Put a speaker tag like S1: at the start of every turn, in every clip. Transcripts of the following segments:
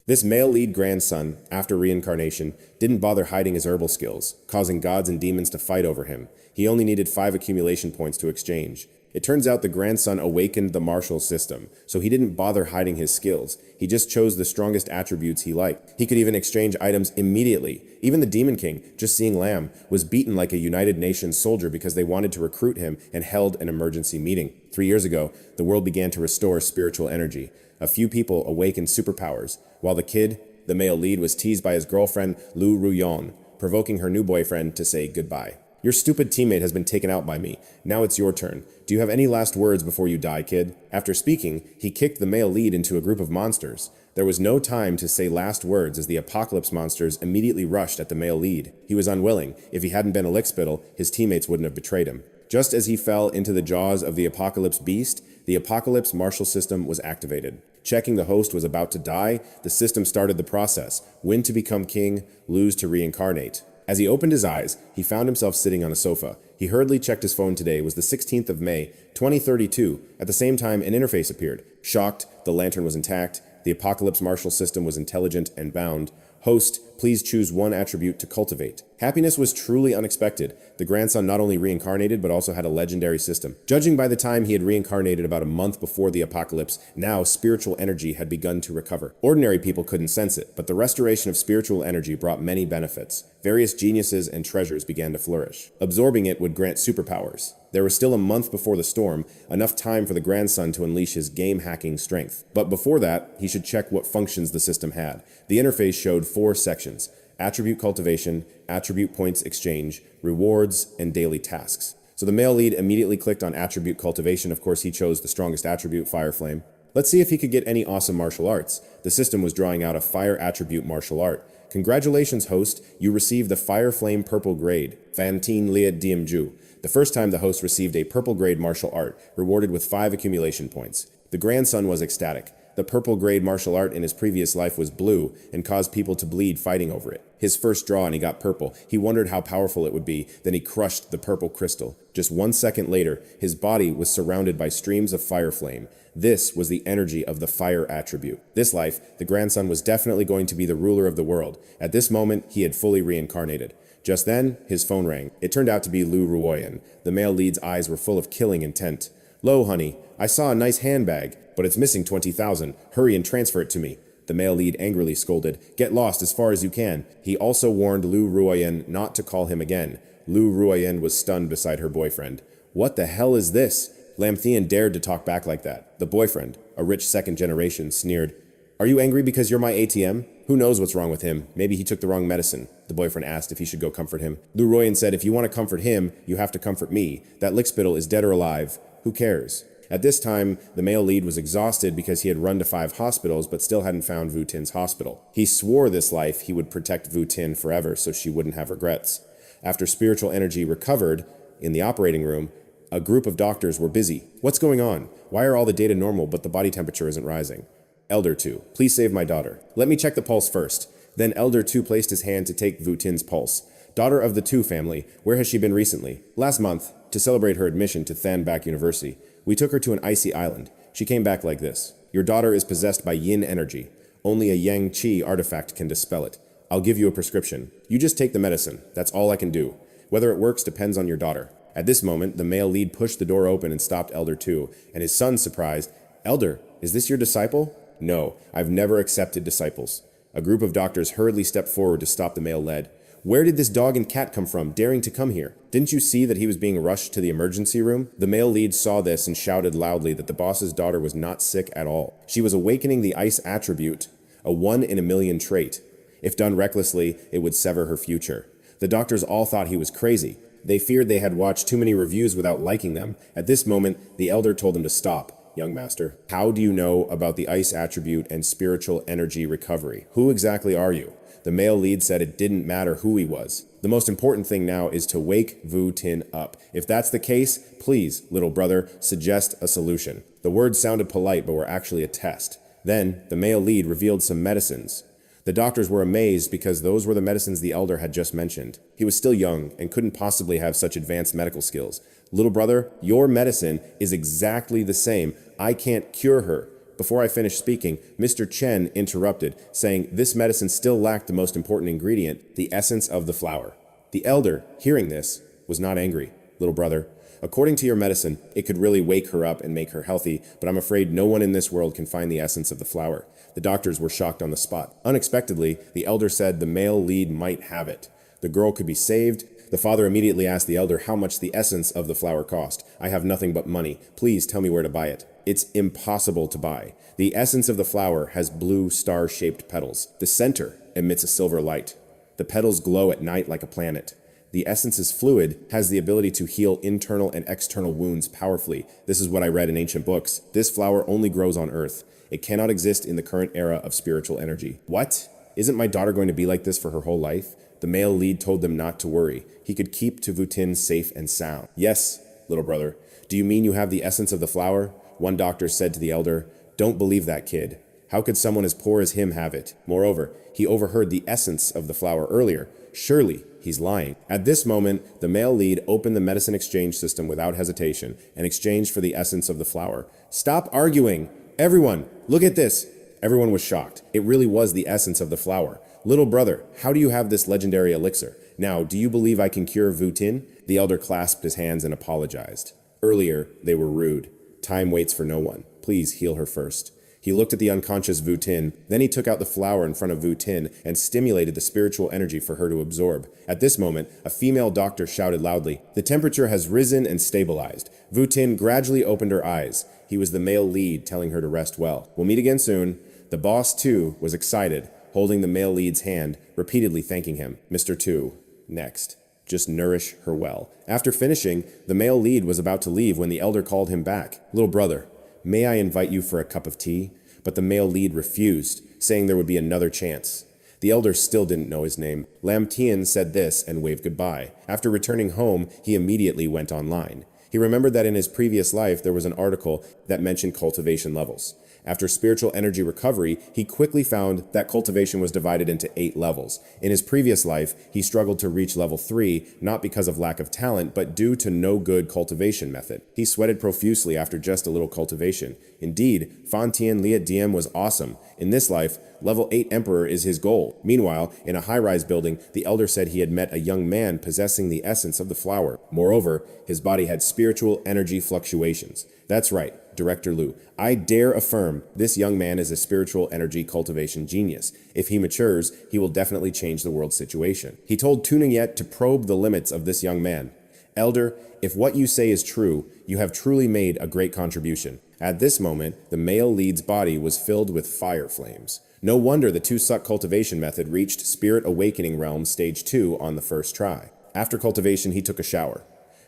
S1: This male lead grandson, after reincarnation, didn't bother hiding his herbal skills, causing gods and demons to fight over him. He only needed 5 accumulation points to exchange. It turns out the grandson awakened the martial system, so he didn't bother hiding his skills. He just chose the strongest attributes he liked. He could even exchange items immediately. Even the Demon King, just seeing Lam, was beaten like a United Nations soldier because they wanted to recruit him and held an emergency meeting. 3 years ago, the world began to restore spiritual energy. A few people awakened superpowers, while the kid, the male lead, was teased by his girlfriend Liu Ruoyan, provoking her new boyfriend to say goodbye. Your stupid teammate has been taken out by me. Now it's your turn. Do you have any last words before you die, kid? After speaking, he kicked the male lead into a group of monsters. There was no time to say last words as the apocalypse monsters immediately rushed at the male lead. He was unwilling. If he hadn't been a lickspittle, his teammates wouldn't have betrayed him. Just as he fell into the jaws of the apocalypse beast, the apocalypse martial system was activated. Checking the host was about to die, the system started the process. Win to become king, lose to reincarnate. As he opened his eyes, he found himself sitting on a sofa. He hurriedly checked his phone. Today was the 16th of May, 2032. At the same time, an interface appeared. Shocked, the lantern was intact. The apocalypse martial system was intelligent and bound. Host, please choose one attribute to cultivate. Happiness was truly unexpected. The grandson not only reincarnated, but also had a legendary system. Judging by the time he had reincarnated about a month before the apocalypse, now spiritual energy had begun to recover. Ordinary people couldn't sense it, but the restoration of spiritual energy brought many benefits. Various geniuses and treasures began to flourish. Absorbing it would grant superpowers. There was still a month before the storm, enough time for the grandson to unleash his game-hacking strength. But before that, he should check what functions the system had. The interface showed 4 sections: attribute cultivation, attribute points exchange, rewards, and daily tasks. So the male lead immediately clicked on attribute cultivation. Of course, he chose the strongest attribute, Fire Flame. Let's see if he could get any awesome martial arts. The system was drawing out a fire attribute martial art. Congratulations, host. You received the Fire Flame Purple Grade, Fan Tien Liet Diem Ju. The first time the host received a purple grade martial art, rewarded with 5 accumulation points. The grandson was ecstatic. The purple grade martial art in his previous life was blue and caused people to bleed fighting over it. His first draw and he got purple. He wondered how powerful it would be, then he crushed the purple crystal. Just 1 second later, his body was surrounded by streams of fire flame. This was the energy of the fire attribute. This life, the grandson was definitely going to be the ruler of the world. At this moment, he had fully reincarnated. Just then, his phone rang. It turned out to be Liu Ruoyan. The male lead's eyes were full of killing intent. "Lo, honey, I saw a nice handbag, but it's missing 20,000. Hurry and transfer it to me." The male lead angrily scolded. "Get lost as far as you can." He also warned Liu Ruoyan not to call him again. Liu Ruoyan was stunned beside her boyfriend. "What the hell is this?" Lam Thien dared to talk back like that. The boyfriend, a rich second generation, sneered. "Are you angry because you're my ATM? Who knows what's wrong with him? Maybe he took the wrong medicine." The boyfriend asked if he should go comfort him. Liu Ruoyan said, "If you want to comfort him, you have to comfort me. That lickspittle is dead or alive. Who cares?" At this time, the male lead was exhausted because he had run to 5 hospitals but still hadn't found Vu Tin's hospital. He swore this life he would protect Vu Tin forever so she wouldn't have regrets. After spiritual energy recovered, in the operating room, a group of doctors were busy. "What's going on? Why are all the data normal but the body temperature isn't rising?" "Elder 2, please save my daughter. Let me check the pulse first." Then Elder 2 placed his hand to take Vu Tin's pulse. "Daughter of the 2 family, where has she been recently?" "Last month, to celebrate her admission to Than Back University. We took her to an icy island. She came back like this. Your daughter is possessed by yin energy. Only a yang qi artifact can dispel it. I'll give you a prescription. You just take the medicine. That's all I can do. Whether it works depends on your daughter." At this moment, the male lead pushed the door open and stopped Elder 2, and his son, surprised, "Elder, is this your disciple?" "No, I've never accepted disciples." A group of doctors hurriedly stepped forward to stop the male lead. "Where did this dog and cat come from, daring to come here? Didn't you see that he was being rushed to the emergency room?" The male lead saw this and shouted loudly that the boss's daughter was not sick at all. She was awakening the ice attribute, a 1 in a million trait. If done recklessly, it would sever her future. The doctors all thought he was crazy. They feared they had watched too many reviews without liking them. At this moment, the elder told him to stop. "Young master, how do you know about the ice attribute and spiritual energy recovery? Who exactly are you?" The male lead said it didn't matter who he was. "The most important thing now is to wake Vu Tin up. If that's the case, please, little brother, suggest a solution." The words sounded polite but were actually a test. Then, the male lead revealed some medicines. The doctors were amazed because those were the medicines the elder had just mentioned. He was still young and couldn't possibly have such advanced medical skills. "Little brother, your medicine is exactly the same. I can't cure her, Before I finished speaking, Mr. Chen interrupted, saying this medicine still lacked the most important ingredient, the essence of the flower. The elder, hearing this, was not angry. Little brother, according to your medicine, it could really wake her up and make her healthy, but I'm afraid no one in this world can find the essence of the flower. The doctors were shocked on the spot. Unexpectedly, the elder said the male lead might have it. The girl could be saved. The father immediately asked the elder how much the essence of the flower cost. I have nothing but money. Please tell me where to buy it. It's impossible to buy. The essence of the flower has blue star-shaped petals. The center emits a silver light. The petals glow at night like a planet. The essence is fluid, has the ability to heal internal and external wounds powerfully. This is what I read in ancient books. This flower only grows on Earth. It cannot exist in the current era of spiritual energy. What? Isn't my daughter going to be like this for her whole life? The male lead told them not to worry. He could keep Vutin safe and sound. Yes, little brother. Do you mean you have the essence of the flower? One doctor said to the elder, don't believe that kid. How could someone as poor as him have it? Moreover, he overheard the essence of the flower earlier. Surely, he's lying. At this moment, the male lead opened the medicine exchange system without hesitation and exchanged for the essence of the flower. Stop arguing! Everyone, look at this! Everyone was shocked. It really was the essence of the flower. Little brother, how do you have this legendary elixir? Now, do you believe I can cure Vutin? The elder clasped his hands and apologized. Earlier, they were rude. Time waits for no one. Please heal her first. He looked at the unconscious Vutin, then he took out the flower in front of Vutin and stimulated the spiritual energy for her to absorb. At this moment, a female doctor shouted loudly, the temperature has risen and stabilized. Vutin gradually opened her eyes. He was the male lead telling her to rest well. We'll meet again soon. The boss, too, was excited, holding the male lead's hand, repeatedly thanking him. Mr. 2, next. Just nourish her well. After finishing, the male lead was about to leave when the elder called him back. Little brother, may I invite you for a cup of tea? But the male lead refused, saying there would be another chance. The elder still didn't know his name. Lam Thien said this and waved goodbye. After returning home, he immediately went online. He remembered that in his previous life there was an article that mentioned cultivation levels. After spiritual energy recovery, he quickly found that cultivation was divided into 8 levels. In his previous life, he struggled to reach level 3, not because of lack of talent, but due to no good cultivation method. He sweated profusely after just a little cultivation. Indeed, Fan Tien Liat Diem was awesome. In this life, level 8 Emperor is his goal. Meanwhile, in a high-rise building, the elder said he had met a young man possessing the essence of the flower. Moreover, his body had spiritual energy fluctuations. That's right, Director Liu. I dare affirm this young man is a spiritual energy cultivation genius. If he matures, he will definitely change the world's situation. He told Tuning Yet to probe the limits of this young man. Elder, if what you say is true, you have truly made a great contribution. At this moment, the male lead's body was filled with fire flames. No wonder the two-suck cultivation method reached Spirit Awakening Realm Stage 2 on the first try. After cultivation, he took a shower.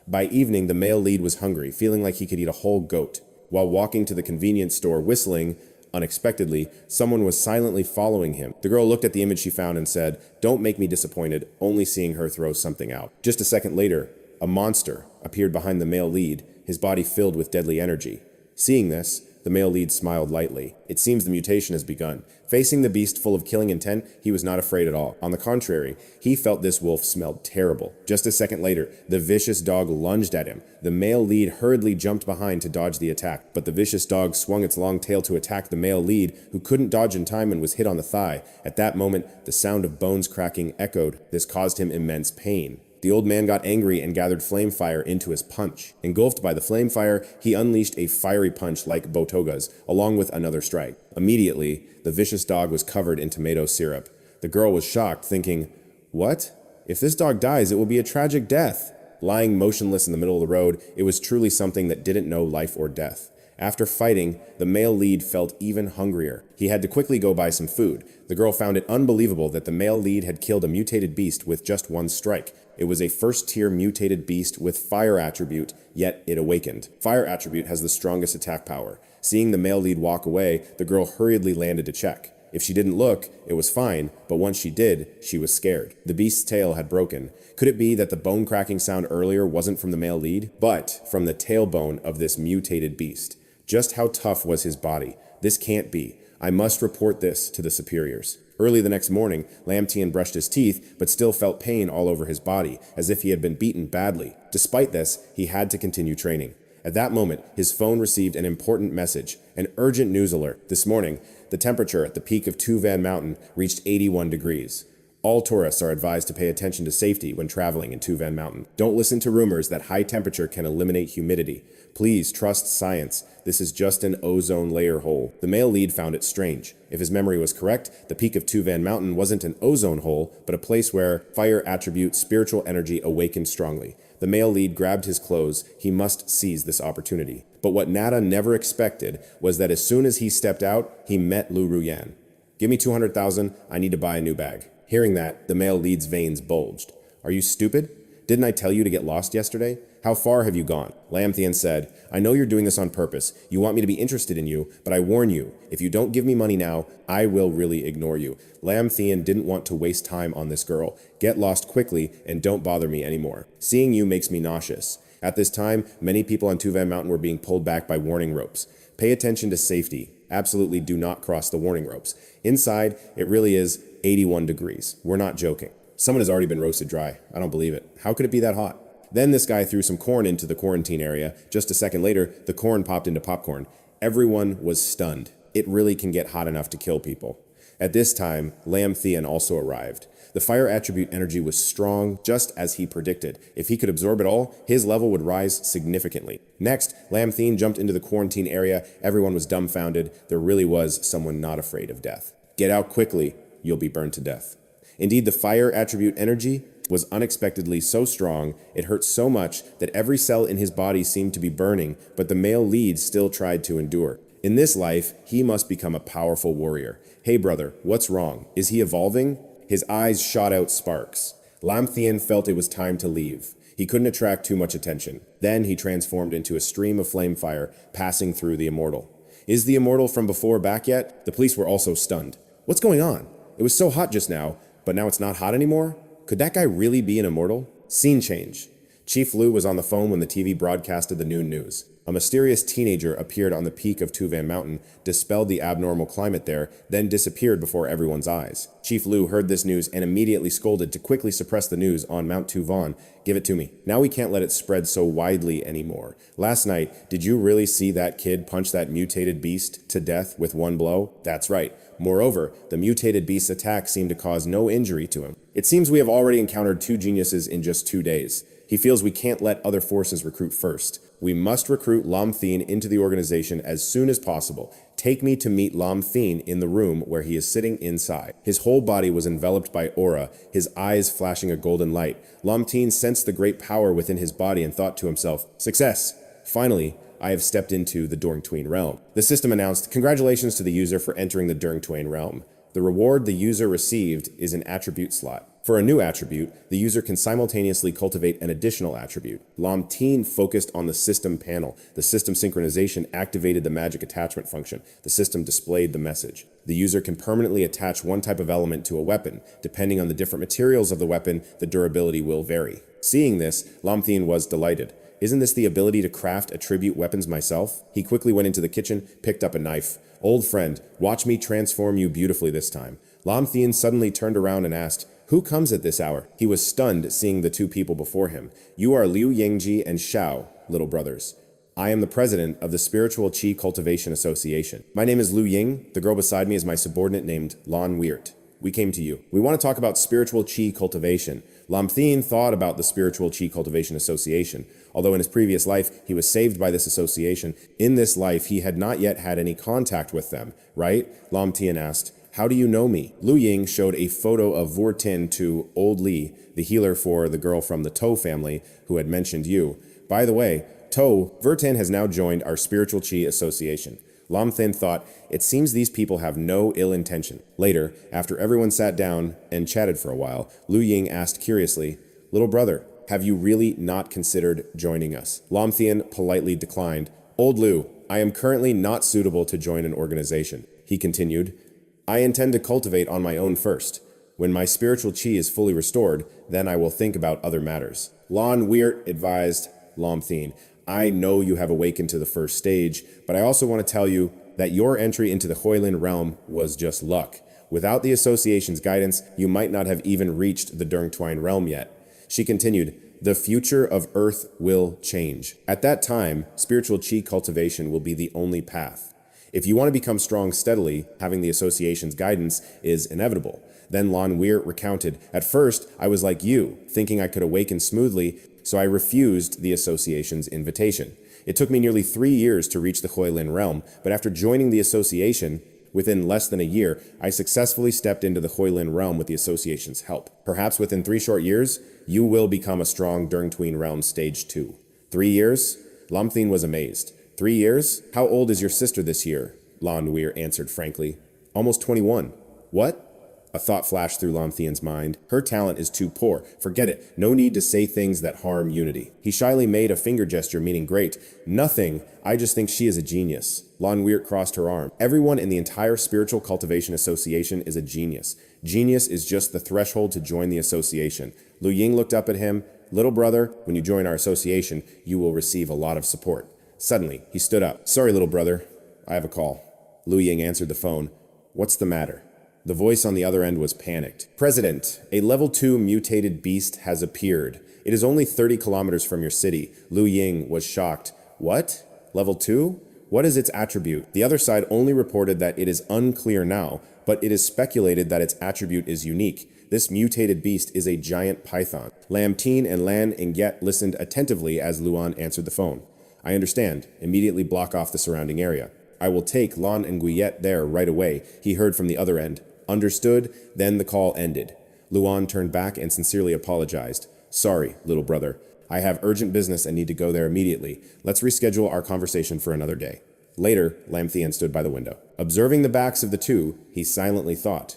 S1: By evening, the male lead was hungry, feeling like he could eat a whole goat. While walking to the convenience store whistling, unexpectedly, someone was silently following him. The girl looked at the image she found and said, don't make me disappointed, only seeing her throw something out. Just a second later, a monster appeared behind the male lead, his body filled with deadly energy. Seeing this, the male lead smiled lightly. It seems the mutation has begun. Facing the beast full of killing intent, he was not afraid at all. On the contrary, he felt this wolf smelled terrible. Just a second later, the vicious dog lunged at him. The male lead hurriedly jumped behind to dodge the attack, but the vicious dog swung its long tail to attack the male lead, who couldn't dodge in time and was hit on the thigh. At that moment, the sound of bones cracking echoed. This caused him immense pain. The old man got angry and gathered flame fire into his punch. Engulfed by the flame fire, he unleashed a fiery punch like Botoga's, along with another strike. Immediately, the vicious dog was covered in tomato syrup. The girl was shocked, thinking, what? If this dog dies, it will be a tragic death. Lying motionless in the middle of the road, it was truly something that didn't know life or death. After fighting, the male lead felt even hungrier. He had to quickly go buy some food. The girl found it unbelievable that the male lead had killed a mutated beast with just one strike. It was a first-tier mutated beast with fire attribute, yet it awakened. Fire attribute has the strongest attack power. Seeing the male lead walk away, the girl hurriedly landed to check. If she didn't look, it was fine, but once she did, she was scared. The beast's tail had broken. Could it be that the bone-cracking sound earlier wasn't from the male lead, but from the tailbone of this mutated beast? Just how tough was his body? This can't be. I must report this to the superiors. Early the next morning, Lam Thien brushed his teeth, but still felt pain all over his body, as if he had been beaten badly. Despite this, he had to continue training. At that moment, his phone received an important message, an urgent news alert. This morning, the temperature at the peak of Tuvan Mountain reached 81 degrees. All tourists are advised to pay attention to safety when traveling in Tuvan Mountain. Don't listen to rumors that high temperature can eliminate humidity. Please trust science. This is just an ozone layer hole. The male lead found it strange. If his memory was correct, the peak of Tuvan Mountain wasn't an ozone hole, but a place where fire attribute spiritual energy awakened strongly. The male lead grabbed his clothes. He must seize this opportunity. But what Nada never expected was that as soon as he stepped out, he met Liu Ruoyan. Give me 200,000. I need to buy a new bag. Hearing that, the male lead's veins bulged. Are you stupid? Didn't I tell you to get lost yesterday? How far have you gone? Lam Thien said, I know you're doing this on purpose. You want me to be interested in you, but I warn you, if you don't give me money now, I will really ignore you. Lam Thien didn't want to waste time on this girl. Get lost quickly and don't bother me anymore. Seeing you makes me nauseous. At this time, many people on Tuvan Mountain were being pulled back by warning ropes. Pay attention to safety. Absolutely do not cross the warning ropes. Inside, it really is 81 degrees. We're not joking. Someone has already been roasted dry. I don't believe it. How could it be that hot? Then this guy threw some corn into the quarantine area. Just a second later, the corn popped into popcorn. Everyone was stunned. It really can get hot enough to kill people. At this time, Lam Thien also arrived. The fire attribute energy was strong, just as he predicted. If he could absorb it all, his level would rise significantly. Next, Lam Thien jumped into the quarantine area. Everyone was dumbfounded. There really was someone not afraid of death. Get out quickly. You'll be burned to death. Indeed, the fire attribute energy was unexpectedly so strong, it hurt so much that every cell in his body seemed to be burning, but the male lead still tried to endure. In this life, he must become a powerful warrior. Hey brother, what's wrong? Is he evolving? His eyes shot out sparks. Lam Thien felt it was time to leave. He couldn't attract too much attention. Then he transformed into a stream of flame fire, passing through the immortal. Is the immortal from before back yet? The police were also stunned. What's going on? It was so hot just now, but now it's not hot anymore? Could that guy really be an immortal? Scene change. Chief Liu was on the phone when the TV broadcasted the noon news. A mysterious teenager appeared on the peak of Tuvan Mountain, dispelled the abnormal climate there, then disappeared before everyone's eyes. Chief Liu heard this news and immediately scolded to quickly suppress the news on Mount Tuvan. Give it to me. Now we can't let it spread so widely anymore. Last night, did you really see that kid punch that mutated beast to death with one blow? That's right. Moreover, the mutated beast's attack seemed to cause no injury to him. It seems we have already encountered 2 geniuses in just 2 days. He feels we can't let other forces recruit first. We must recruit Lam Thien into the organization as soon as possible. Take me to meet Lam Thien in the room where he is sitting inside. His whole body was enveloped by aura, his eyes flashing a golden light. Lam Thien sensed the great power within his body and thought to himself, success! Finally, I have stepped into the Durngtween realm. The system announced, congratulations to the user for entering the Durngtween realm. The reward the user received is an attribute slot. For a new attribute, the user can simultaneously cultivate an additional attribute. Lam Thien focused on the system panel. The system synchronization activated the magic attachment function. The system displayed the message. The user can permanently attach one type of element to a weapon. Depending on the different materials of the weapon, the durability will vary. Seeing this, Lam Thien was delighted. Isn't this the ability to craft attribute weapons myself? He quickly went into the kitchen, picked up a knife. Old friend, watch me transform you beautifully this time. Lam Thien suddenly turned around and asked, who comes at this hour? He was stunned seeing the 2 people before him. You are Liu Yingji and Xiao, little brothers. I am the president of the Spiritual Qi Cultivation Association. My name is Liu Ying. The girl beside me is my subordinate named Lan Weert. We came to you. We want to talk about spiritual qi cultivation. Lam Thien thought about the Spiritual Qi Cultivation Association. Although in his previous life, he was saved by this association, in this life, he had not yet had any contact with them, right? Lam Thien asked, how do you know me? Liu Ying showed a photo of Vortin to Old Li, the healer for the girl from the To family who had mentioned you. By the way, Vortin has now joined our Spiritual Qi Association. Lam Thien thought, it seems these people have no ill intention. Later, after everyone sat down and chatted for a while, Liu Ying asked curiously, little brother, have you really not considered joining us? Lam Thien politely declined. Old Liu, I am currently not suitable to join an organization. He continued, I intend to cultivate on my own first. When my spiritual qi is fully restored, then I will think about other matters. Lan Weert advised Lam Thien, I know you have awakened to the first stage, but I also want to tell you that your entry into the Huilin realm was just luck. Without the association's guidance, you might not have even reached the Durngtwine realm yet. She continued, The future of Earth will change. At that time, spiritual chi cultivation will be the only path. If you want to become strong steadily, having the association's guidance is inevitable. Then Lan Weir recounted, "At first, I was like you, thinking I could awaken smoothly, so I refused the association's invitation. It took me nearly 3 years to reach the Huilin realm, but after joining the association, within less than a year, I successfully stepped into the Huilin realm with the association's help. Perhaps within 3 short years, you will become a strong Durng-Tween realm stage 2. 3 years? Lam Thien was amazed. 3 years? How old is your sister this year? Lan Weir answered frankly. Almost 21. What? A thought flashed through Lam Thien's mind. Her talent is too poor. Forget it. No need to say things that harm unity. He shyly made a finger gesture meaning great. Nothing. I just think she is a genius. Lan Weir crossed her arm. Everyone in the entire Spiritual Cultivation Association is a genius. Genius is just the threshold to join the association. Liu Ying looked up at him. Little brother, when you join our association, you will receive a lot of support. Suddenly, he stood up. Sorry, little brother. I have a call. Liu Ying answered the phone. What's the matter? The voice on the other end was panicked. President, a level 2 mutated beast has appeared. It is only 30 kilometers from your city. Liu Ying was shocked. What? Level 2? What is its attribute? The other side only reported that it is unclear now, but it is speculated that its attribute is unique. This mutated beast is a giant python. Lam Thien and Lan Inget listened attentively as Luan answered the phone. I understand. Immediately block off the surrounding area. I will take Lan and Guyet there right away, he heard from the other end. Understood, then the call ended. Luan turned back and sincerely apologized. Sorry, little brother. I have urgent business and need to go there immediately. Let's reschedule our conversation for another day. Later, Lam Thien stood by the window. Observing the backs of the two, he silently thought,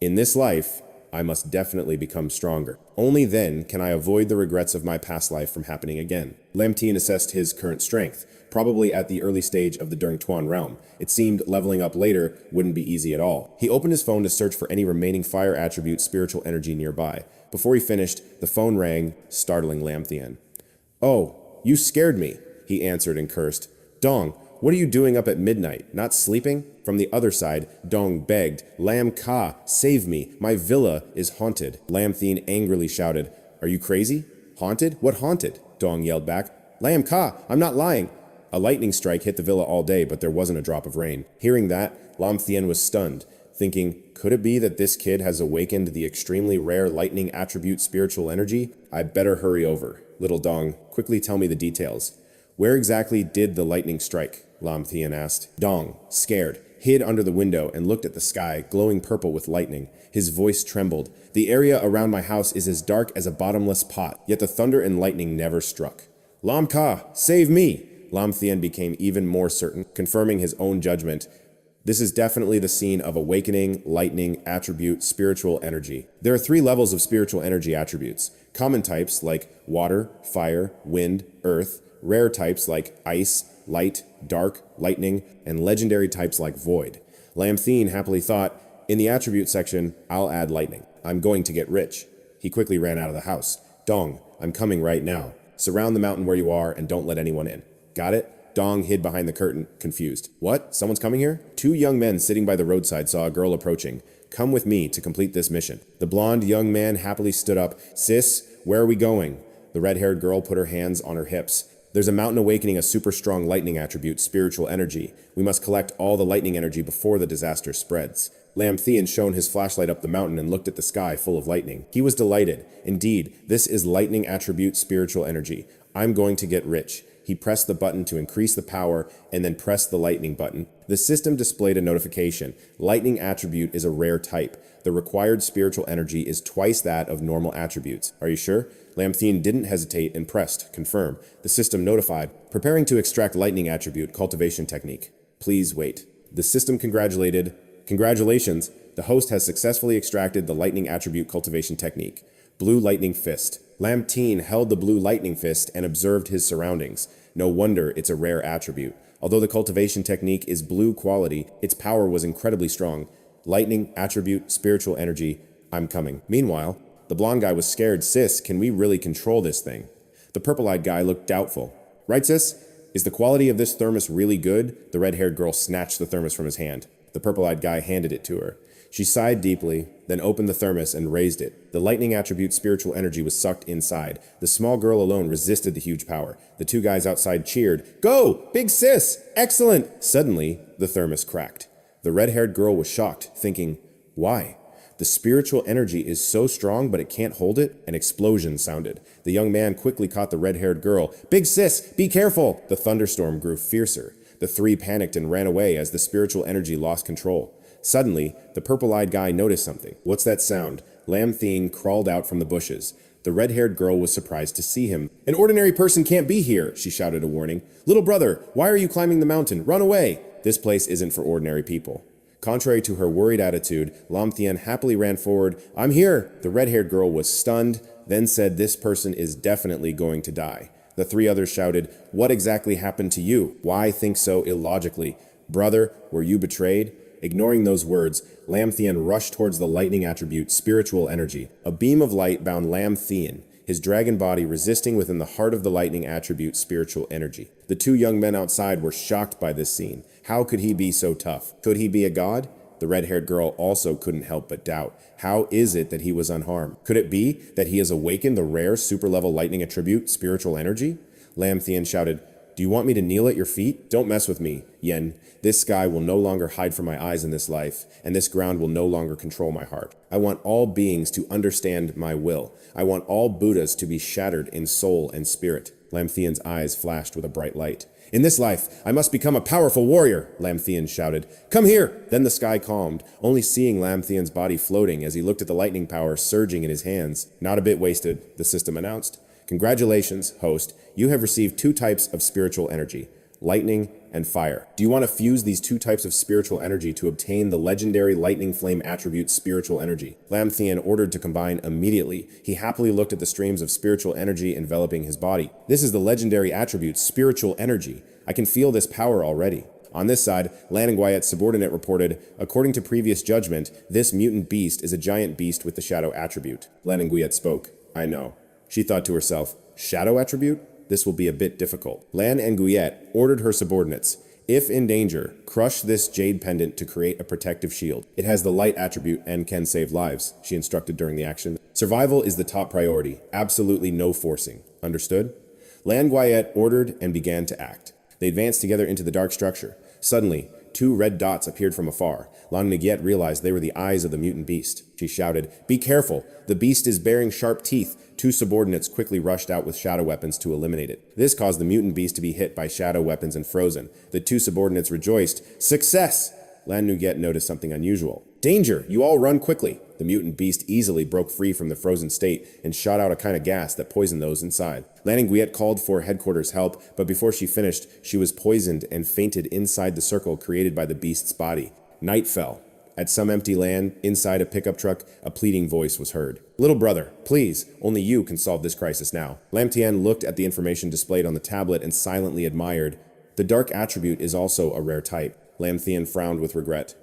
S1: in this life, I must definitely become stronger. Only then can I avoid the regrets of my past life from happening again. Lam Thien assessed his current strength, probably at the early stage of the Durng-Tween realm. It seemed leveling up later wouldn't be easy at all. He opened his phone to search for any remaining fire attribute spiritual energy nearby. Before he finished, the phone rang, startling Lam Thien. Oh, you scared me, he answered and cursed. Dong, what are you doing up at midnight? Not sleeping? From the other side, Dong begged, Lam Ka, save me. My villa is haunted. Lam Thien angrily shouted, Are you crazy? Haunted? What haunted? Dong yelled back. Lam Ka, I'm not lying. A lightning strike hit the villa all day, but there wasn't a drop of rain. Hearing that, Lam Thien was stunned, thinking, could it be that this kid has awakened the extremely rare lightning attribute spiritual energy? I better hurry over. Little Dong, quickly tell me the details. Where exactly did the lightning strike? Lam Thien asked. Dong, scared, hid under the window and looked at the sky, glowing purple with lightning. His voice trembled. The area around my house is as dark as a bottomless pot, yet the thunder and lightning never struck. Lam Ka, save me! Lam Thien became even more certain, confirming his own judgment. This is definitely the scene of awakening, lightning, attribute, spiritual energy. There are 3 levels of spiritual energy attributes. Common types like water, fire, wind, earth, rare types like ice, light, dark, lightning, and legendary types like void. Lam Thien happily thought, in the attribute section, I'll add lightning. I'm going to get rich. He quickly ran out of the house. Dong, I'm coming right now. Surround the mountain where you are and don't let anyone in. Got it? Dong hid behind the curtain, confused. What? Someone's coming here? 2 young men sitting by the roadside saw a girl approaching. Come with me to complete this mission. The blonde young man happily stood up. Sis, where are we going? The red-haired girl put her hands on her hips. There's a mountain awakening a super strong lightning attribute, spiritual energy. We must collect all the lightning energy before the disaster spreads. Lam Thien shone his flashlight up the mountain and looked at the sky full of lightning. He was delighted. Indeed, this is lightning attribute, spiritual energy. I'm going to get rich. He pressed the button to increase the power and then pressed the lightning button. The system displayed a notification. Lightning attribute is a rare type. The required spiritual energy is twice that of normal attributes. Are you sure? Lam Thien didn't hesitate and pressed confirm. The system notified, preparing to extract lightning attribute cultivation technique. Please wait. The system congratulated. Congratulations, the host has successfully extracted the lightning attribute cultivation technique. Blue lightning fist. Lam Thien held the blue lightning fist and observed his surroundings. No wonder it's a rare attribute. Although the cultivation technique is blue quality, its power was incredibly strong. Lightning, attribute, spiritual energy, I'm coming. Meanwhile, the blonde guy was scared. Sis, can we really control this thing? The purple-eyed guy looked doubtful. Right, sis? Is the quality of this thermos really good? The red-haired girl snatched the thermos from his hand. The purple-eyed guy handed it to her. She sighed deeply, then opened the thermos and raised it. The lightning attribute spiritual energy was sucked inside. The small girl alone resisted the huge power. The two guys outside cheered, "Go! Big sis! Excellent!" Suddenly, the thermos cracked. The red-haired girl was shocked, thinking, "Why? The spiritual energy is so strong, but it can't hold it?" An explosion sounded. The young man quickly caught the red-haired girl. "Big sis, be careful!" The thunderstorm grew fiercer. The three panicked and ran away as the spiritual energy lost control. Suddenly, the purple-eyed guy noticed something. "What's that sound?" Lam Thien crawled out from the bushes. The red-haired girl was surprised to see him. "An ordinary person can't be here," she shouted a warning. "Little brother, why are you climbing the mountain? Run away!" This place isn't for ordinary people. Contrary to her worried attitude, Lam Thien happily ran forward. "I'm here!" The red-haired girl was stunned, then said, "This person is definitely going to die." The three others shouted, "What exactly happened to you? Why think so illogically? Brother, were you betrayed?" Ignoring those words, Lam Thien rushed towards the lightning attribute, spiritual energy. A beam of light bound Lam Thien, his dragon body resisting within the heart of the lightning attribute, spiritual energy. The two young men outside were shocked by this scene. How could he be so tough? Could he be a god? The red-haired girl also couldn't help but doubt. How is it that he was unharmed? Could it be that he has awakened the rare super-level lightning attribute, spiritual energy? Lam Thien shouted, "Do you want me to kneel at your feet? Don't mess with me, Yen. This sky will no longer hide from my eyes in this life, and this ground will no longer control my heart. I want all beings to understand my will. I want all Buddhas to be shattered in soul and spirit." Lam Thien's eyes flashed with a bright light. "In this life, I must become a powerful warrior," Lam Thien shouted. "Come here!" Then the sky calmed, only seeing Lam Thien's body floating as he looked at the lightning power surging in his hands. "Not a bit wasted," the system announced. "Congratulations, host. You have received two types of spiritual energy, lightning and fire. Do you want to fuse these two types of spiritual energy to obtain the legendary lightning flame attribute spiritual energy?" Lam Thien ordered to combine immediately. He happily looked at the streams of spiritual energy enveloping his body. "This is the legendary attribute spiritual energy. I can feel this power already." On this side, Lan Nguyen's subordinate reported, "According to previous judgment, this mutant beast is a giant beast with the shadow attribute." Lan Nguyen spoke. "I know." She thought to herself, "Shadow attribute? This will be a bit difficult." Lan Nguyen ordered her subordinates, "If in danger, crush this jade pendant to create a protective shield. It has the light attribute and can save lives," she instructed during the action. "Survival is the top priority. Absolutely no forcing. Understood?" Lan Nguyen ordered and began to act. They advanced together into the dark structure. Suddenly, two red dots appeared from afar. Lan Nguyen realized they were the eyes of the mutant beast. She shouted, "Be careful! The beast is bearing sharp teeth." Two subordinates quickly rushed out with shadow weapons to eliminate it. This caused the mutant beast to be hit by shadow weapons and frozen. The two subordinates rejoiced. "Success!" Lan Nguyen noticed something unusual. "Danger! You all run quickly!" The mutant beast easily broke free from the frozen state and shot out a kind of gas that poisoned those inside. Lan Nguyen called for headquarters help, but before she finished, she was poisoned and fainted inside the circle created by the beast's body. Night fell. At some empty land, inside a pickup truck, a pleading voice was heard. "Little brother, please, only you can solve this crisis now." Lam Thien looked at the information displayed on the tablet and silently admired. The dark attribute is also a rare type. Lam Thien frowned with regret.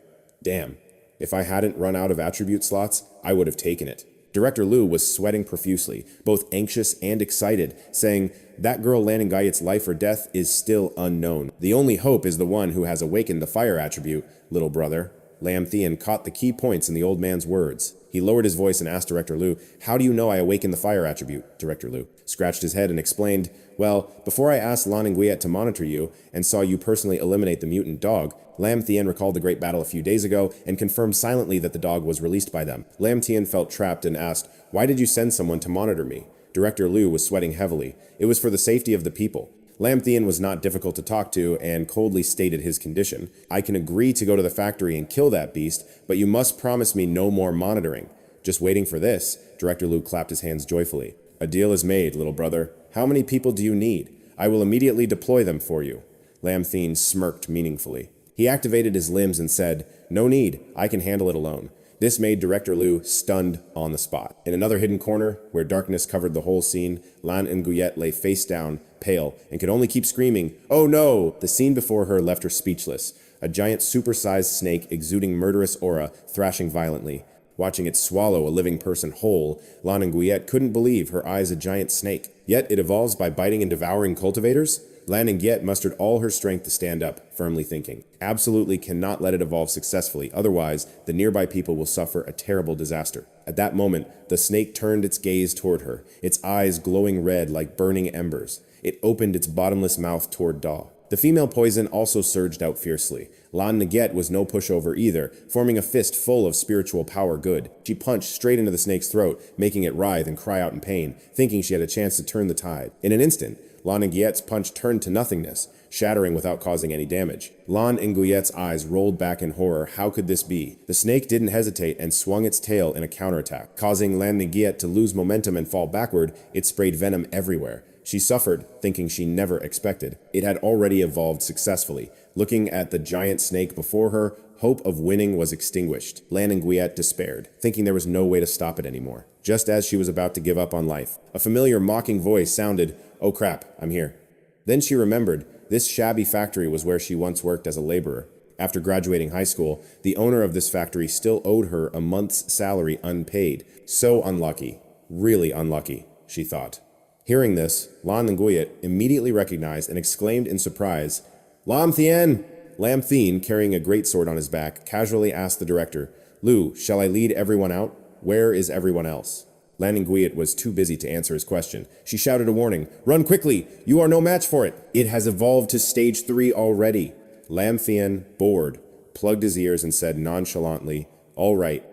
S1: "Damn, if I hadn't run out of attribute slots, I would have taken it." Director Liu was sweating profusely, both anxious and excited, saying, "That girl Lan Nguyen's life or death is still unknown. The only hope is the one who has awakened the fire attribute, little brother." Lam Thien caught the key points in the old man's words. He lowered his voice and asked Director Liu, "How do you know I awakened the fire attribute?" Director Liu scratched his head and explained, "Well, before I asked Lan Nguyen to monitor you and saw you personally eliminate the mutant dog, Lam Thien recalled the great battle a few days ago and confirmed silently that the dog was released by them." Lam Thien felt trapped and asked, "Why did you send someone to monitor me?" Director Liu was sweating heavily. "It was for the safety of the people." Lam Thien was not difficult to talk to and coldly stated his condition. "I can agree to go to the factory and kill that beast, but you must promise me no more monitoring." "Just waiting for this." Director Liu clapped his hands joyfully. "A deal is made, little brother. How many people do you need? I will immediately deploy them for you." Lam Thien smirked meaningfully. He activated his limbs and said, "No need, I can handle it alone." This made Director Liu stunned on the spot. In another hidden corner, where darkness covered the whole scene, Lan Nguyen lay face down, pale, and could only keep screaming, "Oh no!" The scene before her left her speechless. A giant supersized snake exuding murderous aura, thrashing violently. Watching it swallow a living person whole, Lan Nguyen couldn't believe her eyes a giant snake. Yet it evolves by biting and devouring cultivators? Lan Ngiet mustered all her strength to stand up, firmly thinking, absolutely cannot let it evolve successfully, otherwise the nearby people will suffer a terrible disaster. At that moment, the snake turned its gaze toward her, its eyes glowing red like burning embers. It opened its bottomless mouth toward Da. The female poison also surged out fiercely. Lan Ngiet was no pushover either, forming a fist full of spiritual power good. She punched straight into the snake's throat, making it writhe and cry out in pain, thinking she had a chance to turn the tide. In an instant, Lan Nguyen's punch turned to nothingness, shattering without causing any damage. Lan Nguyen's eyes rolled back in horror. How could this be? The snake didn't hesitate and swung its tail in a counterattack. Causing Lan Nguyen to lose momentum and fall backward, it sprayed venom everywhere. She suffered, thinking she never expected. It had already evolved successfully. Looking at the giant snake before her, hope of winning was extinguished. Lan Nguyen despaired, thinking there was no way to stop it anymore. Just as she was about to give up on life, a familiar mocking voice sounded, "Oh crap, I'm here." Then she remembered, this shabby factory was where she once worked as a laborer. After graduating high school, the owner of this factory still owed her a month's salary unpaid. So unlucky, really unlucky, she thought. Hearing this, Lan Nguyen immediately recognized and exclaimed in surprise, "Lam Thien!" Lam Thien, carrying a greatsword on his back, casually asked the director, "Liu, shall I lead everyone out? Where is everyone else?" Lan Nguyen was too busy to answer his question. She shouted a warning, "Run quickly! You are no match for it! It has evolved to stage 3 already." Lam Thien, bored, plugged his ears and said nonchalantly, all right,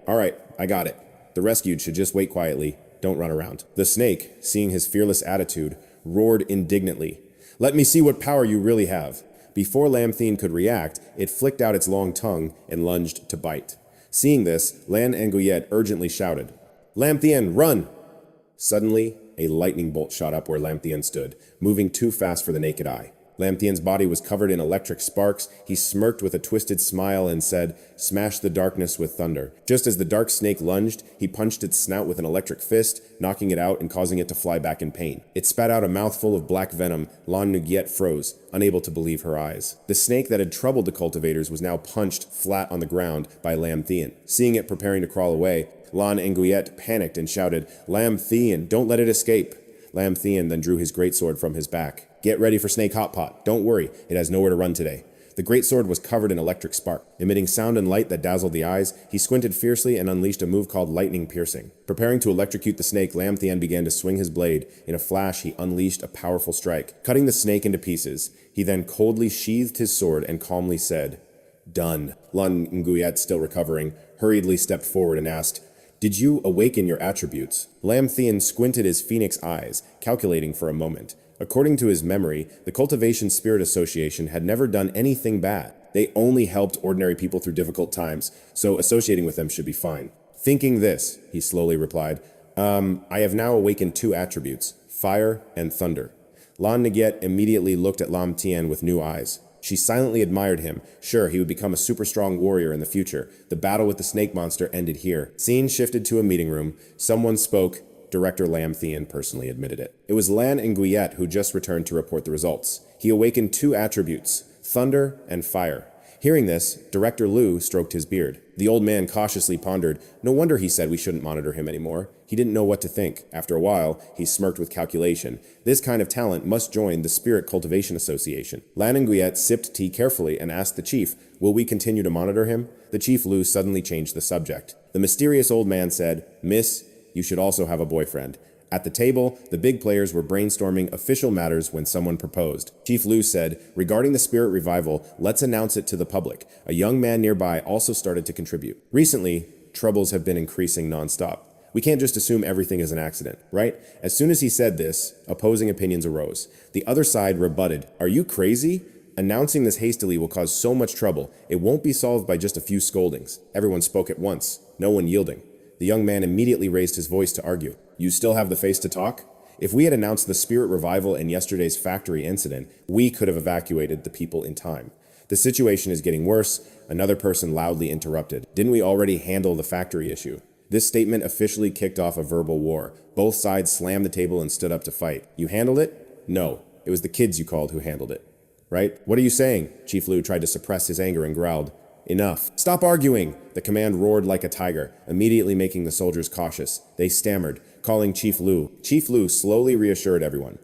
S1: I got it. The rescued should just wait quietly. Don't run around." The snake, seeing his fearless attitude, roared indignantly, "Let me see what power you really have." Before Lam Thien could react, it flicked out its long tongue and lunged to bite. Seeing this, Lan Nguyen urgently shouted, "Lam Thien, run!" Suddenly, a lightning bolt shot up where Lam Thien stood, moving too fast for the naked eye. Lam Thien's body was covered in electric sparks. He smirked with a twisted smile and said, "Smash the darkness with thunder." Just as the dark snake lunged, he punched its snout with an electric fist, knocking it out and causing it to fly back in pain. It spat out a mouthful of black venom. Lan Nguyen froze, unable to believe her eyes. The snake that had troubled the cultivators was now punched flat on the ground by Lam Thien. Seeing it preparing to crawl away, Lan Nguyen panicked and shouted, "Lam Thien, don't let it escape." Lam Thien then drew his greatsword from his back. "Get ready for Snake Hot Pot. Don't worry, it has nowhere to run today." The greatsword was covered in electric spark. Emitting sound and light that dazzled the eyes, he squinted fiercely and unleashed a move called Lightning Piercing. Preparing to electrocute the snake, Lam Thien began to swing his blade. In a flash, he unleashed a powerful strike, cutting the snake into pieces. He then coldly sheathed his sword and calmly said, "Done." Lan Nguyen, still recovering, hurriedly stepped forward and asked, "Did you awaken your attributes?" Lam Thien squinted his phoenix eyes, calculating for a moment. According to his memory, the Cultivation Spirit Association had never done anything bad. They only helped ordinary people through difficult times, so associating with them should be fine. Thinking this, he slowly replied, I have now awakened 2 attributes, fire and thunder. Lan Nguyen immediately looked at Lam Thien with new eyes. She silently admired him. Sure, he would become a super strong warrior in the future. The battle with the snake monster ended here. Scene shifted to a meeting room. Someone spoke. Director Lam Thien personally admitted it. It was Lan Nguyen who just returned to report the results. He awakened 2 attributes, thunder and fire. Hearing this, Director Liu stroked his beard. The old man cautiously pondered. No wonder he said we shouldn't monitor him anymore. He didn't know what to think. After a while, he smirked with calculation. This kind of talent must join the Spirit Cultivation Association. Lan Nguyen sipped tea carefully and asked the chief, "Will we continue to monitor him?" The chief Liu suddenly changed the subject. The mysterious old man said, "Miss, you should also have a boyfriend." At the table, the big players were brainstorming official matters when someone proposed. Chief Liu said, "Regarding the spirit revival, let's announce it to the public." A young man nearby also started to contribute. Recently, troubles have been increasing nonstop. We can't just assume everything is an accident, right? As soon as he said this, opposing opinions arose. The other side rebutted, "Are you crazy? Announcing this hastily will cause so much trouble. It won't be solved by just a few scoldings." Everyone spoke at once, no one yielding. The young man immediately raised his voice to argue. "You still have the face to talk? If we had announced the spirit revival in yesterday's factory incident, we could have evacuated the people in time. The situation is getting worse." Another person loudly interrupted. "Didn't we already handle the factory issue?" This statement officially kicked off a verbal war. Both sides slammed the table and stood up to fight. "You handled it?" "No. It was the kids you called who handled it." "Right? What are you saying?" Chief Liu tried to suppress his anger and growled. "Enough. Stop arguing!" The command roared like a tiger, immediately making the soldiers cautious. They stammered, calling Chief Liu. Chief Liu slowly reassured everyone.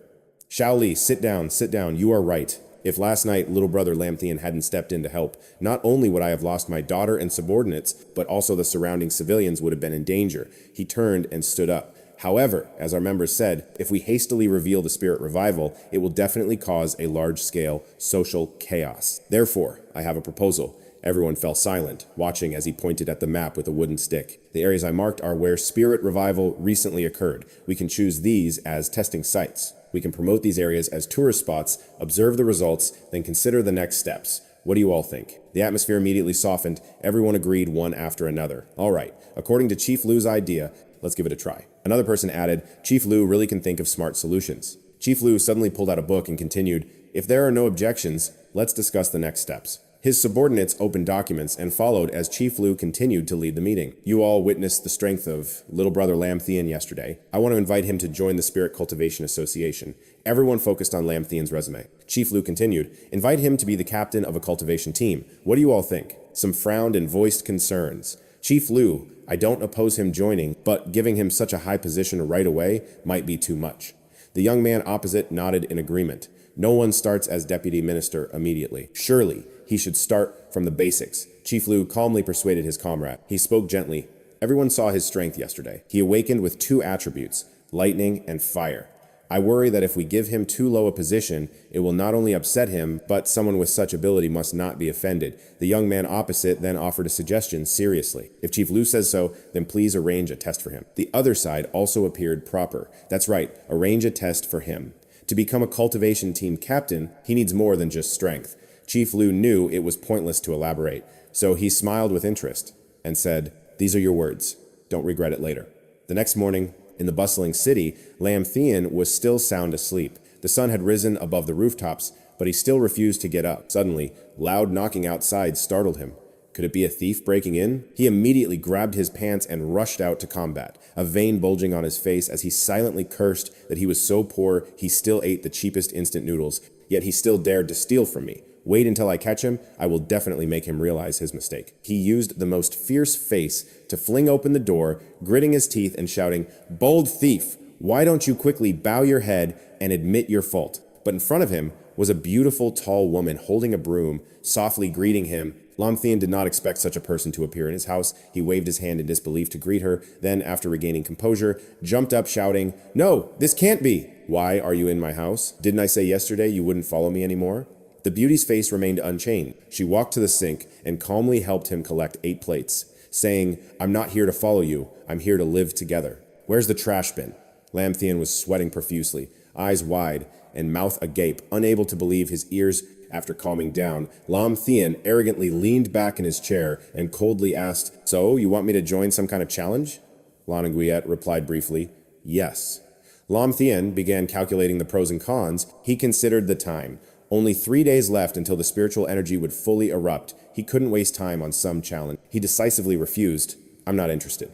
S1: Shao Li, sit down, you are right. If last night little brother Lam Thien hadn't stepped in to help, not only would I have lost my daughter and subordinates, but also the surrounding civilians would have been in danger. He turned and stood up. However, as our members said, if we hastily reveal the spirit revival, it will definitely cause a large-scale social chaos. Therefore, I have a proposal. Everyone fell silent, watching as he pointed at the map with a wooden stick. The areas I marked are where spirit revival recently occurred. We can choose these as testing sites. We can promote these areas as tourist spots, observe the results, then consider the next steps. What do you all think? The atmosphere immediately softened. Everyone agreed one after another. All right, according to Chief Liu's idea, let's give it a try. Another person added, Chief Liu really can think of smart solutions. Chief Liu suddenly pulled out a book and continued, if there are no objections, let's discuss the next steps. His subordinates opened documents and followed as Chief Liu continued to lead the meeting. You all witnessed the strength of little brother Lam Thien yesterday. I want to invite him to join the Spirit Cultivation Association. Everyone focused on Lam Thien's resume. Chief Liu continued, invite him to be the captain of a cultivation team. What do you all think? Some frowned and voiced concerns. Chief Liu, I don't oppose him joining, but giving him such a high position right away might be too much. The young man opposite nodded in agreement. No one starts as deputy minister immediately. Surely, he should start from the basics. Chief Liu calmly persuaded his comrade. He spoke gently. Everyone saw his strength yesterday. He awakened with two attributes, lightning and fire. I worry that if we give him too low a position, it will not only upset him, but someone with such ability must not be offended. The young man opposite then offered a suggestion seriously. If Chief Liu says so, then please arrange a test for him. The other side also appeared proper. That's right, arrange a test for him. To become a cultivation team captain, he needs more than just strength. Chief Liu knew it was pointless to elaborate, so he smiled with interest and said, these are your words. Don't regret it later. The next morning, in the bustling city, Lam Thien was still sound asleep. The sun had risen above the rooftops, but he still refused to get up. Suddenly, loud knocking outside startled him. Could it be a thief breaking in? He immediately grabbed his pants and rushed out to combat, a vein bulging on his face as he silently cursed that he was so poor he still ate the cheapest instant noodles, yet he still dared to steal from me. Wait until I catch him, I will definitely make him realize his mistake. He used the most fierce face to fling open the door, gritting his teeth and shouting, bold thief, why don't you quickly bow your head and admit your fault? But in front of him was a beautiful tall woman holding a broom, softly greeting him. Lam Thien did not expect such a person to appear in his house. He waved his hand in disbelief to greet her, then, after regaining composure, jumped up shouting, no, this can't be! Why are you in my house? Didn't I say yesterday you wouldn't follow me anymore? The beauty's face remained unchanged. She walked to the sink and calmly helped him collect 8 plates, saying, I'm not here to follow you, I'm here to live together. Where's the trash bin? Lam Thien was sweating profusely, eyes wide and mouth agape, unable to believe his ears. After calming down, Lam Thien arrogantly leaned back in his chair and coldly asked, so you want me to join some kind of challenge? Lan and Guillet replied briefly, yes. Lam Thien began calculating the pros and cons. He considered the time. Only 3 days left until the spiritual energy would fully erupt. He couldn't waste time on some challenge. He decisively refused. I'm not interested.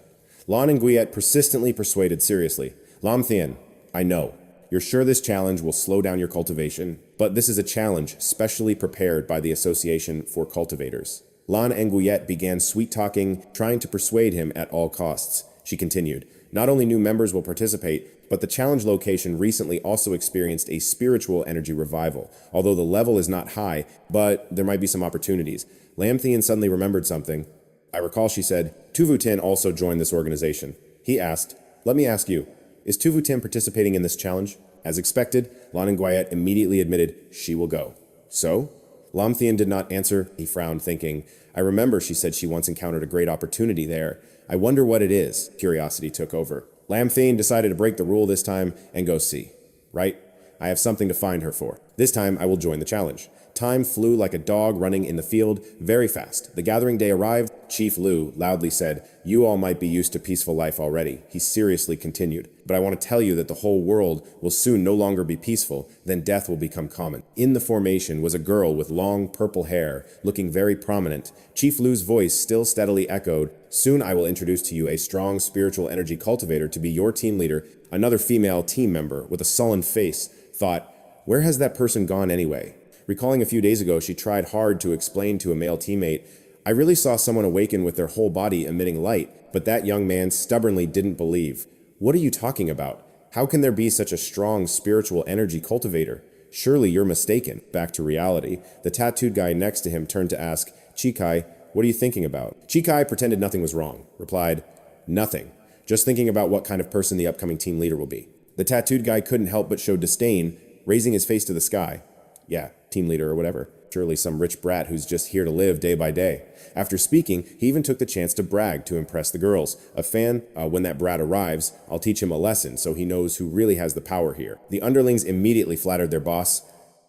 S1: Lan and Guillet persistently persuaded seriously. Lam Thien, I know. You're sure this challenge will slow down your cultivation, but this is a challenge specially prepared by the Association for Cultivators. Lan and Guillet began sweet-talking, trying to persuade him at all costs. She continued, not only new members will participate, but the challenge location recently also experienced a spiritual energy revival. Although the level is not high, but there might be some opportunities. Lam Thien suddenly remembered something. I recall she said, Tuvutin also joined this organization. He asked, let me ask you, is Tuvutin participating in this challenge? As expected, Lan and Guillet immediately admitted she will go. So? Lam Thien did not answer. He frowned, thinking, I remember she said she once encountered a great opportunity there. I wonder what it is. Curiosity took over. Lam Thien decided to break the rule this time and go see. Right? I have something to find her for. This time I will join the challenge. Time flew like a dog running in the field, very fast. The gathering day arrived. Chief Liu loudly said, you all might be used to peaceful life already. He seriously continued, but I want to tell you that the whole world will soon no longer be peaceful, then death will become common. In the formation was a girl with long purple hair, looking very prominent. Chief Liu's voice still steadily echoed, soon I will introduce to you a strong spiritual energy cultivator to be your team leader. Another female team member with a sullen face thought, where has that person gone anyway? Recalling a few days ago, she tried hard to explain to a male teammate, I really saw someone awaken with their whole body emitting light, but that young man stubbornly didn't believe. What are you talking about? How can there be such a strong spiritual energy cultivator? Surely you're mistaken. Back to reality, the tattooed guy next to him turned to ask, Chikai, what are you thinking about? Chikai pretended nothing was wrong, replied, nothing. Just thinking about what kind of person the upcoming team leader will be. The tattooed guy couldn't help but show disdain, raising his face to the sky. Yeah, team leader or whatever. Surely some rich brat who's just here to live day by day. After speaking, he even took the chance to brag to impress the girls. A fan, when that brat arrives, I'll teach him a lesson so he knows who really has the power here. The underlings immediately flattered their boss.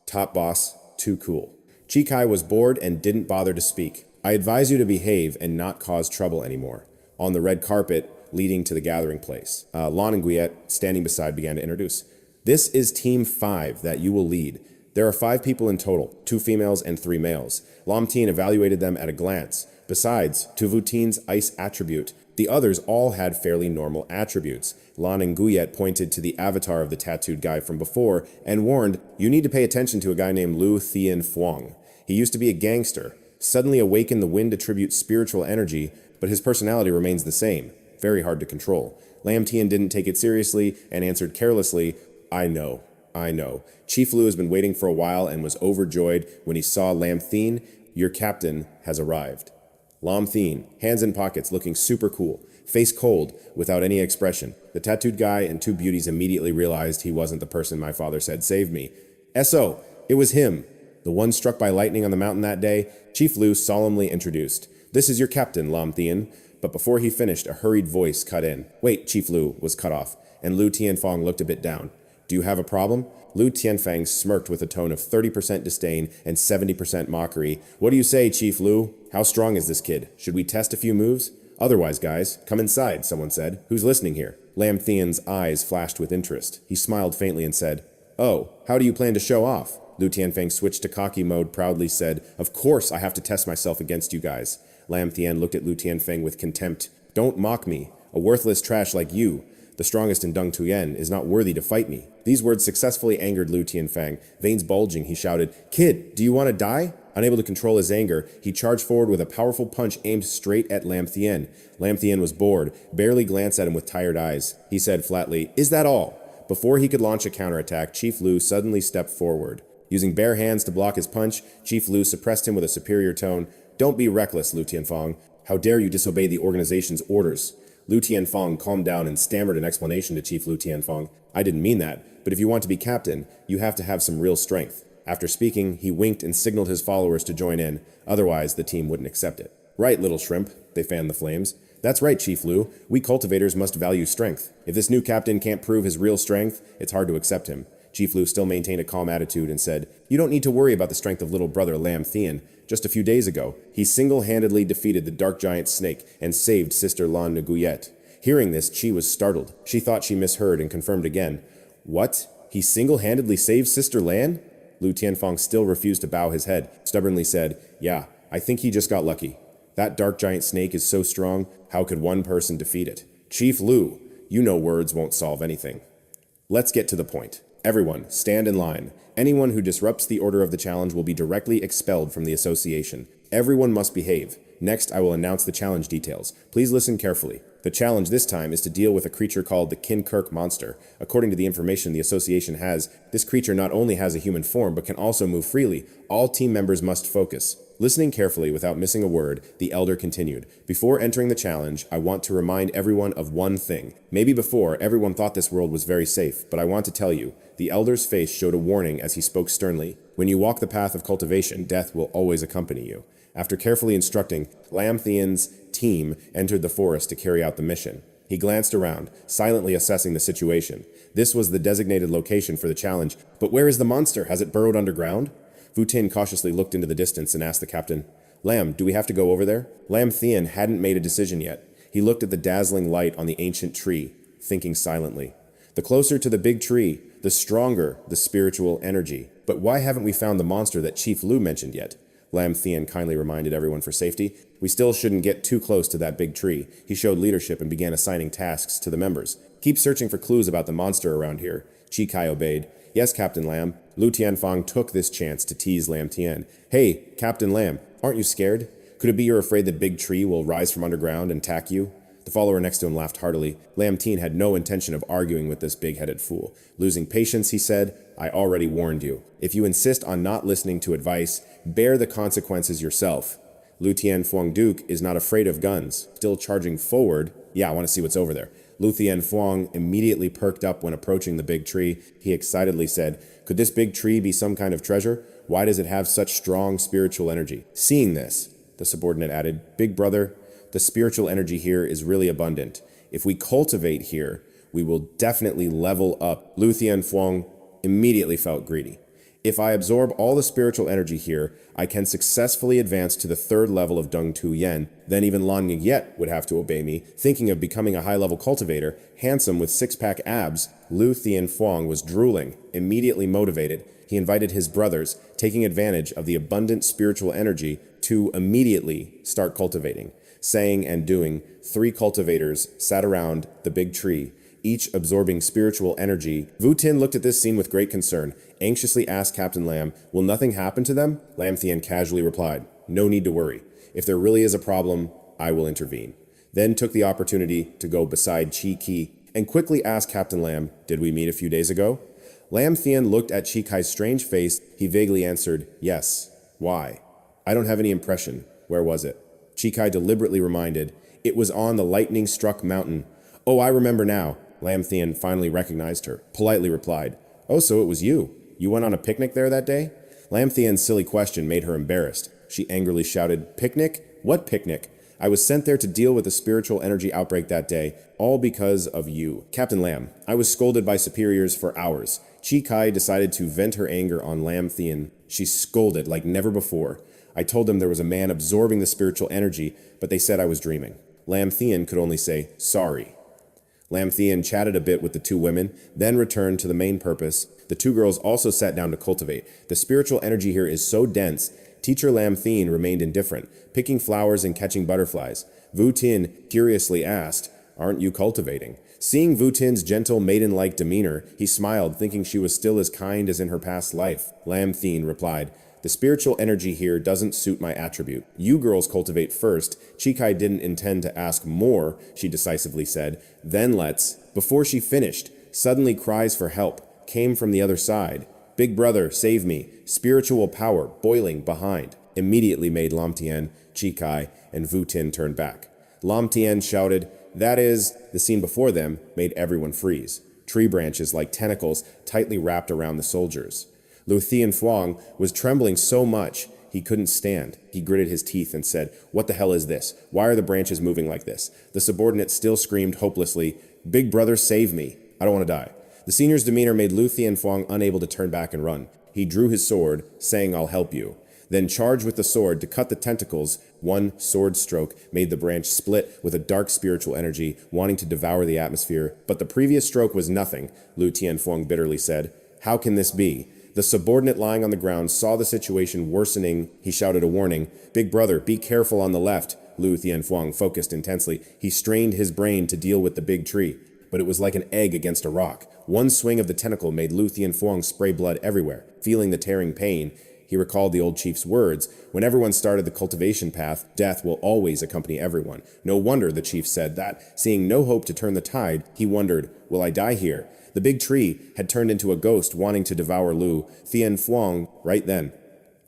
S1: Top boss, too cool. Chikai was bored and didn't bother to speak. I advise you to behave and not cause trouble anymore. On the red carpet leading to the gathering place, Lon and Guillet, standing beside, began to introduce. This is Team 5 that you will lead. There are 5 people in total, 2 females and 3 males. Lam Thien evaluated them at a glance. Besides, to Vu Tien's ice attribute, the others all had fairly normal attributes. Lon and Guillet pointed to the avatar of the tattooed guy from before and warned, you need to pay attention to a guy named Liu Ruoyan. He used to be a gangster, suddenly awakened the wind attribute spiritual energy, but his personality remains the same. Very hard to control. Lam Thien didn't take it seriously and answered carelessly, I know. Chief Liu has been waiting for a while and was overjoyed when he saw Lam Thien. Your captain has arrived. Lam Thien, hands in pockets, looking super cool, face cold, without any expression. The tattooed guy and 2 beauties immediately realized he wasn't the person my father said saved me. S.O., it was him. The one struck by lightning on the mountain that day. Chief Liu solemnly introduced. This is your captain, Lam Thien. But before he finished, a hurried voice cut in. Wait, Chief Liu was cut off, and Liu Tianfang looked a bit down. Do you have a problem? Liu Tianfang smirked with a tone of 30% disdain and 70% mockery. What do you say, Chief Liu? How strong is this kid? Should we test a few moves? Otherwise, guys, come inside, someone said. Who's listening here? Lam Thien's eyes flashed with interest. He smiled faintly and said, Oh, how do you plan to show off? Liu Tianfang switched to cocky mode, proudly said, Of course I have to test myself against you guys. Lam Thien looked at Liu Tianfang with contempt. Don't mock me. A worthless trash like you, the strongest in Dung Tuyen, is not worthy to fight me. These words successfully angered Liu Tianfang. Veins bulging, he shouted, Kid, do you want to die? Unable to control his anger, he charged forward with a powerful punch aimed straight at Lam Thien. Lam Thien was bored, barely glanced at him with tired eyes. He said flatly, Is that all? Before he could launch a counterattack, Chief Liu suddenly stepped forward. Using bare hands to block his punch, Chief Liu suppressed him with a superior tone. Don't be reckless, Liu Tianfang. How dare you disobey the organization's orders? Liu Tianfang calmed down and stammered an explanation to Chief Liu Tianfang. I didn't mean that, but if you want to be captain, you have to have some real strength. After speaking, he winked and signaled his followers to join in. Otherwise, the team wouldn't accept it. Right, little shrimp, they fanned the flames. That's right, Chief Liu. We cultivators must value strength. If this new captain can't prove his real strength, it's hard to accept him. Chief Liu still maintained a calm attitude and said, You don't need to worry about the strength of little brother Lam Thien. Just a few days ago, he single-handedly defeated the dark giant snake and saved Sister Lan Nguyen. Hearing this, Chi was startled. She thought she misheard and confirmed again. What? He single-handedly saved Sister Lan? Liu Tianfang still refused to bow his head, stubbornly said, Yeah, I think he just got lucky. That dark giant snake is so strong, how could one person defeat it? Chief Liu, you know words won't solve anything. Let's get to the point. Everyone, stand in line. Anyone who disrupts the order of the challenge will be directly expelled from the association. Everyone must behave. Next, I will announce the challenge details. Please listen carefully. The challenge this time is to deal with a creature called the Kinkirk monster. According to the information the association has, this creature not only has a human form but can also move freely. All team members must focus. Listening carefully without missing a word, the elder continued. Before entering the challenge, I want to remind everyone of one thing. Maybe before, everyone thought this world was very safe, but I want to tell you, the elder's face showed a warning as he spoke sternly. When you walk the path of cultivation, death will always accompany you. After carefully instructing, Lam Thien's team entered the forest to carry out the mission. He glanced around, silently assessing the situation. This was the designated location for the challenge, but where is the monster? Has it burrowed underground? Vu Tin cautiously looked into the distance and asked the captain, Lam, do we have to go over there? Lam Thien hadn't made a decision yet. He looked at the dazzling light on the ancient tree, thinking silently. The closer to the big tree, the stronger the spiritual energy. But why haven't we found the monster that Chief Liu mentioned yet? Lam Thien kindly reminded everyone for safety. We still shouldn't get too close to that big tree. He showed leadership and began assigning tasks to the members. Keep searching for clues about the monster around here. Chi Kai obeyed. Yes, Captain Lam. Liu Tianfang took this chance to tease Lam Thien. Hey, Captain Lam, aren't you scared? Could it be you're afraid the big tree will rise from underground and attack you? The The follower next to him laughed heartily. Lam Thien had no intention of arguing with this big-headed fool. Losing patience, he said, I already warned you. If you insist on not listening to advice, bear the consequences yourself. Liu Tianfuang Duke is not afraid of guns. Still charging forward. Yeah, I want to see what's over there. Liu Tianfuang immediately perked up when approaching the big tree. He excitedly said, could this big tree be some kind of treasure? Why does it have such strong spiritual energy? Seeing this, the subordinate added, Big brother, the spiritual energy here is really abundant. If we cultivate here, we will definitely level up. Liu Tianfuang immediately felt greedy. If I absorb all the spiritual energy here, I can successfully advance to the 3rd level of Deng Tu Yen. Then even Lan Yet would have to obey me. Thinking of becoming a high-level cultivator, handsome with 6-pack abs, Liu Tianfuang was drooling. Immediately motivated, he invited his brothers, taking advantage of the abundant spiritual energy, to immediately start cultivating. Saying and doing, 3 cultivators sat around the big tree, each absorbing spiritual energy. Wu Tin looked at this scene with great concern, anxiously asked Captain Lam, will nothing happen to them? Lam Thien casually replied, no need to worry. If there really is a problem, I will intervene. Then took the opportunity to go beside Chi Ki and quickly asked Captain Lam, did we meet a few days ago? Lam Thien looked at Chi Kai's strange face. He vaguely answered, yes. Why? I don't have any impression. Where was it? Chi Kai deliberately reminded, it was on the lightning-struck mountain. Oh, I remember now. Lam Thien finally recognized her, politely replied, oh, so it was you. You went on a picnic there that day? Lam Thien's silly question made her embarrassed. She angrily shouted, picnic? What picnic? I was sent there to deal with the spiritual energy outbreak that day, all because of you. Captain Lam, I was scolded by superiors for hours. Chi Kai decided to vent her anger on Lam Thien. She scolded like never before. I told them there was a man absorbing the spiritual energy, but they said I was dreaming. Lam Thien could only say, sorry. Lam Thien chatted a bit with the 2 women, then returned to the main purpose. The 2 girls also sat down to cultivate. The spiritual energy here is so dense, Teacher Lam Thien remained indifferent, picking flowers and catching butterflies. Wu Tin curiously asked, aren't you cultivating? Seeing Wu Tin's gentle maiden-like demeanor, he smiled, thinking she was still as kind as in her past life. Lam Thien replied, the spiritual energy here doesn't suit my attribute. You girls cultivate first. Chi Kai didn't intend to ask more, she decisively said. Then let's. Before she finished, suddenly cries for help came from the other side. Big brother, save me. Spiritual power boiling behind. Immediately made Lam Thien, Chi Kai, and Wu Tin turn back. Lam Thien shouted, that is, the scene before them made everyone freeze. Tree branches like tentacles tightly wrapped around the soldiers. Liu Tianfuang was trembling so much he couldn't stand. He gritted his teeth and said, what the hell is this? Why are the branches moving like this? The subordinate still screamed hopelessly, big brother, save me. I don't want to die. The senior's demeanor made Liu Tianfuang unable to turn back and run. He drew his sword, saying, I'll help you. Then charged with the sword to cut the tentacles. One sword stroke made the branch split with a dark spiritual energy, wanting to devour the atmosphere. But the previous stroke was nothing, Liu Tianfuang bitterly said. How can this be? The subordinate lying on the ground saw the situation worsening. He shouted a warning. Big brother, be careful on the left. Liu Tianfuang focused intensely. He strained his brain to deal with the big tree, but it was like an egg against a rock. One swing of the tentacle made Liu Tianfuang spray blood everywhere. Feeling the tearing pain, he recalled the old chief's words, when everyone started the cultivation path, death will always accompany everyone. No wonder the chief said that. Seeing no hope to turn the tide, he wondered, will I die here? The big tree had turned into a ghost wanting to devour Liu Tianfuang right then.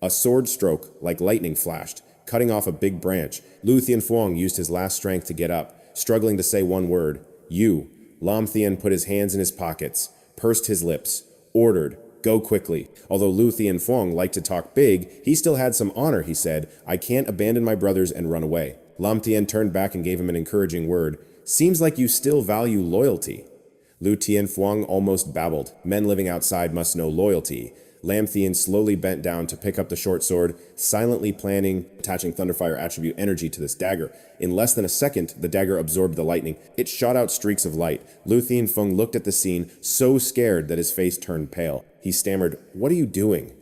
S1: A sword stroke like lightning flashed, cutting off a big branch. Liu Tianfuang used his last strength to get up, struggling to say one word, you. Lam Thien put his hands in his pockets, pursed his lips, ordered, go quickly. Although Liu Tianfuang liked to talk big, he still had some honor, he said. I can't abandon my brothers and run away. Lam Thien turned back and gave him an encouraging word. Seems like you still value loyalty. Liu Tianfuang almost babbled. Men living outside must know loyalty. Lam Thien slowly bent down to pick up the short sword, silently planning attaching Thunderfire attribute energy to this dagger. In less than a second, the dagger absorbed the lightning. It shot out streaks of light. Liu Tianfuang looked at the scene, so scared that his face turned pale. He stammered, what are you doing?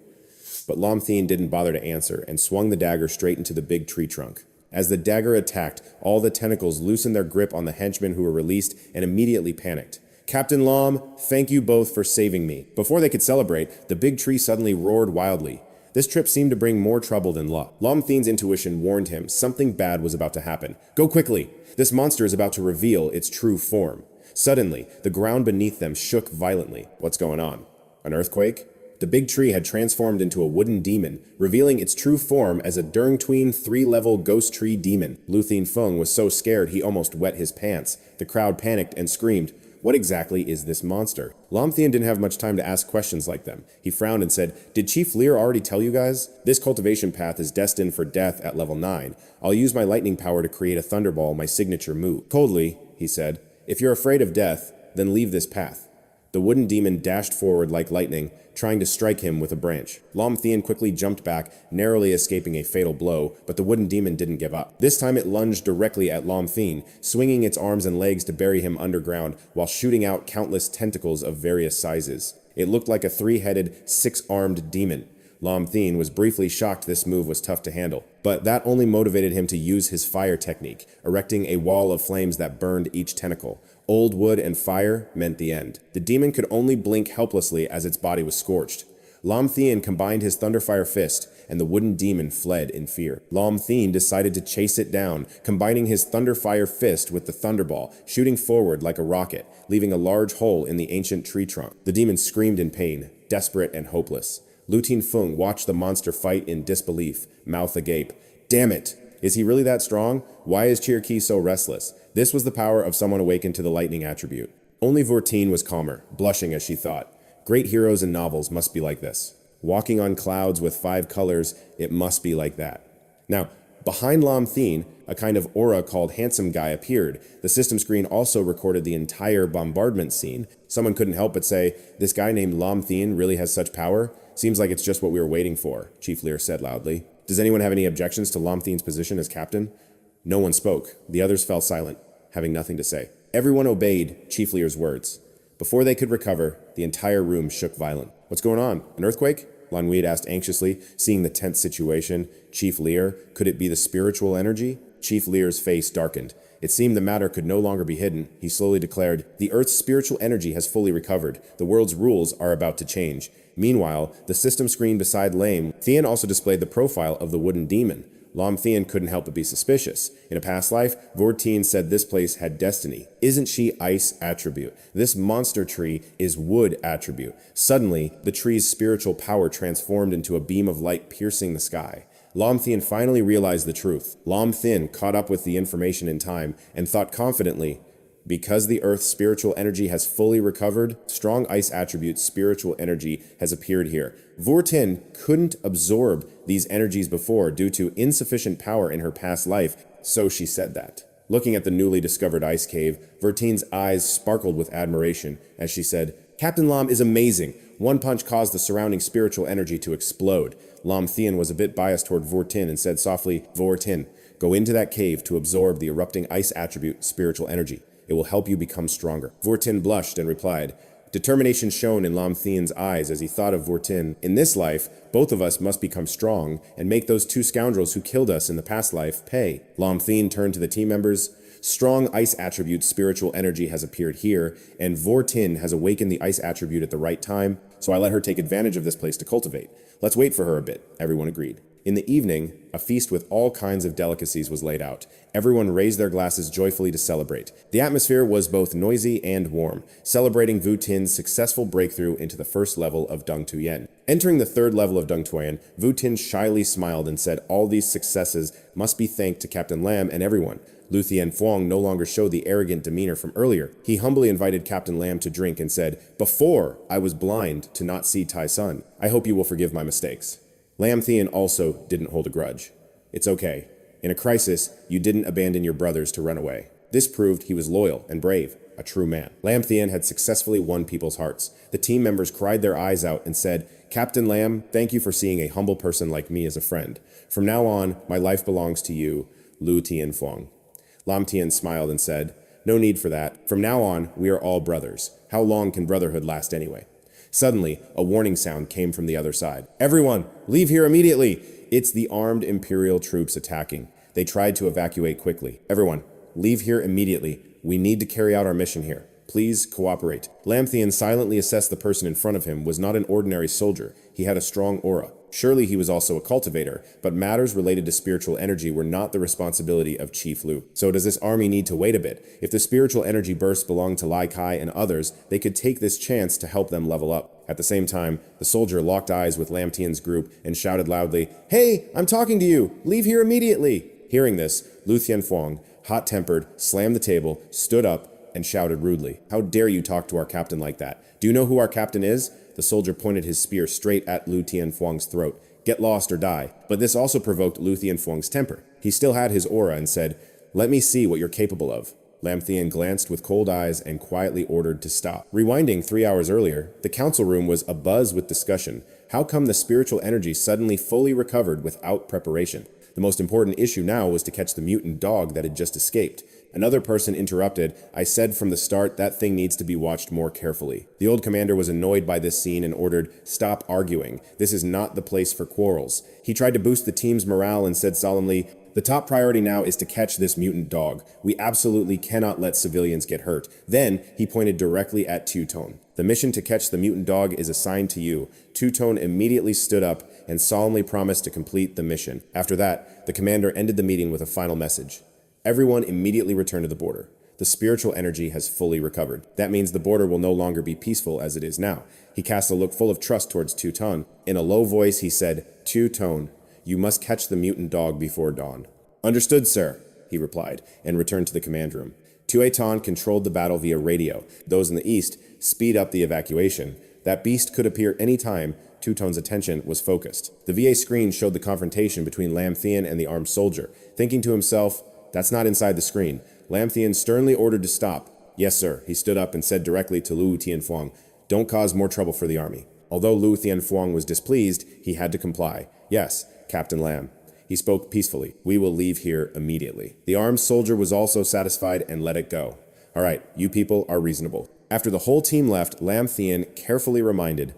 S1: But Lam Thien didn't bother to answer and swung the dagger straight into the big tree trunk. As the dagger attacked, all the tentacles loosened their grip on the henchmen who were released and immediately panicked. Captain Lam, thank you both for saving me. Before they could celebrate, the big tree suddenly roared wildly. This trip seemed to bring more trouble than luck. Lam Thien's intuition warned him something bad was about to happen. Go quickly! This monster is about to reveal its true form. Suddenly, the ground beneath them shook violently. What's going on? An earthquake? The big tree had transformed into a wooden demon, revealing its true form as a Durngtween 3-level ghost tree demon. Liu Feng was so scared he almost wet his pants. The crowd panicked and screamed, "What exactly is this monster?" Lam Thien didn't have much time to ask questions like them. He frowned and said, "Did Chief Lear already tell you guys? This cultivation path is destined for death at level 9. I'll use my lightning power to create a thunderball, my signature move." Coldly, he said, "If you're afraid of death, then leave this path." The wooden demon dashed forward like lightning, trying to strike him with a branch. Lam Thien quickly jumped back, narrowly escaping a fatal blow, but the wooden demon didn't give up. This time it lunged directly at Lam Thien, swinging its arms and legs to bury him underground while shooting out countless tentacles of various sizes. It looked like a 3-headed, 6-armed demon. Lam Thien was briefly shocked this move was tough to handle, but that only motivated him to use his fire technique, erecting a wall of flames that burned each tentacle. Old wood and fire meant the end. The demon could only blink helplessly as its body was scorched. Lam Thien combined his Thunderfire Fist, and the wooden demon fled in fear. Lam Thien decided to chase it down, combining his Thunderfire Fist with the Thunderball, shooting forward like a rocket, leaving a large hole in the ancient tree trunk. The demon screamed in pain, desperate and hopeless. Liu Feng watched the monster fight in disbelief, mouth agape. Damn it! Is he really that strong? Why is Cherokee so restless? This was the power of someone awakened to the lightning attribute. Only Vortine was calmer, blushing as she thought. Great heroes in novels must be like this. Walking on clouds with 5 colors, it must be like that. Now, behind Lam Thien, a kind of aura called Handsome Guy appeared. The system screen also recorded the entire bombardment scene. Someone couldn't help but say, "This guy named Lam Thien really has such power? Seems like it's just what we were waiting for," Chief Lear said loudly. "Does anyone have any objections to Lam Thien's position as captain?" No one spoke. The others fell silent, having nothing to say. Everyone obeyed Chief Lear's words. Before they could recover, the entire room shook violently. "What's going on? An earthquake?" Lan Weed asked anxiously, seeing the tense situation. Chief Lear, could it be the spiritual energy? Chief Lear's face darkened. It seemed the matter could no longer be hidden. He slowly declared, "The Earth's spiritual energy has fully recovered. The world's rules are about to change." Meanwhile, the system screen beside Lam Thien also displayed the profile of the wooden demon. Lam Thien couldn't help but be suspicious. In a past life, Vortine said this place had destiny. Isn't she ice attribute? This monster tree is wood attribute. Suddenly, the tree's spiritual power transformed into a beam of light piercing the sky. Lam Thien finally realized the truth. Lam Thien caught up with the information in time and thought confidently, because the Earth's spiritual energy has fully recovered, strong ice attribute spiritual energy has appeared here. Vortine couldn't absorb these energies before due to insufficient power in her past life, so she said that. Looking at the newly discovered ice cave, Vortine's eyes sparkled with admiration as she said, "Captain Lam is amazing. One punch caused the surrounding spiritual energy to explode." Lam Thien was a bit biased toward Vortine and said softly, "Vortine, go into that cave to absorb the erupting ice attribute spiritual energy. It will help you become stronger." Vortine blushed and replied. Determination shone in Lam Thien's eyes as he thought of Vortine. "In this life, both of us must become strong and make those 2 scoundrels who killed us in the past life pay." Lam Thien turned to the team members. "Strong ice attribute spiritual energy has appeared here, and Vortine has awakened the ice attribute at the right time, so I let her take advantage of this place to cultivate. Let's wait for her a bit," everyone agreed. In the evening, a feast with all kinds of delicacies was laid out. Everyone raised their glasses joyfully to celebrate. The atmosphere was both noisy and warm, celebrating Vu Tin's successful breakthrough into the first level of Dung Tuyen. Entering the 3rd level of Dung Tuyen, Vu Tin shyly smiled and said all these successes must be thanked to Captain Lam and everyone. Liu Fuang no longer showed the arrogant demeanor from earlier. He humbly invited Captain Lam to drink and said, "Before, I was blind to not see Tai Sun. I hope you will forgive my mistakes." Lam Thien also didn't hold a grudge. "It's okay. In a crisis, you didn't abandon your brothers to run away." This proved he was loyal and brave, a true man. Lam Thien had successfully won people's hearts. The team members cried their eyes out and said, "Captain Lam, thank you for seeing a humble person like me as a friend. From now on, my life belongs to you, Liu Fuang." Lam Thien smiled and said, "No need for that. From now on, we are all brothers. How long can brotherhood last anyway?" Suddenly, a warning sound came from the other side. "Everyone, leave here immediately!" It's the armed Imperial troops attacking. They tried to evacuate quickly. "Everyone, leave here immediately. We need to carry out our mission here. Please cooperate." Lam Thien silently assessed the person in front of him was not an ordinary soldier. He had a strong aura. Surely he was also a cultivator, but matters related to spiritual energy were not the responsibility of Chief Liu. So does this army need to wait a bit? If the spiritual energy bursts belonged to Lai Kai and others, they could take this chance to help them level up. At the same time, the soldier locked eyes with Lam Thien's group and shouted loudly, "Hey, I'm talking to you! Leave here immediately!" Hearing this, Liu Tianfuang, hot-tempered, slammed the table, stood up, and shouted rudely, "How dare you talk to our captain like that? Do you know who our captain is?" The soldier pointed his spear straight at Liu Tianfuang's throat. "Get lost or die." But this also provoked Liu Tianfuang's temper. He still had his aura and said, "Let me see what you're capable of." Lam Thien glanced with cold eyes and quietly ordered to stop. Rewinding 3 hours earlier, the council room was abuzz with discussion. How come the spiritual energy suddenly fully recovered without preparation? The most important issue now was to catch the mutant dog that had just escaped. Another person interrupted, "I said from the start that thing needs to be watched more carefully." The old commander was annoyed by this scene and ordered, "Stop arguing. This is not the place for quarrels." He tried to boost the team's morale and said solemnly, "The top priority now is to catch this mutant dog. We absolutely cannot let civilians get hurt." Then he pointed directly at Two-Tone. "The mission to catch the mutant dog is assigned to you." Two-Tone immediately stood up and solemnly promised to complete the mission. After that, the commander ended the meeting with a final message. Everyone immediately returned to the border. The spiritual energy has fully recovered. That means the border will no longer be peaceful as it is now. He cast a look full of trust towards Two-Tone. In a low voice, he said, "Two-Tone, you must catch the mutant dog before dawn." "Understood, sir," he replied, and returned to the command room. Tueton controlled the battle via radio. Those in the east speed up the evacuation. That beast could appear any time. Two-Tone's attention was focused. The VA screen showed the confrontation between Lam Thien and the armed soldier. Thinking to himself, "That's not inside the screen." Lam Thien sternly ordered to stop. "Yes, sir." He stood up and said directly to Liu Tianfuang, "Don't cause more trouble for the army." Although Liu Tianfuang was displeased, he had to comply. "Yes, Captain Lam." He spoke peacefully. "We will leave here immediately." The armed soldier was also satisfied and let it go. "All right, you people are reasonable." After the whole team left, Lam Thien carefully reminded,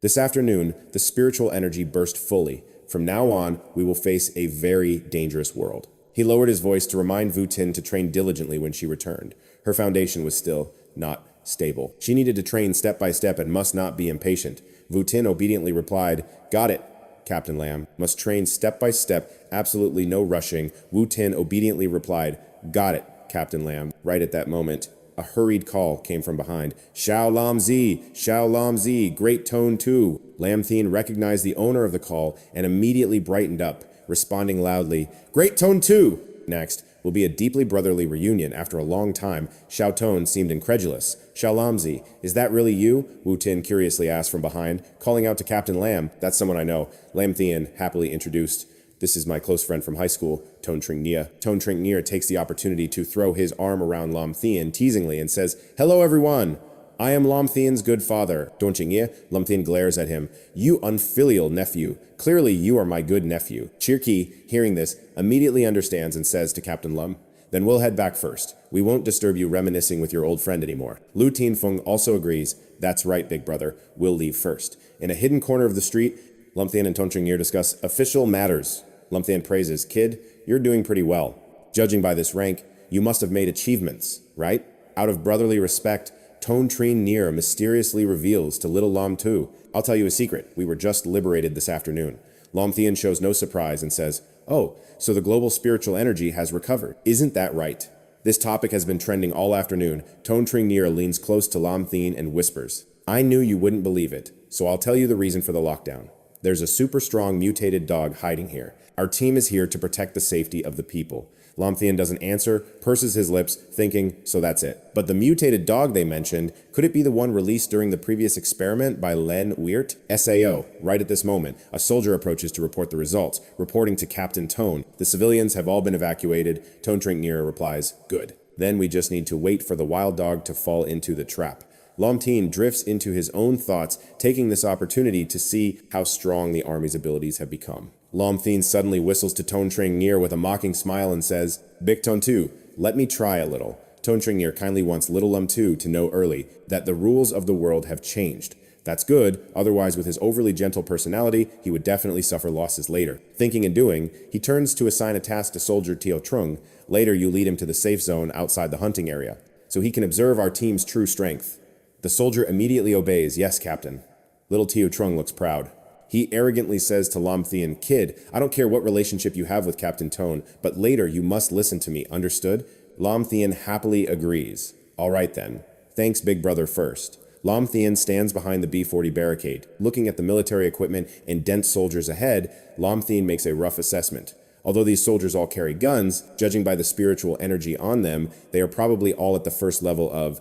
S1: "This afternoon, the spiritual energy burst fully. From now on, we will face a very dangerous world." He lowered his voice to remind Vu Tin to train diligently when she returned. Her foundation was still not stable. She needed to train step by step and must not be impatient. Vu Tin obediently replied, "Got it, Captain Lam. Must train step by step, absolutely no rushing." Wu Tin obediently replied, "Got it, Captain Lam." Right at that moment, a hurried call came from behind. "Xiao Lam Zi! Xiao Lam Zi! Great Tone 2! Lam Thien recognized the owner of the call and immediately brightened up, responding loudly, "Great Tone 2! Next will be a deeply brotherly reunion after a long time. Xiao Tone seemed incredulous. "Xiao Lam Zi, is that really you?" Wu Tin curiously asked from behind, calling out to Captain Lam. "That's someone I know." Lam Thien happily introduced, "This is my close friend from high school, Tone Tringnia." Tone Tringnia takes the opportunity to throw his arm around Lam Thien teasingly and says, "Hello everyone! I am Lam Thien's good father." Tone Tringnia, Lam Thien glares at him. "You unfilial nephew. Clearly you are my good nephew." Chirki, hearing this, immediately understands and says to Captain Lam, "Then we'll head back first. We won't disturb you reminiscing with your old friend anymore." Liu Tianfeng also agrees. "That's right, big brother. We'll leave first." In a hidden corner of the street, Lam Thien and Tone Tringnia discuss official matters. Lam Thien praises, "Kid, you're doing pretty well. Judging by this rank, you must have made achievements, right?" Out of brotherly respect, Tone Tringnia mysteriously reveals to little Lam Tu, "I'll tell you a secret. We were just liberated this afternoon." Lam Thien shows no surprise and says, "Oh, so the global spiritual energy has recovered. Isn't that right?" This topic has been trending all afternoon. Tone Tringnia leans close to Lam Thien and whispers, "I knew you wouldn't believe it, so I'll tell you the reason for the lockdown. There's a super strong mutated dog hiding here. Our team is here to protect the safety of the people." Lam Thien doesn't answer, purses his lips, thinking, so that's it. But the mutated dog they mentioned, could it be the one released during the previous experiment by Len Weert? SAO. Right at this moment, a soldier approaches to report the results, reporting to Captain Tone. "The civilians have all been evacuated." Tone Tringnia replies, "Good. Then we just need to wait for the wild dog to fall into the trap." Lam Thien drifts into his own thoughts, taking this opportunity to see how strong the army's abilities have become. Lam Thien suddenly whistles to Tone Tringnia with a mocking smile and says, "Big Tone 2, let me try a little." Tone Tringnia kindly wants little Lam 2 to know early that the rules of the world have changed. That's good, otherwise with his overly gentle personality, he would definitely suffer losses later. Thinking and doing, he turns to assign a task to soldier Tio Trung. Later you lead him to the safe zone outside the hunting area, so he can observe our team's true strength. The soldier immediately obeys, "Yes, Captain." Little Tio Trung looks proud. He arrogantly says to Lam Thien, "Kid, I don't care what relationship you have with Captain Tone, but later you must listen to me, understood?" Lam Thien happily agrees. "All right then. Thanks, big brother first." Lam Thien stands behind the B-40 barricade. Looking at the military equipment and dense soldiers ahead, Lam Thien makes a rough assessment. Although these soldiers all carry guns, judging by the spiritual energy on them, they are probably all at the first level of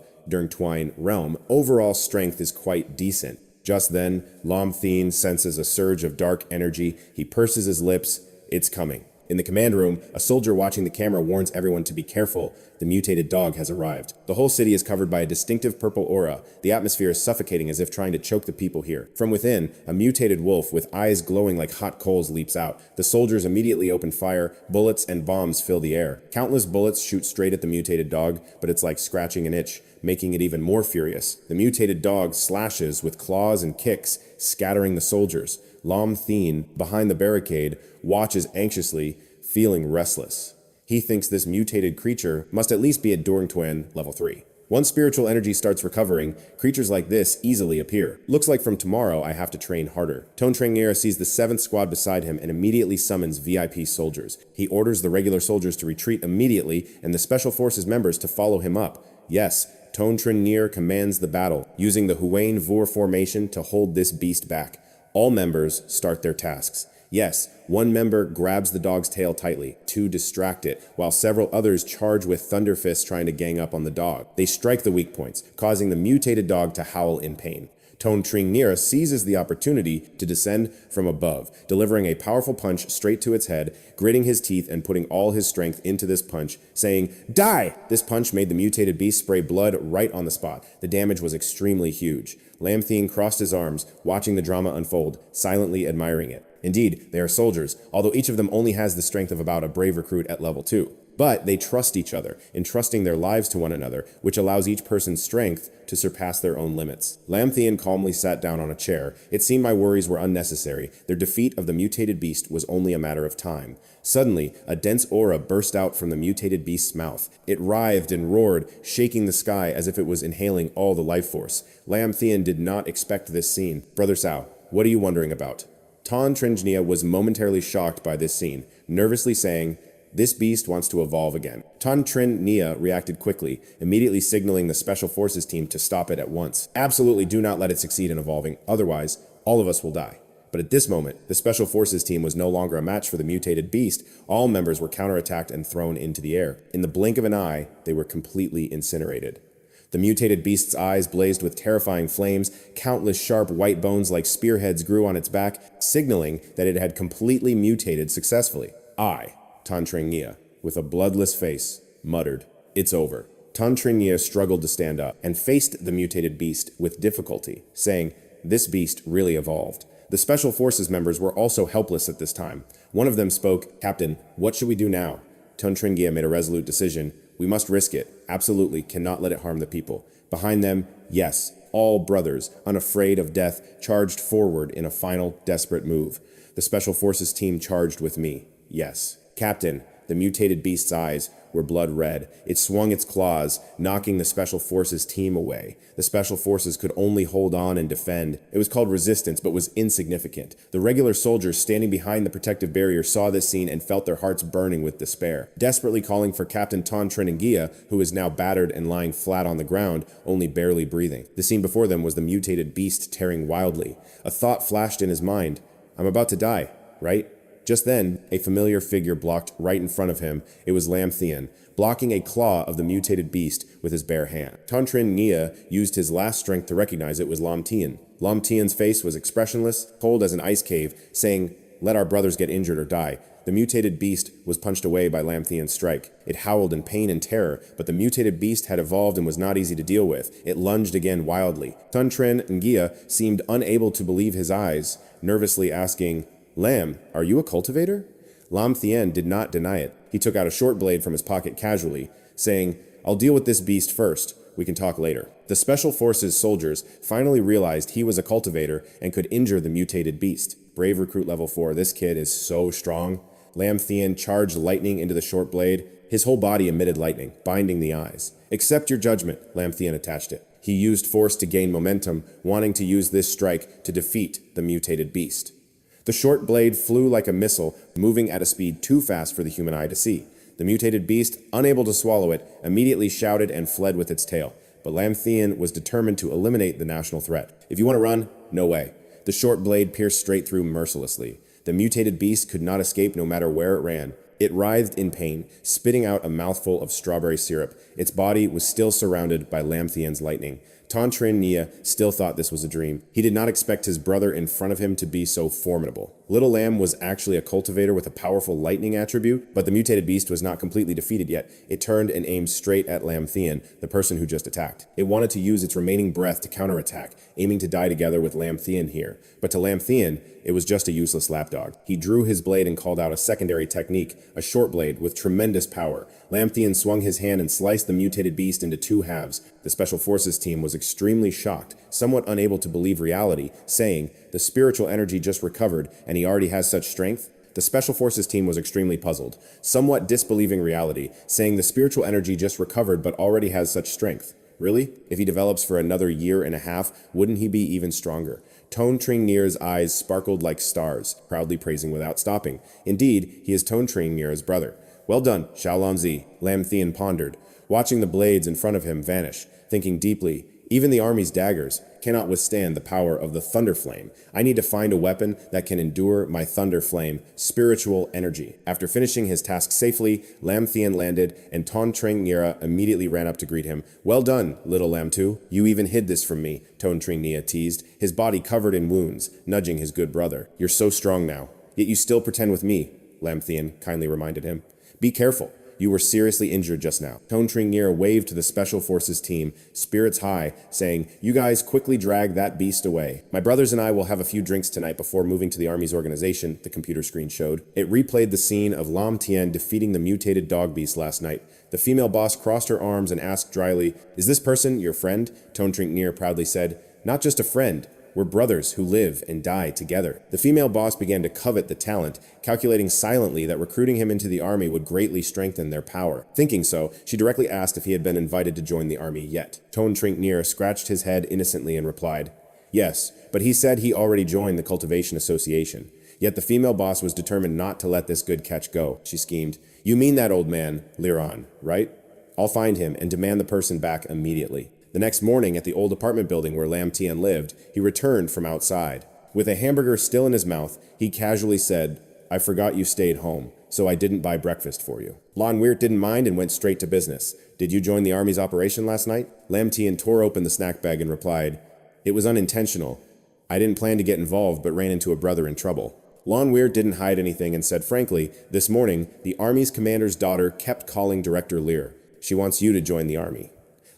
S1: Twine realm. Overall strength is quite decent. Just then, Lam Thien senses a surge of dark energy. He purses his lips. It's coming. In the command room, a soldier watching the camera warns everyone to be careful. The mutated dog has arrived. The whole city is covered by a distinctive purple aura. The atmosphere is suffocating as if trying to choke the people here. From within, a mutated wolf with eyes glowing like hot coals leaps out. The soldiers immediately open fire. Bullets and bombs fill the air. Countless bullets shoot straight at the mutated dog, but it's like scratching an itch, making it even more furious. The mutated dog slashes with claws and kicks, scattering the soldiers. Lam Thien, behind the barricade, watches anxiously, feeling restless. He thinks this mutated creature must at least be at Twine level 3. Once spiritual energy starts recovering, creatures like this easily appear. Looks like from tomorrow I have to train harder. Tone Trengnier sees the 7th squad beside him and immediately summons VIP soldiers. He orders the regular soldiers to retreat immediately and the Special Forces members to follow him up. Yes, Tone Trengnier commands the battle, using the Huain Vor formation to hold this beast back. All members start their tasks. Yes, one member grabs the dog's tail tightly to distract it, while several others charge with thunder fists trying to gang up on the dog. They strike the weak points, causing the mutated dog to howl in pain. Tone Trengnier seizes the opportunity to descend from above, delivering a powerful punch straight to its head, gritting his teeth and putting all his strength into this punch, saying, "Die!" This punch made the mutated beast spray blood right on the spot. The damage was extremely huge. Lam Thien crossed his arms, watching the drama unfold, silently admiring it. Indeed, they are soldiers, although each of them only has the strength of about a brave recruit at level 2. But they trust each other, entrusting their lives to one another, which allows each person's strength to surpass their own limits. Lam Thien calmly sat down on a chair. It seemed my worries were unnecessary. Their defeat of the mutated beast was only a matter of time. Suddenly, a dense aura burst out from the mutated beast's mouth. It writhed and roared, shaking the sky as if it was inhaling all the life force. Lam Thien did not expect this scene. "Brother Sao, what are you wondering about?" Tone Trengnier was momentarily shocked by this scene, nervously saying, "This beast wants to evolve again." Tone Trengnier reacted quickly, immediately signaling the Special Forces team to stop it at once. "Absolutely do not let it succeed in evolving, otherwise all of us will die." But at this moment, the Special Forces team was no longer a match for the mutated beast. All members were counterattacked and thrown into the air. In the blink of an eye, they were completely incinerated. The mutated beast's eyes blazed with terrifying flames. Countless sharp white bones like spearheads grew on its back, signaling that it had completely mutated successfully. I, Tone Trengnier, with a bloodless face, muttered, "It's over." Tone Trengnier struggled to stand up and faced the mutated beast with difficulty, saying, "This beast really evolved." The Special Forces members were also helpless at this time. One of them spoke, "Captain, what should we do now?" Tone Trengnier made a resolute decision. "We must risk it. Absolutely cannot let it harm the people." Behind them, yes, all brothers, unafraid of death, charged forward in a final, desperate move. The Special Forces team charged with me. Yes. "Captain," the mutated beast's eyes were blood red. It swung its claws, knocking the Special Forces team away. The Special Forces could only hold on and defend. It was called resistance, but was insignificant. The regular soldiers standing behind the protective barrier saw this scene and felt their hearts burning with despair. Desperately calling for Captain Tone Trengnier, who is now battered and lying flat on the ground, only barely breathing. The scene before them was the mutated beast tearing wildly. A thought flashed in his mind. "I'm about to die, right?" Just then, a familiar figure blocked right in front of him. It was Lam Thien, blocking a claw of the mutated beast with his bare hand. Tone Trengnier used his last strength to recognize it was Lam Thien. Lam Thien's face was expressionless, cold as an ice cave, saying, "Let our brothers get injured or die." The mutated beast was punched away by Lam Thien's strike. It howled in pain and terror, but the mutated beast had evolved and was not easy to deal with. It lunged again wildly. Tone Trengnier seemed unable to believe his eyes, nervously asking, "Lam, are you a cultivator?" Lam Thien did not deny it. He took out a short blade from his pocket casually, saying, "I'll deal with this beast first. We can talk later." The Special Forces soldiers finally realized he was a cultivator and could injure the mutated beast. Brave recruit level 4, this kid is so strong. Lam Thien charged lightning into the short blade. His whole body emitted lightning, binding the eyes. Accept your judgment, Lam Thien attached it. He used force to gain momentum, wanting to use this strike to defeat the mutated beast. The short blade flew like a missile, moving at a speed too fast for the human eye to see. The mutated beast, unable to swallow it, immediately shouted and fled with its tail. But Lam Thien was determined to eliminate the national threat. If you want to run, no way. The short blade pierced straight through mercilessly. The mutated beast could not escape no matter where it ran. It writhed in pain, spitting out a mouthful of strawberry syrup. Its body was still surrounded by Lam Thien's lightning. Trin Nia still thought this was a dream. He did not expect his brother in front of him to be so formidable. Little Lam was actually a cultivator with a powerful lightning attribute, but the mutated beast was not completely defeated yet. It turned and aimed straight at Lam Thien, the person who just attacked. It wanted to use its remaining breath to counterattack, aiming to die together with Lam Thien here. But to Lam Thien, it was just a useless lapdog. He drew his blade and called out a secondary technique, a short blade with tremendous power. Lam Thien swung his hand and sliced the mutated beast into two halves. The Special Forces team was extremely shocked, somewhat unable to believe reality, saying, "The spiritual energy just recovered, and he already has such strength?" The Special Forces team was extremely puzzled, somewhat disbelieving reality, saying the spiritual energy just recovered but already has such strength. Really? If he develops for another year and a half, wouldn't he be even stronger? Trin Nia's eyes sparkled like stars, proudly praising without stopping. Indeed, he is Trin Nia's brother. Well done, Xiaolanzi, Lam Thien pondered, watching the blades in front of him vanish, thinking deeply. Even the army's daggers cannot withstand the power of the thunder flame. I need to find a weapon that can endure my thunder flame, spiritual energy. After finishing his task safely, Lam Thien landed, and Trin Nia immediately ran up to greet him. Well done, little Lam Tu. You even hid this from me, Trin Nia teased, his body covered in wounds, nudging his good brother. You're so strong now. Yet you still pretend with me, Lam Thien kindly reminded him. Be careful. You were seriously injured just now. Trin Nia waved to the Special Forces team, spirits high, saying, "You guys quickly drag that beast away. My brothers and I will have a few drinks tonight before moving to the Army's organization," the computer screen showed. It replayed the scene of Lam Thien defeating the mutated dog beast last night. The female boss crossed her arms and asked dryly, "Is this person your friend?" Trin Nia proudly said, "Not just a friend. We're brothers who live and die together." The female boss began to covet the talent, calculating silently that recruiting him into the army would greatly strengthen their power. Thinking so, she directly asked if he had been invited to join the army yet. Trin Nia scratched his head innocently and replied, "Yes, but he said he already joined the Cultivation Association." Yet the female boss was determined not to let this good catch go. She schemed, "You mean that old man, Liu Ruoyan, right? I'll find him and demand the person back immediately." The next morning, at the old apartment building where Lam Thien lived, he returned from outside. With a hamburger still in his mouth, he casually said, "I forgot you stayed home, so I didn't buy breakfast for you." Lan Weir didn't mind and went straight to business. "Did you join the army's operation last night?" Lam Thien tore open the snack bag and replied, "It was unintentional. I didn't plan to get involved but ran into a brother in trouble." Lan Weir didn't hide anything and said frankly, "This morning, the army's commander's daughter kept calling Director Lear. She wants you to join the army."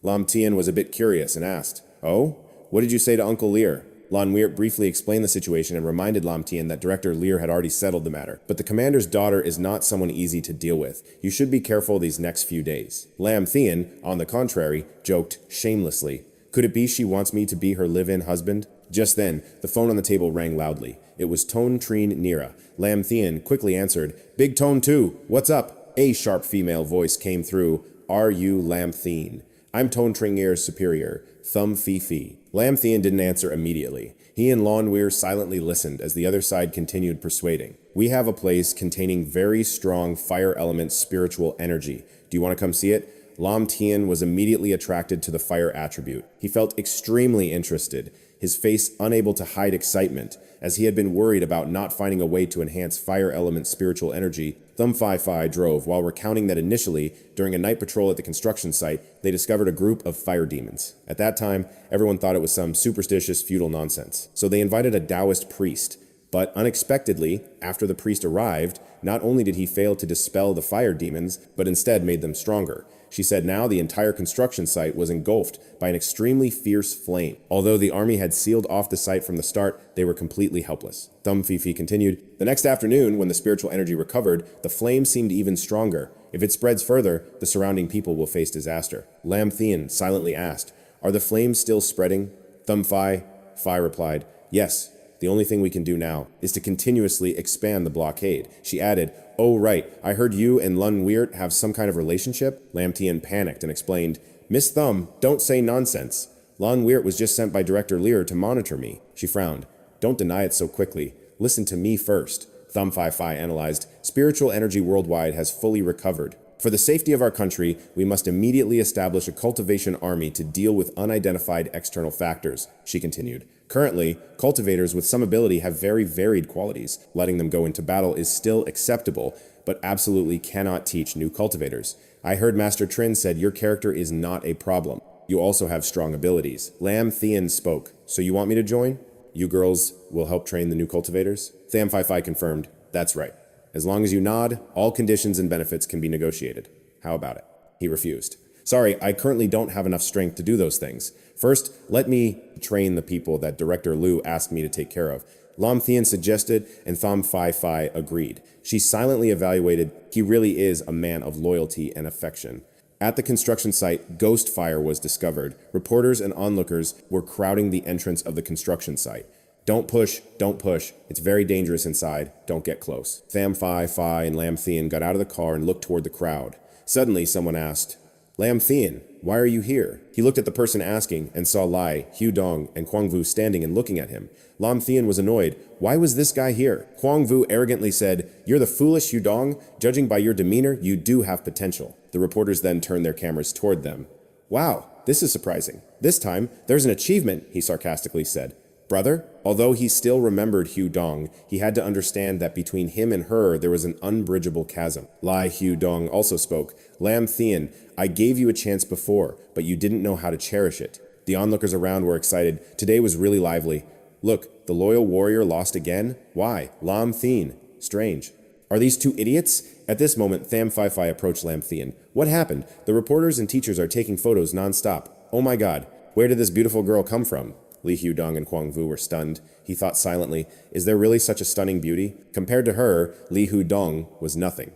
S1: Lam Thien was a bit curious and asked, "Oh? What did you say to Uncle Lear?" Lan Weir briefly explained the situation and reminded Lam Thien that Director Lear had already settled the matter. But the commander's daughter is not someone easy to deal with. You should be careful these next few days. Lam Thien, on the contrary, joked shamelessly, "Could it be she wants me to be her live-in husband?" Just then, the phone on the table rang loudly. It was Trin Nia. Lam Thien quickly answered, "Big Tone 2, what's up?" A sharp female voice came through, "Are you Lam Thien? I'm Trin Nia's superior, Thumb Fi Fi." Lam Thien didn't answer immediately. He and Lan Weir silently listened as the other side continued persuading. "We have a place containing very strong fire element spiritual energy. Do you want to come see it?" Lam Thien was immediately attracted to the fire attribute. He felt extremely interested, his face unable to hide excitement, as he had been worried about not finding a way to enhance fire element spiritual energy. Thumb Fi Fi drove while recounting that initially, during a night patrol at the construction site, they discovered a group of fire demons. At that time, everyone thought it was some superstitious feudal nonsense. So they invited a Taoist priest. But unexpectedly, after the priest arrived, not only did he fail to dispel the fire demons, but instead made them stronger. She said now the entire construction site was engulfed by an extremely fierce flame. Although the army had sealed off the site from the start, they were completely helpless. Thumb Fifi continued, "The next afternoon, when the spiritual energy recovered, the flame seemed even stronger. If it spreads further, the surrounding people will face disaster." Lam Thien silently asked, "Are the flames still spreading?" Thumb Fi replied, "Yes, The only thing we can do now is to continuously expand the blockade. She added, "Oh right, I heard you and Lun Weird have some kind of relationship?" Lam Thien panicked and explained, "Miss Thumb, don't say nonsense. Lun Weird was just sent by Director Lear to monitor me." She frowned. "Don't deny it so quickly. Listen to me first." Thumb Phi Phi analyzed, "Spiritual energy worldwide has fully recovered. For the safety of our country, we must immediately establish a cultivation army to deal with unidentified external factors," she continued. "Currently, cultivators with some ability have very varied qualities. Letting them go into battle is still acceptable, but absolutely cannot teach new cultivators. I heard Master Trin said your character is not a problem. You also have strong abilities." Lam Thien spoke. "So you want me to join? You girls will help train the new cultivators?" Tham Phi Phi confirmed, "That's right. As long as you nod, all conditions and benefits can be negotiated. How about it?" He refused. "Sorry, I currently don't have enough strength to do those things. First, let me train the people that Director Liu asked me to take care of." Lam Thien suggested, and Tham Phi Phi agreed. She silently evaluated. He really is a man of loyalty and affection. At the construction site, ghost fire was discovered. Reporters and onlookers were crowding the entrance of the construction site. "Don't push, don't push. It's very dangerous inside. Don't get close." Tham Phi Phi and Lam Thien got out of the car and looked toward the crowd. Suddenly, someone asked, "Lam Thien, why are you here?" He looked at the person asking and saw Lai, Hu Dong, and Kwang Vu standing and looking at him. Lam Thien was annoyed. Why was this guy here? Kwang Vu arrogantly said, "You're the foolish Hu Dong. Judging by your demeanor, you do have potential." The reporters then turned their cameras toward them. "Wow, this is surprising. This time, there's an achievement," he sarcastically said. "Brother?" Although he still remembered Hu Dong, he had to understand that between him and her there was an unbridgeable chasm. Lai Hu Dong also spoke. "Lam Thien, I gave you a chance before, but you didn't know how to cherish it." The onlookers around were excited. Today was really lively. "Look, the loyal warrior lost again? Why? Lam Thien. Strange. Are these two idiots?" At this moment, Tham Phi Phi approached Lam Thien. "What happened? The reporters and teachers are taking photos non-stop. Oh my god, where did this beautiful girl come from?" Li Hu Dong and Kwang Vu were stunned. He thought silently, is there really such a stunning beauty? Compared to her, Li Hu Dong was nothing.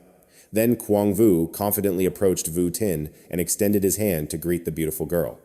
S1: Then Kwang Vu confidently approached Vu Tin and extended his hand to greet the beautiful girl.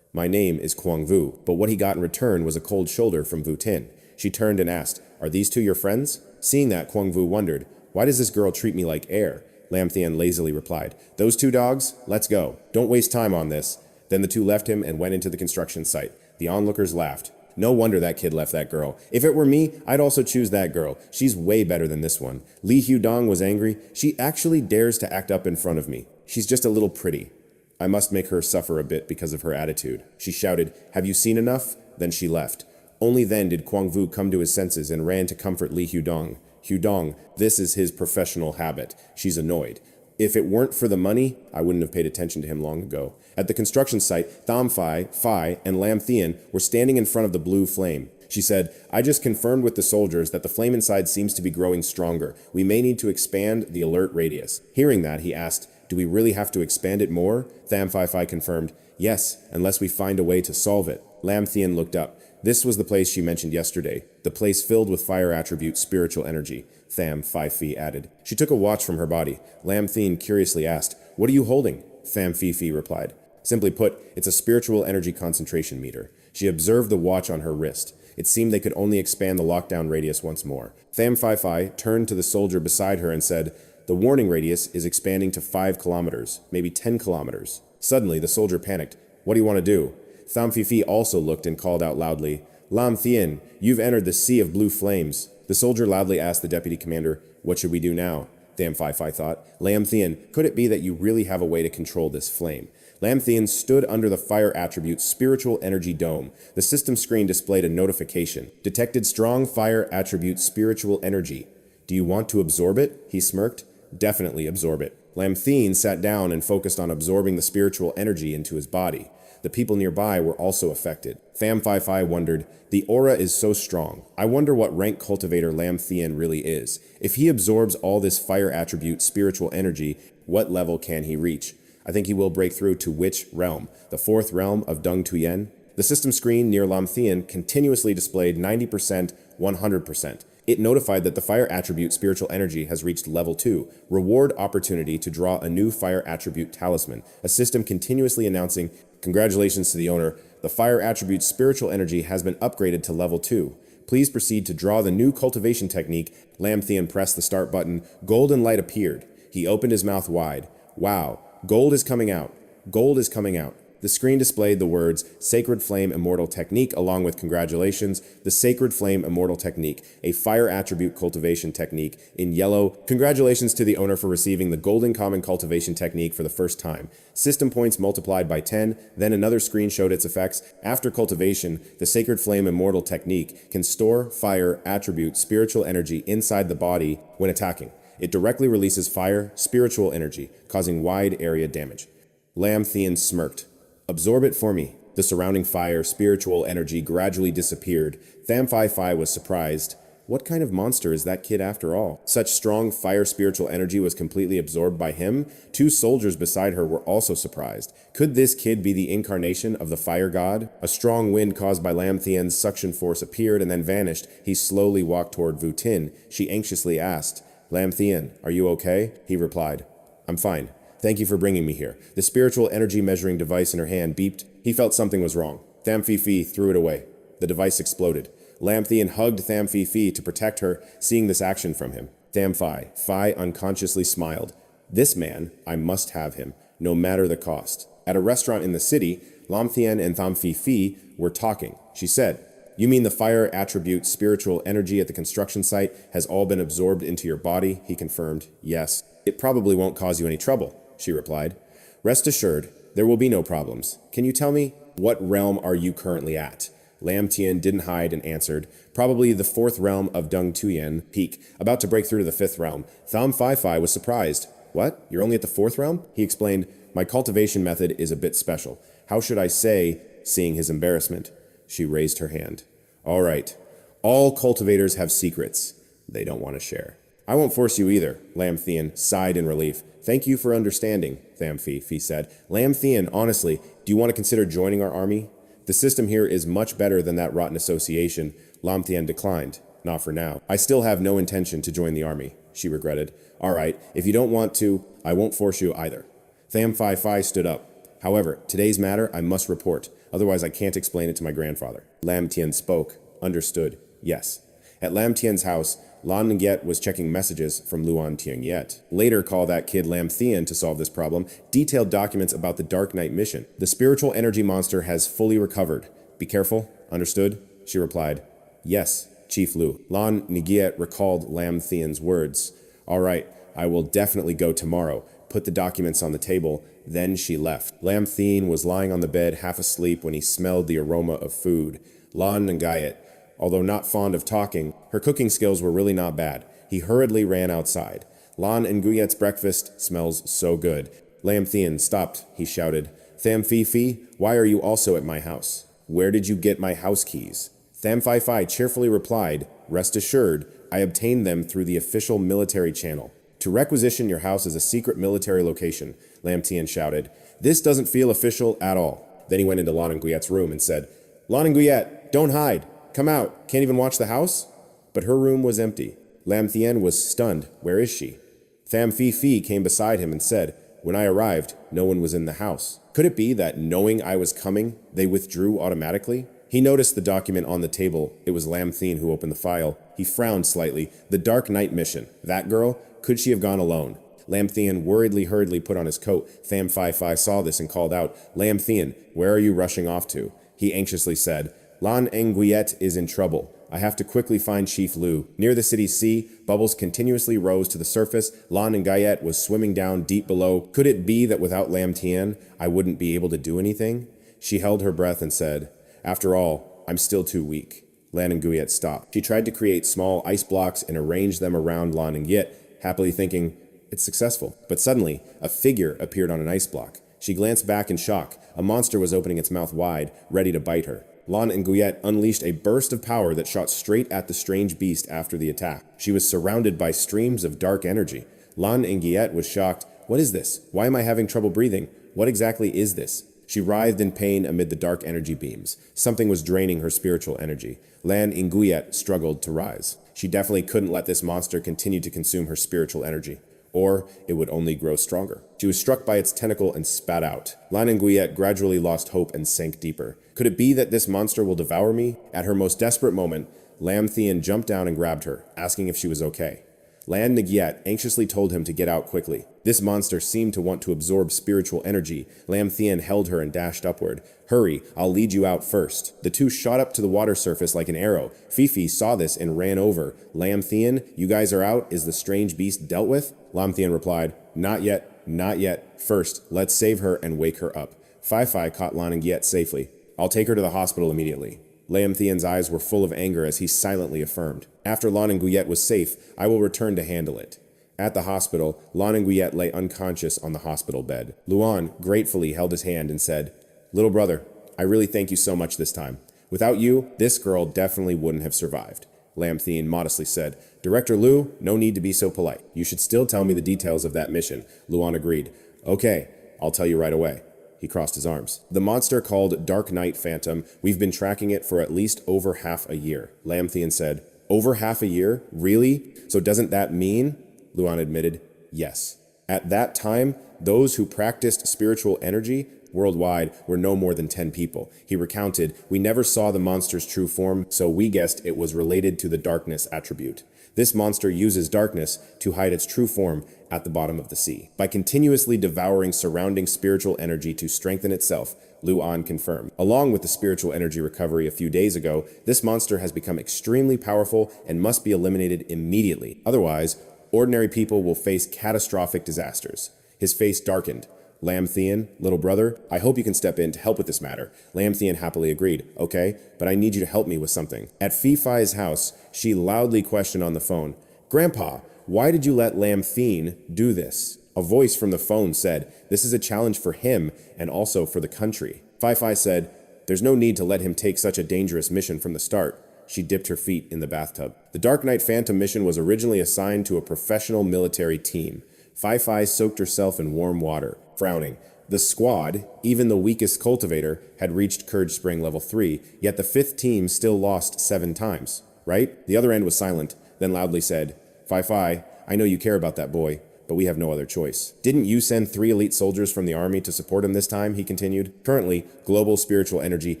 S1: "My name is Kwang Vu," but what he got in return was a cold shoulder from Vu Tin. She turned and asked, "Are these two your friends?" Seeing that, Kwang Vu wondered, "Why does this girl treat me like air?" Lam Thien lazily replied, "Those two dogs? Let's go. Don't waste time on this." Then the two left him and went into the construction site. The onlookers laughed. No wonder that kid left that girl. If it were me, I'd also choose that girl. She's way better than this one. Li Hu Dong was angry. She actually dares to act up in front of me. She's just a little pretty. I must make her suffer a bit because of her attitude. She shouted, "Have you seen enough?" Then she left. Only then did Kwang Vu come to his senses and ran to comfort Li Hu Dong. "Hu Dong, this is his professional habit." She's annoyed. "If it weren't for the money, I wouldn't have paid attention to him long ago." At the construction site, Tham Phi Phi and Lam Thien were standing in front of the blue flame. She said, "I just confirmed with the soldiers that the flame inside seems to be growing stronger. We may need to expand the alert radius." Hearing that, he asked, "Do we really have to expand it more?" Tham Phi Phi confirmed, "Yes, unless we find a way to solve it." Lam Thien looked up. This was the place she mentioned yesterday, the place filled with fire attribute spiritual energy. Tham Phi Phi added. She took a watch from her body. Lam Thien curiously asked, "What are you holding?" Tham Phi Phi replied. Simply put, it's a spiritual energy concentration meter. She observed the watch on her wrist. It seemed they could only expand the lockdown radius once more. Tham Phi Phi turned to the soldier beside her and said, "The warning radius is expanding to 5 kilometers, maybe 10 kilometers. Suddenly, the soldier panicked. "What do you want to do?" Tham Phi Phi also looked and called out loudly, "Lam Thien, you've entered the sea of blue flames." The soldier loudly asked the deputy commander, "What should we do now?" Tham Phi Phi thought, "Lam Thien, could it be that you really have a way to control this flame?" Lam Thien stood under the fire attribute spiritual energy dome. The system screen displayed a notification. Detected strong fire attribute spiritual energy. "Do you want to absorb it?" He smirked. "Definitely absorb it." Lam Thien sat down and focused on absorbing the spiritual energy into his body. The people nearby were also affected. Tham Phi Phi wondered, the aura is so strong. I wonder what rank cultivator Lam Thien really is. If he absorbs all this fire attribute spiritual energy, what level can he reach? I think he will break through to which realm? The 4th realm of Dung Tuyen? The system screen near Lam Thien continuously displayed 90%, 100%. It notified that the fire attribute spiritual energy has reached level 2. Reward opportunity to draw a new fire attribute talisman. A system continuously announcing, "Congratulations to the owner. The fire attribute spiritual energy has been upgraded to level 2. Please proceed to draw the new cultivation technique. Lam Thien pressed the start button. Golden light appeared. He opened his mouth wide. Wow, gold is coming out. Gold is coming out. The screen displayed the words Sacred Flame Immortal Technique along with congratulations, the Sacred Flame Immortal Technique, a fire attribute cultivation technique in yellow. Congratulations to the owner for receiving the Golden Common Cultivation Technique for the first time. System points multiplied by 10, then another screen showed its effects. After cultivation, the Sacred Flame Immortal Technique can store fire attribute spiritual energy inside the body when attacking. It directly releases fire spiritual energy, causing wide area damage. Lam Thien smirked. Absorb it for me. The surrounding fire, spiritual energy gradually disappeared. Tham Phi Phi was surprised. What kind of monster is that kid after all? Such strong fire spiritual energy was completely absorbed by him. Two soldiers beside her were also surprised. Could this kid be the incarnation of the fire god? A strong wind caused by Lam Thien's suction force appeared and then vanished. He slowly walked toward Vu Tin. She anxiously asked, Lam Thien, are you okay? He replied, I'm fine. Thank you for bringing me here. The spiritual energy measuring device in her hand beeped. He felt something was wrong. Tham Phi Phi threw it away. The device exploded. Lam Thien hugged Tham Phi Phi to protect her, seeing this action from him. Tham Phi Phi unconsciously smiled. This man, I must have him, no matter the cost. At a restaurant in the city, Lam Thien and Tham Phi Phi were talking. She said, you mean the fire attribute spiritual energy at the construction site has all been absorbed into your body? He confirmed, yes. It probably won't cause you any trouble, she replied. Rest assured, there will be no problems. Can you tell me, what realm are you currently at? Lam Thien didn't hide and answered, probably the 4th realm of Dung Tuyen Peak, about to break through to the 5th realm. Tham Phi Phi was surprised. What? You're only at the 4th realm? He explained, my cultivation method is a bit special. How should I say, seeing his embarrassment? She raised her hand. All right. All cultivators have secrets they don't want to share. I won't force you either, Lam Thien sighed in relief. Thank you for understanding, Tham Phi Phi said. Lam Thien, honestly, do you want to consider joining our army? The system here is much better than that rotten association. Lam Thien declined. Not for now. I still have no intention to join the army, she regretted. All right, if you don't want to, I won't force you either. Tham Phi Phi stood up. However, today's matter I must report, otherwise I can't explain it to my grandfather. Lam Thien spoke. Understood. Yes. At Lam Thien's house, Lan Ngyet was checking messages from Luan Tiangyet. Later call that kid Lam Thien to solve this problem, detailed documents about the Dark Knight mission. The spiritual energy monster has fully recovered. Be careful. Understood? She replied. Yes, Chief Lu. Lan Ngyet recalled Lam Thien's words. All right, I will definitely go tomorrow. Put the documents on the table. Then she left. Lam Thien was lying on the bed half asleep when he smelled the aroma of food. Lan Ngyet, although not fond of talking, her cooking skills were really not bad. He hurriedly ran outside. Lan Nguyet's breakfast smells so good. Lam Thien stopped, he shouted. Tham Phi Phi, why are you also at my house? Where did you get my house keys? Tham Phi Phi cheerfully replied, rest assured, I obtained them through the official military channel. To requisition your house as a secret military location, Lam Thien shouted. This doesn't feel official at all. Then he went into Lan Nguyet's room and said, Lan Nguyet, don't hide. Come out. Can't even watch the house? But her room was empty. Lam Thien was stunned. Where is she? Tham Phi Phi came beside him and said, when I arrived, no one was in the house. Could it be that knowing I was coming, they withdrew automatically? He noticed the document on the table. It was Lam Thien who opened the file. He frowned slightly. The Dark Knight mission. That girl? Could she have gone alone? Lam Thien hurriedly put on his coat. Tham Phi Phi saw this and called out, Lam Thien, where are you rushing off to? He anxiously said, Lan Nguyet is in trouble. I have to quickly find Chief Lu. Near the city's sea, bubbles continuously rose to the surface. Lan Nguyet was swimming down deep below. Could it be that without Lam Thien, I wouldn't be able to do anything? She held her breath and said, after all, I'm still too weak. Lan Nguyet stopped. She tried to create small ice blocks and arrange them around Lan Nguyet, happily thinking, it's successful. But suddenly, a figure appeared on an ice block. She glanced back in shock. A monster was opening its mouth wide, ready to bite her. Lan Nguyet unleashed a burst of power that shot straight at the strange beast after the attack. She was surrounded by streams of dark energy. Lan Nguyet was shocked. What is this? Why am I having trouble breathing? What exactly is this? She writhed in pain amid the dark energy beams. Something was draining her spiritual energy. Lan Nguyet struggled to rise. She definitely couldn't let this monster continue to consume her spiritual energy, or it would only grow stronger. She was struck by its tentacle and spat out. Lan Nguyet gradually lost hope and sank deeper. Could it be that this monster will devour me? At her most desperate moment, Lam Thien jumped down and grabbed her, asking if she was okay. Lan Ngyat anxiously told him to get out quickly. This monster seemed to want to absorb spiritual energy. Lam Thien held her and dashed upward. Hurry, I'll lead you out first. The two shot up to the water surface like an arrow. Fifi saw this and ran over. Lam Thien, you guys are out? Is the strange beast dealt with? Lam Thien replied, not yet, not yet. First, let's save her and wake her up. Fi caught Lan Ngyat safely. I'll take her to the hospital immediately. Lam Thien's eyes were full of anger as he silently affirmed, after Lan Ngyat was safe, I will return to handle it. At the hospital, Lan Ngyat lay unconscious on the hospital bed. Luan gratefully held his hand and said, little brother, I really thank you so much this time. Without you, this girl definitely wouldn't have survived. Lam Thien modestly said, Director Liu, no need to be so polite. You should still tell me the details of that mission. Luan agreed. Okay, I'll tell you right away. He crossed his arms. The monster called Dark Knight Phantom, we've been tracking it for at least over half a year. Lam Thien said, over half a year? Really? So doesn't that mean? Luan admitted, yes. At that time, those who practiced spiritual energy worldwide were no more than 10 people. He recounted, we never saw the monster's true form, so we guessed it was related to the darkness attribute. This monster uses darkness to hide its true form at the bottom of the sea. By continuously devouring surrounding spiritual energy to strengthen itself, Luan confirmed. Along with the spiritual energy recovery a few days ago, this monster has become extremely powerful and must be eliminated immediately. Otherwise, ordinary people will face catastrophic disasters. His face darkened. Lam Thien, little brother, I hope you can step in to help with this matter. Lam Thien happily agreed. Okay, but I need you to help me with something. At Fifi's house, she loudly questioned on the phone, Grandpa, why did you let Lam Thien do this? A voice from the phone said, this is a challenge for him and also for the country. Fifi said, there's no need to let him take such a dangerous mission from the start. She dipped her feet in the bathtub. The Dark Knight Phantom mission was originally assigned to a professional military team. Fifi soaked herself in warm water, frowning. The squad, even the weakest cultivator, had reached Courage Spring level 3, yet the 5th team still lost 7 times, right? The other end was silent, then loudly said, Fifi, I know you care about that boy, but we have no other choice. Didn't you send 3 elite soldiers from the army to support him this time? He continued. Currently, global spiritual energy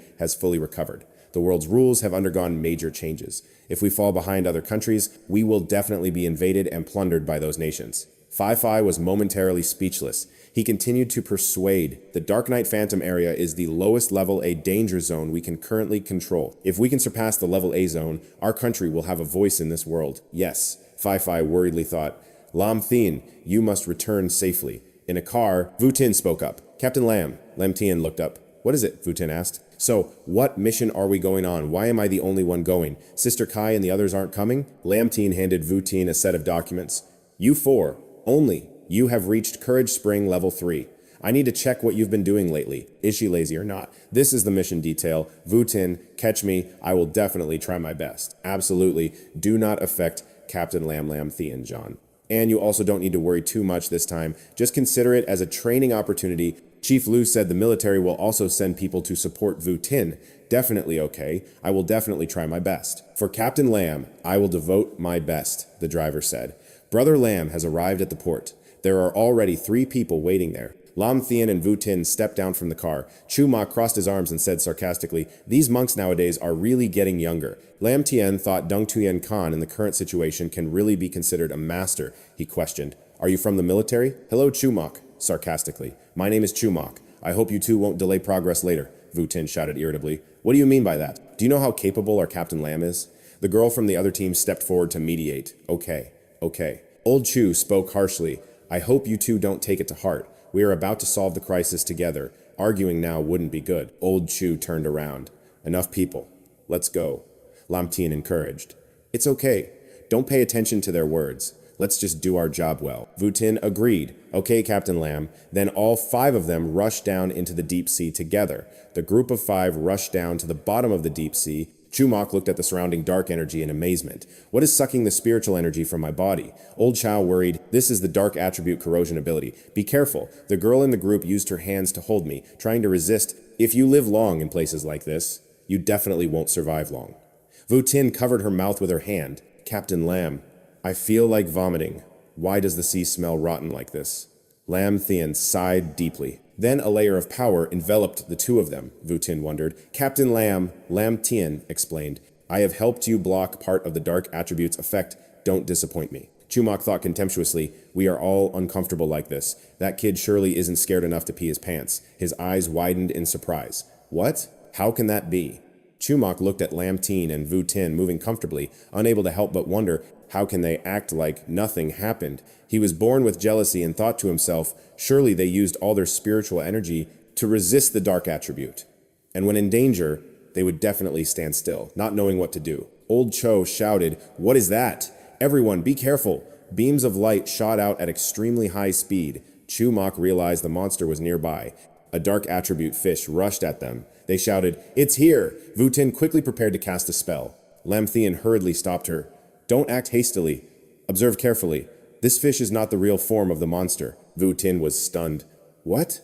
S1: has fully recovered. The world's rules have undergone major changes. If we fall behind other countries, we will definitely be invaded and plundered by those nations. Fi was momentarily speechless. He continued to persuade. The Dark Knight Phantom area is the lowest level A danger zone we can currently control. If we can surpass the level A zone, our country will have a voice in this world. Yes, Fi worriedly thought. Lam Thien, you must return safely. In a car, Vu Tin spoke up. Captain Lam. Lam Thien looked up. What is it? Vu Tin asked. So, what mission are we going on? Why am I the only one going? Sister Kai and the others aren't coming? Lam Thien handed Vu Tin a set of documents. You 4. Only. You have reached Courage Spring level 3. I need to check what you've been doing lately. Is she lazy or not? This is the mission detail. Vu Tin, catch me. I will definitely try my best. Absolutely. Do not affect Captain Lam Thien, John. And you also don't need to worry too much this time. Just consider it as a training opportunity. Chief Liu said the military will also send people to support Vu Tin. Definitely okay. I will definitely try my best. For Captain Lam, I will devote my best, the driver said. Brother Lam has arrived at the port. There are already 3 people waiting there. Lam Thien and Vu Tin stepped down from the car. Chuma crossed his arms and said sarcastically, these monks nowadays are really getting younger. Lam Thien thought Dung Tuyen Khan in the current situation can really be considered a master. He questioned, are you from the military? Hello, Chumak, sarcastically. My name is Chumak. I hope you two won't delay progress later, Vu Tin shouted irritably. What do you mean by that? Do you know how capable our Captain Lam is? The girl from the other team stepped forward to mediate. Okay. Old Chu spoke harshly. I hope you two don't take it to heart. We are about to solve the crisis together. Arguing now wouldn't be good. Old Chu turned around. Enough people. Let's go. Lam Thien encouraged. It's okay. Don't pay attention to their words. Let's just do our job well. Vu Tin agreed. Okay, Captain Lam. Then all 5 of them rushed down into the deep sea together. The group of 5 rushed down to the bottom of the deep sea. Chumak looked at the surrounding dark energy in amazement. What is sucking the spiritual energy from my body? Old Chow worried, this is the dark attribute corrosion ability. Be careful. The girl in the group used her hands to hold me, trying to resist. If you live long in places like this, you definitely won't survive long. Vu Tin covered her mouth with her hand. Captain Lam, I feel like vomiting. Why does the sea smell rotten like this? Lam Thien sighed deeply. Then a layer of power enveloped the two of them, Vu Tin wondered. Captain Lam Thien explained. I have helped you block part of the dark attribute's effect. Don't disappoint me. Chumak thought contemptuously, we are all uncomfortable like this. That kid surely isn't scared enough to pee his pants. His eyes widened in surprise. What? How can that be? Chumak looked at Lam Thien and Vu Tin moving comfortably, unable to help but wonder, how can they act like nothing happened? He was born with jealousy and thought to himself, surely they used all their spiritual energy to resist the dark attribute. And when in danger, they would definitely stand still, not knowing what to do. Old Cho shouted, what is that? Everyone, be careful! Beams of light shot out at extremely high speed. Chumak realized the monster was nearby. A dark attribute fish rushed at them. They shouted, it's here! Vu Tin quickly prepared to cast a spell. Lam Thien hurriedly stopped her. Don't act hastily. Observe carefully. This fish is not the real form of the monster. Vu Tin was stunned. What?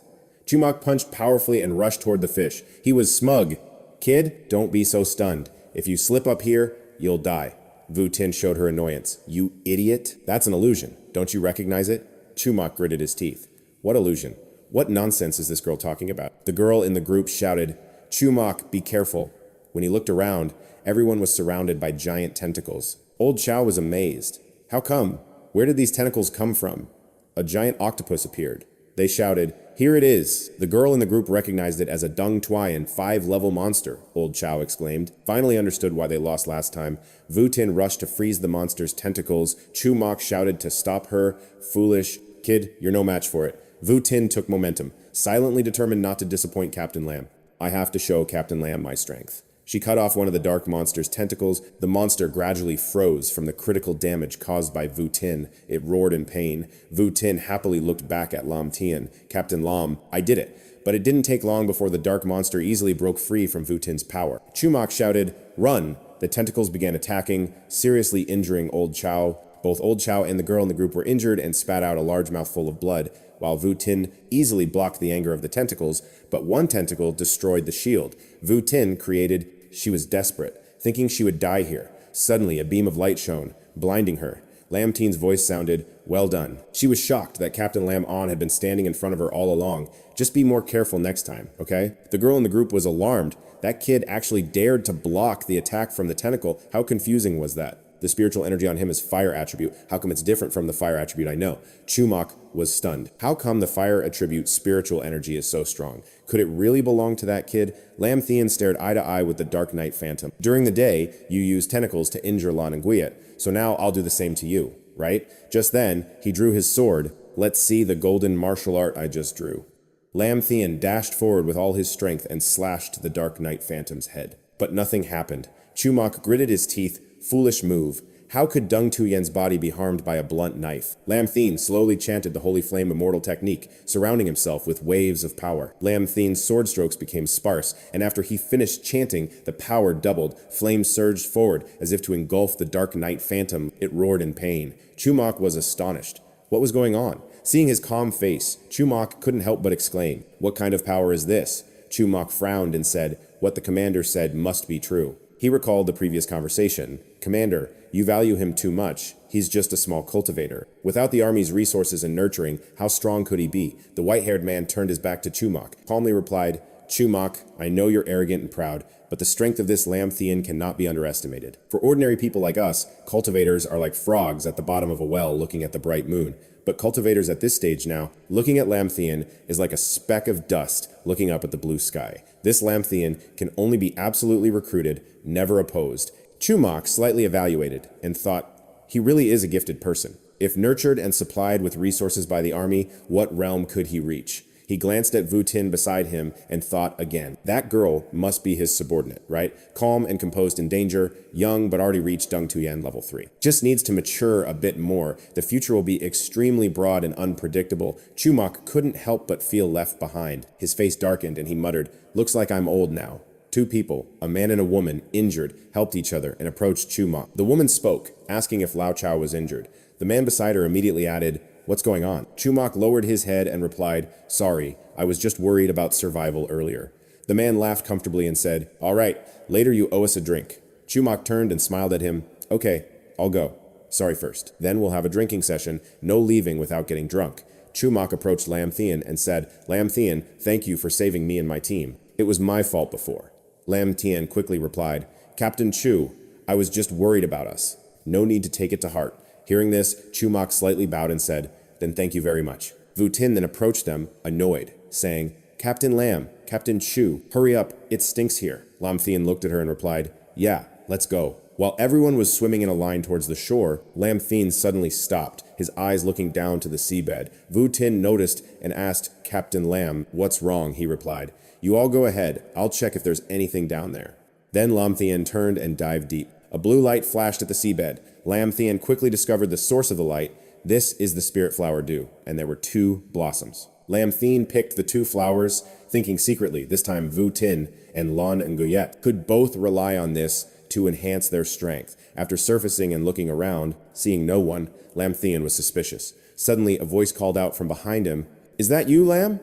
S1: Chumak punched powerfully and rushed toward the fish. He was smug. Kid, don't be so stunned. If you slip up here, you'll die. Vu Tin showed her annoyance. You idiot. That's an illusion. Don't you recognize it? Chumak gritted his teeth. What illusion? What nonsense is this girl talking about? The girl in the group shouted, Chumak, be careful. When he looked around, everyone was surrounded by giant tentacles. Old Chow was amazed. How come? Where did these tentacles come from? A giant octopus appeared. They shouted, here it is. The girl in the group recognized it as a Dung Tuyen 5-level monster, Old Chow exclaimed. Finally understood why they lost last time. Vu Tin rushed to freeze the monster's tentacles. Chumak shouted to stop her. Foolish. Kid, you're no match for it. Vu Tin took momentum, silently determined not to disappoint Captain Lam. I have to show Captain Lam my strength. She cut off one of the dark monster's tentacles. The monster gradually froze from the critical damage caused by Vu Tin. It roared in pain. Vu Tin happily looked back at Lam Thien. Captain Lam, I did it. But it didn't take long before the dark monster easily broke free from Vu Tin's power. Chumak shouted, run! The tentacles began attacking, seriously injuring Old Chow. Both Old Chow and the girl in the group were injured and spat out a large mouthful of blood, while Vu Tin easily blocked the anger of the tentacles, but one tentacle destroyed the shield. Vu Tin created. She was desperate, thinking she would die here. Suddenly, a beam of light shone, blinding her. Lam Thien's voice sounded, well done. She was shocked that Captain Lam On had been standing in front of her all along. Just be more careful next time, okay? The girl in the group was alarmed. That kid actually dared to block the attack from the tentacle. How confusing was that? The spiritual energy on him is fire attribute. How come it's different from the fire attribute I know? Chumak was stunned. How come the fire attribute spiritual energy is so strong? Could it really belong to that kid? Lam Thien stared eye to eye with the Dark Knight Phantom. During the day, you use tentacles to injure Lan and Guyet, so now I'll do the same to you, right? Just then, he drew his sword. Let's see the golden martial art I just drew. Lam Thien dashed forward with all his strength and slashed the Dark Knight Phantom's head. But nothing happened. Chumak gritted his teeth. Foolish move. How could Dung Tuyen's body be harmed by a blunt knife? Lam Thien slowly chanted the Holy Flame Immortal technique, surrounding himself with waves of power. Lam Thien's sword strokes became sparse, and after he finished chanting, the power doubled. Flames surged forward, as if to engulf the Dark Knight Phantom. It roared in pain. Chumak was astonished. What was going on? Seeing his calm face, Chumak couldn't help but exclaim, what kind of power is this? Chumak frowned and said, what the commander said must be true. He recalled the previous conversation. Commander, you value him too much. He's just a small cultivator. Without the army's resources and nurturing, how strong could he be? The white-haired man turned his back to Chumak, calmly replied, Chumak, I know you're arrogant and proud, but the strength of this Lam Thien cannot be underestimated. For ordinary people like us, cultivators are like frogs at the bottom of a well looking at the bright moon. But cultivators at this stage now, looking at Lam Thien is like a speck of dust looking up at the blue sky. This Lam Thien can only be absolutely recruited, never opposed. Chumak slightly evaluated and thought, he really is a gifted person. If nurtured and supplied with resources by the army, what realm could he reach? He glanced at Vu Tin beside him and thought again. That girl must be his subordinate, right? Calm and composed in danger, young but already reached Dung Tuyen level 3. Just needs to mature a bit more. The future will be extremely broad and unpredictable. Chumak couldn't help but feel left behind. His face darkened and he muttered, looks like I'm old now. Two people, a man and a woman, injured, helped each other and approached Chumak. The woman spoke, asking if Lao Chao was injured. The man beside her immediately added, what's going on? Chumak lowered his head and replied, sorry, I was just worried about survival earlier. The man laughed comfortably and said, all right, later you owe us a drink. Chumak turned and smiled at him. Okay, I'll go. Sorry first. Then we'll have a drinking session, no leaving without getting drunk. Chumok approached Lam Thien and said, Lam Thien, thank you for saving me and my team. It was my fault before. Lam Thien quickly replied, Captain Chu, I was just worried about us. No need to take it to heart. Hearing this, Chumok slightly bowed and said, then thank you very much. Vu Tin then approached them, annoyed, saying, Captain Lam, Captain Chu, hurry up, it stinks here. Lam Thien looked at her and replied, yeah, let's go. While everyone was swimming in a line towards the shore, Lam Thien suddenly stopped, his eyes looking down to the seabed. Vu Tin noticed and asked Captain Lam, what's wrong? He replied, you all go ahead, I'll check if there's anything down there. Then Lam Thien turned and dived deep. A blue light flashed at the seabed. Lam Thien quickly discovered the source of the light. This is the spirit flower dew, and there were 2 blossoms. Lam Thien picked the 2 flowers, thinking secretly, this time Vu Tin and Lon and Guyet could both rely on this to enhance their strength. After surfacing and looking around, seeing no one, Lam Thien was suspicious. Suddenly, a voice called out from behind him, is that you, Lam?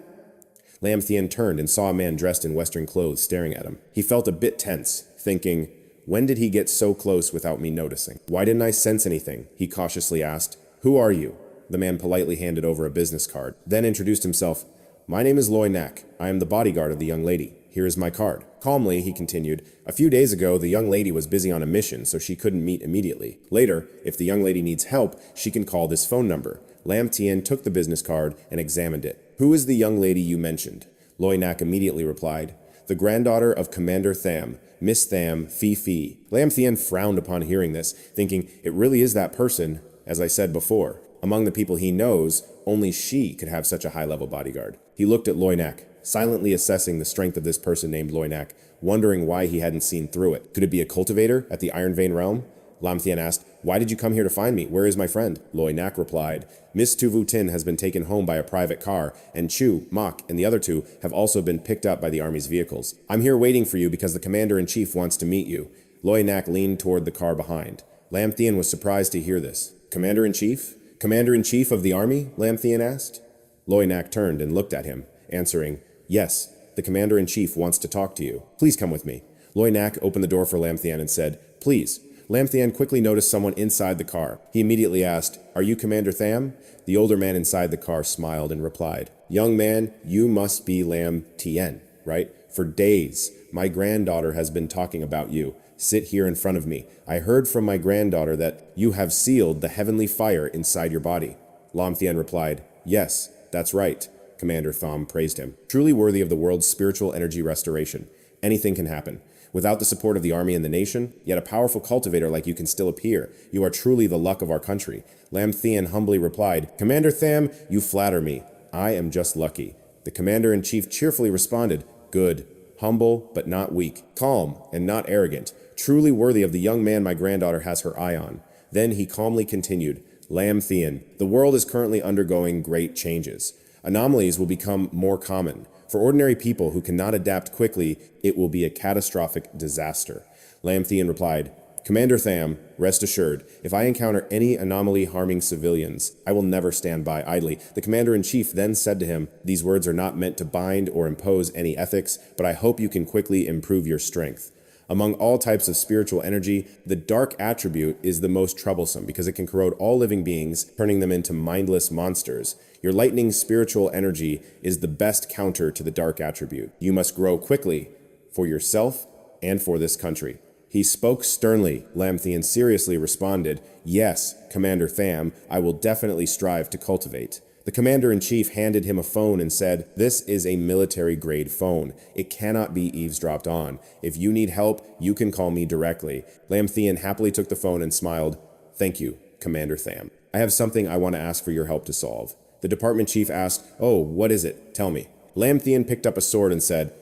S1: Lam Thien turned and saw a man dressed in Western clothes staring at him. He felt a bit tense, thinking, when did he get so close without me noticing? Why didn't I sense anything? He cautiously asked. Who are you? The man politely handed over a business card, then introduced himself. My name is Loy Nak. I am the bodyguard of the young lady. Here is my card. Calmly, he continued, a few days ago, the young lady was busy on a mission, so she couldn't meet immediately. Later, if the young lady needs help, she can call this phone number. Lam Thien took the business card and examined it. Who is the young lady you mentioned? Loy Nak immediately replied, the granddaughter of Commander Tham, Miss Tham, Fi. Lam Thien frowned upon hearing this, thinking it really is that person, as I said before. Among the people he knows, only she could have such a high-level bodyguard. He looked at Loy Nak, silently assessing the strength of this person named Loy Nak, wondering why he hadn't seen through it. Could it be a cultivator at the Iron Vein realm? Lam Thien asked, why did you come here to find me? Where is my friend? Loy Nak replied, Miss Tu Vu Tin has been taken home by a private car, and Chu, Mok, and the other 2 have also been picked up by the army's vehicles. I'm here waiting for you because the commander-in-chief wants to meet you. Loy Nak leaned toward the car behind. Lam Thien was surprised to hear this. Commander-in-chief? Commander-in-chief of the army? Lam Thien asked. Loy Nak turned and looked at him, answering, yes, the commander-in-chief wants to talk to you. Please come with me. Loy Nak opened the door for Lam Thien and said, please. Lam Thien quickly noticed someone inside the car. He immediately asked, are you Commander Tham? The older man inside the car smiled and replied, young man, you must be Lam Thien, right? For days, my granddaughter has been talking about you. Sit here in front of me. I heard from my granddaughter that you have sealed the heavenly fire inside your body. Lam Thien replied, yes, that's right. Commander Tham praised him. Truly worthy of the world's spiritual energy restoration. Anything can happen. Without the support of the army and the nation, yet a powerful cultivator like you can still appear. You are truly the luck of our country. Lam Thien humbly replied, Commander Tham, you flatter me. I am just lucky. The commander-in-chief cheerfully responded, good. Humble, but not weak. Calm, and not arrogant. Truly worthy of the young man my granddaughter has her eye on. Then he calmly continued, Lam Thien, the world is currently undergoing great changes. Anomalies will become more common. For ordinary people who cannot adapt quickly, it will be a catastrophic disaster. Lam Thien replied, Commander Tham, rest assured, if I encounter any anomaly harming civilians, I will never stand by idly. The commander-in-chief then said to him, these words are not meant to bind or impose any ethics, but I hope you can quickly improve your strength. Among all types of spiritual energy, the dark attribute is the most troublesome because it can corrode all living beings, turning them into mindless monsters. Your lightning spiritual energy is the best counter to the dark attribute. You must grow quickly for yourself and for this country. He spoke sternly. Lam Thien seriously responded, yes, Commander Tham, I will definitely strive to cultivate. The commander-in-chief handed him a phone and said, this is a military-grade phone. It cannot be eavesdropped on. If you need help, you can call me directly. Lam Thien happily took the phone and smiled, thank you, Commander Tham. I have something I want to ask for your help to solve. The department chief asked, oh, what is it? Tell me. Lam Thien picked up a sword and said,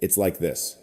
S1: it's like this.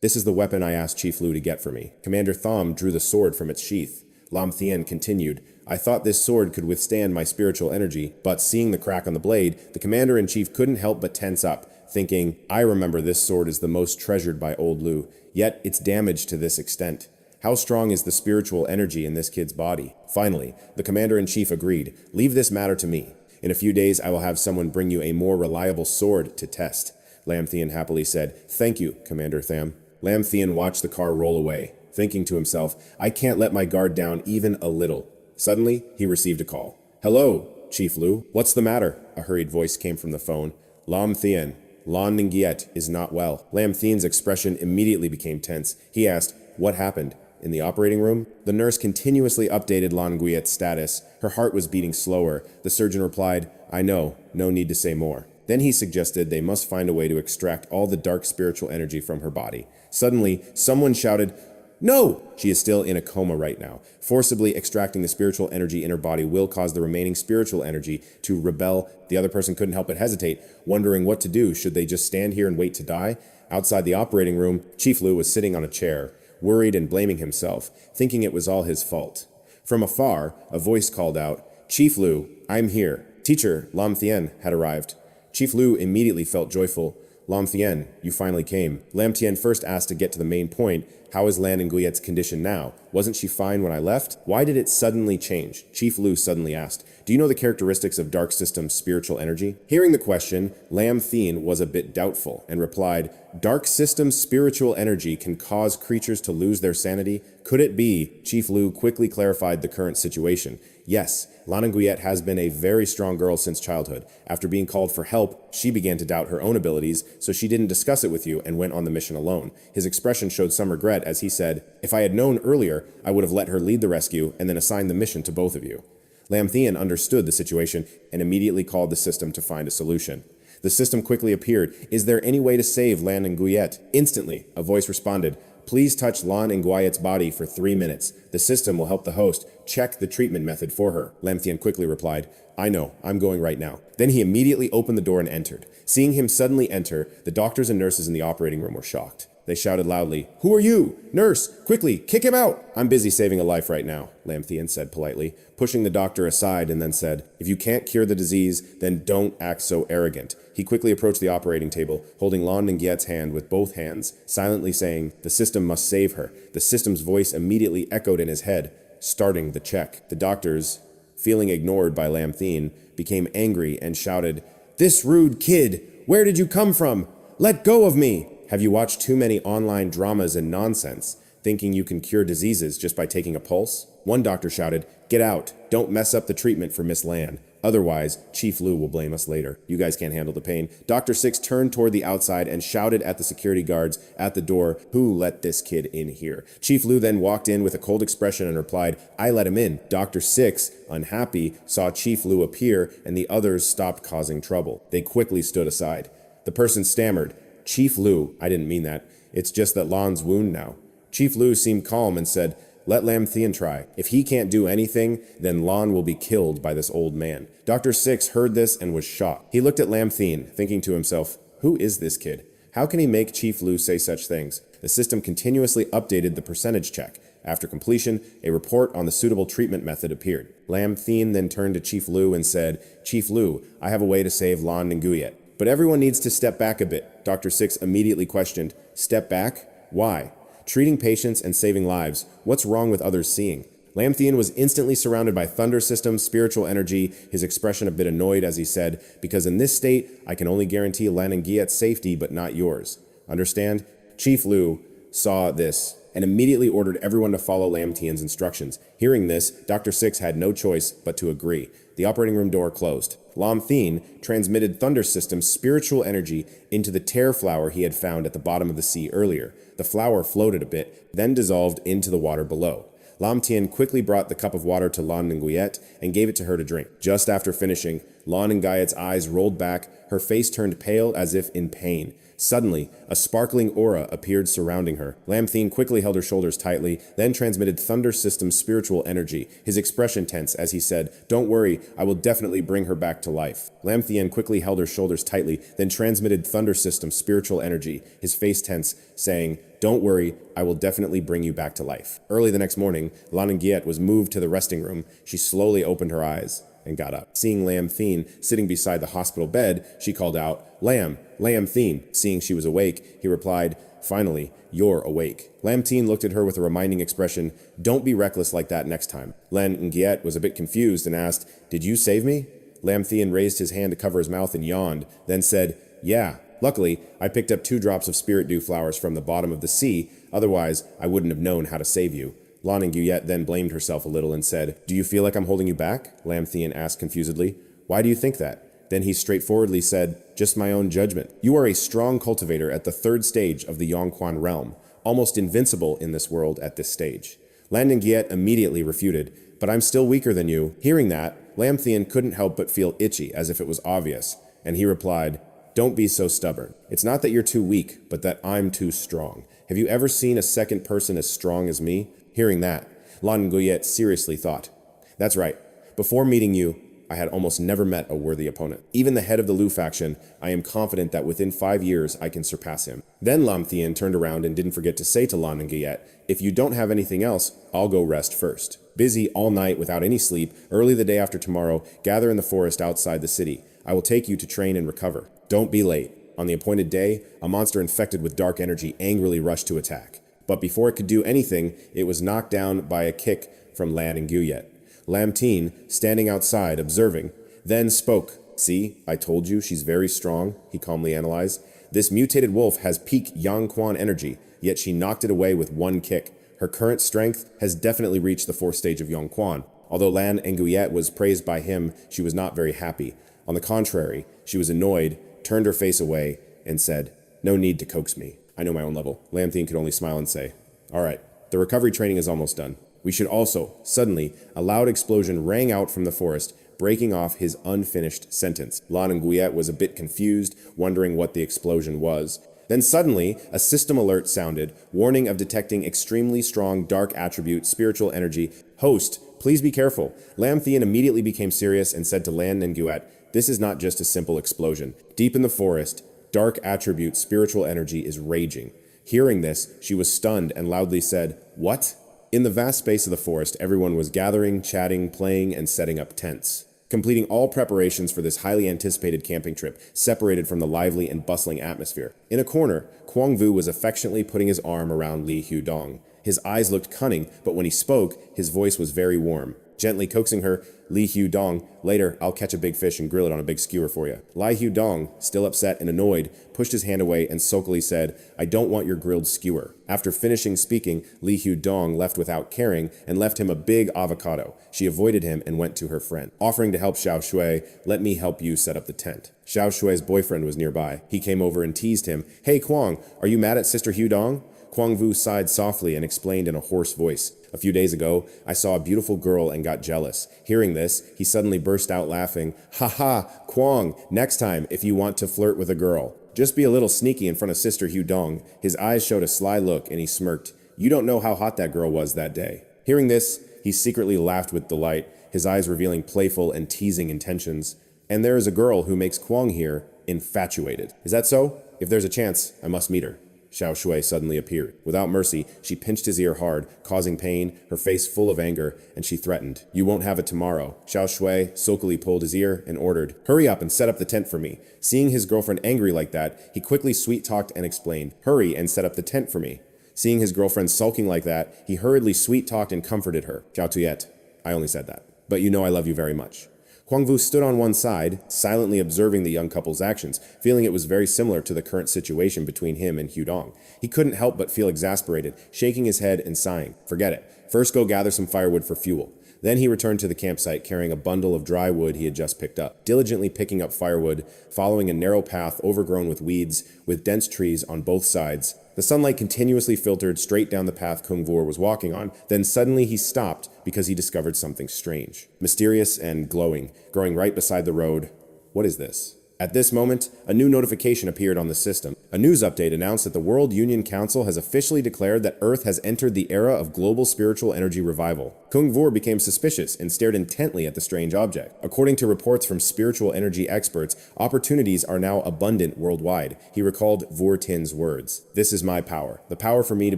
S1: This is the weapon I asked Chief Lu to get for me. Commander Tham drew the sword from its sheath. Lam Thien continued, I thought this sword could withstand my spiritual energy, but seeing the crack on the blade, the commander-in-chief couldn't help but tense up, thinking, I remember this sword is the most treasured by old Lu, yet it's damaged to this extent. How strong is the spiritual energy in this kid's body? Finally, the commander-in-chief agreed, leave this matter to me. In a few days, I will have someone bring you a more reliable sword to test. Lam Thien happily said, thank you, Commander Tham. Lam Thien watched the car roll away, thinking to himself, I can't let my guard down even a little. Suddenly, he received a call. Hello, Chief Lu. What's the matter? a hurried voice came from the phone. Lam Thien, Lan Ningyiet is not well. Lam Thien's expression immediately became tense. He asked, what happened? In the operating room? The nurse continuously updated Lan Nguyen's status. Her heart was beating slower. The surgeon replied, I know, no need to say more. Then he suggested they must find a way to extract all the dark spiritual energy from her body. Suddenly, someone shouted, no! She is still in a coma right now. Forcibly extracting the spiritual energy in her body will cause the remaining spiritual energy to rebel. The other person couldn't help but hesitate, wondering what to do. Should they just stand here and wait to die? Outside the operating room, Chief Liu was sitting on a chair, worried and blaming himself, thinking it was all his fault. From afar, a voice called out, Chief Liu, I'm here. Teacher, Lam Thien, had arrived. Chief Liu immediately felt joyful. Lam Thien, you finally came. Lam Thien first asked to get to the main point. How is Lan Nguyen's condition now? Wasn't she fine when I left? Why did it suddenly change? Chief Liu suddenly asked. Do you know the characteristics of Dark System's spiritual energy? Hearing the question, Lam Thien was a bit doubtful and replied, Dark System's spiritual energy can cause creatures to lose their sanity? Could it be? Chief Liu quickly clarified the current situation. Yes, Lan Nguyen has been a very strong girl since childhood. After being called for help, she began to doubt her own abilities, so she didn't discuss it with you and went on the mission alone. His expression showed some regret as he said, if I had known earlier, I would have let her lead the rescue and then assigned the mission to both of you. Lam Thien understood the situation and immediately called the system to find a solution. The system quickly appeared. Is there any way to save Lan Nguyen? Instantly, a voice responded, please touch Lan Nguyen's body for 3 minutes. The system will help the host check the treatment method for her. Lam Thien quickly replied, I know, I'm going right now. Then he immediately opened the door and entered. Seeing him suddenly enter, the doctors and nurses in the operating room were shocked. They shouted loudly, who are you? Nurse, quickly, kick him out! I'm busy saving a life right now, Lam Thien said politely, pushing the doctor aside and then said, if you can't cure the disease, then don't act so arrogant. He quickly approached the operating table, holding Lan Nguyen's hand with both hands, silently saying, the system must save her. The system's voice immediately echoed in his head, starting the check. The doctors, feeling ignored by Lam Thien, became angry and shouted, this rude kid, where did you come from? Let go of me! Have you watched too many online dramas and nonsense, thinking you can cure diseases just by taking a pulse? One doctor shouted, get out, don't mess up the treatment for Miss Lan. Otherwise, Chief Liu will blame us later. You guys can't handle the pain. Dr. Six turned toward the outside and shouted at the security guards at the door, who let this kid in here? Chief Liu then walked in with a cold expression and replied, I let him in. Dr. Six, unhappy, saw Chief Liu appear and the others stopped causing trouble. They quickly stood aside. The person stammered, Chief Liu, I didn't mean that. It's just that Lan's wound now. Chief Liu seemed calm and said, let Lam Thien try. If he can't do anything, then Lan will be killed by this old man. Dr. Six heard this and was shocked. He looked at Lam Thien, thinking to himself, who is this kid? How can he make Chief Liu say such things? The system continuously updated the percentage check. After completion, a report on the suitable treatment method appeared. Lam Thien then turned to Chief Liu and said, Chief Liu, I have a way to save Lan Nguyen. But everyone needs to step back a bit. Dr. Six immediately questioned, step back? Why? Treating patients and saving lives. What's wrong with others seeing? Lam Thien was instantly surrounded by thunder systems, spiritual energy, his expression a bit annoyed as he said, because in this state, I can only guarantee Lan Nguyen's safety, but not yours. Understand? Chief Liu saw this and immediately ordered everyone to follow Lam Thien's instructions. Hearing this, Dr. Six had no choice but to agree. The operating room door closed. Lam Thien transmitted Thunder System's spiritual energy into the tear flower he had found at the bottom of the sea earlier. The flower floated a bit, then dissolved into the water below. Lam Thien quickly brought the cup of water to Lan Nguyen and gave it to her to drink. Just after finishing, Lan Nguyen's eyes rolled back, her face turned pale as if in pain. Suddenly, a sparkling aura appeared surrounding her. Lam Thien quickly held her shoulders tightly, then transmitted Thunder System's spiritual energy, his expression tense as he said, don't worry, I will definitely bring her back to life. Lam Thien quickly held her shoulders tightly, then transmitted Thunder System's spiritual energy, his face tense, saying, don't worry, I will definitely bring you back to life. Early the next morning, Lan Nguyen was moved to the resting room. She slowly opened her eyes and got up. Seeing Lam Thien sitting beside the hospital bed, she called out, Lam Thien. Seeing she was awake, he replied, finally, you're awake. Lam Thien looked at her with a reminding expression, don't be reckless like that next time. Lan Nguyen was a bit confused and asked, did you save me? Lam Thien raised his hand to cover his mouth and yawned, then said, yeah, luckily, I picked up 2 drops of spirit dew flowers from the bottom of the sea, otherwise I wouldn't have known how to save you. Lan Nguyen then blamed herself a little and said, do you feel like I'm holding you back? Lam Thien asked confusedly. Why do you think that? Then he straightforwardly said, "Just my own judgment. You are a strong cultivator at the third stage of the Yongquan realm, almost invincible in this world at this stage." Lan Ningguyen immediately refuted, "But I'm still weaker than you." Hearing that, Lam Thien couldn't help but feel itchy, as if it was obvious, and he replied, "Don't be so stubborn. It's not that you're too weak, but that I'm too strong. Have you ever seen a second person as strong as me?" Hearing that, Lan Ningguyen seriously thought, "That's right. Before meeting you, I had almost never met a worthy opponent. Even the head of the Liu faction, I am confident that within 5 years I can surpass him." Then Lam Thien turned around and didn't forget to say to Lan Ningguyen, "If you don't have anything else, I'll go rest first." Busy all night without any sleep, early the day after tomorrow, gather in the forest outside the city. I will take you to train and recover. Don't be late. On the appointed day, a monster infected with dark energy angrily rushed to attack. But before it could do anything, it was knocked down by a kick from Lan Ningguyen. Lam Thien, standing outside, observing, then spoke. "See, I told you she's very strong," he calmly analyzed. "This mutated wolf has peak Yangquan energy, yet she knocked it away with one kick. Her current strength has definitely reached the fourth stage of Yongquan." Although Lan Ningguyen was praised by him, she was not very happy. On the contrary, she was annoyed, turned her face away, and said, "No need to coax me. I know my own level." Lam Thien could only smile and say, "All right, the recovery training is almost done. We should also." Suddenly, a loud explosion rang out from the forest, breaking off his unfinished sentence. Lan Ningguyen was a bit confused, wondering what the explosion was. Then suddenly, a system alert sounded, warning of detecting extremely strong dark attribute spiritual energy. "Host, please be careful." Lam Thien immediately became serious and said to Lan Ningguyen, "This is not just a simple explosion. Deep in the forest, dark attribute spiritual energy is raging." Hearing this, she was stunned and loudly said, "What?" In the vast space of the forest, everyone was gathering, chatting, playing, and setting up tents, completing all preparations for this highly anticipated camping trip, separated from the lively and bustling atmosphere. In a corner, Kwang Vu was affectionately putting his arm around Li Hudong. His eyes looked cunning, but when he spoke, his voice was very warm. Gently coaxing her, Li Hudong, "Later, I'll catch a big fish and grill it on a big skewer for you." Li Hudong, still upset and annoyed, pushed his hand away and sulkily said, "I don't want your grilled skewer." After finishing speaking, Li Hudong left without caring and left him a big avocado. She avoided him and went to her friend. Offering to help Xiao Shui, "Let me help you set up the tent." Xiao Shui's boyfriend was nearby. He came over and teased him, "Hey Kwang, are you mad at Sister Hudong?" Kwang Vu sighed softly and explained in a hoarse voice, "A few days ago, I saw a beautiful girl and got jealous." Hearing this, he suddenly burst out laughing. "Ha ha, Kwang, next time, if you want to flirt with a girl, just be a little sneaky in front of Sister Hudong." His eyes showed a sly look and he smirked. "You don't know how hot that girl was that day." Hearing this, he secretly laughed with delight, his eyes revealing playful and teasing intentions. "And there is a girl who makes Kwang here infatuated. Is that so? If there's a chance, I must meet her." Xiao Shui suddenly appeared. Without mercy, she pinched his ear hard, causing pain, her face full of anger, and she threatened, "You won't have it tomorrow." Xiao Shui sulkily pulled his ear and ordered, "Hurry up and set up the tent for me." Seeing his girlfriend angry like that, he quickly sweet-talked and explained, "Hurry and set up the tent for me." Seeing his girlfriend sulking like that, he hurriedly sweet-talked and comforted her. "Xiao Tuyet, I only said that. But you know I love you very much." Kwang Vu stood on one side, silently observing the young couple's actions, feeling it was very similar to the current situation between him and Hudong. He couldn't help but feel exasperated, shaking his head and sighing. Forget it. First go gather some firewood for fuel. Then he returned to the campsite carrying a bundle of dry wood he had just picked up, diligently picking up firewood, following a narrow path overgrown with weeds, with dense trees on both sides. The sunlight continuously filtered straight down the path Kung Vor was walking on, then suddenly he stopped because he discovered something strange, mysterious and glowing, growing right beside the road. What is this? At this moment, a new notification appeared on the system. A news update announced that the World Union Council has officially declared that Earth has entered the era of global spiritual energy revival. Kung Vor became suspicious and stared intently at the strange object. According to reports from spiritual energy experts, opportunities are now abundant worldwide. He recalled Vor Tin's words. "This is my power. The power for me to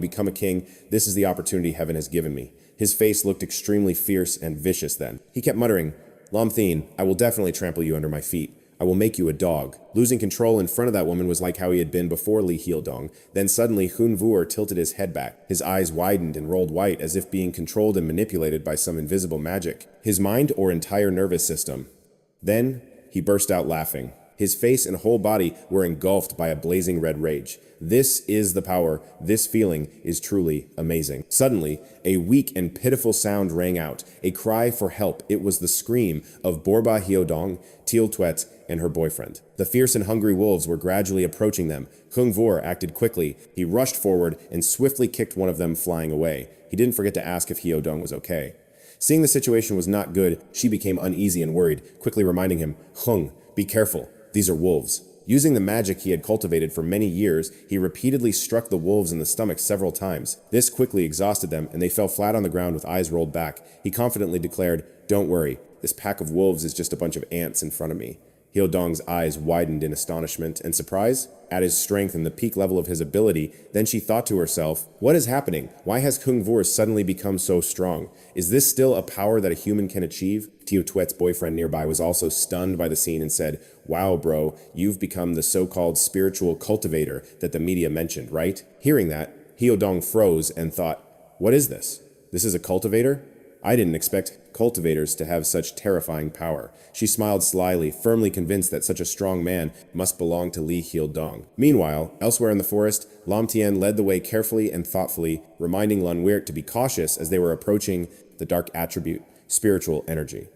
S1: become a king. This is the opportunity heaven has given me." His face looked extremely fierce and vicious then. He kept muttering, "Lam Thien, I will definitely trample you under my feet. I will make you a dog." Losing control in front of that woman was like how he had been before Li Hildong. Then suddenly Hun Vuor tilted his head back. His eyes widened and rolled white as if being controlled and manipulated by some invisible magic. His mind or entire nervous system. Then he burst out laughing. His face and whole body were engulfed by a blazing red rage. This is the power. This feeling is truly amazing. Suddenly, a weak and pitiful sound rang out, a cry for help. It was the scream of Borba Hyodong, Teal Tuet, and her boyfriend. The fierce and hungry wolves were gradually approaching them. Hung Vor acted quickly. He rushed forward and swiftly kicked one of them, flying away. He didn't forget to ask if Hyodong was okay. Seeing the situation was not good, she became uneasy and worried, quickly reminding him, Hung, be careful. These are wolves. Using the magic he had cultivated for many years, he repeatedly struck the wolves in the stomach several times. This quickly exhausted them, and they fell flat on the ground with eyes rolled back. He confidently declared, "Don't worry, this pack of wolves is just a bunch of ants in front of me." Hyodong's eyes widened in astonishment and surprise at his strength and the peak level of his ability. Then she thought to herself, what is happening? Why has Hung Vor suddenly become so strong? Is this still a power that a human can achieve? Tio Tuet's boyfriend nearby was also stunned by the scene and said, "Wow, bro, you've become the so-called spiritual cultivator that the media mentioned, right?" Hearing that, Hyodong froze and thought, what is this? This is a cultivator? I didn't expect cultivators to have such terrifying power. She smiled slyly, firmly convinced that such a strong man must belong to Li Hyodong. Meanwhile, elsewhere in the forest, Lam Thien led the way carefully and thoughtfully, reminding Lan Weirk to be cautious as they were approaching the dark attribute, spiritual energy.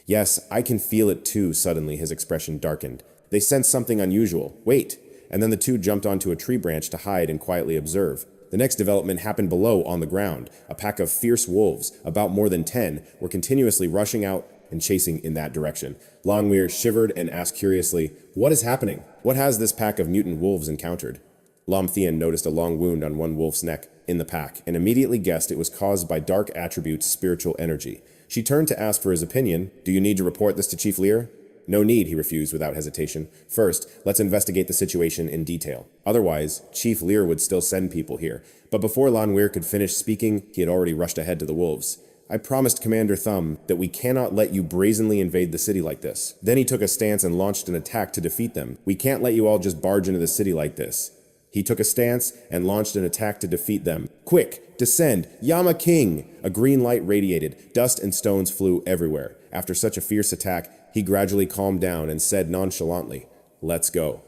S1: Yes, I can feel it too. Suddenly his expression darkened. They sensed something unusual. Wait! And then the two jumped onto a tree branch to hide and quietly observe. The next development happened below on the ground. A pack of fierce wolves, about more than 10, were continuously rushing out and chasing in that direction. Lan Weirk shivered and asked curiously, what is happening? What has this pack of mutant wolves encountered? Lam Thien noticed a long wound on one wolf's neck in the pack and immediately guessed it was caused by dark attributes' spiritual energy. She turned to ask for his opinion. Do you need to report this to Chief Lear? No need, he refused without hesitation. First, let's investigate the situation in detail. Otherwise, Chief Lear would still send people here. But before Lan Weirk could finish speaking, he had already rushed ahead to the wolves. I promised Commander Thumb that we cannot let you brazenly invade the city like this. Then he took a stance and launched an attack to defeat them. We can't let you all just barge into the city like this. He took a stance and launched an attack to defeat them. Quick, descend, Yama King! A green light radiated. Dust and stones flew everywhere. After such a fierce attack, he gradually calmed down and said nonchalantly, let's go.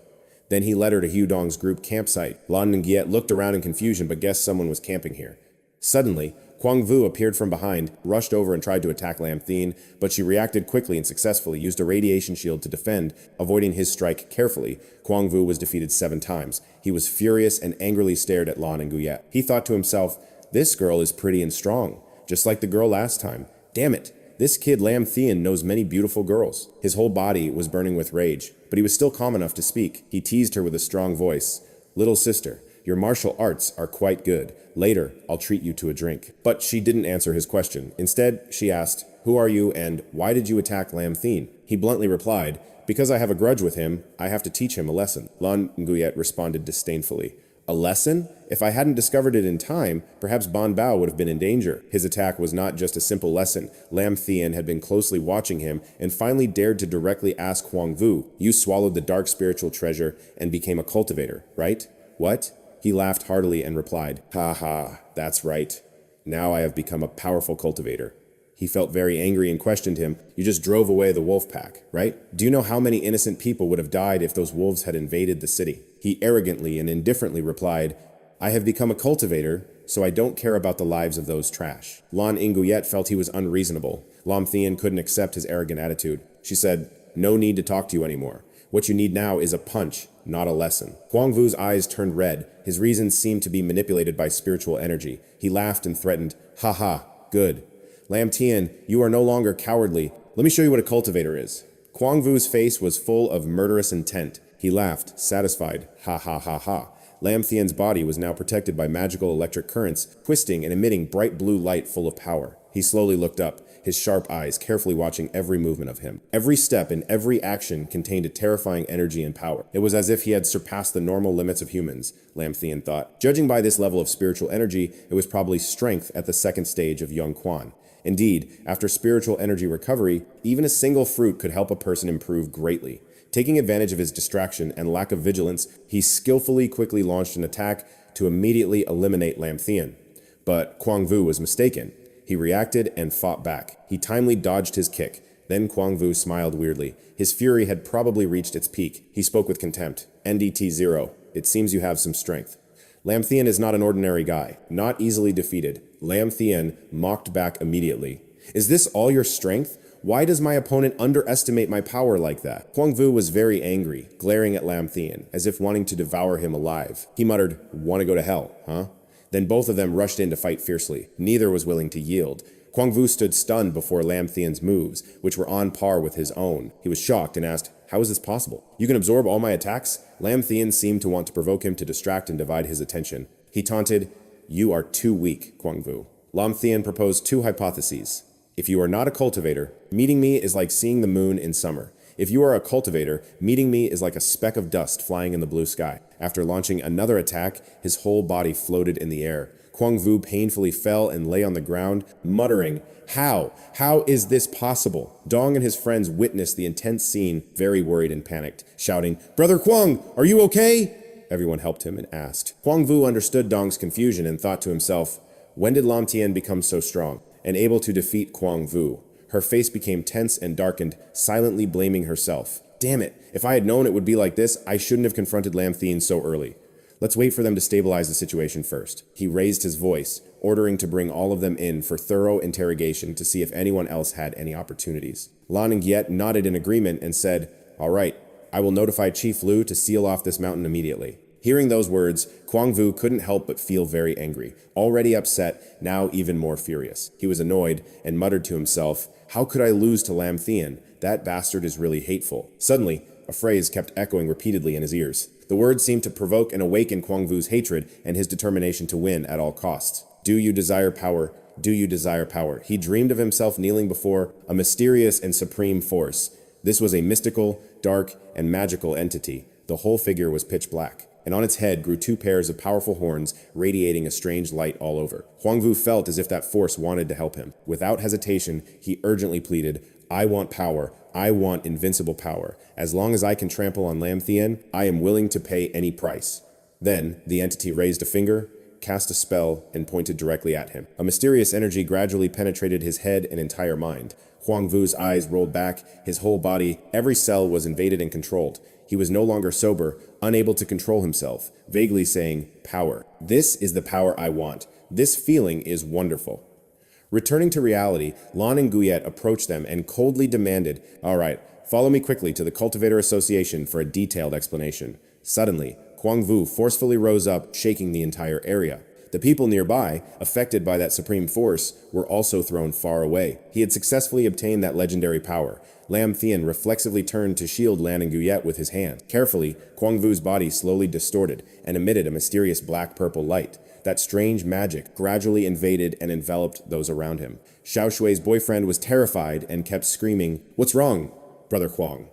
S1: Then he led her to Hyodong's group campsite. Lan Nguyen looked around in confusion but guessed someone was camping here. Suddenly, Quang Vu appeared from behind, rushed over and tried to attack Lam Thien, but she reacted quickly and successfully, used a radiation shield to defend, avoiding his strike carefully. Quang Vu was defeated 7 times. He was furious and angrily stared at Lan Nguyen. He thought to himself, this girl is pretty and strong, just like the girl last time. Damn it. This kid Lam Thien knows many beautiful girls. His whole body was burning with rage, but he was still calm enough to speak. He teased her with a strong voice. Little sister, your martial arts are quite good. Later, I'll treat you to a drink. But she didn't answer his question. Instead, she asked, who are you and why did you attack Lam Thien? He bluntly replied, because I have a grudge with him, I have to teach him a lesson. Lan Nguyen responded disdainfully. A lesson? If I hadn't discovered it in time, perhaps Ban Bao would have been in danger. His attack was not just a simple lesson. Lam Thien had been closely watching him and finally dared to directly ask Quang Vu, you swallowed the dark spiritual treasure and became a cultivator, right? What? He laughed heartily and replied, ha ha, that's right. Now I have become a powerful cultivator. He felt very angry and questioned him. You just drove away the wolf pack, right? Do you know how many innocent people would have died if those wolves had invaded the city? He arrogantly and indifferently replied, I have become a cultivator, so I don't care about the lives of those trash. Lan Nguyen felt he was unreasonable. Lam Thien couldn't accept his arrogant attitude. She said, no need to talk to you anymore. What you need now is a punch, not a lesson. Quang Vu's eyes turned red. His reasons seemed to be manipulated by spiritual energy. He laughed and threatened, ha ha, good. Lam Thien, you are no longer cowardly. Let me show you what a cultivator is. Quang Vu's face was full of murderous intent. He laughed, satisfied, ha ha ha ha. Lam Thien's body was now protected by magical electric currents, twisting and emitting bright blue light full of power. He slowly looked up, his sharp eyes carefully watching every movement of him. Every step and every action contained a terrifying energy and power. It was as if he had surpassed the normal limits of humans, Lam Thien thought. Judging by this level of spiritual energy, it was probably strength at the second stage of Young Quan. Indeed, after spiritual energy recovery, even a single fruit could help a person improve greatly. Taking advantage of his distraction and lack of vigilance, he skillfully quickly launched an attack to immediately eliminate Lam Thien. But Quang Vu was mistaken. He reacted and fought back. He timely dodged his kick. Then Kwang Vu smiled weirdly. His fury had probably reached its peak. He spoke with contempt. NDT-0, it seems you have some strength. Lam Thien is not an ordinary guy, not easily defeated. Lam Thien mocked back immediately. Is this all your strength? Why does my opponent underestimate my power like that? Kwang Vu was very angry, glaring at Lam Thien, as if wanting to devour him alive. He muttered, "Want to go to hell, huh?" Then both of them rushed in to fight fiercely. Neither was willing to yield. Kwang Vu stood stunned before Lam Thien's moves, which were on par with his own. He was shocked and asked, "How is this possible? You can absorb all my attacks?" Lam Thien seemed to want to provoke him to distract and divide his attention. He taunted, "You are too weak, Kwang Vu." Lam Thien proposed two hypotheses. If you are not a cultivator, meeting me is like seeing the moon in summer. If you are a cultivator, meeting me is like a speck of dust flying in the blue sky. After launching another attack, his whole body floated in the air. Kwang Vu painfully fell and lay on the ground, muttering, "How? How is this possible?" Dong and his friends witnessed the intense scene, very worried and panicked, shouting, "Brother Kwang, are you okay?" Everyone helped him and asked. Kwang Vu understood Dong's confusion and thought to himself, when did Lam Thien become so strong and able to defeat Kwang Vu? Her face became tense and darkened, silently blaming herself. Damn it, if I had known it would be like this, I shouldn't have confronted Lam Thien so early. Let's wait for them to stabilize the situation first. He raised his voice, ordering to bring all of them in for thorough interrogation to see if anyone else had any opportunities. Lan and Gyet nodded in agreement and said, "All right, I will notify Chief Liu to seal off this mountain immediately." Hearing those words, Kwang Vu couldn't help but feel very angry. Already upset, now even more furious. He was annoyed and muttered to himself, "How could I lose to Lam Thien? That bastard is really hateful." Suddenly, a phrase kept echoing repeatedly in his ears. The words seemed to provoke and awaken Kwang Vu's hatred and his determination to win at all costs. "Do you desire power? Do you desire power?" He dreamed of himself kneeling before a mysterious and supreme force. This was a mystical, dark, and magical entity. The whole figure was pitch black, and on its head grew two pairs of powerful horns, radiating a strange light all over. Kwang Vu felt as if that force wanted to help him. Without hesitation, he urgently pleaded, "I want power. I want invincible power. As long as I can trample on Lam Thien, I am willing to pay any price." Then, the entity raised a finger, cast a spell, and pointed directly at him. A mysterious energy gradually penetrated his head and entire mind. Kwang Vu's eyes rolled back, his whole body, every cell was invaded and controlled. He was no longer sober, unable to control himself, vaguely saying, "Power. This is the power I want. This feeling is wonderful." Returning to reality, Lan and Gyet approached them and coldly demanded, "All right, follow me quickly to the Cultivator Association for a detailed explanation." Suddenly, Kwang Vu forcefully rose up, shaking the entire area. The people nearby, affected by that supreme force, were also thrown far away. He had successfully obtained that legendary power. Lam Thien reflexively turned to shield Lan and Gyet with his hand. Carefully, Kwang Vu's body slowly distorted and emitted a mysterious black-purple light. That strange magic gradually invaded and enveloped those around him. Xiao Shui's boyfriend was terrified and kept screaming, "What's wrong, Brother Kwang?"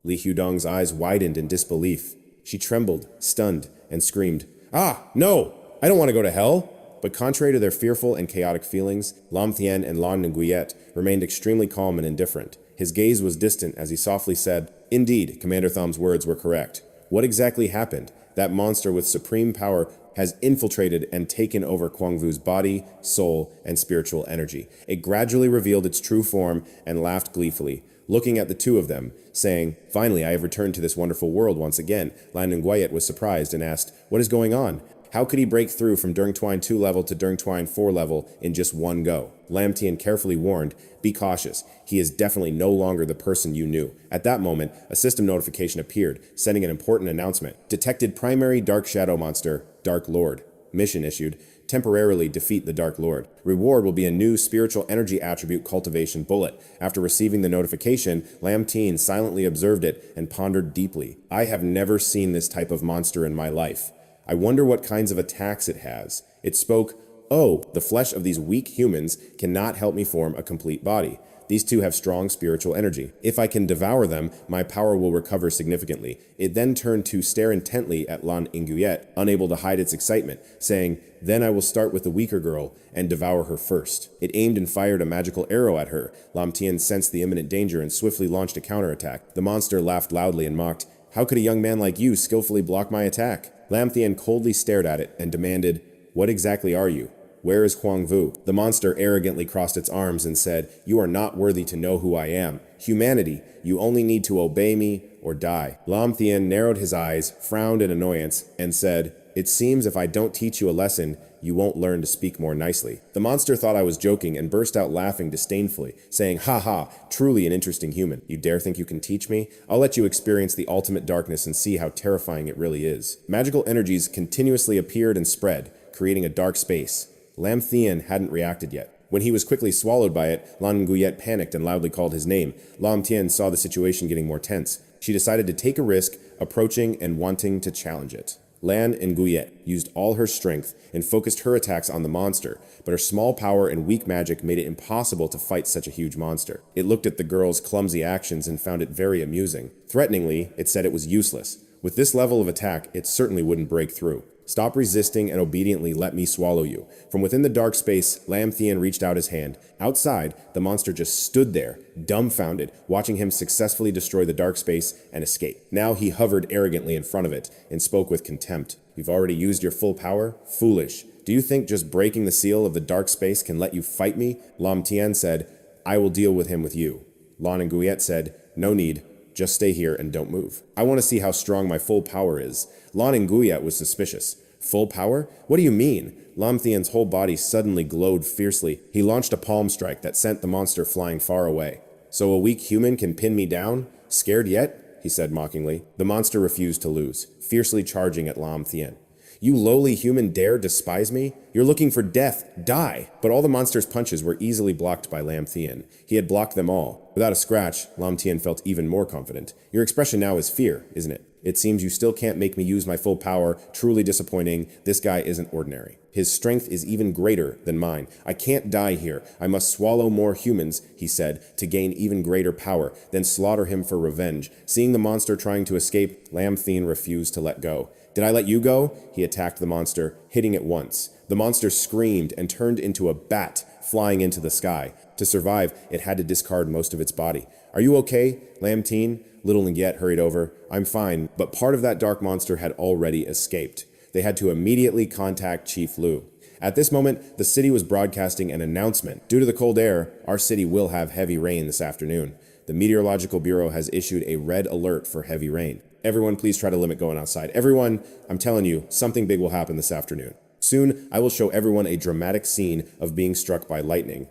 S1: Li Hudong's eyes widened in disbelief. She trembled, stunned, and screamed, "Ah, no! I don't want to go to hell!" But contrary to their fearful and chaotic feelings, Lam Thien and Lan and Gyet remained extremely calm and indifferent. His gaze was distant as he softly said, "Indeed, Commander Thumb's words were correct. What exactly happened? That monster with supreme power has infiltrated and taken over Kwang Vu's body, soul, and spiritual energy. It gradually revealed its true form and laughed gleefully, looking at the two of them, saying, 'Finally, I have returned to this wonderful world once again.'" Lan and Gyet was surprised and asked, "What is going on? How could he break through from Durng Twine 2 level to Durng Twine 4 level in just one go?" Lam Thien carefully warned, "Be cautious. He is definitely no longer the person you knew." At that moment, a system notification appeared, sending an important announcement. Detected primary Dark Shadow monster, Dark Lord. Mission issued. Temporarily defeat the Dark Lord. Reward will be a new spiritual energy attribute cultivation bullet. After receiving the notification, Lam Thien silently observed it and pondered deeply. "I have never seen this type of monster in my life. I wonder what kinds of attacks it has." It spoke, "Oh, the flesh of these weak humans cannot help me form a complete body. These two have strong spiritual energy. If I can devour them, my power will recover significantly." It then turned to stare intently at Lan and Gyet, unable to hide its excitement, saying, "Then I will start with the weaker girl and devour her first." It aimed and fired a magical arrow at her. Lam Thien sensed the imminent danger and swiftly launched a counterattack. The monster laughed loudly and mocked, "How could a young man like you skillfully block my attack?" Lam Thien coldly stared at it and demanded, "What exactly are you?" Where is Huang Vu? The monster arrogantly crossed its arms and said, "You are not worthy to know who I am. Humanity, you only need to obey me or die." Lam Thien narrowed his eyes, frowned in annoyance, and said, "It seems if I don't teach you a lesson, you won't learn to speak more nicely." The monster thought I was joking and burst out laughing disdainfully, saying, "Ha ha, truly an interesting human. You dare think you can teach me? I'll let you experience the ultimate darkness and see how terrifying it really is." Magical energies continuously appeared and spread, creating a dark space. Lam Thien hadn't reacted yet. When he was quickly swallowed by it, Lan Nguyet panicked and loudly called his name. Lam Thien saw the situation getting more tense. She decided to take a risk, approaching and wanting to challenge it. Lan Nguyet used all her strength and focused her attacks on the monster, but her small power and weak magic made it impossible to fight such a huge monster. It looked at the girl's clumsy actions and found it very amusing. Threateningly, it said it was useless. With this level of attack, it certainly wouldn't break through. "Stop resisting and obediently let me swallow you." From within the dark space, Lam Thien reached out his hand. Outside, the monster just stood there, dumbfounded, watching him successfully destroy the dark space and escape. Now he hovered arrogantly in front of it and spoke with contempt. "You've already used your full power? Foolish. Do you think just breaking the seal of the dark space can let you fight me?" Lam Thien said, "I will deal with him with you." Lan Nguyet said, "No need. Just stay here and don't move. I want to see how strong my full power is." Lan Nguyet was suspicious. "Full power? What do you mean?" Lam Thien's whole body suddenly glowed fiercely. He launched a palm strike that sent the monster flying far away. "So a weak human can pin me down? Scared yet?" he said mockingly. The monster refused to lose, fiercely charging at Lam Thien. "You lowly human dare despise me? You're looking for death. Die!" But all the monster's punches were easily blocked by Lam Thien. He had blocked them all. Without a scratch, Lam Thien felt even more confident. "Your expression now is fear, isn't it? It seems you still can't make me use my full power. Truly disappointing. This guy isn't ordinary. His strength is even greater than mine. I can't die here. I must swallow more humans," he said, to gain even greater power, then slaughter him for revenge. Seeing the monster trying to escape, Lam Thien refused to let go. "Did I let you go?" He attacked the monster, hitting it once. The monster screamed and turned into a bat, flying into the sky. To survive, it had to discard most of its body. "Are you okay, Lam Thien?" Little Nguyet hurried over. "I'm fine," but part of that dark monster had already escaped. They had to immediately contact Chief Liu. At this moment, the city was broadcasting an announcement. "Due to the cold air, our city will have heavy rain this afternoon. The Meteorological Bureau has issued a red alert for heavy rain. Everyone please try to limit going outside. Everyone, I'm telling you, something big will happen this afternoon. Soon, I will show everyone a dramatic scene of being struck by lightning."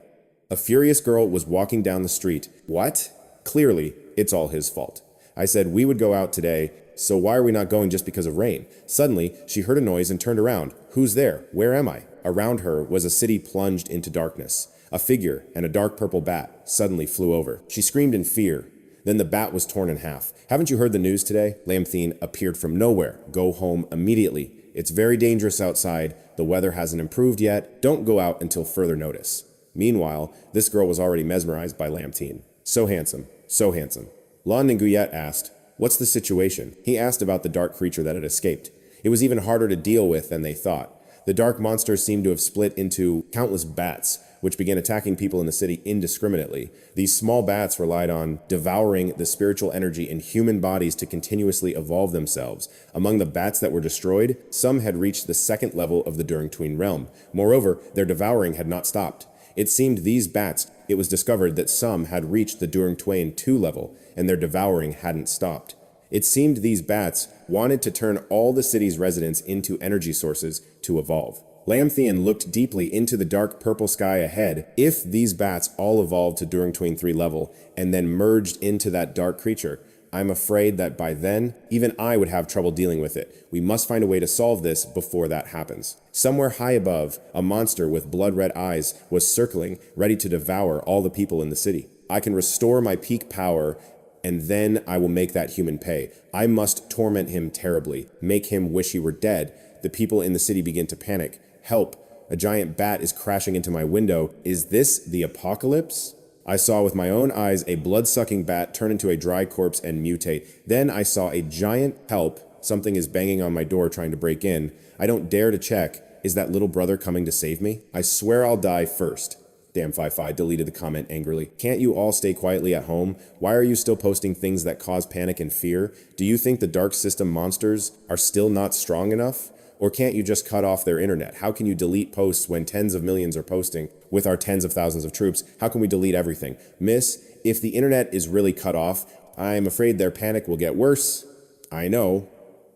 S1: A furious girl was walking down the street. "What? Clearly, it's all his fault. I said we would go out today, so why are we not going just because of rain?" Suddenly, she heard a noise and turned around. "Who's there? Where am I?" Around her was a city plunged into darkness. A figure and a dark purple bat suddenly flew over. She screamed in fear. Then the bat was torn in half. "Haven't you heard the news today?" Lam Thien appeared from nowhere. "Go home immediately. It's very dangerous outside. The weather hasn't improved yet. Don't go out until further notice." Meanwhile, this girl was already mesmerized by Lam Thien. "So handsome, so handsome." Lan Nguyet asked, "What's the situation?" He asked about the dark creature that had escaped. It was even harder to deal with than they thought. The dark monster seemed to have split into countless bats, which began attacking people in the city indiscriminately. These small bats relied on devouring the spiritual energy in human bodies to continuously evolve themselves. Among the bats that were destroyed, some had reached the second level of the Durang-Tween realm. Moreover, their devouring had not stopped. It was discovered that some had reached the Durang-Tween 2 level, and their devouring hadn't stopped. It seemed these bats wanted to turn all the city's residents into energy sources to evolve. Lam Thien looked deeply into the dark purple sky ahead. If these bats all evolved to Durang-Tween 3 level and then merged into that dark creature, I'm afraid that by then, even I would have trouble dealing with it. We must find a way to solve this before that happens. Somewhere high above, a monster with blood-red eyes was circling, ready to devour all the people in the city. I can restore my peak power, and then I will make that human pay. I must torment him terribly, make him wish he were dead. The people in the city begin to panic. "Help! A giant bat is crashing into my window. Is this the apocalypse?" I saw with my own eyes a blood-sucking bat turn into a dry corpse and mutate. Then I saw a giant help. Something is banging on my door trying to break in. I don't dare to check. Is that little brother coming to save me? I swear I'll die first. Damn Fi deleted the comment angrily. Can't you all stay quietly at home? Why are you still posting things that cause panic and fear? Do you think the dark system monsters are still not strong enough? Or can't you just cut off their internet? How can you delete posts when tens of millions are posting with our tens of thousands of troops? How can we delete everything? Miss, if the internet is really cut off, I'm afraid their panic will get worse. I know.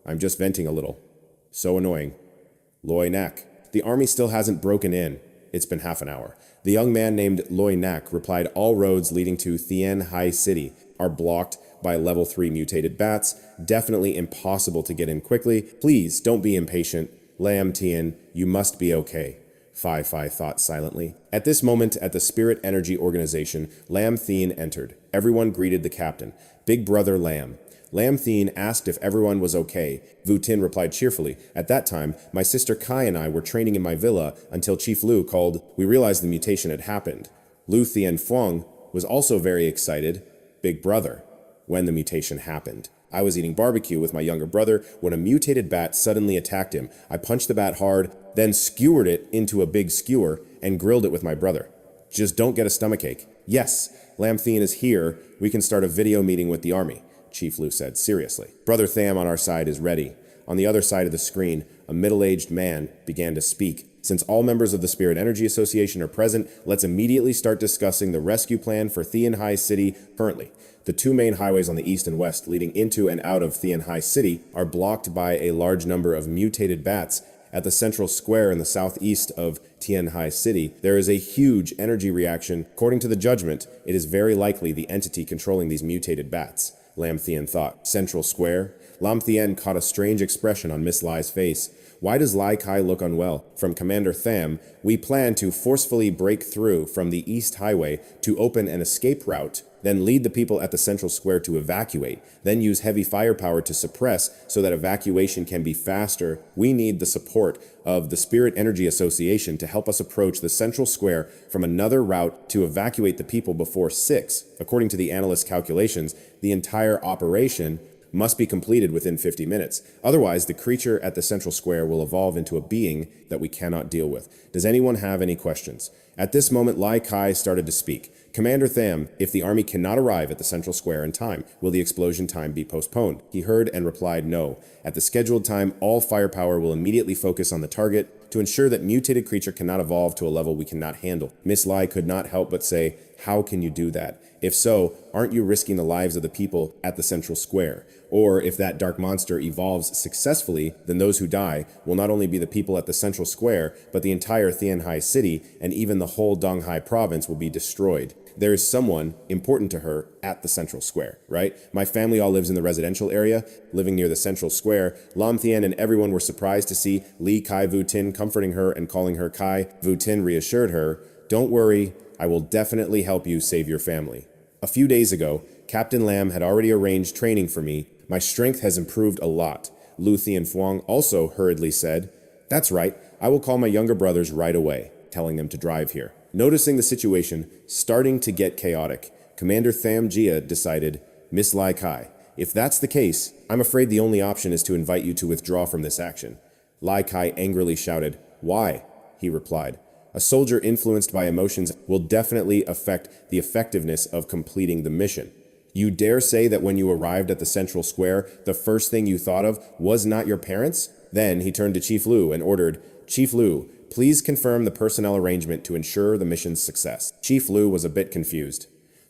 S1: I'm just venting a little. So annoying. Loy Nak. The army still hasn't broken in. It's been half an hour. The young man named Loy Nak replied, all roads leading to Thien Hai City are blocked by level 3 mutated bats. Definitely impossible to get in quickly. Please don't be impatient. Lam Thien, you must be okay. Phi thought silently. At this moment, at the Spirit Energy Organization, Lam Thien entered. Everyone greeted the captain. Big brother Lam. Lam Thien asked if everyone was okay. Vu Tin replied cheerfully. At that time, my sister Kai and I were training in my villa until Chief Liu called. We realized the mutation had happened. Liu Thien Fuang was also very excited. Big brother. When the mutation happened. I was eating barbecue with my younger brother when a mutated bat suddenly attacked him. I punched the bat hard, then skewered it into a big skewer and grilled it with my brother. Just don't get a stomachache. Yes, Lam Thien is here. We can start a video meeting with the army, Chief Liu said seriously. Brother Tham on our side is ready. On the other side of the screen, a middle-aged man began to speak. Since all members of the Spirit Energy Association are present, let's immediately start discussing the rescue plan for Thien Hai City currently. The two main highways on the east and west leading into and out of Thien Hai City are blocked by a large number of mutated bats. At the central square in the southeast of Thien Hai City, there is a huge energy reaction. According to the judgment, it is very likely the entity controlling these mutated bats. Lam Thien thought. Central square? Lam Thien caught a strange expression on Miss Lai's face. Why does Lai Kai look unwell? From Commander Tham, we plan to forcefully break through from the East Highway to open an escape route, then lead the people at the central square to evacuate, then use heavy firepower to suppress so that evacuation can be faster. We need the support of the Spirit Energy Association to help us approach the central square from another route to evacuate the people before 6. According to the analyst's calculations, the entire operation must be completed within 50 minutes. Otherwise, the creature at the central square will evolve into a being that we cannot deal with. Does anyone have any questions? At this moment, Lai Kai started to speak. Commander Tham, if the army cannot arrive at the central square in time, will the explosion time be postponed? He heard and replied no. At the scheduled time, all firepower will immediately focus on the target to ensure that mutated creature cannot evolve to a level we cannot handle. Miss Lai could not help but say, how can you do that? If so, aren't you risking the lives of the people at the central square? Or if that dark monster evolves successfully, then those who die will not only be the people at the central square, but the entire Thien Hai City and even the whole Donghai province will be destroyed. There is someone important to her at the central square, right? My family all lives in the residential area, living near the central square. Lam Thien and everyone were surprised to see Li Kai Vu Tin comforting her and calling her Kai. Vu Tin reassured her, don't worry, I will definitely help you save your family. A few days ago, Captain Lam had already arranged training for me. My strength has improved a lot. Liu Thien Fuang also hurriedly said, that's right, I will call my younger brothers right away, telling them to drive here. Noticing the situation starting to get chaotic, Commander Tham Jia decided, Miss Lai Kai, if that's the case, I'm afraid the only option is to invite you to withdraw from this action. Lai Kai angrily shouted, why? He replied, a soldier influenced by emotions will definitely affect the effectiveness of completing the mission. You dare say that when you arrived at the central square, the first thing you thought of was not your parents? Then he turned to Chief Liu and ordered, Chief Liu, please confirm the personnel arrangement to ensure the mission's success. Chief Liu was a bit confused.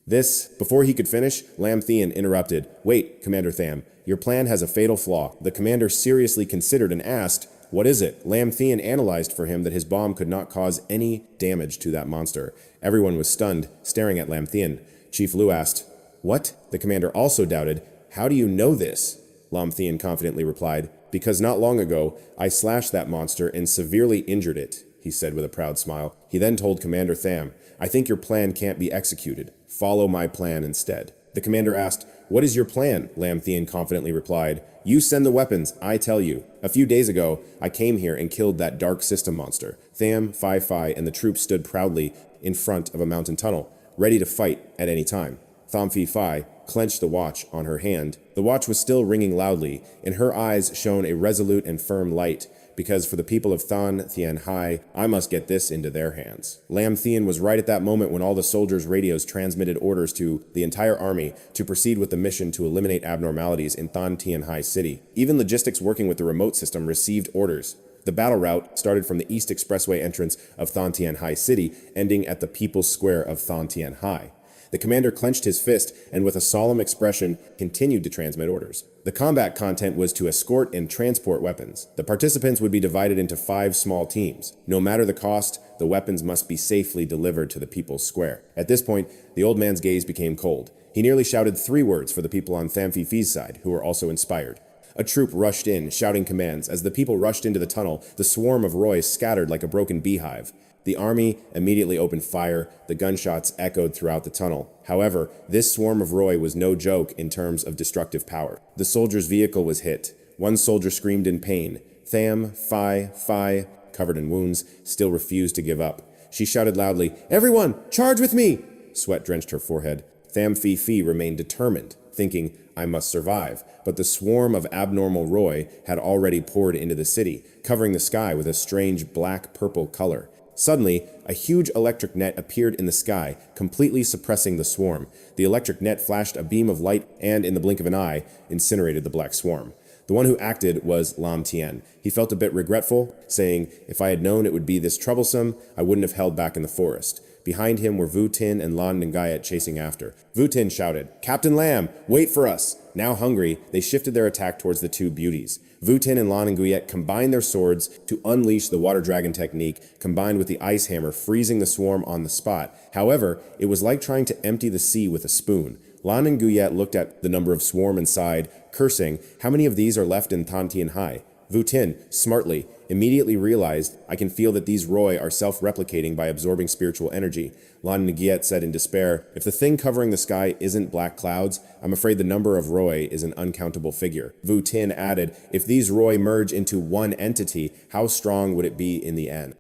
S1: Before he could finish, Lam Thien interrupted. Wait, Commander Tham, your plan has a fatal flaw. The commander seriously considered and asked, what is it? Lam Thien analyzed for him that his bomb could not cause any damage to that monster. Everyone was stunned, staring at Lam Thien. Chief Liu asked, what? The commander also doubted. How do you know this? Lam Thien confidently replied, because not long ago, I slashed that monster and severely injured it, he said with a proud smile. He then told Commander Tham, I think your plan can't be executed. Follow my plan instead. The commander asked, what is your plan? Lam Thien confidently replied, you send the weapons, I tell you. A few days ago, I came here and killed that dark system monster. Tham, Phi, and the troops stood proudly in front of a mountain tunnel, ready to fight at any time. Tham Phi clenched the watch on her hand. The watch was still ringing loudly. In her eyes shone a resolute and firm light, because for the people of Thien Hai, I must get this into their hands. Lam Thien was right at that moment when all the soldiers' radios transmitted orders to the entire army to proceed with the mission to eliminate abnormalities in Thien Hai City. Even logistics working with the remote system received orders. The battle route started from the East Expressway entrance of Lam Thien High City, ending at the People's Square of Lam Thien High. The commander clenched his fist and with a solemn expression continued to transmit orders. The combat content was to escort and transport weapons. The participants would be divided into 5 small teams. No matter the cost, the weapons must be safely delivered to the People's Square. At this point, the old man's gaze became cold. He nearly shouted 3 words for the people on Tham Phi Phi's side, who were also inspired. A troop rushed in, shouting commands. As the people rushed into the tunnel, the swarm of Roy scattered like a broken beehive. The army immediately opened fire. The gunshots echoed throughout the tunnel. However, this swarm of Roy was no joke in terms of destructive power. The soldier's vehicle was hit. One soldier screamed in pain. Tham Phi, covered in wounds, still refused to give up. She shouted loudly, "Everyone, charge with me!" Sweat drenched her forehead. Tham Phi remained determined, thinking, "I must survive." But the swarm of abnormal Roy had already poured into the city, covering the sky with a strange black-purple color. Suddenly, a huge electric net appeared in the sky, completely suppressing the swarm. The electric net flashed a beam of light and, in the blink of an eye, incinerated the black swarm. The one who acted was Lam Thien. He felt a bit regretful, saying, "If I had known it would be this troublesome, I wouldn't have held back in the forest." Behind him were Vu Tin and Lan Nangayat chasing after. Vu Tin shouted, "Captain Lam, wait for us!" Now hungry, they shifted their attack towards the 2 beauties. Vu Tin and Lan Nangayat combined their swords to unleash the water dragon technique, combined with the ice hammer, freezing the swarm on the spot. However, it was like trying to empty the sea with a spoon. Lan Nangayat looked at the number of swarm and sighed, cursing, "How many of these are left in Lam Thien High?" Vu Tin, smartly, immediately realized, "I can feel that these Roy are self-replicating by absorbing spiritual energy." Lan Nangayat said in despair, "If the thing covering the sky isn't black clouds, I'm afraid the number of Roy is an uncountable figure." Vu Tin added, "If these Roy merge into one entity, how strong would it be in the end?"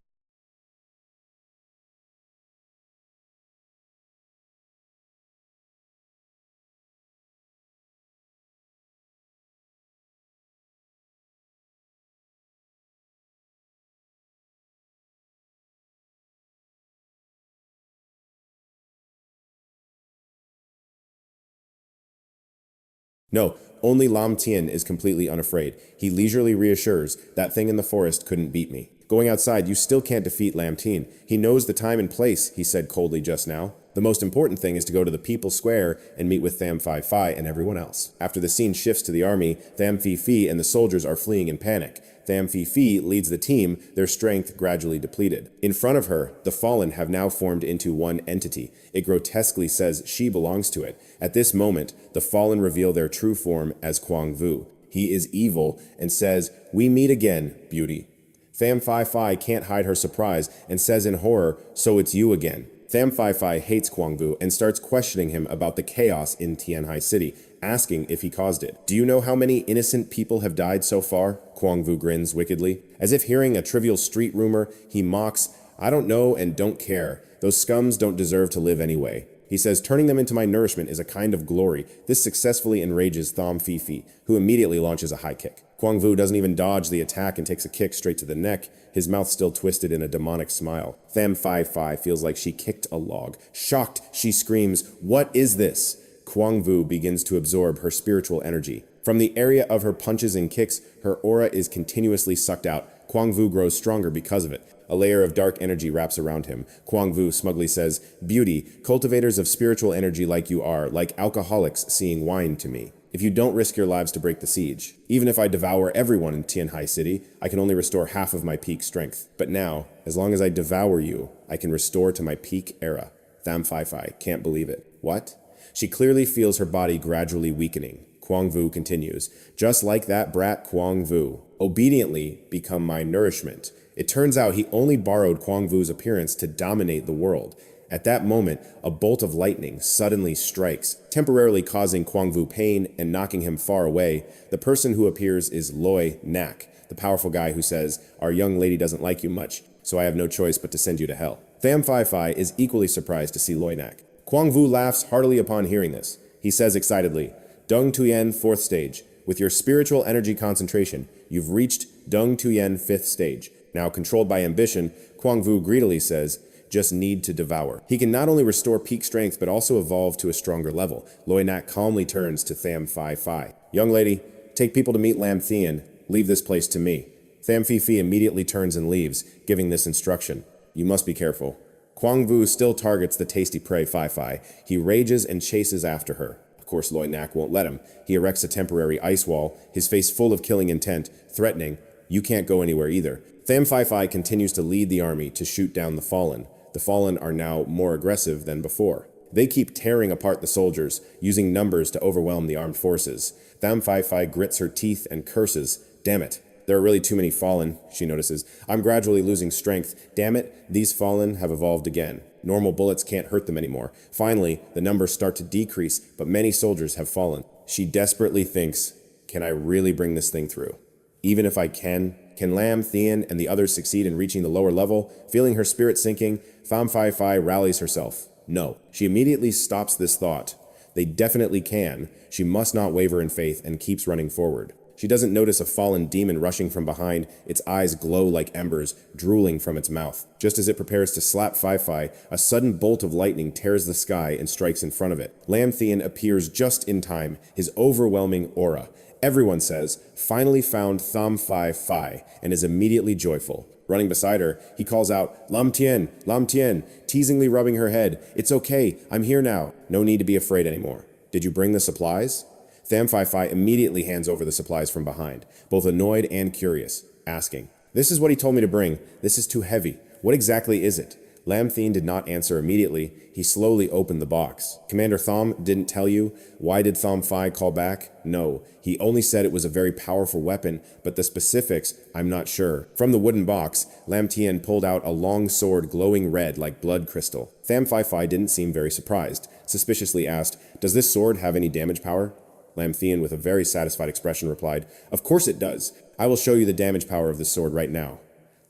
S1: No, only Lam Thien is completely unafraid. He leisurely reassures, "That thing in the forest couldn't beat me." "Going outside, you still can't defeat Lam Thien. He knows the time and place," he said coldly just now. "The most important thing is to go to the People's Square and meet with Tham Phi and everyone else." After the scene shifts to the army, Tham Phi and the soldiers are fleeing in panic. Tham Phi leads the team, their strength gradually depleted. In front of her, the Fallen have now formed into one entity. It grotesquely says she belongs to it. At this moment, the Fallen reveal their true form as Kwang Vu. He is evil and says, "We meet again, beauty." Tham Phi can't hide her surprise and says in horror, "So it's you again." Tham Phi hates Kwang Vu and starts questioning him about the chaos in Tianhai City, asking if he caused it. "Do you know how many innocent people have died so far?" Kwang Vu grins wickedly. As if hearing a trivial street rumor, he mocks, "I don't know and don't care. Those scums don't deserve to live anyway." He says, "Turning them into my nourishment is a kind of glory." This successfully enrages Tham Phi, who immediately launches a high kick. Kwang Vu doesn't even dodge the attack and takes a kick straight to the neck, his mouth still twisted in a demonic smile. Tham Phi feels like she kicked a log. Shocked, she screams, "What is this?" Kwang Vu begins to absorb her spiritual energy. From the area of her punches and kicks, her aura is continuously sucked out. Kwang Vu grows stronger because of it. A layer of dark energy wraps around him. Kwang Vu smugly says, "Beauty, cultivators of spiritual energy like you are, like alcoholics seeing wine to me. If you don't risk your lives to break the siege. Even if I devour everyone in Tianhai City, I can only restore half of my peak strength. But now, as long as I devour you, I can restore to my peak era." Tham Phi can't believe it. What? She clearly feels her body gradually weakening. Kwang Vu continues, "Just like that brat Kwang Vu, obediently become my nourishment." It turns out he only borrowed Kwang Vu's appearance to dominate the world. At that moment, a bolt of lightning suddenly strikes, temporarily causing Kwang Vu pain and knocking him far away. The person who appears is Loi Nak, the powerful guy who says, "Our young lady doesn't like you much, so I have no choice but to send you to hell." Tham Phi is equally surprised to see Loi Nak. Kwang Vu laughs heartily upon hearing this. He says excitedly, "Dung Tuyen 4th stage. With your spiritual energy concentration, you've reached Dung Tuyen 5th stage. Now controlled by ambition, Kwang Vu greedily says, just need to devour." He can not only restore peak strength, but also evolve to a stronger level. Loi Nak calmly turns to Tham Phi. "Young lady, take people to meet Lam Thien. Leave this place to me." Tham Fifi immediately turns and leaves, giving this instruction. You must be careful. Quang Vu still targets the tasty prey Phi Phi. He rages and chases after her. Of course, Loi Nak won't let him. He erects a temporary ice wall, his face full of killing intent, threatening, you can't go anywhere either. Tham Phi Phi continues to lead the army to shoot down the Fallen. The Fallen are now more aggressive than before. They keep tearing apart the soldiers, using numbers to overwhelm the armed forces. Tham Phi Phi grits her teeth and curses. Damn it. There are really too many Fallen, she notices. I'm gradually losing strength. Damn it, these Fallen have evolved again. Normal bullets can't hurt them anymore. Finally, the numbers start to decrease, but many soldiers have fallen. She desperately thinks, can I really bring this thing through? Even if I can Lam Thien and the others succeed in reaching the lower level? Feeling her spirit sinking, Tham Phi Phi rallies herself. No, she immediately stops this thought. They definitely can. She must not waver in faith and keeps running forward. She doesn't notice a fallen demon rushing from behind, its eyes glow like embers, drooling from its mouth. Just as it prepares to slap Phi Phi, a sudden bolt of lightning tears the sky and strikes in front of it. Lam Thien appears just in time, his overwhelming aura. Everyone says, finally found Tham Phi Phi, and is immediately joyful. Running beside her, he calls out, Lam Thien, teasingly rubbing her head. It's okay, I'm here now. No need to be afraid anymore. Did you bring the supplies? Tham Phi Phi immediately hands over the supplies from behind, both annoyed and curious, asking, This is what he told me to bring. This is too heavy. What exactly is it? Lam Thien did not answer immediately. He slowly opened the box. Commander Tham didn't tell you? Why did Tham Phi call back? No, he only said it was a very powerful weapon, but the specifics, I'm not sure. From the wooden box, Lam Thien pulled out a long sword glowing red like blood crystal. Tham Phi Phi didn't seem very surprised, suspiciously asked, Does this sword have any damage power? Lam Thien, with a very satisfied expression, replied, Of course it does. I will show you the damage power of this sword right now.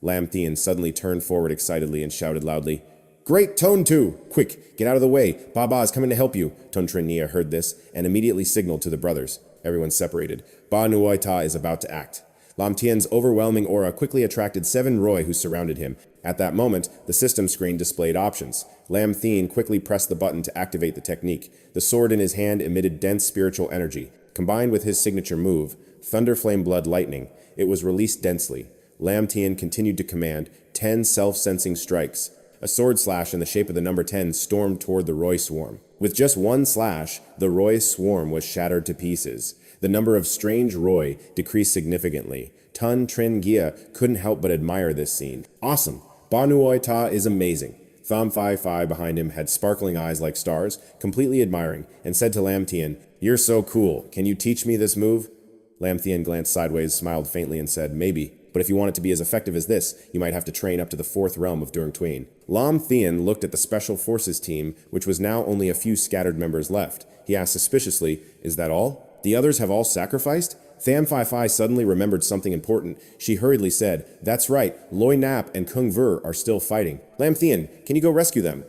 S1: Lam Thien suddenly turned forward excitedly and shouted loudly, Great, Tone 2! Quick, get out of the way. Baba is coming to help you. Tone Trinia heard this and immediately signaled to the brothers. Everyone separated. Ba Nuoi Ta is about to act. Lam Thien's overwhelming aura quickly attracted 7 Roy who surrounded him. At that moment, the system screen displayed options. Lam Thien quickly pressed the button to activate the technique. The sword in his hand emitted dense spiritual energy. Combined with his signature move, Thunder Flame Blood Lightning, it was released densely. Lam Thien continued to command 10 self-sensing strikes. A sword slash in the shape of the number 10 stormed toward the Roy swarm. With just one slash, the Roy swarm was shattered to pieces. The number of strange Roy decreased significantly. Tun Trin Gia couldn't help but admire this scene. Awesome! Ba Nuoi Ta is amazing. Tham Phi Phi behind him had sparkling eyes like stars, completely admiring, and said to Lam Thien, You're so cool. Can you teach me this move? Lam Thien glanced sideways, smiled faintly, and said, Maybe. But if you want it to be as effective as this, you might have to train up to the 4th realm of Durng Tween. Lam Thien looked at the Special Forces team, which was now only a few scattered members left. He asked suspiciously, Is that all? The others have all sacrificed? Tham Phi Phi suddenly remembered something important. She hurriedly said, That's right, Loi Nap and Kung Ver are still fighting. Lam Thien, can you go rescue them?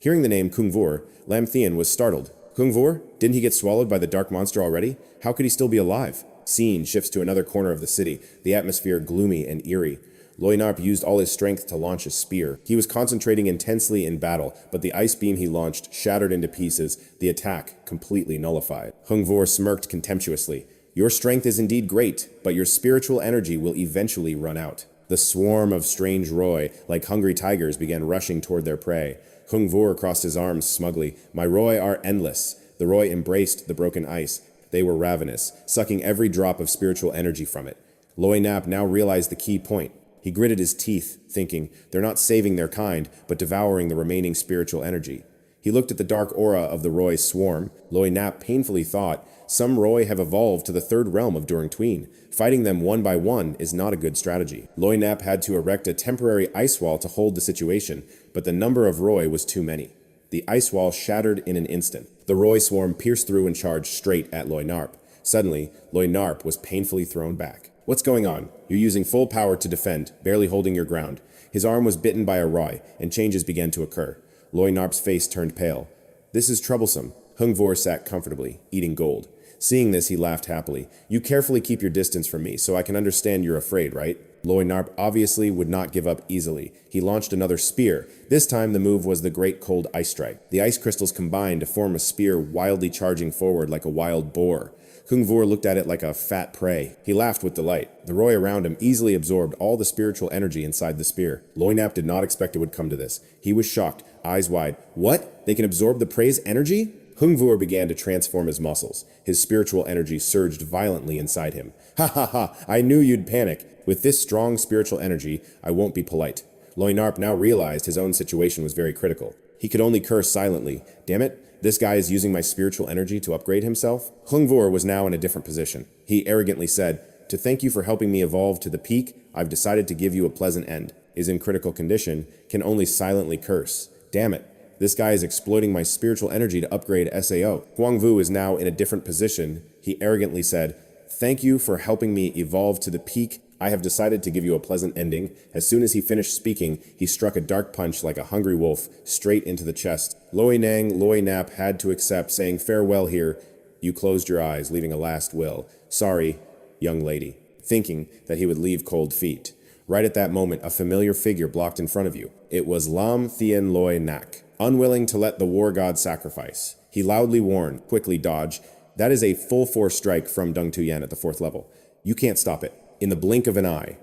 S1: Hearing the name Kung Ver, Lam Thien was startled. Kung Ver? Didn't he get swallowed by the dark monster already? How could he still be alive? Scene shifts to another corner of the city, the atmosphere gloomy and eerie. Loi Narp used all his strength to launch a spear. He was concentrating intensely in battle, but the ice beam he launched shattered into pieces, the attack completely nullified. Hung Vor smirked contemptuously. Your strength is indeed great, but your spiritual energy will eventually run out. The swarm of strange Roy, like hungry tigers, began rushing toward their prey. Hung Vor crossed his arms smugly. My Roy are endless. The Roy embraced the broken ice. They were ravenous, sucking every drop of spiritual energy from it. Loi Nap now realized the key point. He gritted his teeth, thinking, they're not saving their kind, but devouring the remaining spiritual energy. He looked at the dark aura of the Roy swarm. Loi Nap painfully thought, some Roy have evolved to the 3rd realm of Durng Tween. Fighting them one by one is not a good strategy. Loi Nap had to erect a temporary ice wall to hold the situation, but the number of Roy was too many. The ice wall shattered in an instant. The Roy swarm pierced through and charged straight at Loi Narp. Suddenly, Loi Narp was painfully thrown back. What's going on? You're using full power to defend, barely holding your ground. His arm was bitten by a Roy, and changes began to occur. Loi Narp's face turned pale. This is troublesome. Hungvor sat comfortably, eating gold. Seeing this, he laughed happily. You carefully keep your distance from me, so I can understand you're afraid, right? Loinarp obviously would not give up easily. He launched another spear. This time the move was the Great Cold Ice Strike. The ice crystals combined to form a spear wildly charging forward like a wild boar. Hungvor looked at it like a fat prey. He laughed with delight. The Roy around him easily absorbed all the spiritual energy inside the spear. Loinap did not expect it would come to this. He was shocked, eyes wide. What? They can absorb the prey's energy? Hungvor began to transform his muscles. His spiritual energy surged violently inside him. Ha ha ha, I knew you'd panic. With this strong spiritual energy, I won't be polite. Loinarp now realized his own situation was very critical. He could only curse silently. Damn it, this guy is using my spiritual energy to upgrade himself? Hungvor was now in a different position. He arrogantly said, to thank you for helping me evolve to the peak, I've decided to give you a pleasant end. Is in critical condition, can only silently curse. Damn it. This guy is exploiting my spiritual energy to upgrade SAO. Huang Vu is now in a different position. He arrogantly said, thank you for helping me evolve to the peak. I have decided to give you a pleasant ending. As soon as he finished speaking, he struck a dark punch like a hungry wolf straight into the chest. Loi Nap had to accept, saying farewell here. You closed your eyes, leaving a last will. Sorry, young lady, thinking that he would leave cold feet. Right at that moment, a familiar figure blocked in front of you. It was Lam Thien Loi Nak. Unwilling to let the war god sacrifice, he loudly warned, quickly dodge. That is a full force strike from Dung Tuyen at the 4th level. You can't stop it. In the blink of an eye,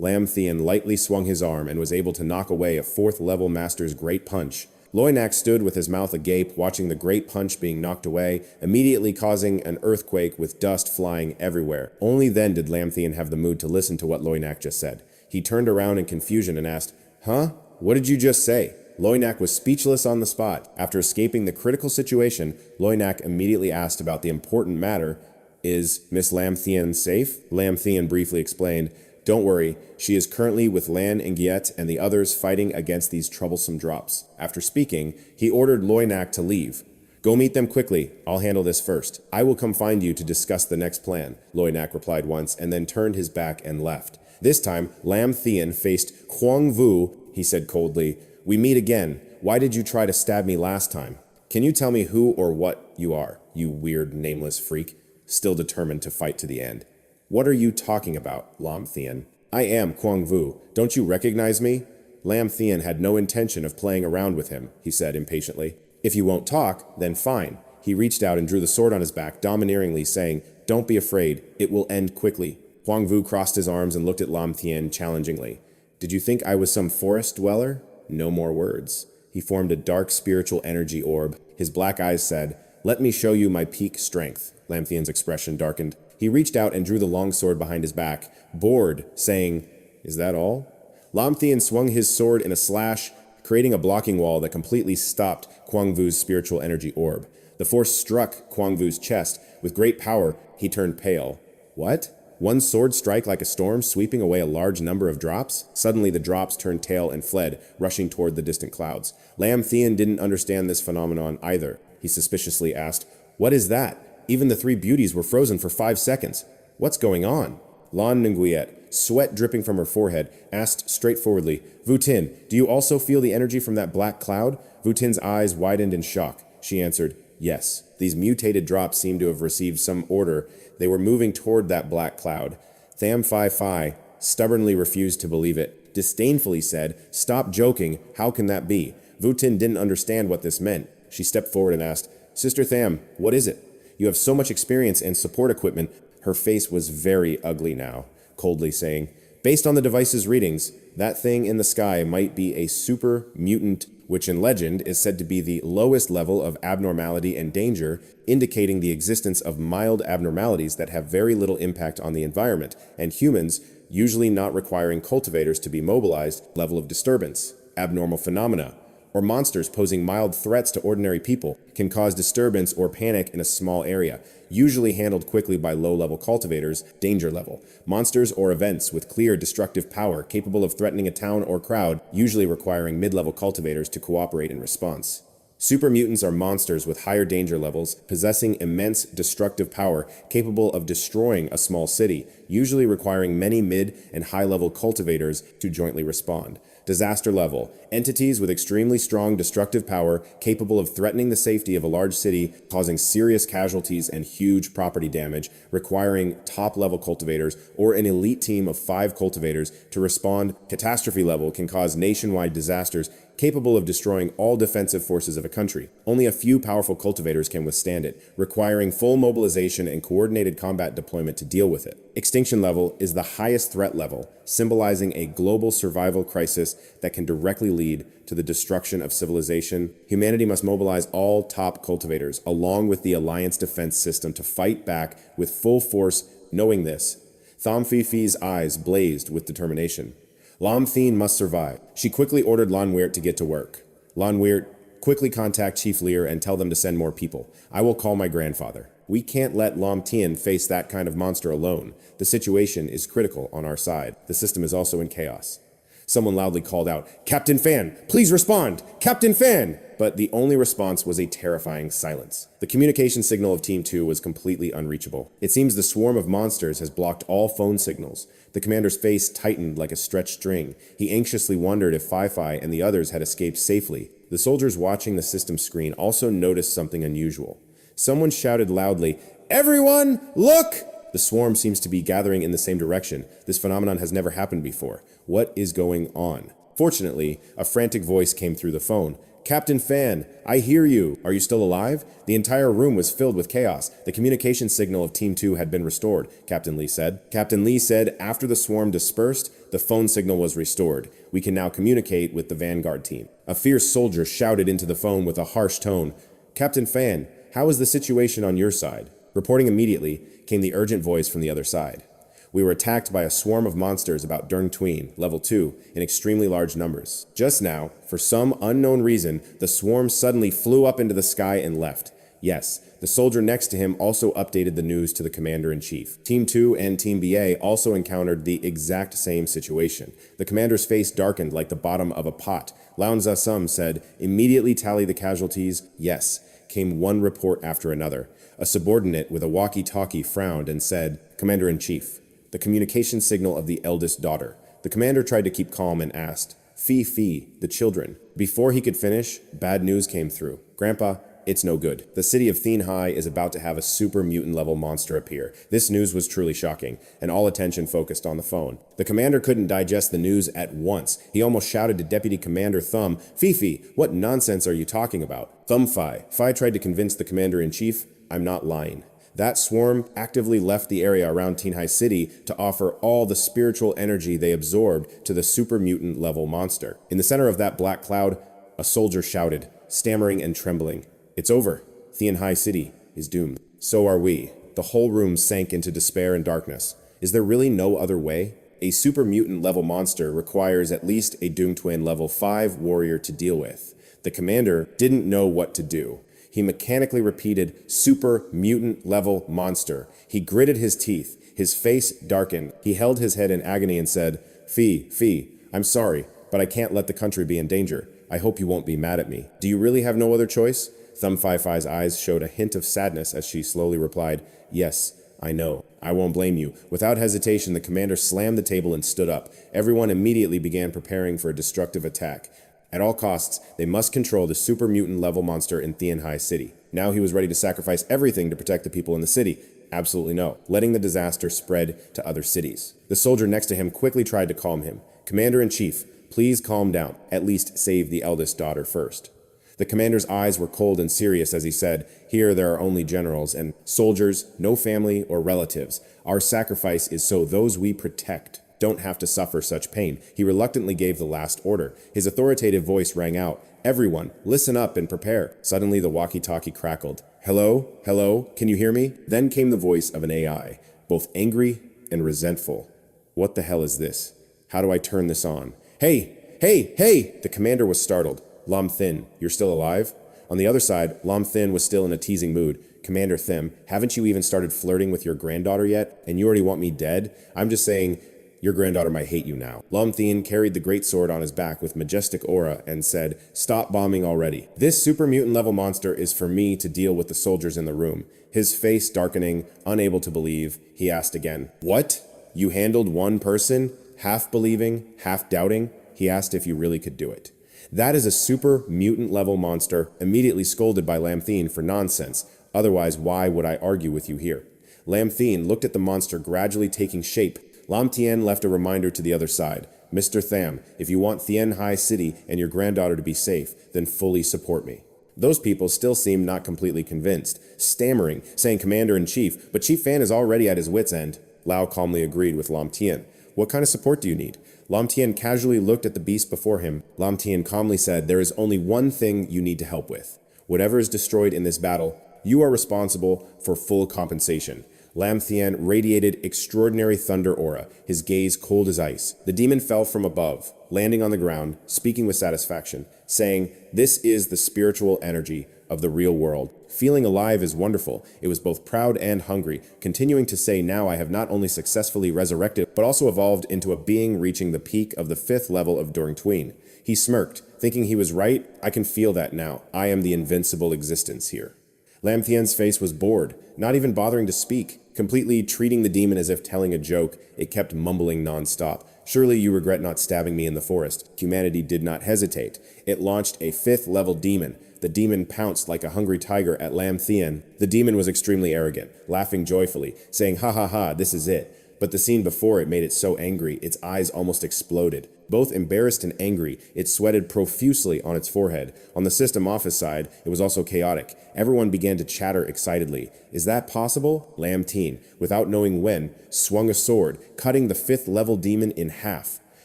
S1: Lam Thien lightly swung his arm and was able to knock away a 4th level master's great punch. Loinak stood with his mouth agape, watching the great punch being knocked away, immediately causing an earthquake with dust flying everywhere. Only then did Lam Thien have the mood to listen to what Loinak just said. He turned around in confusion and asked, huh? What did you just say? Loinak was speechless on the spot. After escaping the critical situation, Loinak immediately asked about the important matter. Is Miss Lam Thien safe? Lam Thien briefly explained, don't worry, she is currently with Lan and Giet and the others fighting against these troublesome drops. After speaking, he ordered Loinak to leave. Go meet them quickly, I'll handle this first. I will come find you to discuss the next plan, Loinak replied once and then turned his back and left. This time, Lam Thien faced Huang Vu. He said coldly, we meet again. Why did you try to stab me last time? Can you tell me who or what you are, you weird nameless freak, still determined to fight to the end? What are you talking about, Lam Thien? I am Huang Vu. Don't you recognize me? Lam Thien had no intention of playing around with him, he said impatiently. If you won't talk, then fine. He reached out and drew the sword on his back, domineeringly saying, don't be afraid, it will end quickly. Huang Vu crossed his arms and looked at Lam Thien challengingly. Did you think I was some forest dweller? No more words. He formed a dark spiritual energy orb. His black eyes said, let me show you my peak strength. Lam Thien's expression darkened. He reached out and drew the long sword behind his back, bored, saying, is that all? Lam Thien swung his sword in a slash, creating a blocking wall that completely stopped Huang Vu's spiritual energy orb. The force struck Huang Vu's chest. With great power, he turned pale. What? One sword strike like a storm, sweeping away a large number of drops? Suddenly the drops turned tail and fled, rushing toward the distant clouds. Lam Thien didn't understand this phenomenon either. He suspiciously asked, what is that? Even the 3 beauties were frozen for 5 seconds. What's going on? Lan Nguyen, sweat dripping from her forehead, asked straightforwardly, Vu Tin, do you also feel the energy from that black cloud? Vu Tin's eyes widened in shock. She answered, yes. These mutated drops seemed to have received some order. They were moving toward that black cloud. Tham Phi Phi stubbornly refused to believe it. Disdainfully said, stop joking, how can that be? Vu Tin didn't understand what this meant. She stepped forward and asked, Sister Tham, what is it? You have so much experience and support equipment. Her face was very ugly now, coldly saying, based on the device's readings, that thing in the sky might be a super mutant, which in legend is said to be the lowest level of abnormality and danger, indicating the existence of mild abnormalities that have very little impact on the environment, and humans, usually not requiring cultivators to be mobilized, level of disturbance, abnormal phenomena, or monsters posing mild threats to ordinary people can cause disturbance or panic in a small area, usually handled quickly by low-level cultivators, danger level. Monsters or events with clear destructive power capable of threatening a town or crowd, usually requiring mid-level cultivators to cooperate in response. Super mutants are monsters with higher danger levels, possessing immense destructive power capable of destroying a small city, usually requiring many mid and high-level cultivators to jointly respond. Disaster level. Entities with extremely strong destructive power capable of threatening the safety of a large city, causing serious casualties and huge property damage, requiring top-level cultivators or an elite team of 5 cultivators to respond. Catastrophe level can cause nationwide disasters capable of destroying all defensive forces of a country. Only a few powerful cultivators can withstand it, requiring full mobilization and coordinated combat deployment to deal with it. Extinction level is the highest threat level, symbolizing a global survival crisis that can directly lead to the destruction of civilization. Humanity must mobilize all top cultivators, along with the Alliance defense system, to fight back with full force. Knowing this, Tham Phi Phi's eyes blazed with determination. Lam Thien must survive. She quickly ordered Lan Weert to get to work. Lan Weert, quickly contact Chief Lear and tell them to send more people. I will call my grandfather. We can't let Lam Thien face that kind of monster alone. The situation is critical on our side. The system is also in chaos. Someone loudly called out, "Captain Fan, please respond! Captain Fan!" But the only response was a terrifying silence. The communication signal of Team 2 was completely unreachable. It seems the swarm of monsters has blocked all phone signals. The commander's face tightened like a stretched string. He anxiously wondered if Phi and the others had escaped safely. The soldiers watching the system screen also noticed something unusual. Someone shouted loudly, "Everyone, look!" The swarm seems to be gathering in the same direction. This phenomenon has never happened before. What is going on? Fortunately, a frantic voice came through the phone. "Captain Fan, I hear you. Are you still alive?" The entire room was filled with chaos. The communication signal of Team 2 had been restored, Captain Lee said. Captain Lee said after the swarm dispersed, the phone signal was restored. We can now communicate with the Vanguard team. A fierce soldier shouted into the phone with a harsh tone. "Captain Fan, how is the situation on your side?" Reporting immediately came the urgent voice from the other side. "We were attacked by a swarm of monsters about Dung Tween, level 2, in extremely large numbers. Just now, for some unknown reason, the swarm suddenly flew up into the sky and left. Yes, the soldier next to him also updated the news to the commander-in-chief. Team 2 and Team BA also encountered the exact same situation. The commander's face darkened like the bottom of a pot. Laun Zasum said, "Immediately tally the casualties." Yes, came one report after another. A subordinate with a walkie-talkie frowned and said, "Commander-in-chief, the communication signal of the eldest daughter." The commander tried to keep calm and asked, "Phi, the children." Before he could finish, bad news came through. "Grandpa, it's no good. The city of Thien Hai is about to have a super mutant level monster appear." This news was truly shocking, and all attention focused on the phone. The commander couldn't digest the news at once. He almost shouted to Deputy Commander Thumb, "Phi, what nonsense are you talking about?" "Thumb Phi." Phi tried to convince the commander-in-chief, "I'm not lying. That swarm actively left the area around Thien Hai City to offer all the spiritual energy they absorbed to the super mutant level monster." In the center of that black cloud, a soldier shouted, stammering and trembling, "It's over. Thien Hai City is doomed." So are we. The whole room sank into despair and darkness. Is there really no other way? A super mutant level monster requires at least a Dung Twin level 5 warrior to deal with. The commander didn't know what to do. He mechanically repeated, "Super mutant level monster." He gritted his teeth. His face darkened. He held his head in agony and said, Phi, I'm sorry, but I can't let the country be in danger. I hope you won't be mad at me. Do you really have no other choice?" Thumb Phi's eyes showed a hint of sadness as she slowly replied, "Yes, I know. I won't blame you." Without hesitation, the commander slammed the table and stood up. Everyone immediately began preparing for a destructive attack. At all costs, they must control the super mutant level monster in Thien Hai City. Now he was ready to sacrifice everything to protect the people in the city. Absolutely no, letting the disaster spread to other cities. The soldier next to him quickly tried to calm him. "Commander-in-chief, please calm down. At least save the eldest daughter first." The commander's eyes were cold and serious as he said, "Here there are only generals and soldiers, no family or relatives. Our sacrifice is so those we protect don't have to suffer such pain." He reluctantly gave the last order. His authoritative voice rang out, "Everyone, listen up and prepare." Suddenly the walkie-talkie crackled. Hello, can you hear me?" Then came the voice of an AI, both angry and resentful. "What the hell is this? How do I turn this on?" Hey! The commander was startled. "Lam Thien, you're still alive?" On the other side, Lam Thien was still in a teasing mood. "Commander Thim, haven't you even started flirting with your granddaughter yet? And you already want me dead? I'm just saying, Your granddaughter might hate you now. Lam Thien carried the great sword on his back with majestic aura and said, "Stop bombing already. This super mutant level monster is for me to deal with the soldiers in the room." His face darkening, unable to believe, he asked again, "What? You handled one person? Half believing, half doubting?" He asked if you really could do it. That is a super mutant level monster, immediately scolded by Lam Thien for nonsense. Otherwise, why would I argue with you here? Lam Thien looked at the monster gradually taking shape. Lam Thien left a reminder to the other side. "Mr. Tham, if you want Thien Hai City and your granddaughter to be safe, then fully support me." Those people still seemed not completely convinced, stammering, saying Commander-in-Chief, but Chief Fan is already at his wit's end. Lao calmly agreed with Lam Thien. "What kind of support do you need?" Lam Thien casually looked at the beast before him. Lam Thien calmly said, "There is only one thing you need to help with. Whatever is destroyed in this battle, you are responsible for full compensation." Lam Thien radiated extraordinary thunder aura, his gaze cold as ice. The demon fell from above, landing on the ground, speaking with satisfaction, saying, "This is the spiritual energy of the real world. Feeling alive is wonderful." It was both proud and hungry, continuing to say, "Now I have not only successfully resurrected, but also evolved into a being reaching the peak of the 5th level of During Tween." He smirked, thinking he was right. "I can feel that now. I am the invincible existence here." Lam Thien's face was bored, not even bothering to speak. Completely treating the demon as if telling a joke, it kept mumbling non-stop. "Surely you regret not stabbing me in the forest." Humanity did not hesitate. It launched a 5th level demon. The demon pounced like a hungry tiger at Lam Thien. The demon was extremely arrogant, laughing joyfully, saying, "Ha ha ha, this is it." But the scene before it made it so angry, its eyes almost exploded. Both embarrassed and angry, it sweated profusely on its forehead. On the system office side, it was also chaotic. Everyone began to chatter excitedly. "Is that possible?" Lam Thien, without knowing when, swung a sword, cutting the 5th level demon in half.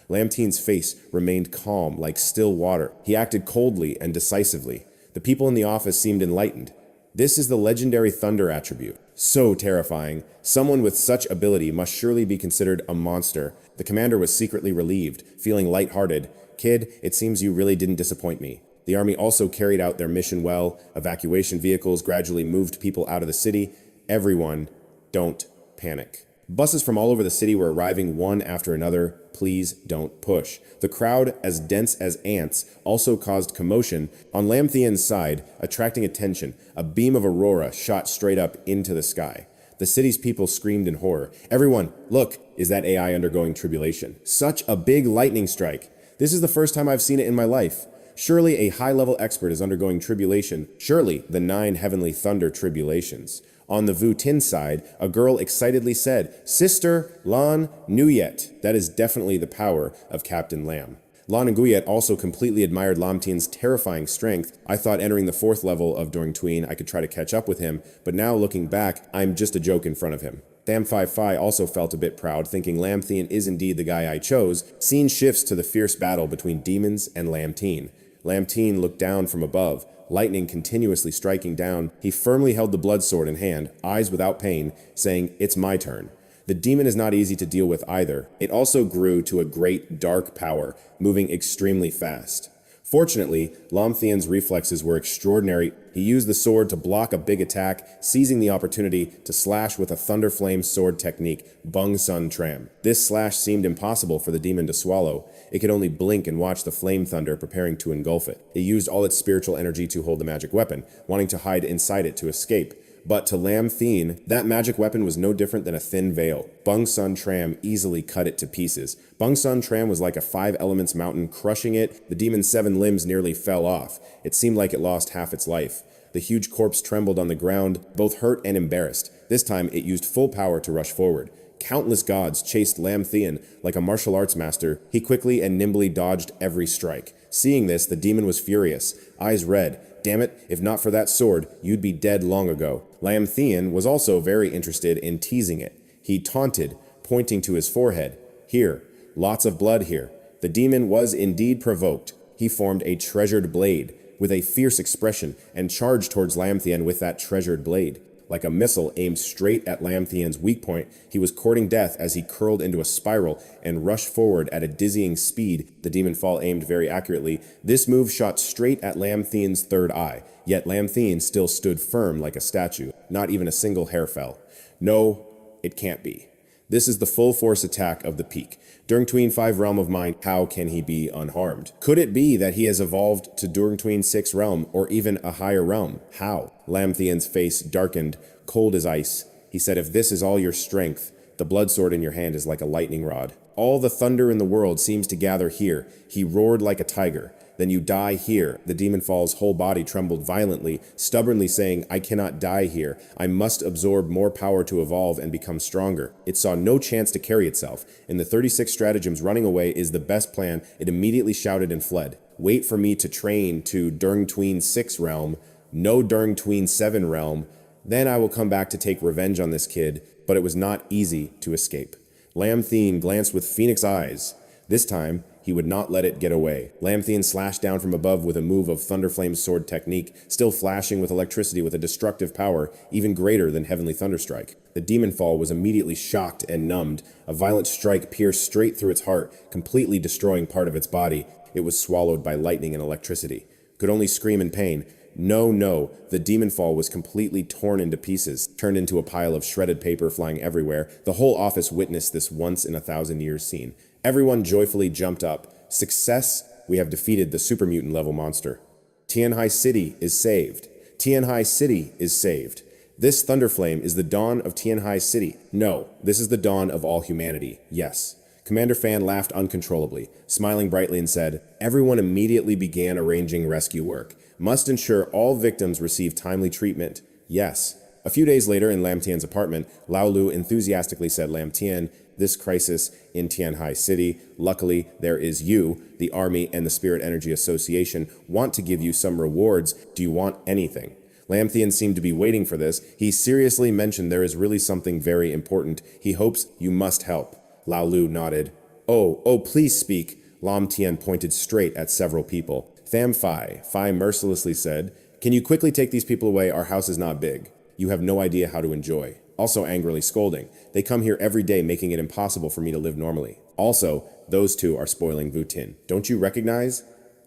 S1: Lam Thien's face remained calm like still water. He acted coldly and decisively. The people in the office seemed enlightened. This is the legendary thunder attribute. So terrifying. Someone with such ability must surely be considered a monster. The commander was secretly relieved, feeling lighthearted. "Kid, it seems you really didn't disappoint me." The army also carried out their mission well. Evacuation vehicles gradually moved people out of the city. Everyone, don't panic. Buses from all over the city were arriving one after another. Please don't push. The crowd, as dense as ants, also caused commotion. On Lam Thien's side, attracting attention, a beam of aurora shot straight up into the sky. The city's people screamed in horror. "Everyone, look! Is that AI undergoing tribulation? Such a big lightning strike! This is the first time I've seen it in my life. Surely a high-level expert is undergoing tribulation. Surely the 9 heavenly thunder tribulations." On the Vu Tin side, a girl excitedly said, "Sister Lan Nguyet." That is definitely the power of Captain Lam. Lan Nguyet also completely admired Lam Thien's terrifying strength. "I thought entering the 4th level of During Tween I could try to catch up with him, but now looking back, I'm just a joke in front of him." Tham Phi Phi also felt a bit proud, thinking Lam Thien is indeed the guy I chose. Scene shifts to the fierce battle between demons and Lam Thien. Lam Thien looked down from above, lightning continuously striking down. He firmly held the blood sword in hand, eyes without pain, saying, "It's my turn." The demon is not easy to deal with either. It also grew to a great dark power, moving extremely fast. Fortunately, Lam Thien's reflexes were extraordinary. He used the sword to block a big attack, seizing the opportunity to slash with a Thunder Flame sword technique, Bung Sun Tram. This slash seemed impossible for the demon to swallow. It could only blink and watch the flame thunder preparing to engulf it. It used all its spiritual energy to hold the magic weapon, wanting to hide inside it to escape. But to Lam Thien, that magic weapon was no different than a thin veil. Bung Sun Tram easily cut it to pieces. Bung Sun Tram was like a 5 elements mountain, crushing it. The demon's 7 limbs nearly fell off. It seemed like it lost half its life. The huge corpse trembled on the ground, both hurt and embarrassed. This time it used full power to rush forward. Countless gods chased Lam Thien like a martial arts master. He quickly and nimbly dodged every strike. Seeing this, the demon was furious, eyes red. "Damn it, if not for that sword, you'd be dead long ago." Lam Thien was also very interested in teasing it. He taunted, pointing to his forehead. "Here, lots of blood here." The demon was indeed provoked. He formed a treasured blade with a fierce expression and charged towards Lam Thien with that treasured blade. Like a missile aimed straight at Lam Thien's weak point, he was courting death as he curled into a spiral and rushed forward at a dizzying speed. The demon fall aimed very accurately. This move shot straight at Lam Thien's third eye, yet Lam Thien still stood firm like a statue. Not even a single hair fell. No, it can't be. This is the full force attack of the peak. Durngtween 5 realm of mind, how can he be unharmed? Could it be that he has evolved to Durngtween 6 realm or even a higher realm? How? Lam Thien's face darkened, cold as ice. He said, if this is all your strength, the blood sword in your hand is like a lightning rod. All the thunder in the world seems to gather here. He roared like a tiger. Then you die here. The demon fall's whole body trembled violently, stubbornly saying, I cannot die here. I must absorb more power to evolve and become stronger. It saw no chance to carry itself. In the 36 stratagems, running away is the best plan. It immediately shouted and fled. Wait for me to train to Durngtween 6 realm, no Durngtween 7 realm. Then I will come back to take revenge on this kid, but it was not easy to escape. Lam Thien glanced with phoenix eyes. This time, he would not let it get away. Lam Thien slashed down from above with a move of Thunderflame's sword technique, still flashing with electricity with a destructive power even greater than Heavenly Thunderstrike. The demon fall was immediately shocked and numbed. A violent strike pierced straight through its heart, completely destroying part of its body. It was swallowed by lightning and electricity. Could only scream in pain. No, the demon fall was completely torn into pieces, turned into a pile of shredded paper flying everywhere. The whole office witnessed this once in a 1,000 years scene. Everyone joyfully jumped up. Success! We have defeated the super mutant level monster. Tianhai City is saved. Tianhai City is saved. This thunderflame is the dawn of Tianhai City. No, this is the dawn of all humanity. Yes. Commander Fan laughed uncontrollably, smiling brightly and said, everyone immediately began arranging rescue work. Must ensure all victims receive timely treatment. Yes. A few days later in Lam Thien's apartment, Lao Lu enthusiastically said, Lam Thien, this crisis in Tianhai City, luckily there is you, the Army and the Spirit Energy Association want to give you some rewards. Do you want anything? Lam Thien seemed to be waiting for this. He seriously mentioned there is really something very important. He hopes you must help. Lao Lu nodded. Oh, please speak. Lam Thien pointed straight at several people. Tham Phi mercilessly said, can you quickly take these people away? Our house is not big. You have no idea how to enjoy. Also angrily scolding. They come here every day, making it impossible for me to live normally. Also, those two are spoiling Vu Tin. Don't you recognize?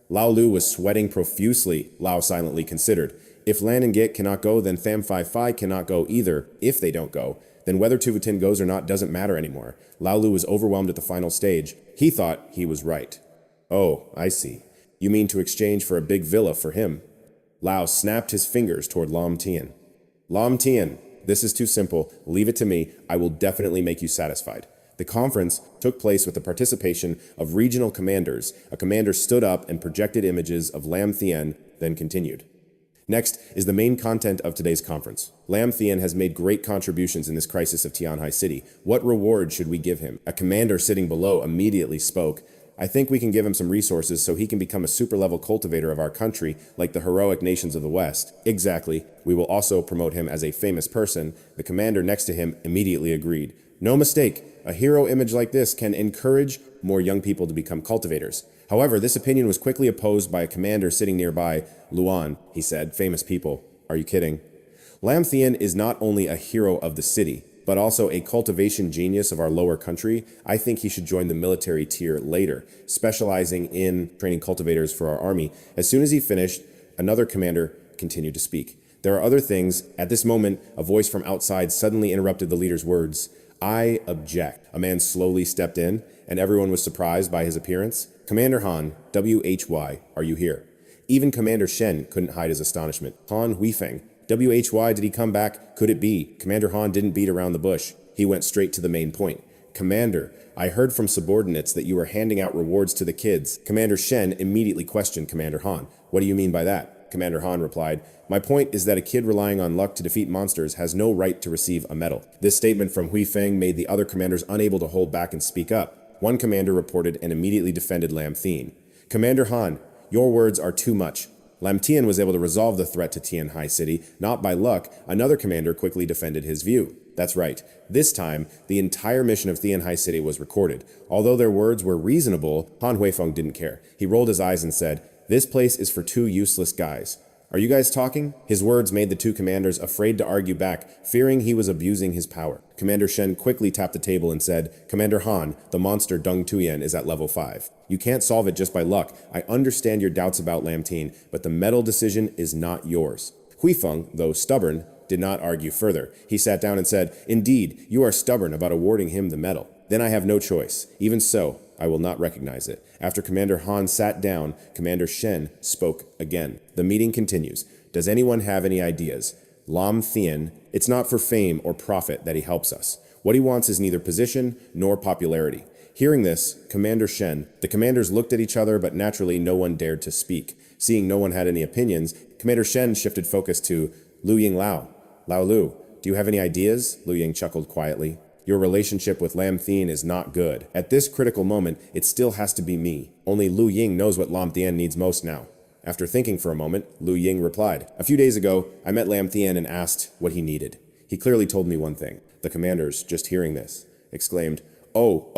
S1: Lao Lu was sweating profusely. Lao silently considered. If Lan and Git cannot go, then Tham Phi cannot go either. If they don't go, then whether Tu Vu Tin goes or not doesn't matter anymore. Lao Lu was overwhelmed at the final stage. He thought he was right. Oh, I see. You mean to exchange for a big villa for him? Lao snapped his fingers toward Lam Thien. Lam Thien, this is too simple. Leave it to me. I will definitely make you satisfied. The conference took place with the participation of regional commanders. A commander stood up and projected images of Lam Thien, then continued. Next is the main content of today's conference. Lam Thien has made great contributions in this crisis of Tianhai City. What reward should we give him? A commander sitting below immediately spoke. I think we can give him some resources so he can become a super-level cultivator of our country, like the heroic nations of the West. Exactly. We will also promote him as a famous person. The commander next to him immediately agreed. No mistake. A hero image like this can encourage more young people to become cultivators. However, this opinion was quickly opposed by a commander sitting nearby. Luan, he said, famous people. Are you kidding? Lam Thien is not only a hero of the city, but also a cultivation genius of our lower country. I think he should join the military tier later, specializing in training cultivators for our army. As soon as he finished, another commander continued to speak. There are other things. At this moment, a voice from outside suddenly interrupted the leader's words. I object. A man slowly stepped in, and everyone was surprised by his appearance. Commander Han, WHY, are you here? Even Commander Shen couldn't hide his astonishment. Han Huifeng, WHY, did he come back? Could it be? Commander Han didn't beat around the bush. He went straight to the main point. Commander, I heard from subordinates that you were handing out rewards to the kids. Commander Shen immediately questioned Commander Han. What do you mean by that? Commander Han replied, my point is that a kid relying on luck to defeat monsters has no right to receive a medal. This statement from Huifeng made the other commanders unable to hold back and speak up. One commander reported and immediately defended Lam Thien. Commander Han, your words are too much. Lam Thien was able to resolve the threat to Tianhai City, not by luck. Another commander quickly defended his view. That's right. This time, the entire mission of Tianhai City was recorded. Although their words were reasonable, Han Huifeng didn't care. He rolled his eyes and said, this place is for two useless guys. Are you guys talking? His words made the two commanders afraid to argue back, fearing he was abusing his power. Commander Shen quickly tapped the table and said, Commander Han, the monster Dung Tuyen is at level 5. You can't solve it just by luck. I understand your doubts about Lam Thien, but the medal decision is not yours. Huifeng, though stubborn, did not argue further. He sat down and said, "Indeed, you are stubborn about awarding him the medal. Then I have no choice. Even so, I will not recognize it." After Commander Han sat down, Commander Shen spoke again. The meeting continues. Does anyone have any ideas? Lam Thien, it's not for fame or profit that he helps us. What he wants is neither position nor popularity. Hearing this, Commander Shen, the commanders looked at each other, but naturally no one dared to speak. Seeing no one had any opinions, Commander Shen shifted focus to Liu Ying Lao. Lao Lu, do you have any ideas? Liu Ying chuckled quietly. Your relationship with Lam Thien is not good. At this critical moment, it still has to be me. Only Liu Ying knows what Lam Thien needs most now. After thinking for a moment, Liu Ying replied, "A few days ago, I met Lam Thien and asked what he needed. He clearly told me one thing." The commanders, just hearing this, exclaimed, Oh,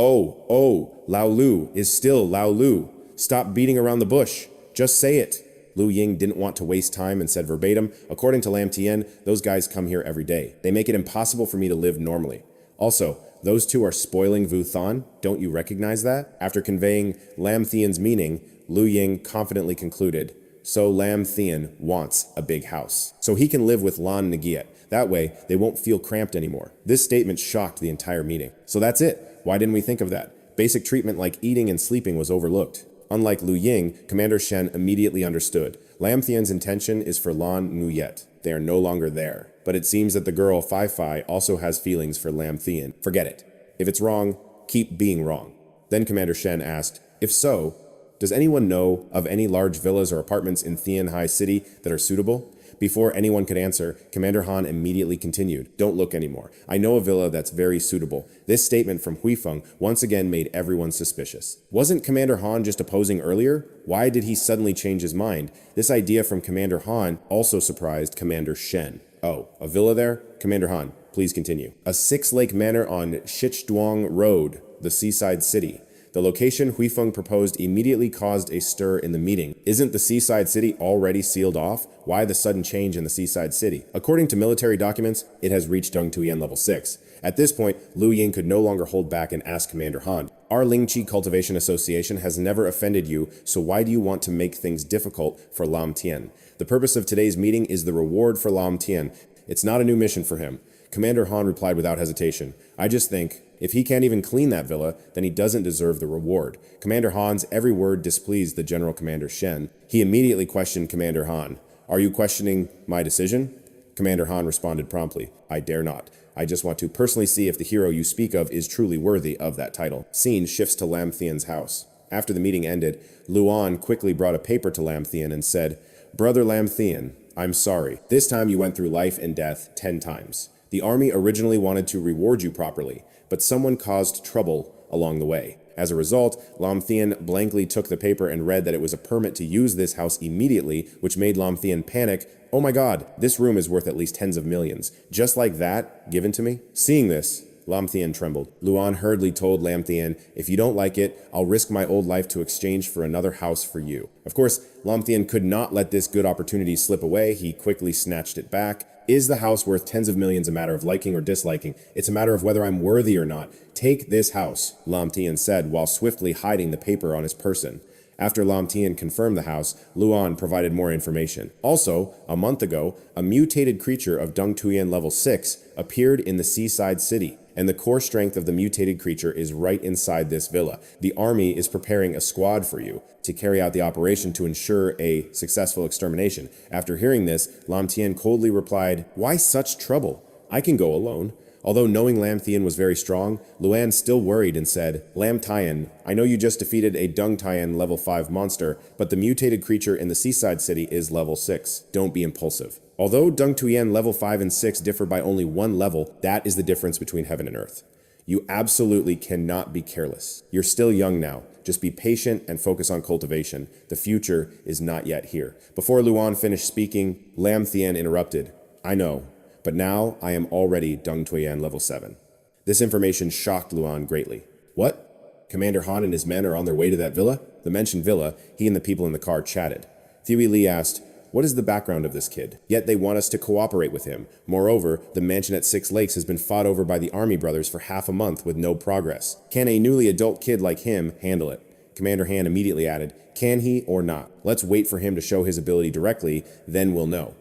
S1: Lao Lu is still Lao Lu. Stop beating around the bush. Just say it." Liu Ying didn't want to waste time and said verbatim, "According to Lam Thien, those guys come here every day. They make it impossible for me to live normally. Also, those two are spoiling Vu Thon. Don't you recognize that?" After conveying Lam Thien's meaning, Liu Ying confidently concluded, "So Lam Thien wants a big house, so he can live with Lan Ngiat. That way, they won't feel cramped anymore." This statement shocked the entire meeting. So that's it. Why didn't we think of that? Basic treatment like eating and sleeping was overlooked. Unlike Liu Ying, Commander Shen immediately understood. Lam Thien's intention is for Lan Ngiat. They are no longer there. But it seems that the girl Fai Fai also has feelings for Lam Thien. Forget it. If it's wrong, keep being wrong. Then Commander Shen asked, "If so, does anyone know of any large villas or apartments in Thien High City that are suitable?" Before anyone could answer, Commander Han immediately continued, "Don't look anymore. I know a villa that's very suitable." This statement from Huifeng once again made everyone suspicious. Wasn't Commander Han just opposing earlier? Why did he suddenly change his mind? This idea from Commander Han also surprised Commander Shen. "Oh, a villa there? Commander Han, please continue." "A six-lake manor on Shichduang Road, the seaside city." The location Huifeng proposed immediately caused a stir in the meeting. Isn't the seaside city already sealed off? Why the sudden change in the seaside city? According to military documents, it has reached Dung Tuyen level 6. At this point, Liu Ying could no longer hold back and ask Commander Han, "Our Lingqi Cultivation Association has never offended you, so why do you want to make things difficult for Lam Thien? The purpose of today's meeting is the reward for Lam Thien. It's not a new mission for him." Commander Han replied without hesitation, "I just think, if he can't even clean that villa, then he doesn't deserve the reward." Commander Han's every word displeased the General Commander Shen. He immediately questioned Commander Han, "Are you questioning my decision?" Commander Han responded promptly, "I dare not. I just want to personally see if the hero you speak of is truly worthy of that title." Scene shifts to Lam Thien's house. After the meeting ended, Luan quickly brought a paper to Lam Thien and said, "Brother Lam Thien, I'm sorry. This time you went through life and death 10 times. The army originally wanted to reward you properly, but someone caused trouble along the way. As a result, Lam Thien blankly took the paper and read that it was a permit to use this house immediately, which made Lam Thien panic. "Oh my god, this room is worth at least tens of millions. Just like that, given to me?" Seeing this, Lam Thien trembled. Luan hurriedly told Lam Thien, "If you don't like it, I'll risk my old life to exchange for another house for you." Of course, Lam Thien could not let this good opportunity slip away. He quickly snatched it back. "Is the house worth tens of millions a matter of liking or disliking? It's a matter of whether I'm worthy or not. Take this house," Lam Thien said while swiftly hiding the paper on his person. After Lam Thien confirmed the house, Luan provided more information. Also, a month ago, a mutated creature of Dung Tuyen level 6 appeared in the seaside city, and the core strength of the mutated creature is right inside this villa. The army is preparing a squad for you to carry out the operation to ensure a successful extermination. After hearing this, Lam Thien coldly replied, "Why such trouble? I can go alone." Although knowing Lam Thien was very strong, Luan still worried and said, "Lam Thien, I know you just defeated a Dung Thien level 5 monster, but the mutated creature in the seaside city is level 6. Don't be impulsive." Although Dung Tuyen level 5 and 6 differ by only one level, that is the difference between heaven and earth. You absolutely cannot be careless. You're still young now. Just be patient and focus on cultivation. The future is not yet here. Before Luan finished speaking, Lam Thien interrupted, "I know, but now I am already Dung Tuyen level 7. This information shocked Luan greatly. "What? Commander Han and his men are on their way to that villa?" The mentioned villa, he and the people in the car chatted. Thiwi Li asked, "What is the background of this kid? Yet they want us to cooperate with him. Moreover, the mansion at Six Lakes has been fought over by the army brothers for half a month with no progress. Can a newly adult kid like him handle it?" Commander Han immediately added, "Can he or not? Let's wait for him to show his ability directly, then we'll know."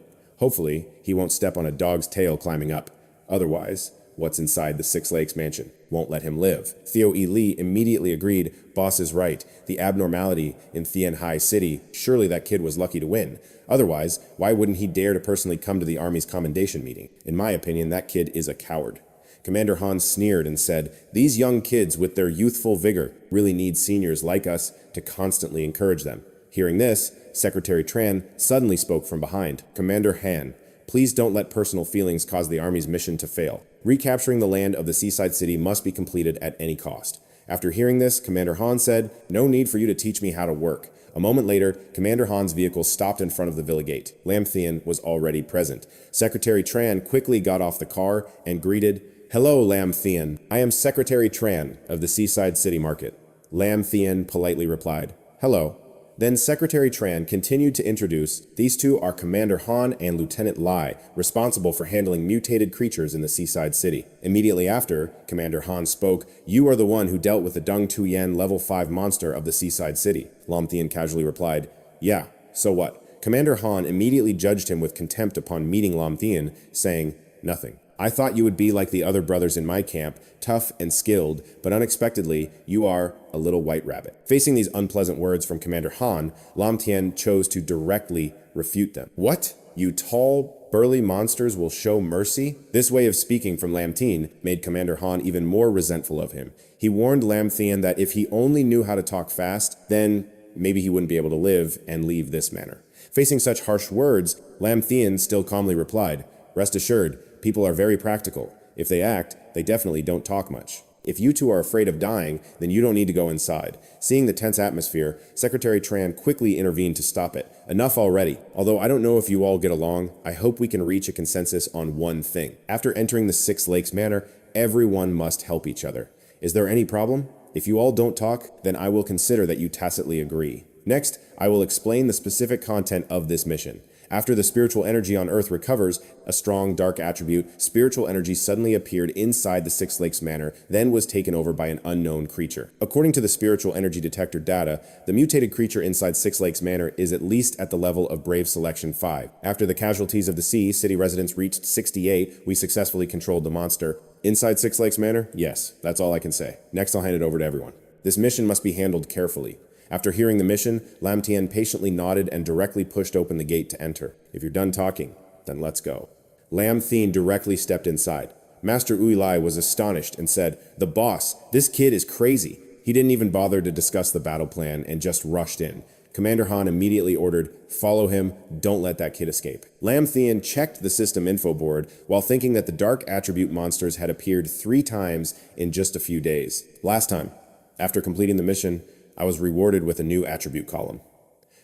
S1: Hopefully, he won't step on a dog's tail climbing up. Otherwise, what's inside the Six Lakes mansion won't let him live. Theo E. Lee immediately agreed, boss is right. The abnormality in Thien Hai City, surely that kid was lucky to win. Otherwise, why wouldn't he dare to personally come to the army's commendation meeting? In my opinion, that kid is a coward. Commander Han sneered and said, these young kids with their youthful vigor really need seniors like us to constantly encourage them. Hearing this, Secretary Tran suddenly spoke from behind. Commander Han, please don't let personal feelings cause the Army's mission to fail. Recapturing the land of the seaside city must be completed at any cost. After hearing this, Commander Han said, no need for you to teach me how to work. A moment later, Commander Han's vehicle stopped in front of the villa gate. Lam Thien was already present. Secretary Tran quickly got off the car and greeted, hello, Lam Thien. I am Secretary Tran of the Seaside City Market. Lam Thien politely replied, hello. Then Secretary Tran continued to introduce, these two are Commander Han and Lieutenant Lai, responsible for handling mutated creatures in the seaside city. Immediately after, Commander Han spoke, you are the one who dealt with the Dung Tu Yan level 5 monster of the seaside city. Lam Thien casually replied, yeah, so what? Commander Han immediately judged him with contempt upon meeting Lam Thien, saying, nothing. I thought you would be like the other brothers in my camp, tough and skilled, but unexpectedly, you are a little white rabbit. Facing these unpleasant words from Commander Han, Lam Thien chose to directly refute them. What? You tall, burly monsters will show mercy? This way of speaking from Lam Thien made Commander Han even more resentful of him. He warned Lam Thien that if he only knew how to talk fast, then maybe he wouldn't be able to live and leave this manor. Facing such harsh words, Lam Thien still calmly replied, rest assured, people are very practical. If they act, they definitely don't talk much. If you two are afraid of dying, then you don't need to go inside. Seeing the tense atmosphere, Secretary Tran quickly intervened to stop it. Enough already. Although I don't know if you all get along, I hope we can reach a consensus on one thing. After entering the Six Lakes Manor, everyone must help each other. Is there any problem? If you all don't talk, then I will consider that you tacitly agree. Next, I will explain the specific content of this mission. After the spiritual energy on Earth recovers, a strong dark attribute, spiritual energy suddenly appeared inside the Six Lakes Manor, then was taken over by an unknown creature. According to the spiritual energy detector data, the mutated creature inside Six Lakes Manor is at least at the level of Brave Selection 5. After the casualties of the sea, city residents reached 68, we successfully controlled the monster. Inside Six Lakes Manor? Yes, that's all I can say. Next, I'll hand it over to everyone. This mission must be handled carefully. After hearing the mission, Lam Thien patiently nodded and directly pushed open the gate to enter. If you're done talking, then let's go. Lam Thien directly stepped inside. Master Ui Lai was astonished and said, the boss, this kid is crazy. He didn't even bother to discuss the battle plan and just rushed in. Commander Han immediately ordered, follow him, don't let that kid escape. Lam Thien checked the system info board while thinking that the dark attribute monsters had appeared 3 times in just a few days. Last time, after completing the mission, I was rewarded with a new attribute column.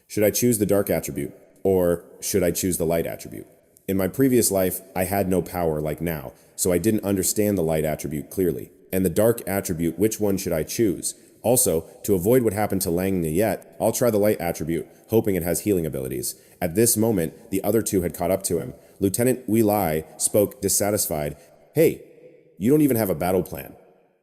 S1: Should I choose the dark attribute, or should I choose the light attribute? In my previous life, I had no power like now, so I didn't understand the light attribute clearly. And the dark attribute, which one should I choose? Also, to avoid what happened to Lang Nyet, I'll try the light attribute, hoping it has healing abilities. At this moment, the other two had caught up to him. Lieutenant Ui Lai spoke dissatisfied. Hey, you don't even have a battle plan.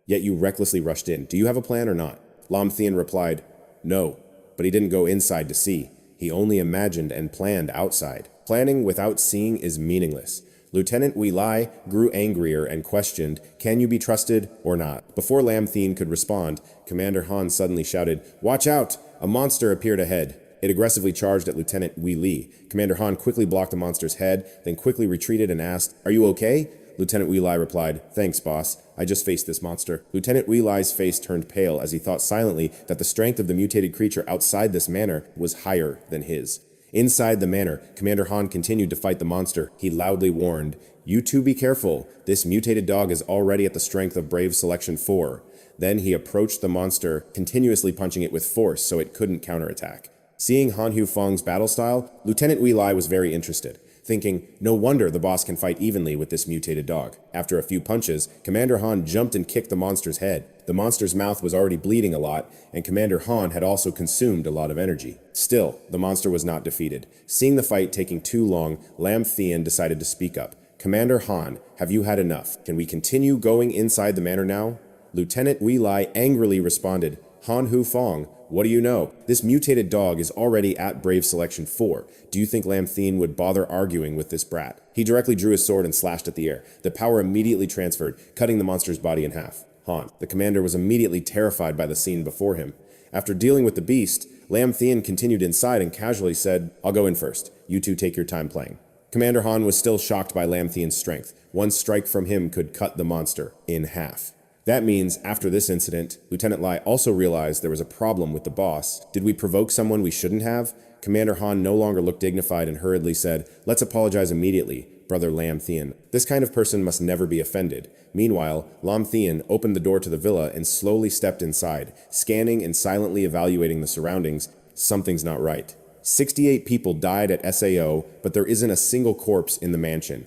S1: Yet you recklessly rushed in. Do you have a plan or not? Lam Thien replied, no, but he didn't go inside to see. He only imagined and planned outside. Planning without seeing is meaningless. Lieutenant Ui Lai grew angrier and questioned, can you be trusted or not? Before Lam Thien could respond, Commander Han suddenly shouted, watch out! A monster appeared ahead. It aggressively charged at Lieutenant Ui Li. Commander Han quickly blocked the monster's head, then quickly retreated and asked, are you okay? Lieutenant Ui Lai replied, thanks, boss. I just faced this monster. Lieutenant Ui Lai's face turned pale as he thought silently that the strength of the mutated creature outside this manor was higher than his. Inside the manor, Commander Han continued to fight the monster. He loudly warned, you two be careful. This mutated dog is already at the strength of Brave Selection 4. Then he approached the monster, continuously punching it with force so it couldn't counterattack. Seeing Han Hu Feng's battle style, Lieutenant Ui Lai was very interested, thinking, no wonder the boss can fight evenly with this mutated dog. After a few punches, Commander Han jumped and kicked the monster's head. The monster's mouth was already bleeding a lot, and Commander Han had also consumed a lot of energy. Still, the monster was not defeated. Seeing the fight taking too long, Lam Thien decided to speak up. Commander Han, have you had enough? Can we continue going inside the manor now? Lieutenant Ui Lai angrily responded, Han Hu Fong, what do you know? This mutated dog is already at Brave Selection 4. Do you think Lam Thien would bother arguing with this brat? He directly drew his sword and slashed at the air. The power immediately transferred, cutting the monster's body in half. Han, the commander, was immediately terrified by the scene before him. After dealing with the beast, Lam Thien continued inside and casually said, I'll go in first. You two take your time playing. Commander Han was still shocked by Lam Thien's strength. One strike from him could cut the monster in half. That means, after this incident, Lieutenant Lai also realized there was a problem with the boss. Did we provoke someone we shouldn't have? Commander Han no longer looked dignified and hurriedly said, Let's apologize immediately, Brother Lam Thien. This kind of person must never be offended. Meanwhile, Lam Thien opened the door to the villa and slowly stepped inside, scanning and silently evaluating the surroundings. Something's not right. 68 people died at SAO, but there isn't a single corpse in the mansion.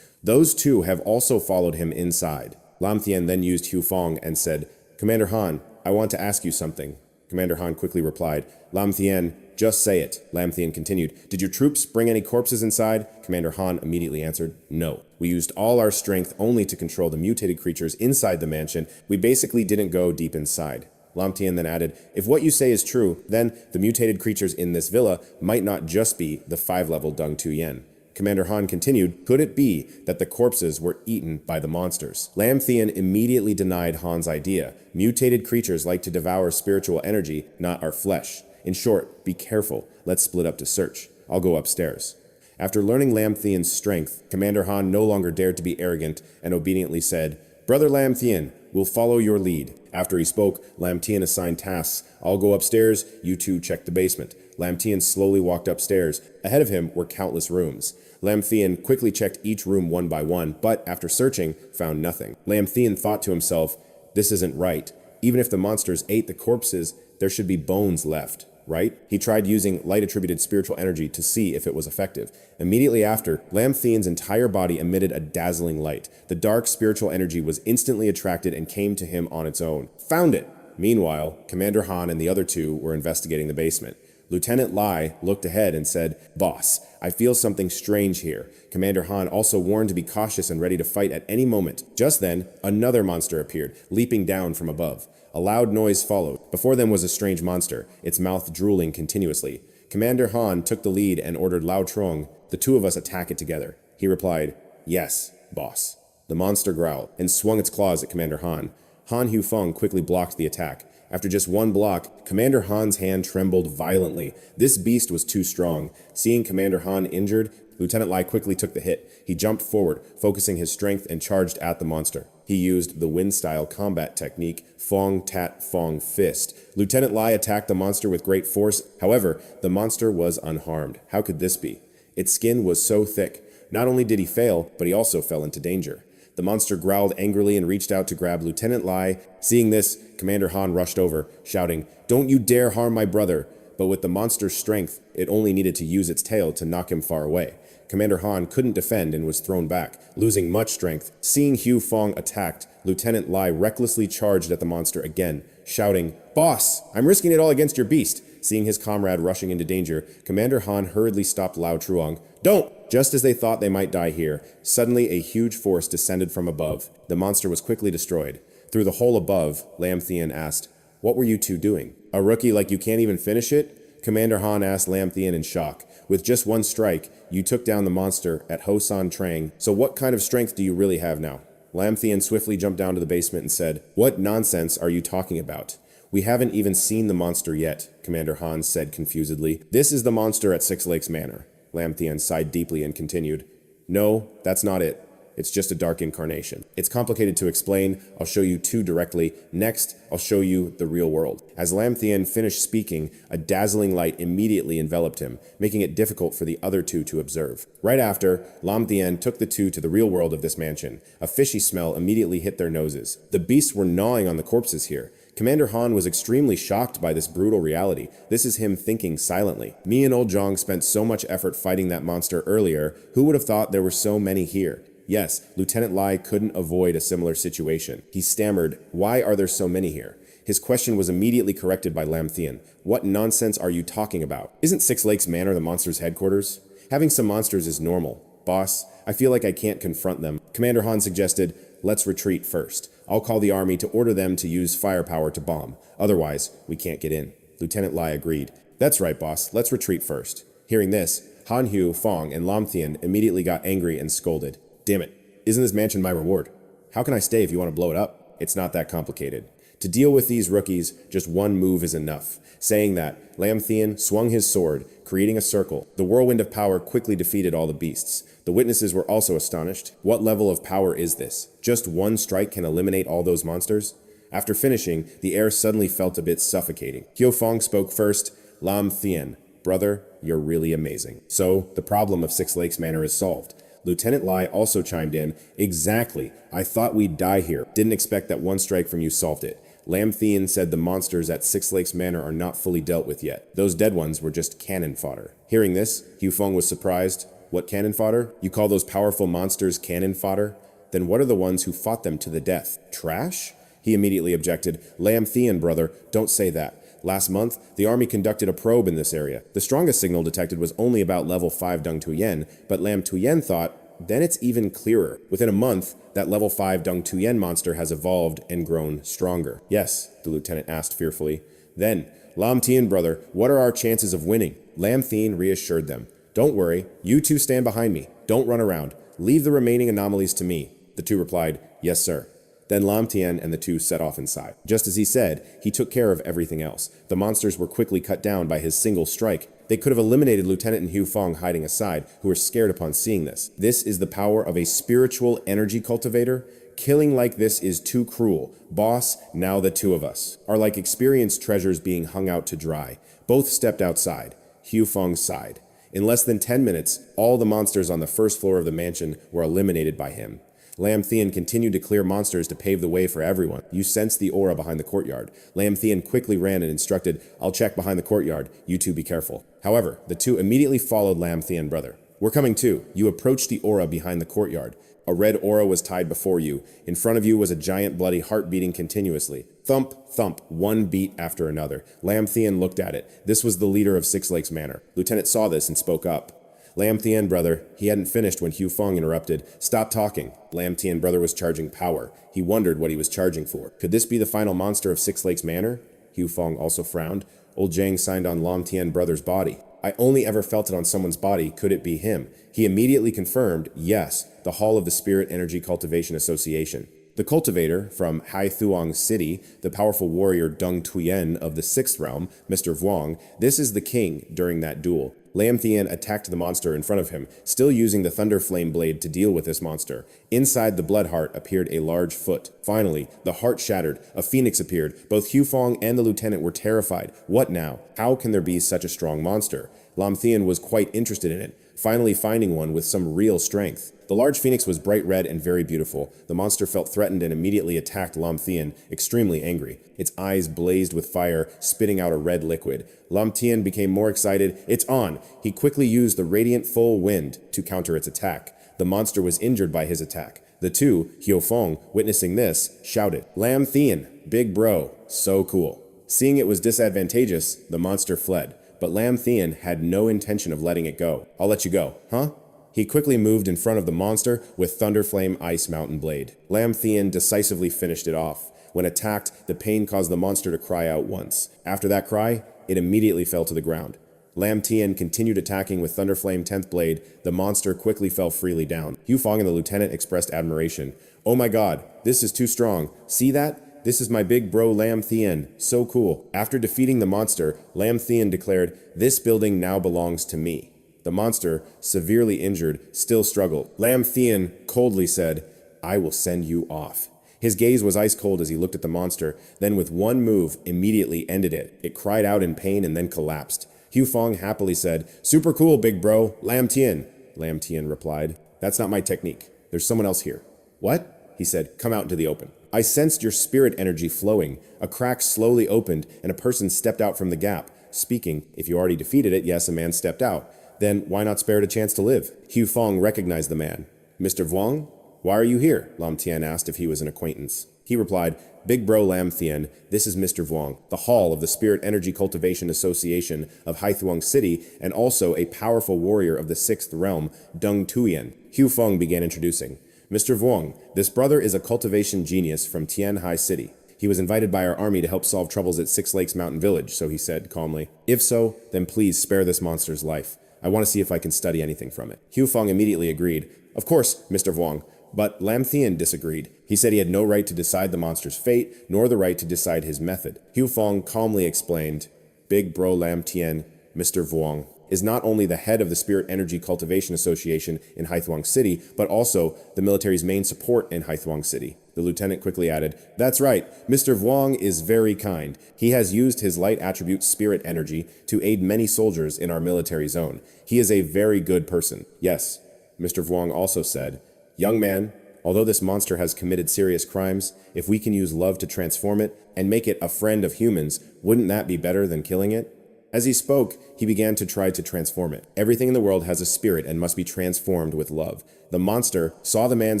S1: Those two have also followed him inside. Lam Thien then used Hu Fong and said, Commander Han, I want to ask you something. Commander Han quickly replied, Lam Thien, just say it. Lam Thien continued, Did your troops bring any corpses inside? Commander Han immediately answered, No. We used all our strength only to control the mutated creatures inside the mansion. We basically didn't go deep inside. Lam Thien then added, If what you say is true, then the mutated creatures in this villa might not just be the 5-level Dung Tu Yen. Commander Han continued, Could it be that the corpses were eaten by the monsters? Lam Thien immediately denied Han's idea. Mutated creatures like to devour spiritual energy, not our flesh. In short, be careful. Let's split up to search. I'll go upstairs. After learning Lam Thien's strength, Commander Han no longer dared to be arrogant and obediently said, Brother Lam Thien, we'll follow your lead. After he spoke, Lam Thien assigned tasks. I'll go upstairs, you two check the basement. Lam Thien slowly walked upstairs. Ahead of him were countless rooms. Lam Thien quickly checked each room one by one, but after searching, found nothing. Lam Thien thought to himself, This isn't right. Even if the monsters ate the corpses, there should be bones left, right? He tried using light-attributed spiritual energy to see if it was effective. Immediately after, Lam Thien's entire body emitted a dazzling light. The dark spiritual energy was instantly attracted and came to him on its own. Found it! Meanwhile, Commander Han and the other two were investigating the basement. Lieutenant Lai looked ahead and said, Boss, I feel something strange here. Commander Han also warned to be cautious and ready to fight at any moment. Just then, another monster appeared, leaping down from above. A loud noise followed. Before them was a strange monster, its mouth drooling continuously. Commander Han took the lead and ordered Lao Trong, The two of us attack it together. He replied, Yes, boss. The monster growled and swung its claws at Commander Han. Han Hu Feng quickly blocked the attack. After just one block, Commander Han's hand trembled violently. This beast was too strong. Seeing Commander Han injured, Lieutenant Lai quickly took the hit. He jumped forward, focusing his strength and charged at the monster. He used the wind-style combat technique, Fong Tat Fong Fist. Lieutenant Lai attacked the monster with great force. However, the monster was unharmed. How could this be? Its skin was so thick. Not only did he fail, but he also fell into danger. The monster growled angrily and reached out to grab Lieutenant Lai. Seeing this, Commander Han rushed over, shouting, Don't you dare harm my brother! But with the monster's strength, it only needed to use its tail to knock him far away. Commander Han couldn't defend and was thrown back, losing much strength. Seeing Hu Fong attacked, Lieutenant Lai recklessly charged at the monster again, shouting, Boss, I'm risking it all against your beast! Seeing his comrade rushing into danger, Commander Han hurriedly stopped Lao Truong. Don't! Just as they thought they might die here, suddenly a huge force descended from above. The monster was quickly destroyed. Through the hole above, Lam Thien asked, What were you two doing? A rookie like you can't even finish it? Commander Han asked Lam Thien in shock. With just one strike, you took down the monster at Ho San Trang, so what kind of strength do you really have now? Lam Thien swiftly jumped down to the basement and said, What nonsense are you talking about? We haven't even seen the monster yet, Commander Han said confusedly. This is the monster at Six Lakes Manor. Lam Thien sighed deeply and continued, No, that's not it. It's just a dark incarnation. It's complicated to explain. I'll show you two directly. Next, I'll show you the real world. As Lam Thien finished speaking, a dazzling light immediately enveloped him, making it difficult for the other two to observe. Right after, Lam Thien took the two to the real world of this mansion. A fishy smell immediately hit their noses. The beasts were gnawing on the corpses here. Commander Han was extremely shocked by this brutal reality. This is him thinking silently. Me and old Zhang spent so much effort fighting that monster earlier. Who would have thought there were so many here? Yes, Lieutenant Lai couldn't avoid a similar situation. He stammered, Why are there so many here? His question was immediately corrected by Lam Thien. What nonsense are you talking about? Isn't Six Lakes Manor the monster's headquarters? Having some monsters is normal. Boss, I feel like I can't confront them. Commander Han suggested, Let's retreat first. I'll call the army to order them to use firepower to bomb. Otherwise, we can't get in." Lieutenant Lai agreed. "That's right, boss. Let's retreat first." Hearing this, Han Hu, Fong, and Lam Thien immediately got angry and scolded. "Damn it. Isn't this mansion my reward? How can I stay if you want to blow it up?" It's not that complicated. To deal with these rookies, just one move is enough. Saying that, Lam Thien swung his sword, creating a circle. The whirlwind of power quickly defeated all the beasts. The witnesses were also astonished. What level of power is this? Just one strike can eliminate all those monsters? After finishing, the air suddenly felt a bit suffocating. Hyo Fong spoke first. "Lam Thien, brother, you're really amazing." So, the problem of Six Lakes Manor is solved. Lieutenant Lai also chimed in. "Exactly. I thought we'd die here. Didn't expect that one strike from you solved it." Lam Thien said the monsters at Six Lakes Manor are not fully dealt with yet. Those dead ones were just cannon fodder. Hearing this, Hyo Fong was surprised. "What cannon fodder? You call those powerful monsters cannon fodder? Then what are the ones who fought them to the death? Trash?" He immediately objected. "Lam Thien, brother, don't say that. Last month, the army conducted a probe in this area. The strongest signal detected was only about level 5 Dung Tuyen, but Lam Tuyen thought, then it's even clearer. Within a month, that level 5 Dung Tuyen monster has evolved and grown stronger." "Yes," the lieutenant asked fearfully. "Then, Lam Thien, brother, what are our chances of winning?" Lam Thien reassured them. "Don't worry, you two stand behind me. Don't run around. Leave the remaining anomalies to me." The two replied, "Yes, sir." Then Lam Thien and the two set off inside. Just as he said, he took care of everything else. The monsters were quickly cut down by his single strike. They could have eliminated Lieutenant and Hyo Fong hiding aside, who were scared upon seeing this. This is the power of a spiritual energy cultivator. Killing like this is too cruel. Boss, now the two of us are like experienced treasures being hung out to dry. Both stepped outside. Hyo Fong sighed. In less than 10 minutes, all the monsters on the first floor of the mansion were eliminated by him. Lam Thien continued to clear monsters to pave the way for everyone. You sensed the aura behind the courtyard. Lam Thien quickly ran and instructed, "I'll check behind the courtyard. You two be careful." However, the two immediately followed Lam Thien, brother. "We're coming too." You approached the aura behind the courtyard. A red aura was tied before you. In front of you was a giant bloody heart beating continuously. Thump, thump, one beat after another. Lam Thien looked at it. This was the leader of Six Lakes Manor. Lieutenant saw this and spoke up. "Lam Thien, brother." He hadn't finished when Hyo Fong interrupted. "Stop talking." Lam Thien, brother, was charging power. He wondered what he was charging for. Could this be the final monster of Six Lakes Manor? Hyo Fong also frowned. Old Jang signed on Lam Thien, brother's body. "I only ever felt it on someone's body. Could it be him?" He immediately confirmed, yes, the Hall of the Spirit Energy Cultivation Association. The cultivator from Haithuong City, the powerful warrior Dung Tuyen of the 6th realm, Mr. Vuong, this is the king during that duel. Lam Thien attacked the monster in front of him, still using the Thunder Flame Blade to deal with this monster. Inside the blood heart appeared a large foot. Finally, the heart shattered. A phoenix appeared. Both Hyo Fong and the lieutenant were terrified. What now? How can there be such a strong monster? Lam Thien was quite interested in it, finally finding one with some real strength. The large phoenix was bright red and very beautiful. The monster felt threatened and immediately attacked Lam Thien, extremely angry. Its eyes blazed with fire, spitting out a red liquid. Lam Thien became more excited. "It's on!" He quickly used the radiant full wind to counter its attack. The monster was injured by his attack. The two, Hyo Fong, witnessing this, shouted, "Lam Thien, big bro, so cool." Seeing it was disadvantageous, the monster fled. But Lam Thien had no intention of letting it go. "I'll let you go, huh?" He quickly moved in front of the monster with Thunderflame Ice Mountain Blade. Lam Thien decisively finished it off. When attacked, the pain caused the monster to cry out once. After that cry, it immediately fell to the ground. Lam Thien continued attacking with Thunderflame 10th Blade. The monster quickly fell freely down. Hyo Fong and the lieutenant expressed admiration. "Oh my god, this is too strong. See that? This is my big bro Lam Thien. So cool." After defeating the monster, Lam Thien declared, "This building now belongs to me." The monster, severely injured, still struggled. Lam Thien coldly said, "I will send you off." His gaze was ice cold as he looked at the monster, then with one move, immediately ended it. It cried out in pain and then collapsed. Hyo Fong happily said, "Super cool, big bro. Lam Thien." Lam Thien replied, "That's not my technique. There's someone else here." "What?" He said, "Come out into the open." "I sensed your spirit energy flowing." A crack slowly opened, and a person stepped out from the gap. Speaking, if you already defeated it, yes, a man stepped out. Then why not spare it a chance to live? Hyo Fong recognized the man. "Mr. Vuong? Why are you here?" Lam Thien asked if he was an acquaintance. He replied, "Big bro Lam Thien, this is Mr. Vuong, the Hall of the Spirit Energy Cultivation Association of Haithuong City, and also a powerful warrior of the 6th realm, Dung Tuyen." Hyo Fong began introducing. Mr. Vuong, this brother is a cultivation genius from Tien Hai City. He was invited by our army to help solve troubles at Six Lakes Mountain Village, so he said calmly. If so, then please spare this monster's life. I want to see if I can study anything from it. Hu Feng immediately agreed. Of course, Mr. Vuong. But Lam Thien disagreed. He said he had no right to decide the monster's fate, nor the right to decide his method. Hu Feng calmly explained, Big Bro Lam Thien, Mr. Vuong, is not only the head of the Spirit Energy Cultivation Association in Haithuang City, but also the military's main support in Haithuang City. The lieutenant quickly added, That's right, Mr. Vuong is very kind. He has used his light attribute Spirit Energy to aid many soldiers in our military zone. He is a very good person. Yes, Mr. Vuong also said, Young man, although this monster has committed serious crimes, if we can use love to transform it and make it a friend of humans, wouldn't that be better than killing it? As he spoke, he began to try to transform it. Everything in the world has a spirit and must be transformed with love. The monster saw the man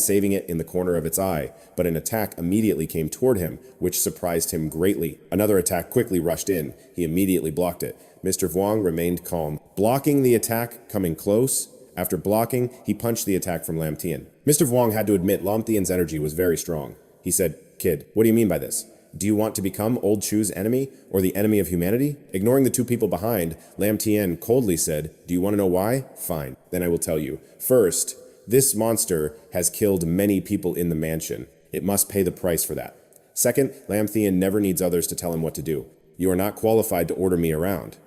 S1: saving it in the corner of its eye, but an attack immediately came toward him, which surprised him greatly. Another attack quickly rushed in. He immediately blocked it. Mr. Vuong remained calm, blocking the attack coming close. After blocking, he punched the attack from Lam Thien. Mr. Vuong had to admit Lam Thien's energy was very strong. He said, Kid, what do you mean by this? Do you want to become Old Chu's enemy, or the enemy of humanity? Ignoring the two people behind, Lam Thien coldly said, Do you want to know why? Fine, then I will tell you. First, this monster has killed many people in the mansion. It must pay the price for that. Second, Lam Thien never needs others to tell him what to do. You are not qualified to order me around.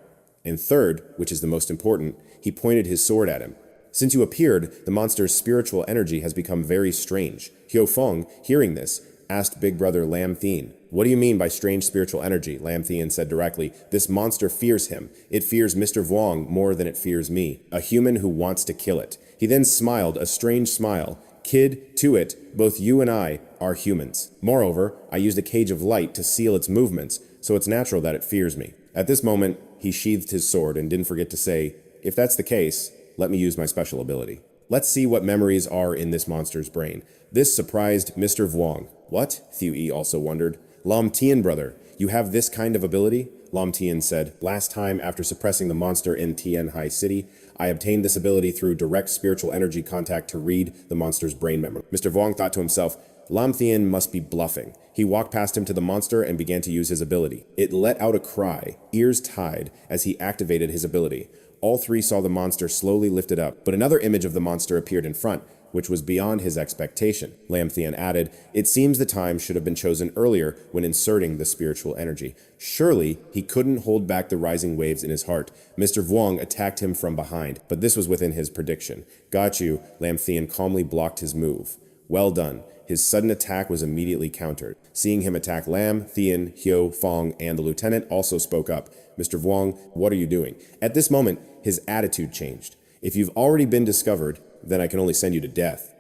S1: And third, which is the most important, he pointed his sword at him. Since you appeared, the monster's spiritual energy has become very strange. Hyo Feng, hearing this, asked Big Brother Lam Thien, What do you mean by strange spiritual energy? Lam Thien said directly, This monster fears him. It fears Mr. Vuong more than it fears me, a human who wants to kill it. He then smiled, a strange smile. Kid, to it, both you and I are humans. Moreover, I used a cage of light to seal its movements, so it's natural that it fears me. At this moment, he sheathed his sword and didn't forget to say, If that's the case, let me use my special ability. Let's see what memories are in this monster's brain. This surprised Mr. Vuong. What? Thieu Yi also wondered. Lam Thien, brother, you have this kind of ability? Lam Thien said, Last time, after suppressing the monster in Tien Hai City, I obtained this ability through direct spiritual energy contact to read the monster's brain memory. Mr. Vuong thought to himself, Lam Thien must be bluffing. He walked past him to the monster and began to use his ability. It let out a cry, ears tied, as he activated his ability. All three saw the monster slowly lifted up, but another image of the monster appeared in front, which was beyond his expectation. Lam Thien added, It seems the time should have been chosen earlier when inserting the spiritual energy. Surely, he couldn't hold back the rising waves in his heart. Mr. Vuong attacked him from behind, but this was within his prediction. Got you, Lam Thien calmly blocked his move. Well done. His sudden attack was immediately countered. Seeing him attack Lam, Thien, Hyo, Feng, and the lieutenant also spoke up. Mr. Vuong, what are you doing? At this moment, his attitude changed. If you've already been discovered, then I can only send you to death.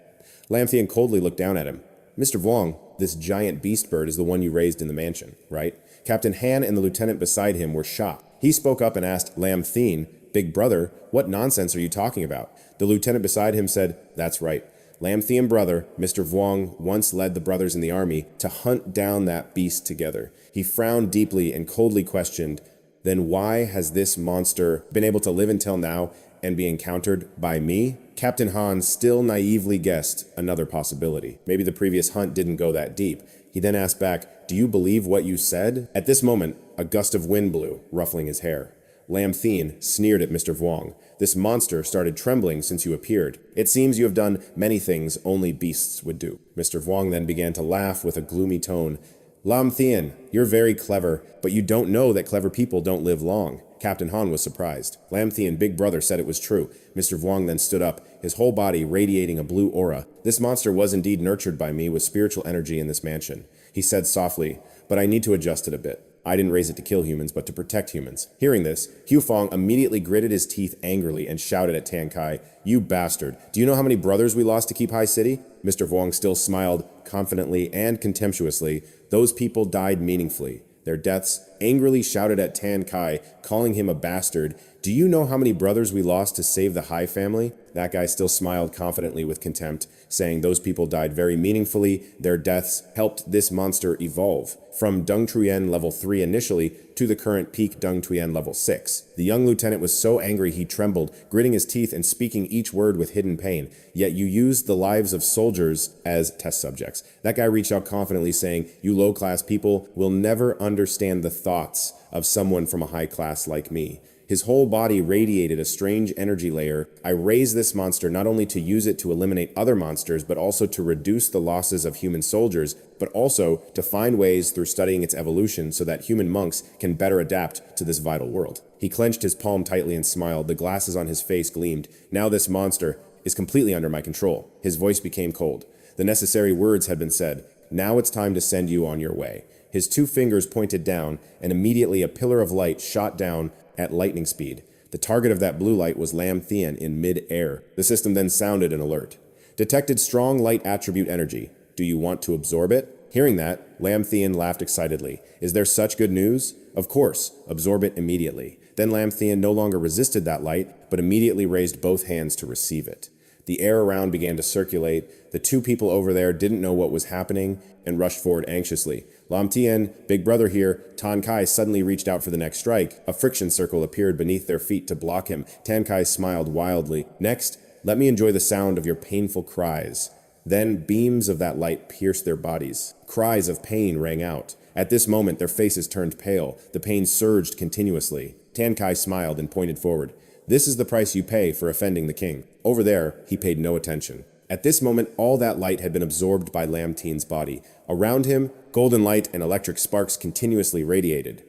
S1: Lam Thien coldly looked down at him. Mr. Vuong, this giant beast bird is the one you raised in the mansion, right? Captain Han and the lieutenant beside him were shocked. He spoke up and asked Lam Thien, Big brother, what nonsense are you talking about? The lieutenant beside him said, That's right. Lam Thien brother, Mr. Vuong, once led the brothers in the army to hunt down that beast together. He frowned deeply and coldly questioned, Then why has this monster been able to live until now and be encountered by me? Captain Han still naively guessed another possibility. Maybe the previous hunt didn't go that deep. He then asked back, Do you believe what you said? At this moment, a gust of wind blew, ruffling his hair. Lam Thien sneered at Mr. Vuong. This monster started trembling since you appeared. It seems you have done many things only beasts would do. Mr. Vuong then began to laugh with a gloomy tone. Lam Thien, you're very clever, but you don't know that clever people don't live long. Captain Han was surprised. Lam Thien, big brother, said it was true. Mr. Vuong then stood up, his whole body radiating a blue aura. This monster was indeed nurtured by me with spiritual energy in this mansion. He said softly, But I need to adjust it a bit. I didn't raise it to kill humans, but to protect humans. Hearing this, Hu Feng immediately gritted his teeth angrily and shouted at Tan Kai, You bastard! Do you know how many brothers we lost to keep High City? Mr. Vuong still smiled confidently and contemptuously. Those people died meaningfully. Their deaths angrily shouted at Tan Kai, calling him a bastard. Do you know how many brothers we lost to save the Hai family? That guy still smiled confidently with contempt, saying those people died very meaningfully. Their deaths helped this monster evolve from Dung Truyen level 3 initially to the current peak Dung Truyen level 6. The young lieutenant was so angry he trembled, gritting his teeth and speaking each word with hidden pain. Yet you used the lives of soldiers as test subjects. That guy reached out confidently saying, you low-class people will never understand the thoughts of someone from a high class like me. His whole body radiated a strange energy layer. I raised this monster not only to use it to eliminate other monsters, but also to reduce the losses of human soldiers, but also to find ways through studying its evolution so that human monks can better adapt to this vital world. He clenched his palm tightly and smiled. The glasses on his face gleamed. Now this monster is completely under my control. His voice became cold. The necessary words had been said. Now it's time to send you on your way. His two fingers pointed down, and immediately a pillar of light shot down at lightning speed. The target of that blue light was Lam Thien in mid-air. The system then sounded an alert. Detected strong light attribute energy. Do you want to absorb it? Hearing that, Lam Thien laughed excitedly. Is there such good news? Of course, absorb it immediately. Then Lam Thien no longer resisted that light, but immediately raised both hands to receive it. The air around began to circulate. The two people over there didn't know what was happening and rushed forward anxiously. Lam Thien, big brother here, Tan Kai suddenly reached out for the next strike. A friction circle appeared beneath their feet to block him. Tan Kai smiled wildly. Next, let me enjoy the sound of your painful cries. Then beams of that light pierced their bodies. Cries of pain rang out. At this moment, their faces turned pale. The pain surged continuously. Tan Kai smiled and pointed forward. This is the price you pay for offending the king. Over there, he paid no attention. At this moment, all that light had been absorbed by Lam Thien's body. Around him, golden light and electric sparks continuously radiated.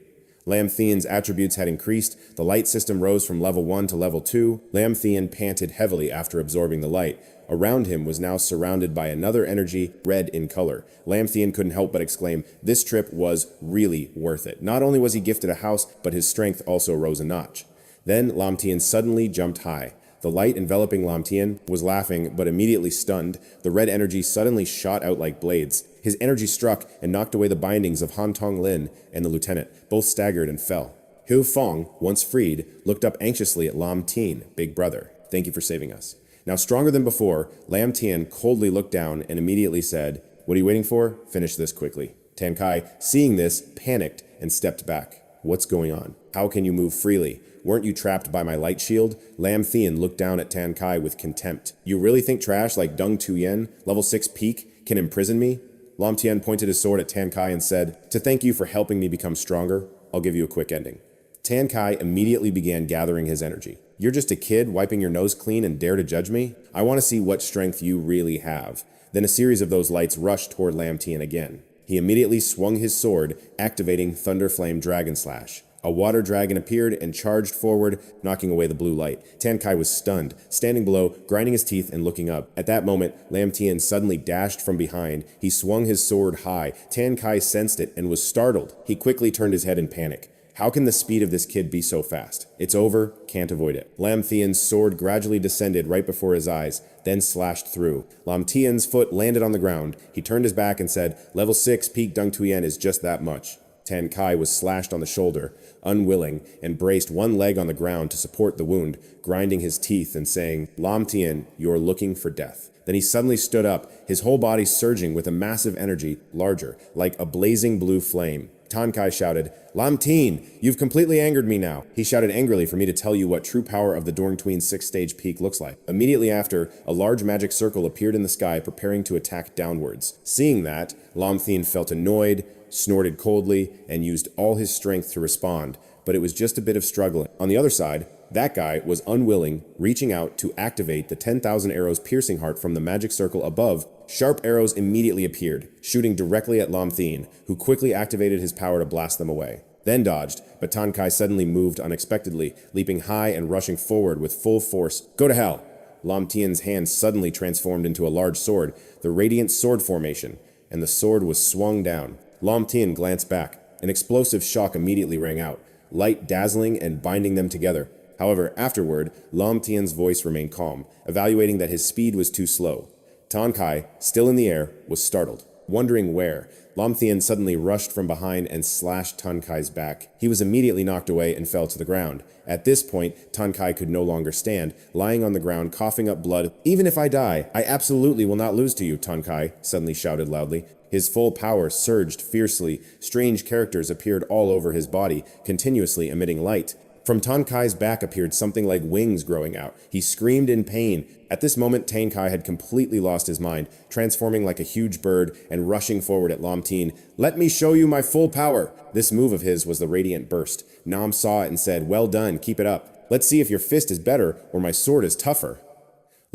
S1: Lam Thien's attributes had increased. The light system rose from level 1 to level 2. Lam Thien panted heavily after absorbing the light. Around him was now surrounded by another energy, red in color. Lam Thien couldn't help but exclaim, this trip was really worth it. Not only was he gifted a house, but his strength also rose a notch. Then Lam Thien suddenly jumped high. The light enveloping Lam Thien was laughing, but immediately stunned. The red energy suddenly shot out like blades. His energy struck and knocked away the bindings of Han Tong Lin and the lieutenant. Both staggered and fell. Hu Fong, once freed, looked up anxiously at Lam Thien, big brother. Thank you for saving us. Now stronger than before, Lam Thien coldly looked down and immediately said, what are you waiting for? Finish this quickly. Tan Kai, seeing this, panicked and stepped back. What's going on? How can you move freely? Weren't you trapped by my light shield? Lam Thien looked down at Tan Kai with contempt. You really think trash like Dung Truyen, level 6 peak, can imprison me? Lam Thien pointed his sword at Tan Kai and said, to thank you for helping me become stronger, I'll give you a quick ending. Tan Kai immediately began gathering his energy. You're just a kid wiping your nose clean and dare to judge me? I want to see what strength you really have. Then a series of those lights rushed toward Lam Thien again. He immediately swung his sword, activating Thunder Flame Dragon Slash. A water dragon appeared and charged forward, knocking away the blue light. Tan Kai was stunned, standing below, grinding his teeth and looking up. At that moment, Lam Thien suddenly dashed from behind. He swung his sword high. Tan Kai sensed it and was startled. He quickly turned his head in panic. How can the speed of this kid be so fast? It's over, can't avoid it. Lam Thien's sword gradually descended right before his eyes, then slashed through. Lam Thien's foot landed on the ground. He turned his back and said, level 6 peak Dung Truyen is just that much. Tan Kai was slashed on the shoulder, unwilling, and braced one leg on the ground to support the wound, grinding his teeth and saying, Lam Thien, you're looking for death. Then he suddenly stood up, his whole body surging with a massive energy, larger, like a blazing blue flame. Tan Kai shouted, Lam Thien, you've completely angered me now. He shouted angrily for me to tell you what true power of the Dung Truyen 6-stage peak looks like. Immediately after, a large magic circle appeared in the sky, preparing to attack downwards. Seeing that, Lam Thien felt annoyed, snorted coldly, and used all his strength to respond, but it was just a bit of struggling. On the other side, that guy was unwilling, reaching out to activate the 10,000 arrows piercing heart from the magic circle above. Sharp arrows immediately appeared, shooting directly at Lam Thien, who quickly activated his power to blast them away. Then dodged, but Tan Kai suddenly moved unexpectedly, leaping high and rushing forward with full force. Go to hell! Lam Thien's hand suddenly transformed into a large sword, the radiant sword formation, and the sword was swung down. Lam Thien glanced back. An explosive shock immediately rang out, light dazzling and binding them together. However, afterward, Lam Thien's voice remained calm, evaluating that his speed was too slow. Tan Kai, still in the air, was startled. wondering where. Lam Thien suddenly rushed from behind and slashed Tan Kai's back. He was immediately knocked away and fell to the ground. At this point, Tan Kai could no longer stand, lying on the ground, coughing up blood. "Even if I die, I absolutely will not lose to you," Tan Kai suddenly shouted loudly. His full power surged fiercely. Strange characters appeared all over his body, continuously emitting light. From Tan Kai's back appeared something like wings growing out. He screamed in pain. At this moment, Tan Kai had completely lost his mind, transforming like a huge bird and rushing forward at Lam Thien. "Let me show you my full power!" This move of his was the Radiant Burst. Nam saw it and said, "Well done, keep it up. Let's see if your fist is better or my sword is tougher."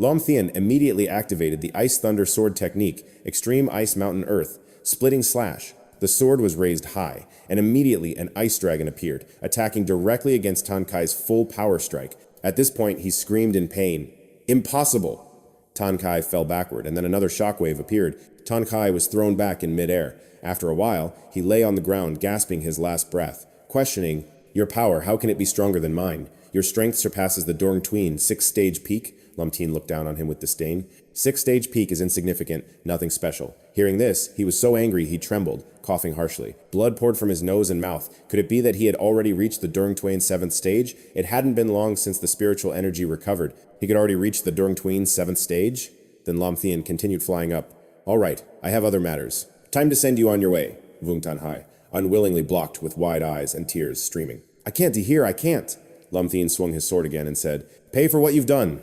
S1: Lam Thien immediately activated the Ice Thunder Sword technique, Extreme Ice Mountain Earth, Splitting Slash. The sword was raised high, and immediately an ice dragon appeared, attacking directly against Tan Kai's full power strike. At this point, he screamed in pain. "Impossible!" Tan Kai fell backward, and then another shockwave appeared. Tan Kai was thrown back in midair. After a while, he lay on the ground, gasping his last breath, questioning, "Your power, how can it be stronger than mine? Your strength surpasses the Dorng Tween 6-stage peak?" Lam Thien looked down on him with disdain. 6-stage peak is insignificant, nothing special. Hearing this, he was so angry he trembled, coughing harshly. Blood poured from his nose and mouth. Could it be that he had already reached the Dorng Tween 7th stage? It hadn't been long since the spiritual energy recovered. He could already reach the Dorng Tween 7th stage? Then Lam Thien continued flying up. "All right, I have other matters. Time to send you on your way," Vung Tan Hai, unwillingly blocked with wide eyes and tears streaming. "I can't hear, I can't." Lam Thien swung his sword again and said, "Pay for what you've done."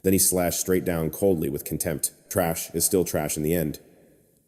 S1: Then he slashed straight down coldly with contempt. Trash is still trash in the end.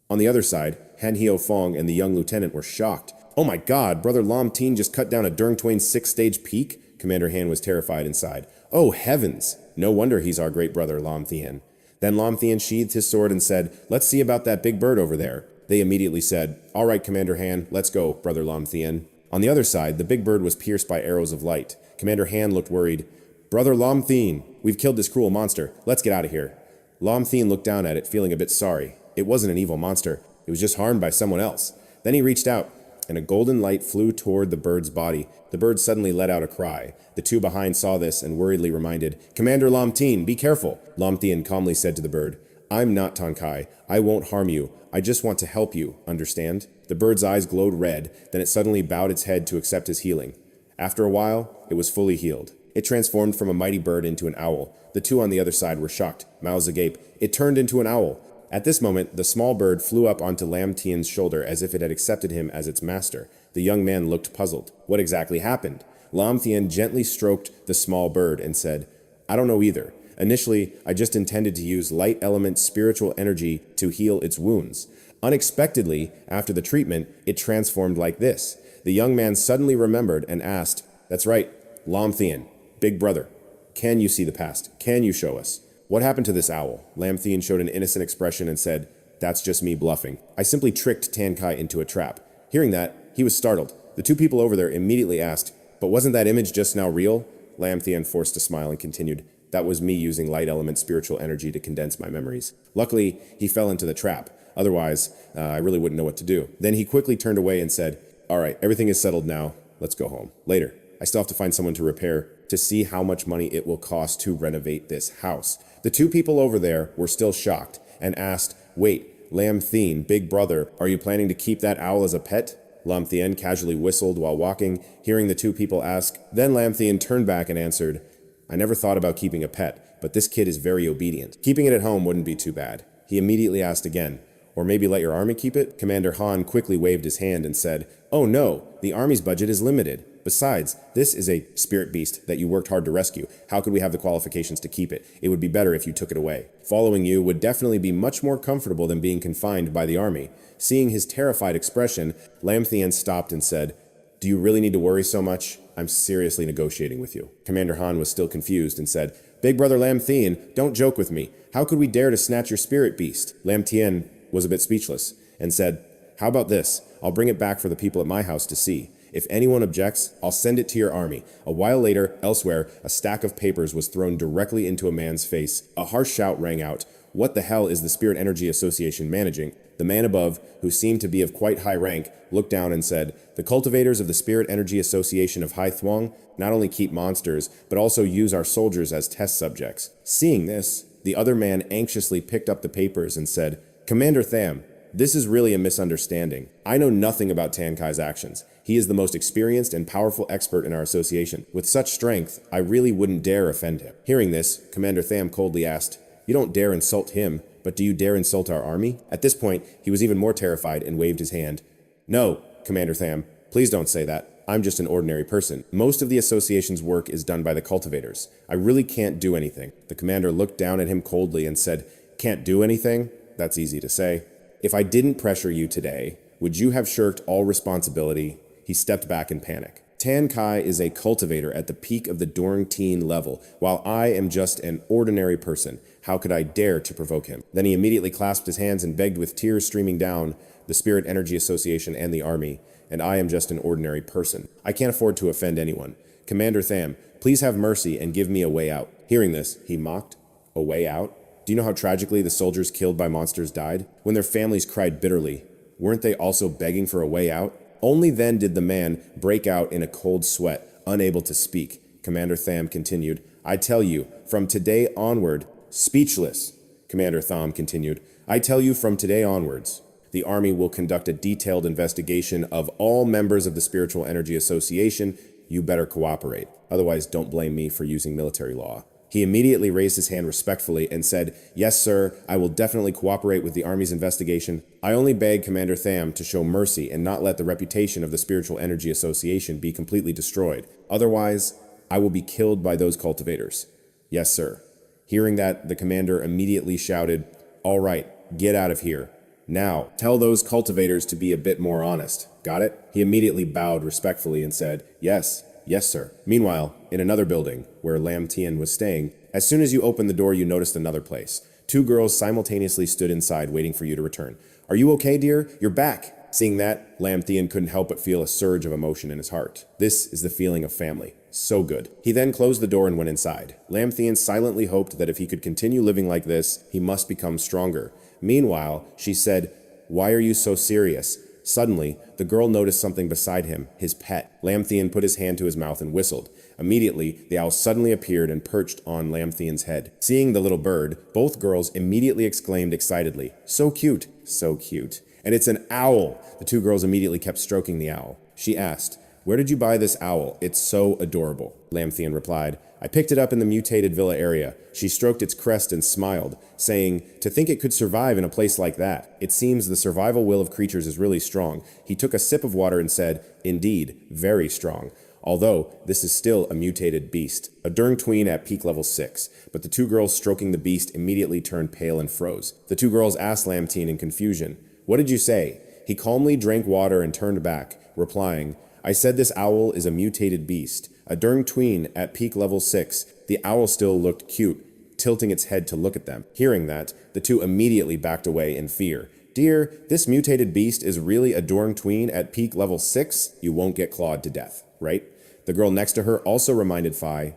S1: On the other side, Han Hio Fong and the young lieutenant were shocked. "Oh my god, Brother Lam Thien just cut down a Dorng Tween 6-stage peak?" Commander Han was terrified inside. "Oh heavens! No wonder he's our great brother, Lam Thien." Then Lam Thien sheathed his sword and said, "Let's see about that big bird over there." They immediately said, "All right, Commander Han, let's go, Brother Lam Thien." On the other side, the big bird was pierced by arrows of light. Commander Han looked worried. "Brother Lam Thien, we've killed this cruel monster. Let's get out of here." Lam Thien looked down at it, feeling a bit sorry. It wasn't an evil monster. It was just harmed by someone else. Then he reached out, and a golden light flew toward the bird's body. The bird suddenly let out a cry. The two behind saw this and worriedly reminded, "Commander Lam Thien, be careful." Lam Thien calmly said to the bird, "I'm not Tan Kai. I won't harm you. I just want to help you, understand?" The bird's eyes glowed red, then it suddenly bowed its head to accept his healing. After a while, it was fully healed. It transformed from a mighty bird into an owl. The two on the other side were shocked, mouths agape. It turned into an owl. At this moment, the small bird flew up onto Lam Thien's shoulder as if it had accepted him as its master. The young man looked puzzled. What exactly happened? Lam Thien gently stroked the small bird and said, "I don't know either. Initially, I just intended to use light element spiritual energy to heal its wounds. Unexpectedly, after the treatment, it transformed like this." The young man suddenly remembered and asked, "That's right, Lam Thien, big brother. Can you see the past? Can you show us? What happened to this owl?" Lam Thien showed an innocent expression and said, "That's just me bluffing. I simply tricked Tan Kai into a trap." Hearing that, he was startled. The two people over there immediately asked, "But wasn't that image just now real?" Lam Thien forced a smile and continued, "That was me using light element spiritual energy to condense my memories. Luckily, he fell into the trap. Otherwise, I really wouldn't know what to do." Then he quickly turned away and said, "All right, everything is settled now. Let's go home. Later. I still have to find someone to repair, to see how much money it will cost to renovate this house." The two people over there were still shocked and asked, "Wait, Lam Thien, big brother, are you planning to keep that owl as a pet?" Lam Thien casually whistled while walking, hearing the two people ask. Then Lam Thien turned back and answered, "I never thought about keeping a pet, but this kid is very obedient. Keeping it at home wouldn't be too bad." He immediately asked again, "Or maybe let your army keep it?" Commander Han quickly waved his hand and said, "Oh no, the army's budget is limited. Besides, this is a spirit beast that you worked hard to rescue. How could we have the qualifications to keep it? It would be better if you took it away. Following you would definitely be much more comfortable than being confined by the army." Seeing his terrified expression, Lam Thien stopped and said, "Do you really need to worry so much? I'm seriously negotiating with you." Commander Han was still confused and said, "Big brother Lam Thien, don't joke with me. How could we dare to snatch your spirit beast?" Lam Thien was a bit speechless and said, "How about this? I'll bring it back for the people at my house to see. If anyone objects, I'll send it to your army." A while later, elsewhere, a stack of papers was thrown directly into a man's face. A harsh shout rang out. What the hell is the Spirit Energy Association managing? The man above, who seemed to be of quite high rank, looked down and said, "The cultivators of the Spirit Energy Association of Hai Thuong not only keep monsters, but also use our soldiers as test subjects." Seeing this, the other man anxiously picked up the papers and said, "Commander Tham, This is really a misunderstanding. I know nothing about Tan Kai's actions. He is the most experienced and powerful expert in our association. With such strength, I really wouldn't dare offend him. Hearing this, Commander Tham coldly asked, "You don't dare insult him, but do you dare insult our army?" At this point, he was even more terrified and waved his hand. "No, Commander Tham, please don't say that. I'm just an ordinary person. Most of the association's work is done by the cultivators. I really can't do anything." The commander looked down at him coldly and said, "Can't do anything? That's easy to say. If I didn't pressure you today, would you have shirked all responsibility?" He stepped back in panic. Tan Kai is a cultivator at the peak of the Dorang Teen level, while I am just an ordinary person. How could I dare to provoke him? Then he immediately clasped his hands and begged with tears streaming down, "The Spirit Energy Association and the army, and I am just an ordinary person. I can't afford to offend anyone. Commander Tham, please have mercy and give me a way out." Hearing this, he mocked, "A way out? Do you know how tragically the soldiers killed by monsters died? When their families cried bitterly, weren't they also begging for a way out?" Only then did the man break out in a cold sweat, unable to speak. Commander Tham continued, "I tell you, from today onward..." "Speechless," Commander Tham continued. "I tell you from today onwards, the army will conduct a detailed investigation of all members of the Spiritual Energy Association. You better cooperate. Otherwise, don't blame me for using military law." He immediately raised his hand respectfully and said, "Yes, sir, I will definitely cooperate with the Army's investigation. I only beg Commander Tham to show mercy and not let the reputation of the Spiritual Energy Association be completely destroyed. Otherwise, I will be killed by those cultivators." "Yes, sir." Hearing that, the commander immediately shouted, "All right, get out of here. Now, tell those cultivators to be a bit more honest. Got it?" He immediately bowed respectfully and said, "Yes. Yes, sir." Meanwhile, in another building, where Lam Thien was staying, as soon as you opened the door, you noticed another place. Two girls simultaneously stood inside waiting for you to return. "Are you okay, dear? You're back." Seeing that, Lam Thien couldn't help but feel a surge of emotion in his heart. This is the feeling of family. So good. He then closed the door and went inside. Lam Thien silently hoped that if he could continue living like this, he must become stronger. Meanwhile, she said, "Why are you so serious?" Suddenly, the girl noticed something beside him, his pet. Lam Thien put his hand to his mouth and whistled. Immediately, the owl suddenly appeared and perched on Lam Thien's head. Seeing the little bird, both girls immediately exclaimed excitedly, "So cute, so cute. And it's an owl!" The two girls immediately kept stroking the owl. She asked, "Where did you buy this owl? It's so adorable." Lam Thien replied, "I picked it up in the mutated villa area." She stroked its crest and smiled, saying, "To think it could survive in a place like that. It seems the survival will of creatures is really strong." He took a sip of water and said, "Indeed, very strong. Although, this is still a mutated beast, a Durng tween at peak level 6. But the two girls stroking the beast immediately turned pale and froze. The two girls asked Lam Thien in confusion, "What did you say?" He calmly drank water and turned back, replying, "I said this owl is a mutated beast, a Durng tween at peak level 6. The owl still looked cute, tilting its head to look at them. Hearing that, the two immediately backed away in fear. "Dear, this mutated beast is really a Durng tween at peak level 6? You won't get clawed to death, right?" The girl next to her also reminded Phi,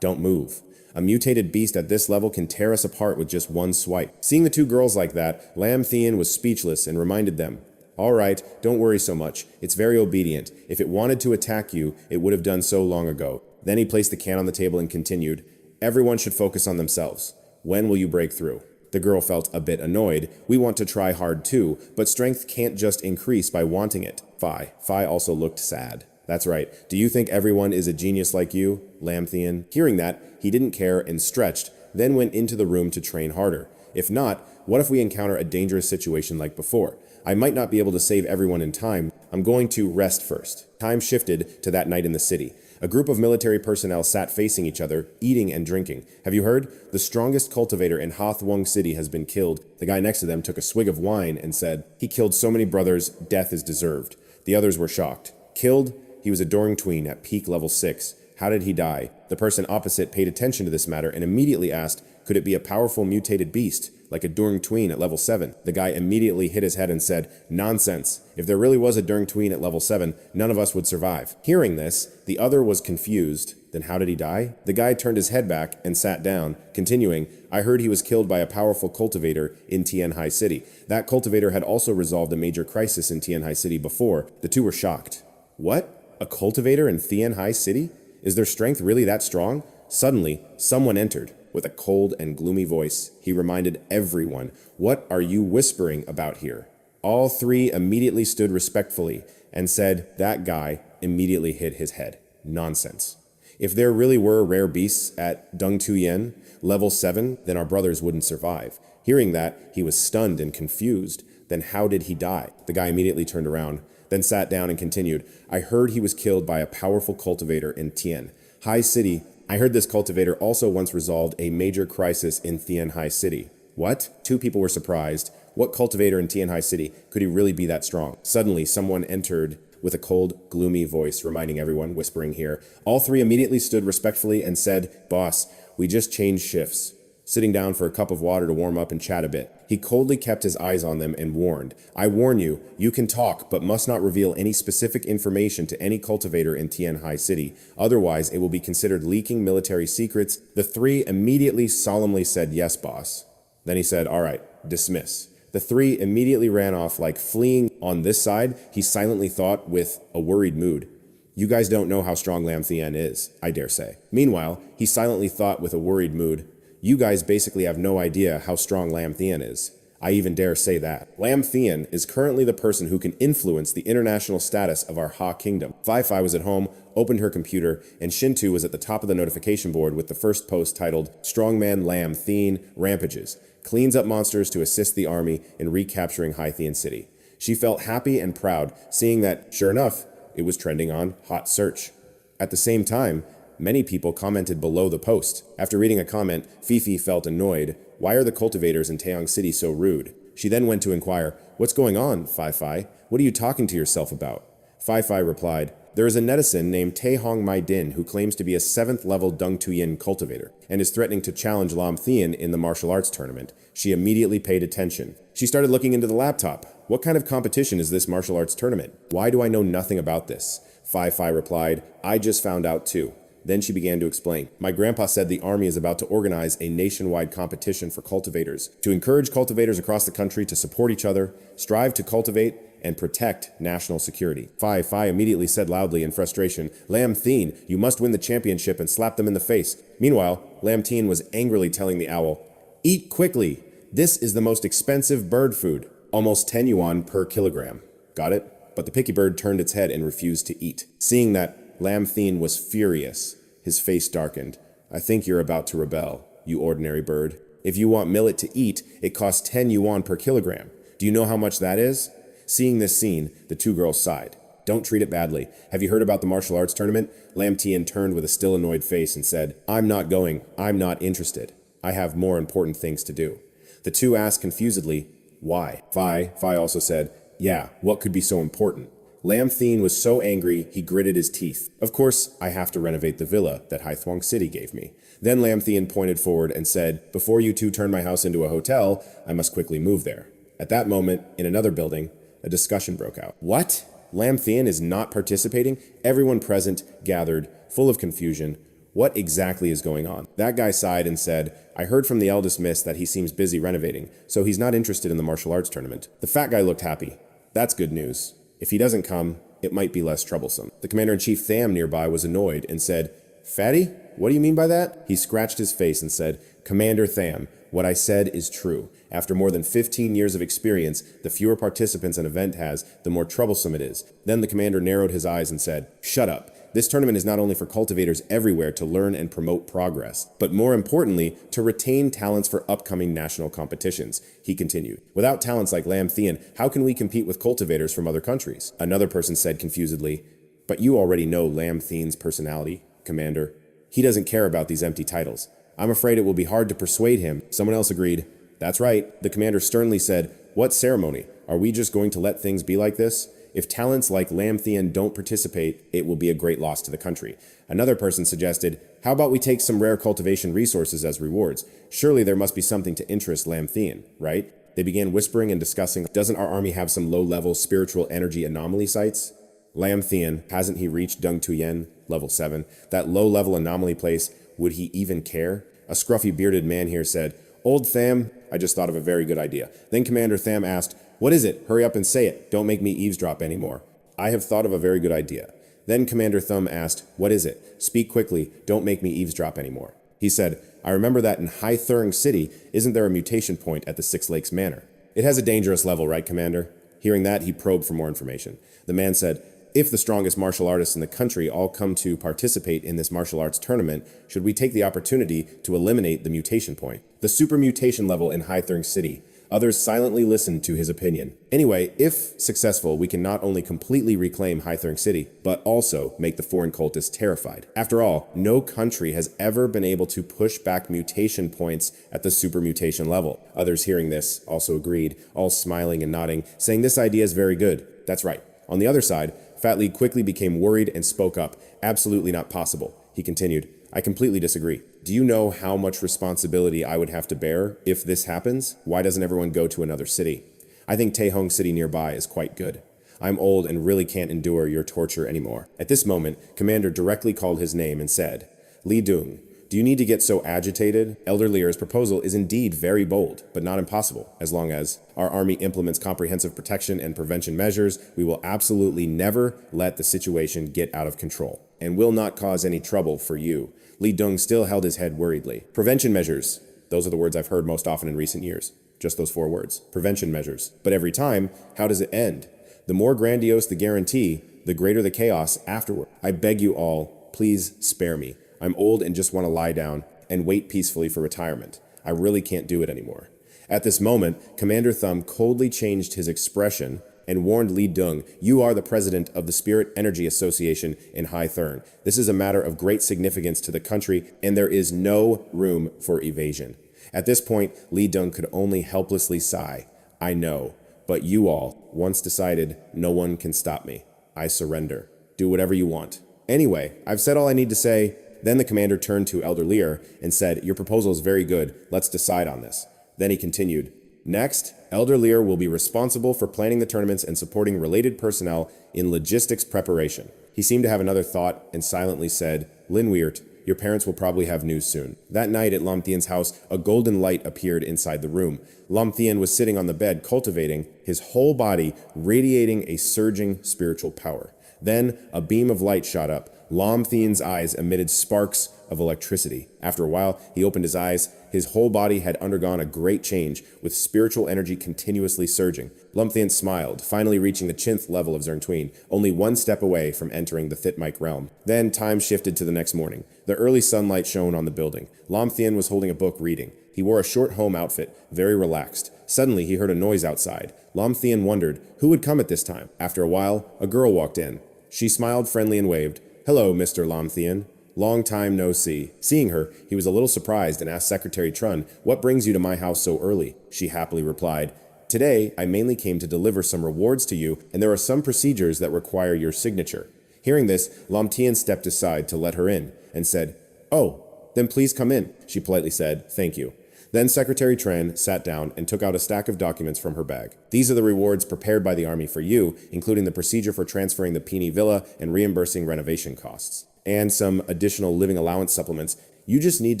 S1: don't move. A mutated beast at this level can tear us apart with just one swipe." Seeing the two girls like that, Lam Thien was speechless and reminded them, "All right, don't worry so much. It's very obedient. If it wanted to attack you, it would have done so long ago." Then he placed the can on the table and continued, "Everyone should focus on themselves. When will you break through?" The girl felt a bit annoyed. "We want to try hard too, but strength can't just increase by wanting it." Phi also looked sad. "That's right. Do you think everyone is a genius like you, Lam Thien?" Hearing that, he didn't care and stretched, then went into the room to train harder. "If not, what if we encounter a dangerous situation like before? I might not be able to save everyone in time. I'm going to rest first." Time shifted to that night in the city. A group of military personnel sat facing each other, eating and drinking. "Have you heard? The strongest cultivator in Ha Thuong City has been killed." The guy next to them took a swig of wine and said, "He killed so many brothers, death is deserved." The others were shocked. "Killed? He was a Durng tween at peak level 6. How did he die?" The person opposite paid attention to this matter and immediately asked, "Could it be a powerful mutated beast, like a Durng tween at level 7? The guy immediately hit his head and said, "Nonsense. If there really was a Durng tween at level 7, none of us would survive." Hearing this, the other was confused. "Then how did he die?" The guy turned his head back and sat down, continuing, "I heard he was killed by a powerful cultivator in Tien Hai City. That cultivator had also resolved a major crisis in Tien Hai City before." The two were shocked. "What? A cultivator in Tien Hai City? Is their strength really that strong?" Suddenly, someone entered. With a cold and gloomy voice, he reminded everyone, "What are you whispering about here?" All three immediately stood respectfully and said that guy immediately hit his head. Nonsense. If there really were rare beasts at Dung Tu Yen, level 7, then our brothers wouldn't survive. Hearing that, he was stunned and confused. Then how did he die? The guy immediately turned around, then sat down and continued, "I heard he was killed by a powerful cultivator in Thien High City. I heard this cultivator also once resolved a major crisis in Thien High City." What? Two people were surprised. What cultivator in Thien High City? Could he really be that strong? Suddenly, someone entered with a cold, gloomy voice, reminding everyone, whispering here. All three immediately stood respectfully and said, "Boss, we just changed shifts." Sitting down for a cup of water to warm up and chat a bit. He coldly kept his eyes on them and warned, "I warn you, you can talk, but must not reveal any specific information to any cultivator in Thien High City. Otherwise, it will be considered leaking military secrets." The three immediately solemnly said, "Yes, boss." Then he said, "All right, dismiss." The three immediately ran off like fleeing. On this side, he silently thought with a worried mood, "You guys don't know how strong Lam Thien is, I dare say." Meanwhile, he silently thought with a worried mood, "You guys basically have no idea how strong Lam Thien is. I even dare say that. Lam Thien is currently the person who can influence the international status of our Ha Kingdom." Fi was at home, opened her computer, and Shintu was at the top of the notification board with the first post titled, "Strongman Lam Thien Rampages. Cleans up monsters to assist the army in recapturing High Thien City." She felt happy and proud, seeing that, sure enough, it was trending on Hot Search. At the same time, many people commented below the post. After reading a comment, Fifi felt annoyed. Why are the cultivators in Taeyong City so rude? She then went to inquire, "What's going on, Fi? What are you talking to yourself about?" Fi replied, "There is a netizen named Taehong Mai Din who claims to be a 7th level Dung Tu Yin cultivator and is threatening to challenge Lam Thien in the martial arts tournament." She immediately paid attention. She started looking into the laptop. "What kind of competition is this martial arts tournament? Why do I know nothing about this?" Fi replied, "I just found out too." Then she began to explain. "My grandpa said the army is about to organize a nationwide competition for cultivators to encourage cultivators across the country to support each other, strive to cultivate, and protect national security." Fi immediately said loudly in frustration, "Lam Thien, you must win the championship," and slapped them in the face. Meanwhile, Lam Thien was angrily telling the owl, "Eat quickly. This is the most expensive bird food. Almost 10 yuan per kilogram. Got it?" But the picky bird turned its head and refused to eat. Seeing that, Lam Thien was furious. His face darkened. "I think you're about to rebel, you ordinary bird. If you want millet to eat, it costs 10 yuan per kilogram. Do you know how much that is?" Seeing this scene, the two girls sighed. "Don't treat it badly. Have you heard about the martial arts tournament?" Lam Thien turned with a still annoyed face and said, "I'm not going. I'm not interested. I have more important things to do." The two asked confusedly, "Why?" Fi also said, "Yeah, what could be so important?" Lam Thien was so angry, he gritted his teeth. "Of course, I have to renovate the villa that Hai Thuong City gave me." Then Lam Thien pointed forward and said, "Before you two turn my house into a hotel, I must quickly move there." At that moment, in another building, a discussion broke out. "What? Lam Thien is not participating?" Everyone present gathered, full of confusion. What exactly is going on? That guy sighed and said, "I heard from the eldest miss that he seems busy renovating, so he's not interested in the martial arts tournament." The fat guy looked happy. "That's good news. If he doesn't come, it might be less troublesome." The commander-in-chief Tham nearby was annoyed and said, "Fatty, what do you mean by that?" He scratched his face and said, "Commander Tham, what I said is true. After more than 15 years of experience, the fewer participants an event has, the more troublesome it is." Then the commander narrowed his eyes and said, "Shut up. This tournament is not only for cultivators everywhere to learn and promote progress, but more importantly, to retain talents for upcoming national competitions." He continued, "Without talents like Lam Thien, how can we compete with cultivators from other countries?" Another person said confusedly, "But you already know Lam Thien's personality, Commander. He doesn't care about these empty titles. I'm afraid it will be hard to persuade him." Someone else agreed. "That's right." The commander sternly said, "What ceremony? Are we just going to let things be like this? If talents like Lam Thien don't participate, it will be a great loss to the country." Another person suggested, "How about we take some rare cultivation resources as rewards? Surely there must be something to interest Lam Thien, right?" They began whispering and discussing, "Doesn't our army have some low-level spiritual energy anomaly sites? Lam Thien, hasn't he reached Dung Tu Yen, level 7? That low-level anomaly place, would he even care?" A scruffy bearded man here said, "Old Tham, I just thought of a very good idea." Then Commander Tham asked, "What is it? Hurry up and say it. Don't make me eavesdrop anymore." "I have thought of a very good idea." Then Commander Thum asked, "What is it? Speak quickly. Don't make me eavesdrop anymore." He said, I remember that in Hai Thurng City, isn't there a mutation point at the Six Lakes Manor? It has a dangerous level, right, Commander? Hearing that, he probed for more information. The man said, if the strongest martial artists in the country all come to participate in this martial arts tournament, should we take the opportunity to eliminate the mutation point? The super mutation level in Hai Thurng City. Others silently listened to his opinion. Anyway, if successful, we can not only completely reclaim Hai Thurng City, but also make the foreign cultists terrified. After all, no country has ever been able to push back mutation points at the super mutation level. Others hearing this also agreed, all smiling and nodding, saying this idea is very good. That's right. On the other side, Fat Lee quickly became worried and spoke up. Absolutely not possible. He continued, I completely disagree. Do you know how much responsibility I would have to bear if this happens? Why doesn't everyone go to another city? I think Taehong City nearby is quite good. I'm old and really can't endure your torture anymore. At this moment, Commander directly called his name and said, Li Dung, do you need to get so agitated? Elder Lear's proposal is indeed very bold, but not impossible. As long as our army implements comprehensive protection and prevention measures, we will absolutely never let the situation get out of control, and will not cause any trouble for you. Li Dung still held his head worriedly. Prevention measures. Those are the words I've heard most often in recent years. Just those 4 words. Prevention measures. But every time, how does it end? The more grandiose the guarantee, the greater the chaos afterward. I beg you all, please spare me. I'm old and just want to lie down and wait peacefully for retirement. I really can't do it anymore. At this moment, Commander Thumb coldly changed his expression and warned Li Dung, you are the president of the Spirit Energy Association in Hai Thurng. This is a matter of great significance to the country, and there is no room for evasion. At this point, Li Dung could only helplessly sigh. I know, but you all, once decided, no one can stop me. I surrender. Do whatever you want. Anyway, I've said all I need to say. Then the commander turned to Elder Lear and said, your proposal is very good. Let's decide on this. Then he continued, next, Elder Lear will be responsible for planning the tournaments and supporting related personnel in logistics preparation. He seemed to have another thought and silently said, Lin Weert, your parents will probably have news soon. That night at Lam Thien's house, a golden light appeared inside the room. Lam Thien was sitting on the bed, cultivating, his whole body radiating a surging spiritual power. Then a beam of light shot up. Lam Thien's eyes emitted sparks of electricity. After a while, he opened his eyes. His whole body had undergone a great change, with spiritual energy continuously surging. Lam Thien smiled, finally reaching the 10th level of Zerntween, only 1 step away from entering the Thitmike realm. Then time shifted to the next morning. The early sunlight shone on the building. Lam Thien was holding a book reading. He wore a short home outfit, very relaxed. Suddenly, he heard a noise outside. Lam Thien wondered who would come at this time. After a while, a girl walked in. She smiled friendly and waved. Hello, Mr. Lam Thien. Long time no see. Seeing her, he was a little surprised and asked Secretary Trun, what brings you to my house so early? She happily replied, today, I mainly came to deliver some rewards to you, and there are some procedures that require your signature. Hearing this, Lam Thien stepped aside to let her in and said, oh, then please come in. She politely said, thank you. Then Secretary Tran sat down and took out a stack of documents from her bag. These are the rewards prepared by the Army for you, including the procedure for transferring the Peony Villa and reimbursing renovation costs, and some additional living allowance supplements. You just need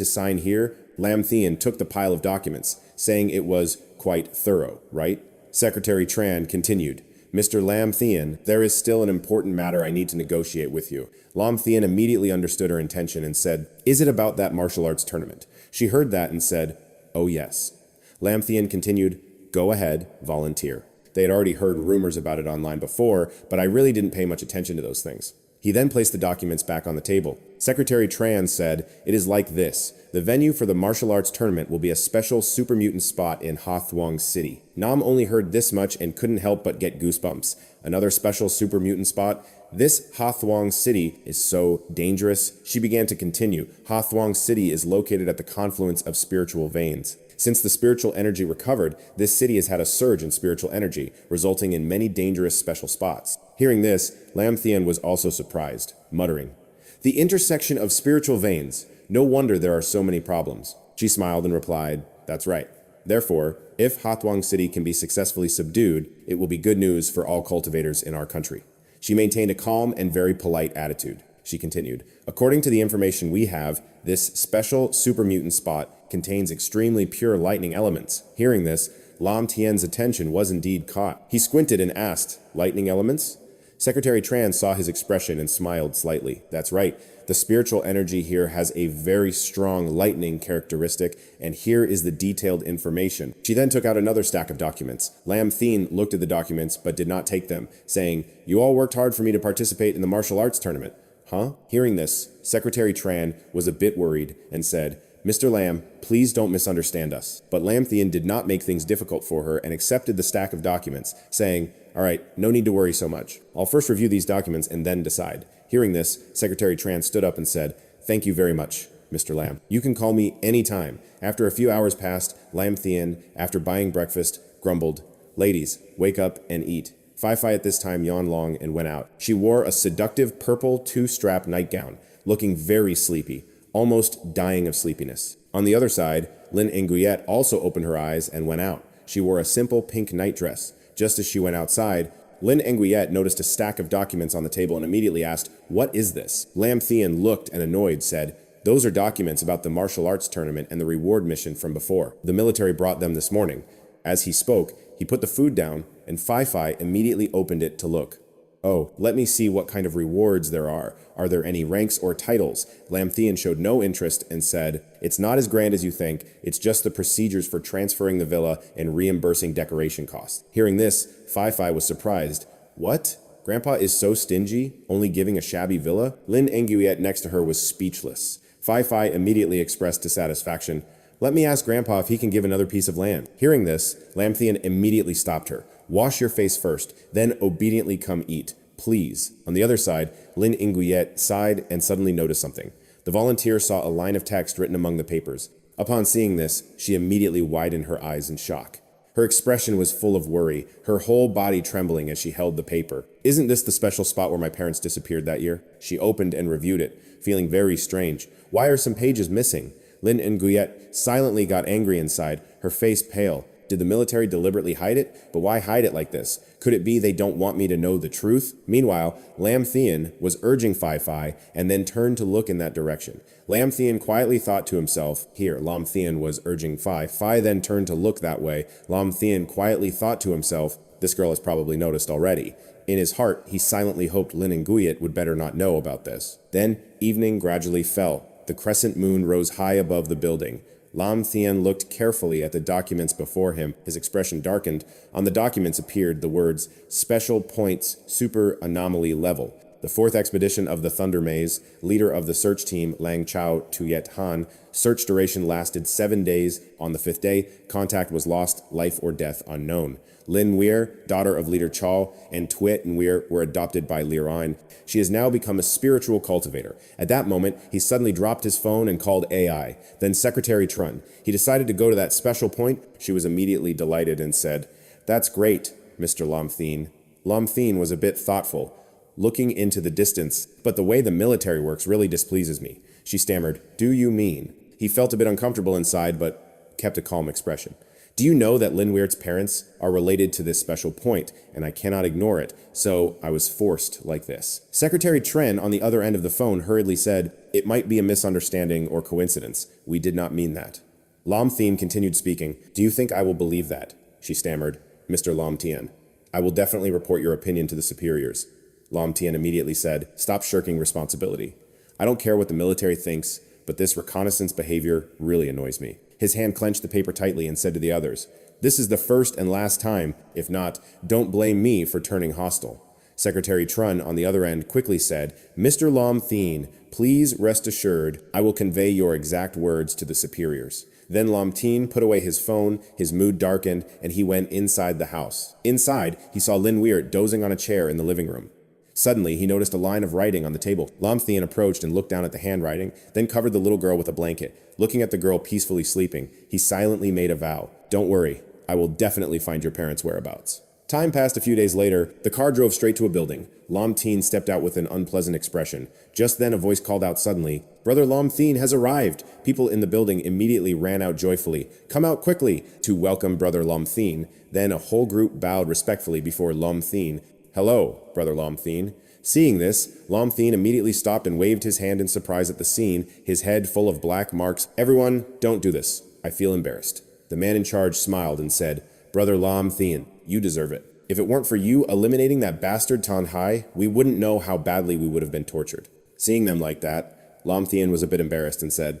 S1: to sign here. Lam Thien took the pile of documents, saying it was quite thorough, right? Secretary Tran continued, Mr. Lam Thien, there is still an important matter I need to negotiate with you. Lam Thien immediately understood her intention and said, is it about that martial arts tournament? She heard that and said, oh yes. Lam Thien continued, go ahead, volunteer. They had already heard rumors about it online before, but I really didn't pay much attention to those things. He then placed the documents back on the table. Secretary Tran said, it is like this. The venue for the martial arts tournament will be a special super mutant spot in Ha Thurng City. Nam only heard this much and couldn't help but get goosebumps. Another special super mutant spot? This Ha Thurng City is so dangerous. She began to continue. Ha Thurng City is located at the confluence of spiritual veins. Since the spiritual energy recovered, this city has had a surge in spiritual energy, resulting in many dangerous special spots. Hearing this, Lam Thien was also surprised, muttering, the intersection of spiritual veins. No wonder there are so many problems. She smiled and replied, that's right. Therefore, if Ha Thurng City can be successfully subdued, it will be good news for all cultivators in our country. She maintained a calm and very polite attitude. She continued, according to the information we have, this special super mutant spot contains extremely pure lightning elements. Hearing this, Lam Thien's attention was indeed caught. He squinted and asked, lightning elements? Secretary Tran saw his expression and smiled slightly. That's right. The spiritual energy here has a very strong lightning characteristic, and here is the detailed information. She then took out another stack of documents. Lam Thien looked at the documents but did not take them, saying, "You all worked hard for me to participate in the martial arts tournament." Huh? Hearing this, Secretary Tran was a bit worried and said, "Mr. Lam, please don't misunderstand us." But Lam Thien did not make things difficult for her and accepted the stack of documents, saying, "All right, no need to worry so much. I'll first review these documents and then decide." Hearing this, Secretary Tran stood up and said, "Thank you very much, Mr. Lam. You can call me any time." After a few hours passed, Lam Thien, after buying breakfast, grumbled, "Ladies, wake up and eat." Phi at this time yawned long and went out. She wore a seductive purple two-strap nightgown, looking very sleepy, almost dying of sleepiness. On the other side, Lin Nguyen also opened her eyes and went out. She wore a simple pink nightdress. Just as she went outside, Lin Nguyen noticed a stack of documents on the table and immediately asked, "What is this?" Lam Thien looked and annoyed said, "Those are documents about the martial arts tournament and the reward mission from before. The military brought them this morning." As he spoke, he put the food down, and Phi immediately opened it to look. "Oh, let me see what kind of rewards there are. Are there any ranks or titles?" Lam Thien showed no interest and said, "It's not as grand as you think. It's just the procedures for transferring the villa and reimbursing decoration costs." Hearing this, Phi was surprised. "What? Grandpa is so stingy, only giving a shabby villa?" Lin Nguyen next to her was speechless. Phi immediately expressed dissatisfaction. "Let me ask Grandpa if he can give another piece of land." Hearing this, Lam Thien immediately stopped her. "Wash your face first, then obediently come eat, please." On the other side, Lin Nguyen sighed and suddenly noticed something. The volunteer saw a line of text written among the papers. Upon seeing this, she immediately widened her eyes in shock. Her expression was full of worry, her whole body trembling as she held the paper. "Isn't this the special spot where my parents disappeared that year?" She opened and reviewed it, feeling very strange. "Why are some pages missing?" Lin Nguyen silently got angry inside, her face pale. Did the military deliberately hide it? But why hide it like this? Could it be they don't want me to know the truth? Meanwhile, Lam Thien was urging Phi and then turned to look in that direction. Lam Thien quietly thought to himself, here, Lam Thien was urging Phi then turned to look that way. Lam Thien quietly thought to himself, this girl has probably noticed already. In his heart, he silently hoped Lin Nguyen would better not know about this. Then, evening gradually fell. The crescent moon rose high above the building. Lam Thien looked carefully at the documents before him. His expression darkened. On the documents appeared the words, "Special Points, Super Anomaly Level." The 4th expedition of the Thunder Maze, leader of the search team, Lang Chao Tuyet Han. Search duration lasted 7 days. On the 5th day, contact was lost, life or death unknown. Lin Weir, daughter of leader Chao, and Tuyet and Weir were adopted by Liu Ruoyan. She has now become a spiritual cultivator. At that moment, he suddenly dropped his phone and called AI. Then Secretary Trun. He decided to go to that special point. She was immediately delighted and said, "That's great, Mr. Lam Thien." Lam Thien was a bit thoughtful, looking into the distance, "But the way the military works really displeases me." She stammered, "Do you mean?" He felt a bit uncomfortable inside, but kept a calm expression. "Do you know that Lin Weird's parents are related to this special point, and I cannot ignore it, so I was forced like this." Secretary Tren, on the other end of the phone, hurriedly said, "It might be a misunderstanding or coincidence. We did not mean that." Lam Thien continued speaking. "Do you think I will believe that?" She stammered, "Mr. Lam Thien, I will definitely report your opinion to the superiors." Lam Thien immediately said, "Stop shirking responsibility. I don't care what the military thinks, but this reconnaissance behavior really annoys me." His hand clenched the paper tightly and said to the others, "This is the first and last time. If not, don't blame me for turning hostile." Secretary Trun, on the other end, quickly said, "Mr. Lam Thien, please rest assured I will convey your exact words to the superiors." Then Lam Thien put away his phone, his mood darkened, and he went inside the house. Inside, he saw Lin Weir dozing on a chair in the living room. Suddenly, he noticed a line of writing on the table. Lam Thien approached and looked down at the handwriting, then covered the little girl with a blanket. Looking at the girl peacefully sleeping, he silently made a vow. "Don't worry, I will definitely find your parents' whereabouts." Time passed a few days later. The car drove straight to a building. Lam Thien stepped out with an unpleasant expression. Just then, a voice called out suddenly, "Brother Lam Thien has arrived!" People in the building immediately ran out joyfully. "Come out quickly!" to welcome Brother Lam Thien. Then a whole group bowed respectfully before Lam Thien. "Hello, Brother Lam Thien." Seeing this, Lam Thien immediately stopped and waved his hand in surprise at the scene, his head full of black marks. "Everyone, don't do this. I feel embarrassed." The man in charge smiled and said, "Brother Lam Thien, you deserve it." If it weren't for you eliminating that bastard Tan Hai, we wouldn't know how badly we would have been tortured." Seeing them like that, Lam Thien was a bit embarrassed and said,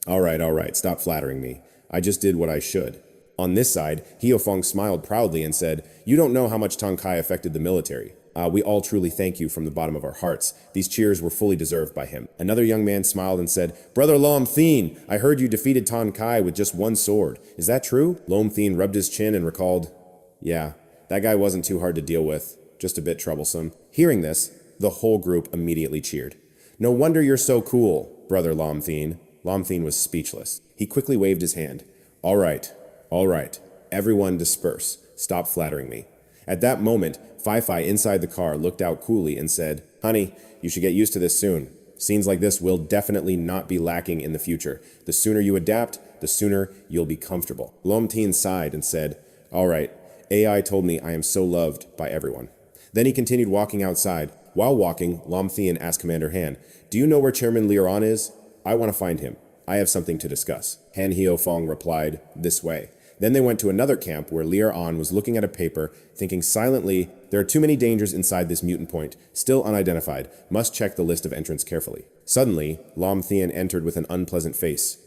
S1: all right, stop flattering me. I just did what I should." On this side, Hiofeng smiled proudly and said, "You don't know how much Tan Kai affected the military. We all truly thank you from the bottom of our hearts. These cheers were fully deserved by him." Another young man smiled and said, "Brother Lam Thien, I heard you defeated Tan Kai with just one sword. Is that true?" Lam Thien rubbed his chin and recalled, "Yeah, that guy wasn't too hard to deal with, just a bit troublesome." Hearing this, the whole group immediately cheered. "No wonder you're so cool, Brother Lam Thien." Lam Thien was speechless. He quickly waved his hand. All right, everyone disperse. Stop flattering me." At that moment, Fi inside the car looked out coolly and said, "Honey, you should get used to this soon. Scenes like this will definitely not be lacking in the future. The sooner you adapt, the sooner you'll be comfortable." Lam Thien sighed and said, "All right, AI told me I am so loved by everyone." Then he continued walking outside. While walking, Lam Thien asked Commander Han, "Do you know where Chairman Liu Ruoyan is? I want to find him. I have something to discuss." Han Hiofeng replied, "This way." Then they went to another camp where Liu Ruoyan was looking at a paper, thinking silently, "There are too many dangers inside this mutant point, still unidentified. Must check the list of entrants carefully." Suddenly, Lam Thien entered with an unpleasant face.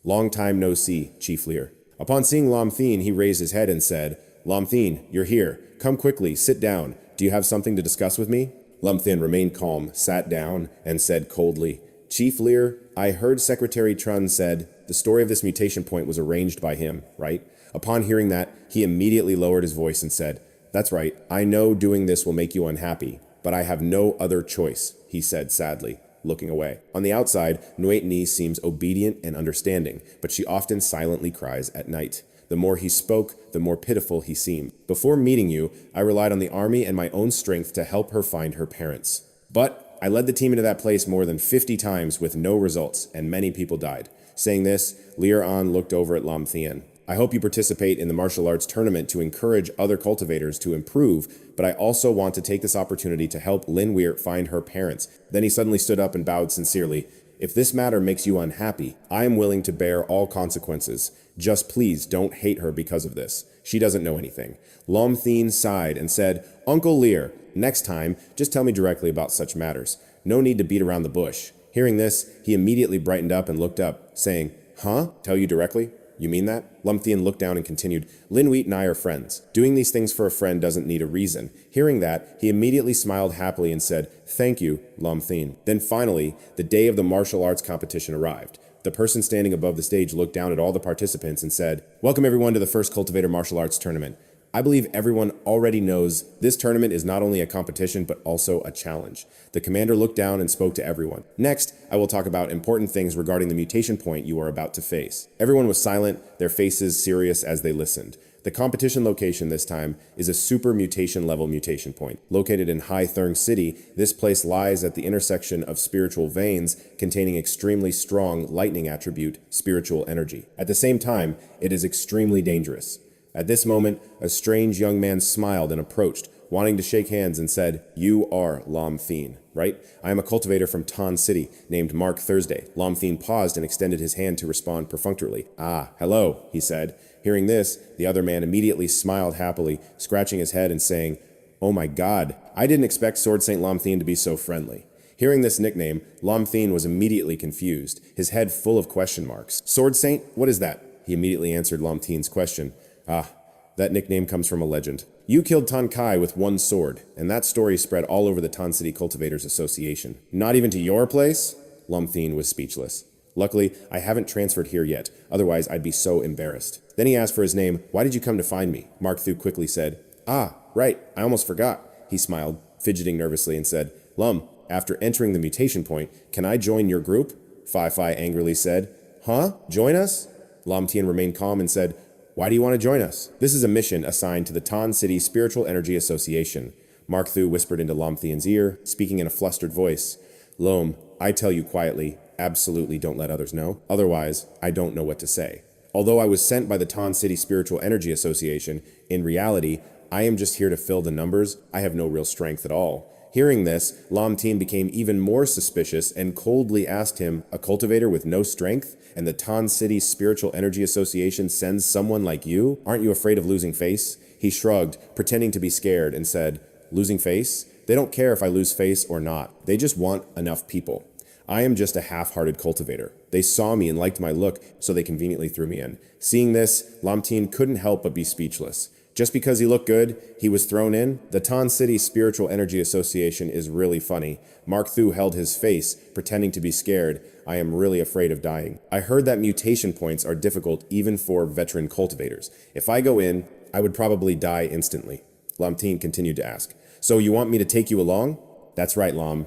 S1: "Long time no see, Chief Liu." Upon seeing Lam Thien, he raised his head and said, "Lam Thien, you're here. Come quickly, sit down. Do you have something to discuss with me?" Lam Thien remained calm, sat down, and said coldly, "Chief Liu, I heard Secretary Trun said the story of this mutation point was arranged by him, right?" Upon hearing that, he immediately lowered his voice and said, "That's right. I know doing this will make you unhappy, but I have no other choice," he said sadly, looking away. On the outside, Nuit Ni seems obedient and understanding, but she often silently cries at night. The more he spoke, the more pitiful he seemed. "Before meeting you, I relied on the army and my own strength to help her find her parents. But I led the team into that place more than 50 times with no results, and many people died." Saying this, Liu Ruoyan looked over at Lam Thien. "I hope you participate in the martial arts tournament to encourage other cultivators to improve, but I also want to take this opportunity to help Lin Weir find her parents." Then he suddenly stood up and bowed sincerely. "If this matter makes you unhappy, I am willing to bear all consequences. Just please don't hate her because of this. She doesn't know anything." Lam Thien sighed and said, "Uncle Liu, next time, just tell me directly about such matters. No need to beat around the bush." Hearing this, he immediately brightened up and looked up, saying, "Huh? Tell you directly? You mean that?" Lam Thien looked down and continued, "Lin Wheat and I are friends. Doing these things for a friend doesn't need a reason." Hearing that, he immediately smiled happily and said, "Thank you, Lam Thien." Then finally, the day of the martial arts competition arrived. The person standing above the stage looked down at all the participants and said, "Welcome everyone to the first Cultivator Martial Arts Tournament. I believe everyone already knows this tournament is not only a competition but also a challenge." The commander looked down and spoke to everyone. "Next, I will talk about important things regarding the mutation point you are about to face." Everyone was silent, their faces serious as they listened. The competition location this time is a super mutation level mutation point. Located in Hai Thurng City, this place lies at the intersection of spiritual veins containing extremely strong lightning attribute, spiritual energy. At the same time, it is extremely dangerous. At this moment, a strange young man smiled and approached, wanting to shake hands and said, "You are Lam Thien, right? I am a cultivator from Tan City, named Mark Thursday." Lam Thien paused and extended his hand to respond perfunctorily. "Ah, hello," he said. Hearing this, the other man immediately smiled happily, scratching his head and saying, "Oh my God, I didn't expect Sword Saint Lam Thien to be so friendly." Hearing this nickname, Lam Thien was immediately confused, his head full of question marks. "Sword Saint? What is that?" He immediately answered Lam Thien's question. "Ah, that nickname comes from a legend. You killed Tan Kai with one sword, and that story spread all over the Tan City Cultivators Association." "Not even to your place?" Lam Thien was speechless. "Luckily, I haven't transferred here yet, otherwise I'd be so embarrassed." Then he asked for his name. "Why did you come to find me?" Mark Thu quickly said, "Ah, right, I almost forgot." He smiled, fidgeting nervously, and said, "Lum, after entering the mutation point, can I join your group?" Fi angrily said, "Huh? Join us?" Lam Thien remained calm and said, "Why do you want to join us?" "This is a mission assigned to the Tan City Spiritual Energy Association." Mark Thu whispered into Lam Thien's ear, speaking in a flustered voice. "Lom, I tell you quietly, absolutely don't let others know. Otherwise, I don't know what to say. Although I was sent by the Tan City Spiritual Energy Association, in reality, I am just here to fill the numbers. I have no real strength at all." Hearing this, Lam Thien became even more suspicious and coldly asked him, "A cultivator with no strength? And the Tan City Spiritual Energy Association sends someone like you? Aren't you afraid of losing face?" He shrugged, pretending to be scared, and said, "Losing face? They don't care if I lose face or not. They just want enough people. I am just a half-hearted cultivator. They saw me and liked my look, so they conveniently threw me in." Seeing this, Lam Thien couldn't help but be speechless. Just because he looked good, he was thrown in? The Tan City Spiritual Energy Association is really funny. Mark Thu held his face, pretending to be scared. "I am really afraid of dying. I heard that mutation points are difficult even for veteran cultivators. If I go in, I would probably die instantly." Lam Thien continued to ask, "So you want me to take you along?" "That's right, Lam.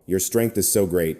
S1: Your strength is so great.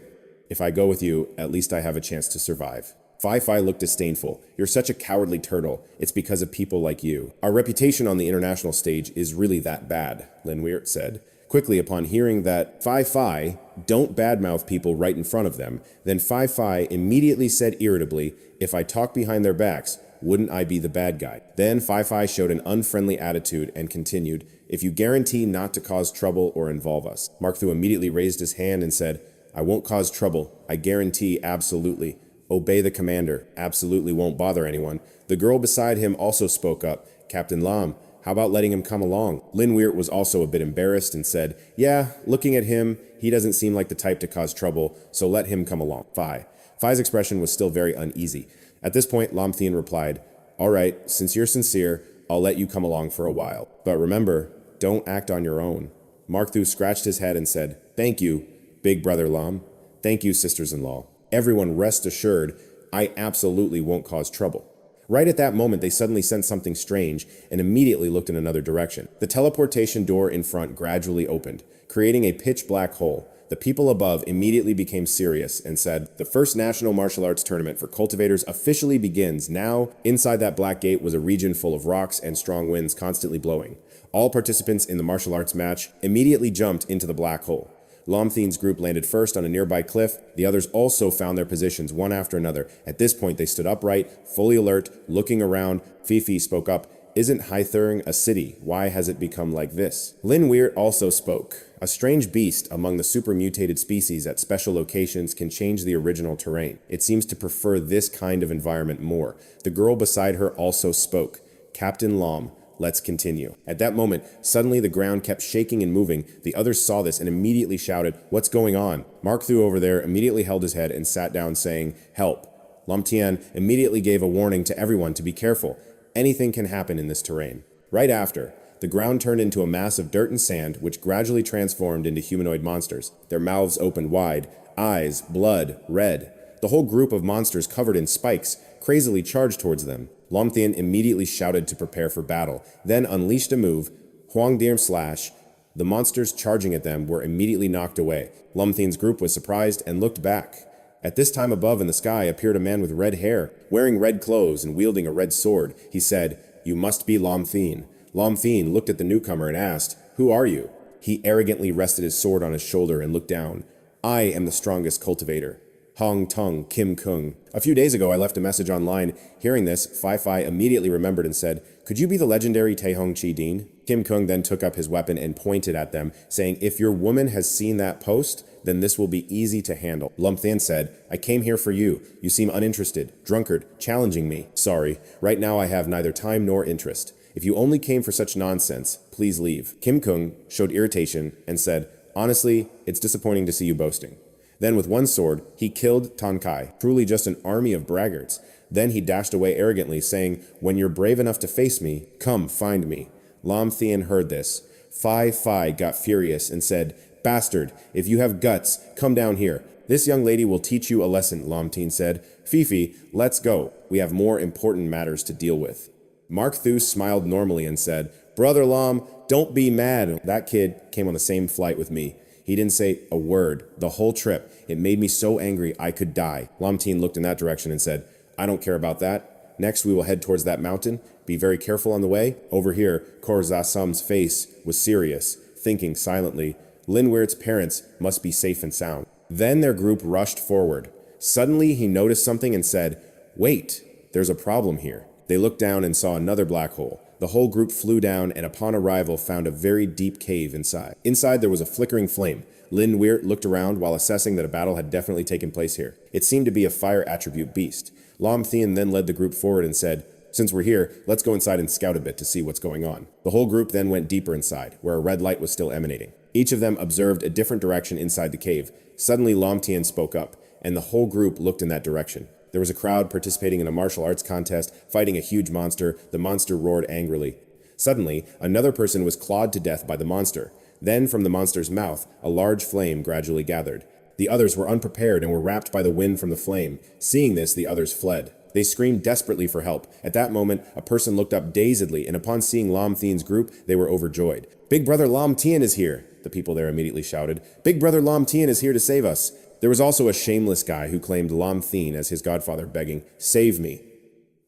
S1: If I go with you, at least I have a chance to survive." Phi looked disdainful. "You're such a cowardly turtle. It's because of people like you. Our reputation on the international stage is really that bad," Lin Weir said. Quickly, upon hearing that Phi don't badmouth people right in front of them, then Phi immediately said irritably, "If I talk behind their backs, wouldn't I be the bad guy?" Then Phi showed an unfriendly attitude and continued, "If you guarantee not to cause trouble or involve us." Mark Thu immediately raised his hand and said, "I won't cause trouble. I guarantee absolutely. Obey the commander. Absolutely won't bother anyone." The girl beside him also spoke up. "Captain Lam, how about letting him come along?" Lin Weir was also a bit embarrassed and said, "Yeah, looking at him, he doesn't seem like the type to cause trouble, so let him come along." Phi's expression was still very uneasy. At this point, Lam Thien replied, "All right, since you're sincere, I'll let you come along for a while. But remember, don't act on your own." Mark Thu scratched his head and said, "Thank you, Big Brother Lam. Thank you, sisters-in-law. Everyone rest assured, I absolutely won't cause trouble." Right at that moment, they suddenly sensed something strange and immediately looked in another direction. The teleportation door in front gradually opened, creating a pitch-black hole. The people above immediately became serious and said, "The first national martial arts tournament for cultivators officially begins now." Inside that black gate was a region full of rocks and strong winds constantly blowing. All participants in the martial arts match immediately jumped into the black hole. Lam Thien's group landed first on a nearby cliff. The others also found their positions one after another. At this point, they stood upright, fully alert, looking around. Fifi spoke up, "Isn't Haithering a city? Why has it become like this?" Lin Weir also spoke. "A strange beast among the super-mutated species at special locations can change the original terrain. It seems to prefer this kind of environment more." The girl beside her also spoke. "Captain Lam, let's continue." At that moment, suddenly the ground kept shaking and moving. The others saw this and immediately shouted, "What's going on?" Mark Thu over there immediately held his head and sat down saying, "Help." Lam Thien immediately gave a warning to everyone to be careful. Anything can happen in this terrain. Right after, the ground turned into a mass of dirt and sand, which gradually transformed into humanoid monsters. Their mouths opened wide, eyes, blood, red. The whole group of monsters covered in spikes, crazily charged towards them. Lam Thien immediately shouted to prepare for battle, then unleashed a move, Huang Dirm Slash. The monsters charging at them were immediately knocked away. Lam Thien's group was surprised and looked back. At this time above in the sky appeared a man with red hair, wearing red clothes and wielding a red sword. He said, "You must be Lam Thien." Lam Thien looked at the newcomer and asked, "Who are you?" He arrogantly rested his sword on his shoulder and looked down. "I am the strongest cultivator. Hong Tung Kim Kung." A few days ago, I left a message online. Hearing this, Phi immediately remembered and said, "Could you be the legendary Taehong Chi Din?" Kim Kung then took up his weapon and pointed at them, saying, "If your woman has seen that post, then this will be easy to handle." Lam Thien said, "I came here for you. You seem uninterested, drunkard, challenging me." "Sorry, right now I have neither time nor interest. If you only came for such nonsense, please leave." Kim Kung showed irritation and said, "Honestly, it's disappointing to see you boasting." Then with one sword, he killed Tan Kai, truly just an army of braggarts. Then he dashed away arrogantly, saying, "When you're brave enough to face me, come find me." Lam Thien heard this. Phi got furious and said, "Bastard, if you have guts, come down here. This young lady will teach you a lesson," Lam Thien said. "Fifi, let's go. We have more important matters to deal with." Mark Thu smiled normally and said, "Brother Lam, don't be mad. That kid came on the same flight with me. He didn't say a word the whole trip. It made me so angry I could die." Lam Thien looked in that direction and said, "I don't care about that. Next, we will head towards that mountain. Be very careful on the way." Over here, Korzasam's face was serious, thinking silently, Lin Weir's parents must be safe and sound. Then their group rushed forward. Suddenly, he noticed something and said, "Wait, there's a problem here." They looked down and saw another black hole. The whole group flew down and upon arrival found a very deep cave inside. Inside there was a flickering flame. Lin Weir looked around while assessing that a battle had definitely taken place here. It seemed to be a fire attribute beast. Lam Thien then led the group forward and said, "Since we're here, let's go inside and scout a bit to see what's going on." The whole group then went deeper inside, where a red light was still emanating. Each of them observed a different direction inside the cave. Suddenly, Lam Thien spoke up, and the whole group looked in that direction. There was a crowd participating in a martial arts contest, fighting a huge monster. The monster roared angrily. Suddenly, another person was clawed to death by the monster. Then, from the monster's mouth, a large flame gradually gathered. The others were unprepared and were wrapped by the wind from the flame. Seeing this, the others fled. They screamed desperately for help. At that moment, a person looked up dazedly, and upon seeing Lam Thien's group, they were overjoyed. "Big brother Lam Thien is here!" The people there immediately shouted. "Big brother Lam Thien is here to save us!" There was also a shameless guy who claimed Lam Thien as his godfather, begging, "Save me."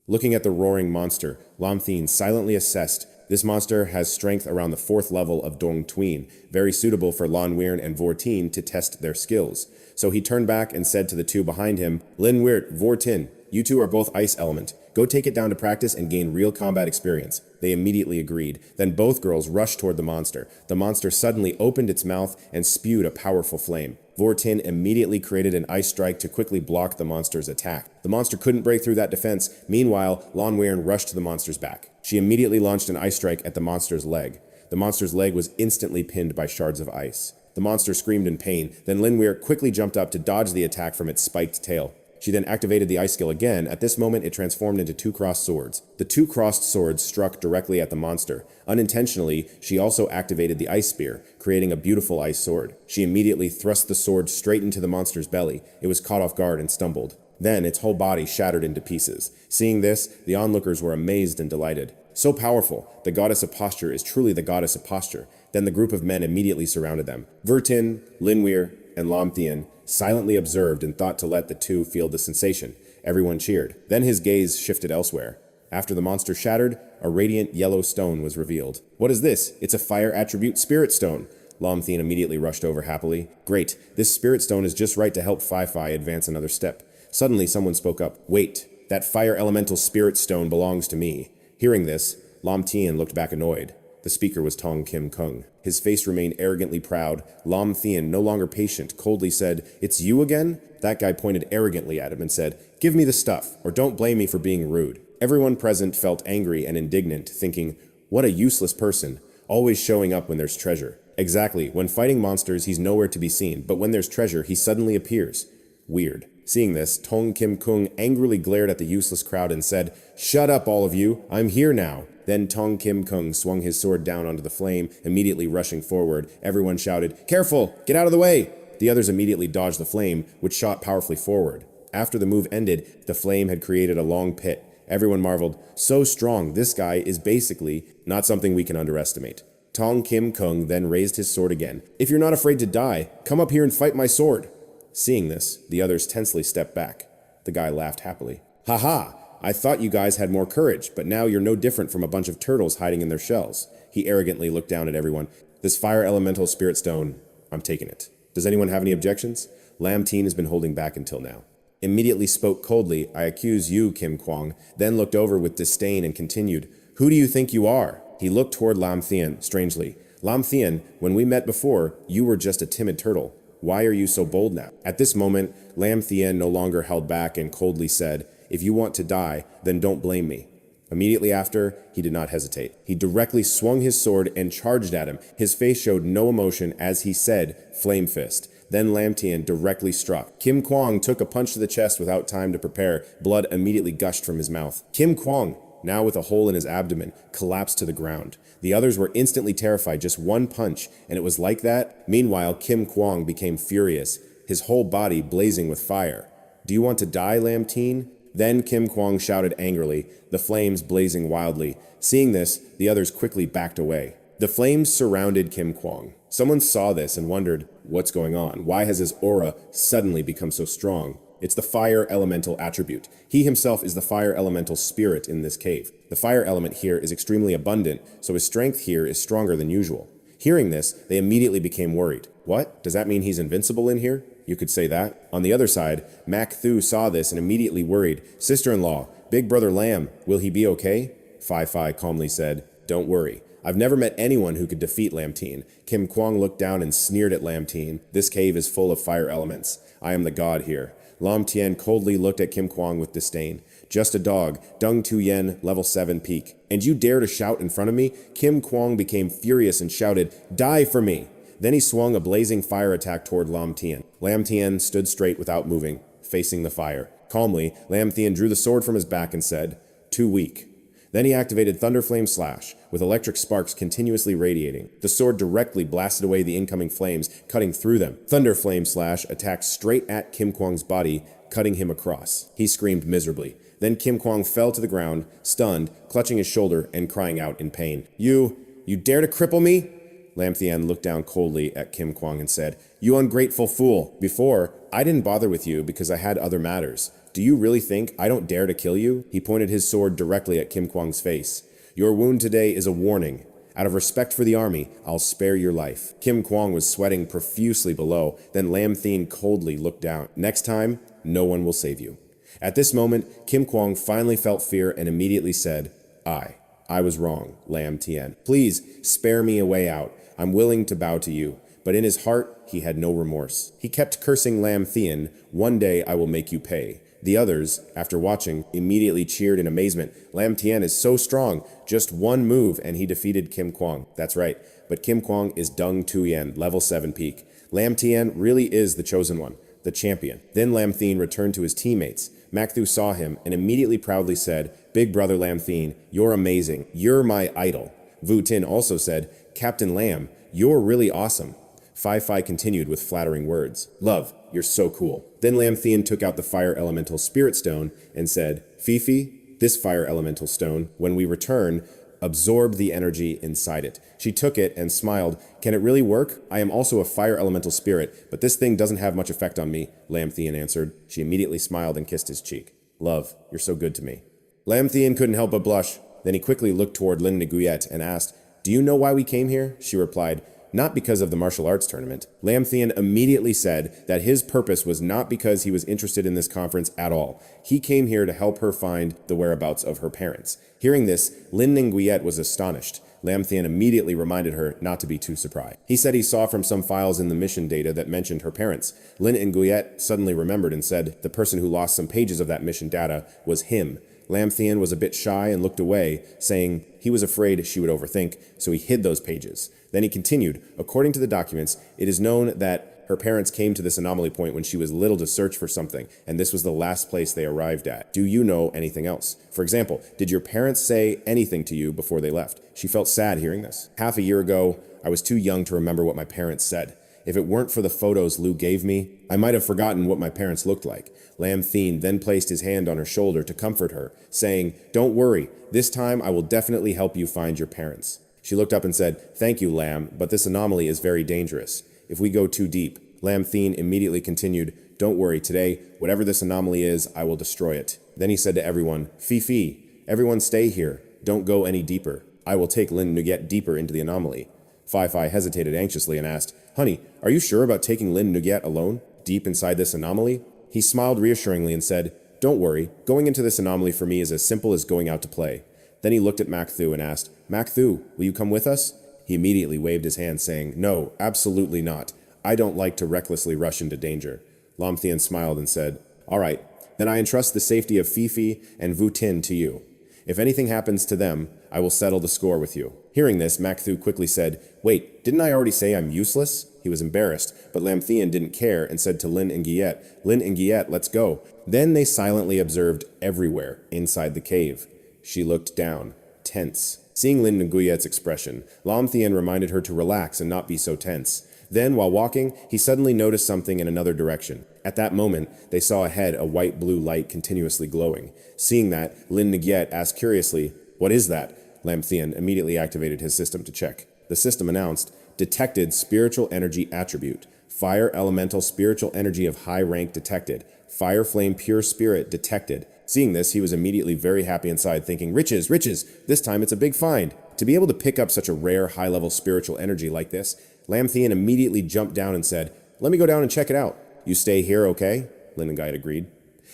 S1: Looking at the roaring monster, Lam Thien silently assessed. This monster has strength around the 4th level of Dong Tween, very suitable for Lan Weirn and Vortin to test their skills. So he turned back and said to the two behind him, "Lin Weird, Vortin, you two are both ice element. Go take it down to practice and gain real combat experience." They immediately agreed. Then both girls rushed toward the monster. The monster suddenly opened its mouth and spewed a powerful flame. Vortin immediately created an ice strike to quickly block the monster's attack. The monster couldn't break through that defense. Meanwhile, Lan Weirn rushed to the monster's back. She immediately launched an ice strike at the monster's leg. The monster's leg was instantly pinned by shards of ice. The monster screamed in pain. Then Lin Weir quickly jumped up to dodge the attack from its spiked tail. She then activated the ice skill again. At this moment, it transformed into 2 crossed swords. The 2 crossed swords struck directly at the monster. Unintentionally, she also activated the ice spear, creating a beautiful ice sword. She immediately thrust the sword straight into the monster's belly. It was caught off guard and stumbled. Then its whole body shattered into pieces. Seeing this, the onlookers were amazed and delighted. So powerful, the goddess of posture is truly the goddess of posture. Then the group of men immediately surrounded them. Vortin, Lin Weir, and Lam Thien silently observed and thought to let the two feel the sensation. Everyone cheered. Then his gaze shifted elsewhere. After the monster shattered, a radiant yellow stone was revealed. "What is this? It's a fire attribute spirit stone." Lam Thien immediately rushed over happily. "Great, this spirit stone is just right to help Phi advance another step." Suddenly someone spoke up. "Wait, that fire elemental spirit stone belongs to me." Hearing this, Lam Thien looked back annoyed. The speaker was Tong Kim Kung. His face remained arrogantly proud. Lam Thien, no longer patient, coldly said, "It's you again?" That guy pointed arrogantly at him and said, "Give me the stuff, or don't blame me for being rude." Everyone present felt angry and indignant, thinking, "What a useless person, always showing up when there's treasure." Exactly, when fighting monsters, he's nowhere to be seen, but when there's treasure, he suddenly appears. Weird. Seeing this, Tong Kim Kung angrily glared at the useless crowd and said, "Shut up, all of you, I'm here now." Then Tong Kim Kung swung his sword down onto the flame, immediately rushing forward. Everyone shouted, "Careful! Get out of the way!" The others immediately dodged the flame, which shot powerfully forward. After the move ended, the flame had created a long pit. Everyone marveled, "So strong, this guy is basically not something we can underestimate." Tong Kim Kung then raised his sword again. "If you're not afraid to die, come up here and fight my sword." Seeing this, the others tensely stepped back. The guy laughed happily. "Ha ha! I thought you guys had more courage, but now you're no different from a bunch of turtles hiding in their shells." He arrogantly looked down at everyone. "This fire elemental spirit stone, I'm taking it. Does anyone have any objections?" Lam Thien has been holding back until now. Immediately spoke coldly, "I accuse you, Kim Kwang," then looked over with disdain and continued, "Who do you think you are?" He looked toward Lam Thien, strangely. "Lam Thien, when we met before, you were just a timid turtle. Why are you so bold now?" At this moment, Lam Thien no longer held back and coldly said, "If you want to die, then don't blame me." Immediately after, he did not hesitate. He directly swung his sword and charged at him. His face showed no emotion as he said, "Flame Fist." Then Lam Thien directly struck. Kim Kwang took a punch to the chest without time to prepare. Blood immediately gushed from his mouth. Kim Kwang, now with a hole in his abdomen, collapsed to the ground. The others were instantly terrified. Just one punch, and it was like that. Meanwhile, Kim Kwang became furious, his whole body blazing with fire. "Do you want to die, Lam Thien?" Then Kim Kwang shouted angrily, the flames blazing wildly. Seeing this, the others quickly backed away. The flames surrounded Kim Kwang. Someone saw this and wondered, what's going on? Why has his aura suddenly become so strong? It's the fire elemental attribute. He himself is the fire elemental spirit in this cave. The fire element here is extremely abundant, so his strength here is stronger than usual. Hearing this, they immediately became worried. What? Does that mean he's invincible in here? You could say that. On the other side, Mak Thu saw this and immediately worried. "Sister-in-law, big brother Lam, will he be okay?" Phi calmly said, "Don't worry. I've never met anyone who could defeat Lam Thien." Kim Kwang looked down and sneered at Lam Thien. "This cave is full of fire elements. I am the god here. Lam Thien coldly looked at Kim Kwang with disdain. Just a dog, Dung Tu Yen, level 7 peak. And you dare to shout in front of me? Kim Kwang became furious and shouted, "Die for me!" Then he swung a blazing fire attack toward Lam Thien. Lam Thien stood straight without moving, facing the fire. Calmly, Lam Thien drew the sword from his back and said, "Too weak." Then he activated Thunderflame Slash, with electric sparks continuously radiating. The sword directly blasted away the incoming flames, cutting through them. Thunderflame Slash attacked straight at Kim Kwang's body, cutting him across. He screamed miserably. Then Kim Kwang fell to the ground, stunned, clutching his shoulder and crying out in pain. You dare to cripple me?" Lam Thien looked down coldly at Kim Kwang and said, "You ungrateful fool. Before, I didn't bother with you because I had other matters. Do you really think I don't dare to kill you?" He pointed his sword directly at Kim Kwang's face. "Your wound today is a warning. Out of respect for the army, I'll spare your life." Kim Kwang was sweating profusely below, then Lam Thien coldly looked down. "Next time, no one will save you." At this moment, Kim Kwang finally felt fear and immediately said, I was wrong, Lam Thien. Please, spare me a way out. I'm willing to bow to you." But in his heart, he had no remorse. He kept cursing Lam Thien, "One day I will make you pay." The others, after watching, immediately cheered in amazement. Lam Thien is so strong. Just one move and he defeated Kim Kwang. That's right, but Kim Kwang is Dung Tu Yen, level 7 peak. Lam Thien really is the chosen one, the champion. Then Lam Thien returned to his teammates. Makthu saw him and immediately proudly said, "Big brother Lam Thien, you're amazing. You're my idol." Vu Tin also said, "Captain Lam, you're really awesome." Phi continued with flattering words. "Love, you're so cool." Then Lam Thien took out the fire elemental spirit stone and said, "Fifi, this fire elemental stone, when we return, absorb the energy inside it." She took it and smiled. "Can it really work? I am also a fire elemental spirit, but this thing doesn't have much effect on me," Lam Thien answered. She immediately smiled and kissed his cheek. "Love, you're so good to me." Lam Thien couldn't help but blush. Then he quickly looked toward Lin Nguyen and asked, "Do you know why we came here?" She replied, "Not because of the martial arts tournament." Lam Thien immediately said that his purpose was not because he was interested in this conference at all. He came here to help her find the whereabouts of her parents. Hearing this, Lin Nguyen was astonished. Lam Thien immediately reminded her not to be too surprised. He said he saw from some files in the mission data that mentioned her parents. Lin Nguyen suddenly remembered and said the person who lost some pages of that mission data was him. Lam Thien was a bit shy and looked away, saying he was afraid she would overthink, so he hid those pages. Then he continued, "According to the documents, it is known that her parents came to this anomaly point when she was little to search for something, and this was the last place they arrived at. Do you know anything else? For example, did your parents say anything to you before they left?" She felt sad hearing this. "Half a year ago, I was too young to remember what my parents said. If it weren't for the photos Liu gave me, I might have forgotten what my parents looked like." Lam Thien then placed his hand on her shoulder to comfort her, saying, "Don't worry, this time I will definitely help you find your parents." She looked up and said, "Thank you, Lam, but this anomaly is very dangerous. If we go too deep." Lam Thien immediately continued, "Don't worry, today, whatever this anomaly is, I will destroy it." Then he said to everyone, "Fifi, everyone stay here. Don't go any deeper. I will take Lin Nguyen deeper into the anomaly." Phi hesitated anxiously and asked, "Honey, are you sure about taking Lin Nguyen alone, deep inside this anomaly?" He smiled reassuringly and said, "Don't worry, going into this anomaly for me is as simple as going out to play." Then he looked at Makthu and asked, "Makthu, will you come with us?" He immediately waved his hand, saying, "No, absolutely not. I don't like to recklessly rush into danger." Lam Thien smiled and said, "All right, then I entrust the safety of Fifi and Vu Tin to you. If anything happens to them, I will settle the score with you." Hearing this, Makthu quickly said, "Wait, didn't I already say I'm useless?" He was embarrassed, but Lam Thien didn't care and said to Lin Nguyen, "Lin Nguyen, let's go." Then they silently observed everywhere inside the cave. She looked down, tense. Seeing Lin Nguyen's expression, Lam Thien reminded her to relax and not be so tense. Then, while walking, he suddenly noticed something in another direction. At that moment, they saw ahead a white-blue light continuously glowing. Seeing that, Lin Nguyen asked curiously, "What is that?" Lam Thien immediately activated his system to check. The system announced, "Detected spiritual energy attribute. Fire elemental spiritual energy of high rank detected. Fire flame pure spirit detected." Seeing this, he was immediately very happy inside, thinking, "Riches, riches! This time it's a big find." To be able to pick up such a rare high-level spiritual energy like this, Lam Thien immediately jumped down and said, "Let me go down and check it out." "You stay here, okay?" Lin Nguyen agreed.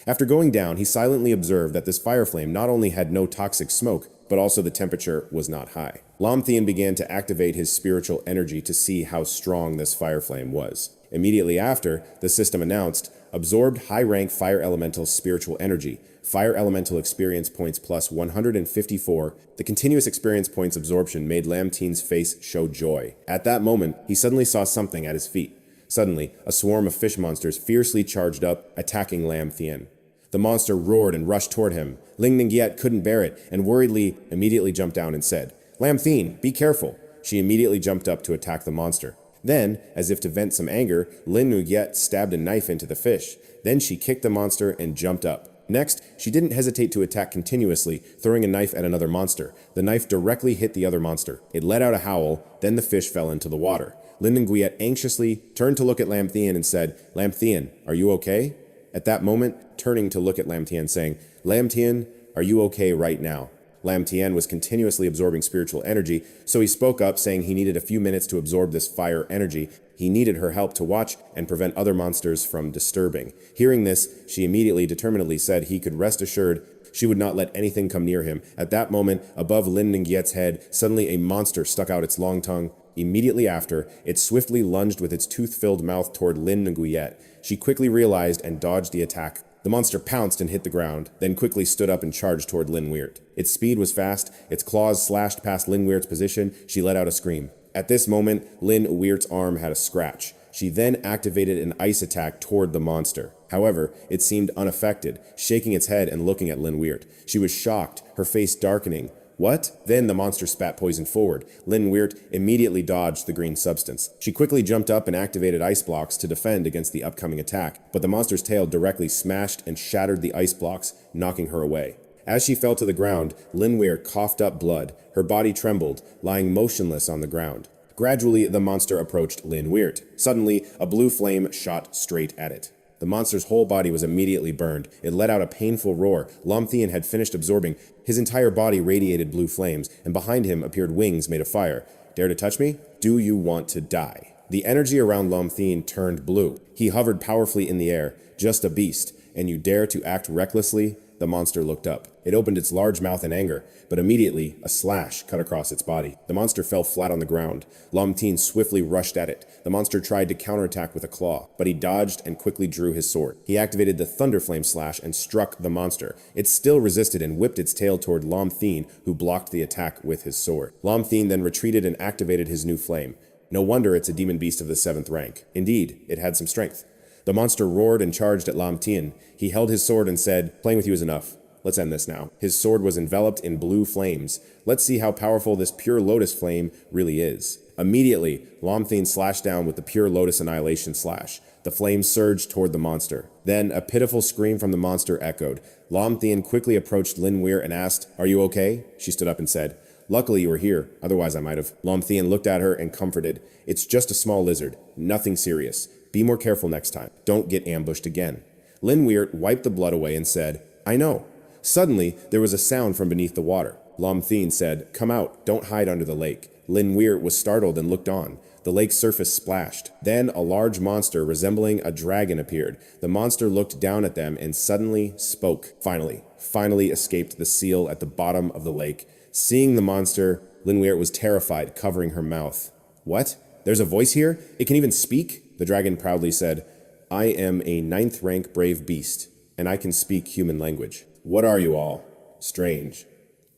S1: After going down, he silently observed that this fire flame not only had no toxic smoke, but also the temperature was not high. Lam Thien began to activate his spiritual energy to see how strong this fire flame was. Immediately after, the system announced, absorbed high-rank fire elemental spiritual energy, fire elemental experience points plus 154. The continuous experience points absorption made Lam Thien's face show joy. At that moment, he suddenly saw something at his feet. Suddenly, a swarm of fish monsters fiercely charged up, attacking Lam Thien. The monster roared and rushed toward him. Ling Ningyet couldn't bear it and worriedly immediately jumped down and said, "Lam Thien, be careful." She immediately jumped up to attack the monster. Then, as if to vent some anger, Lin Ningyet stabbed a knife into the fish. Then she kicked the monster and jumped up. Next, she didn't hesitate to attack continuously, throwing a knife at another monster. The knife directly hit the other monster. It let out a howl, then the fish fell into the water. Lin Ningyet anxiously turned to look at Lam Thien and said, "Lam Thien, are you okay?" At that moment, turning to look at Lam Thien, saying, "Lam Thien, are you okay right now?" Lam Thien was continuously absorbing spiritual energy, so he spoke up saying he needed a few minutes to absorb this fire energy. He needed her help to watch and prevent other monsters from disturbing. Hearing this, she immediately determinedly said he could rest assured she would not let anything come near him. At that moment, above Lin Ningyet's head, suddenly a monster stuck out its long tongue. Immediately after, it swiftly lunged with its tooth-filled mouth toward Lin Ningyet. She quickly realized and dodged the attack. The monster pounced and hit the ground, then quickly stood up and charged toward Lin Weert. Its speed was fast, its claws slashed past Lin Weert's position. She let out a scream. At this moment, Lin Weert's arm had a scratch. She then activated an ice attack toward the monster. However, it seemed unaffected, shaking its head and looking at Lin Weert. She was shocked, her face darkening. What? Then the monster spat poison forward. Lin Weert immediately dodged the green substance. She quickly jumped up and activated ice blocks to defend against the upcoming attack, but the monster's tail directly smashed and shattered the ice blocks, knocking her away. As she fell to the ground, Lin Weert coughed up blood. Her body trembled, lying motionless on the ground. Gradually, the monster approached Lin Weert. Suddenly, a blue flame shot straight at it. The monster's whole body was immediately burned. It let out a painful roar. Lam Thien had finished absorbing. His entire body radiated blue flames, and behind him appeared wings made of fire. "Dare to touch me? Do you want to die?" The energy around Lam Thien turned blue. He hovered powerfully in the air. "Just a beast, and you dare to act recklessly?" The monster looked up. It opened its large mouth in anger, but immediately a slash cut across its body. The monster fell flat on the ground. Lam Thien swiftly rushed at it. The monster tried to counterattack with a claw, but he dodged and quickly drew his sword. He activated the Thunderflame Slash and struck the monster. It still resisted and whipped its tail toward Lam Thien, who blocked the attack with his sword. Lam Thien then retreated and activated his new flame. No wonder it's a demon beast of the 7th rank. Indeed, it had some strength. The monster roared and charged at Lam Thien. He held his sword and said, "Playing with you is enough. Let's end this now." His sword was enveloped in blue flames. Let's see how powerful this pure lotus flame really is. Immediately, Lam Thien slashed down with the pure lotus annihilation slash. The flames surged toward the monster. Then a pitiful scream from the monster echoed. Lam Thien quickly approached Lin Weert and asked, "Are you okay?" She stood up and said, "Luckily you were here, otherwise I might have." Lam Thien looked at her and comforted. "It's just a small lizard, nothing serious. Be more careful next time. Don't get ambushed again." Lin Weert wiped the blood away and said, "I know." Suddenly, there was a sound from beneath the water. Lam Thien said, "Come out, don't hide under the lake." Lin Weert was startled and looked on. The lake's surface splashed. Then a large monster resembling a dragon appeared. The monster looked down at them and suddenly spoke. Finally escaped the seal at the bottom of the lake. Seeing the monster, Lin Weert was terrified, covering her mouth. "What? There's a voice here? It can even speak?" The dragon proudly said, "I am a 9th rank brave beast, and I can speak human language. What are you all? Strange."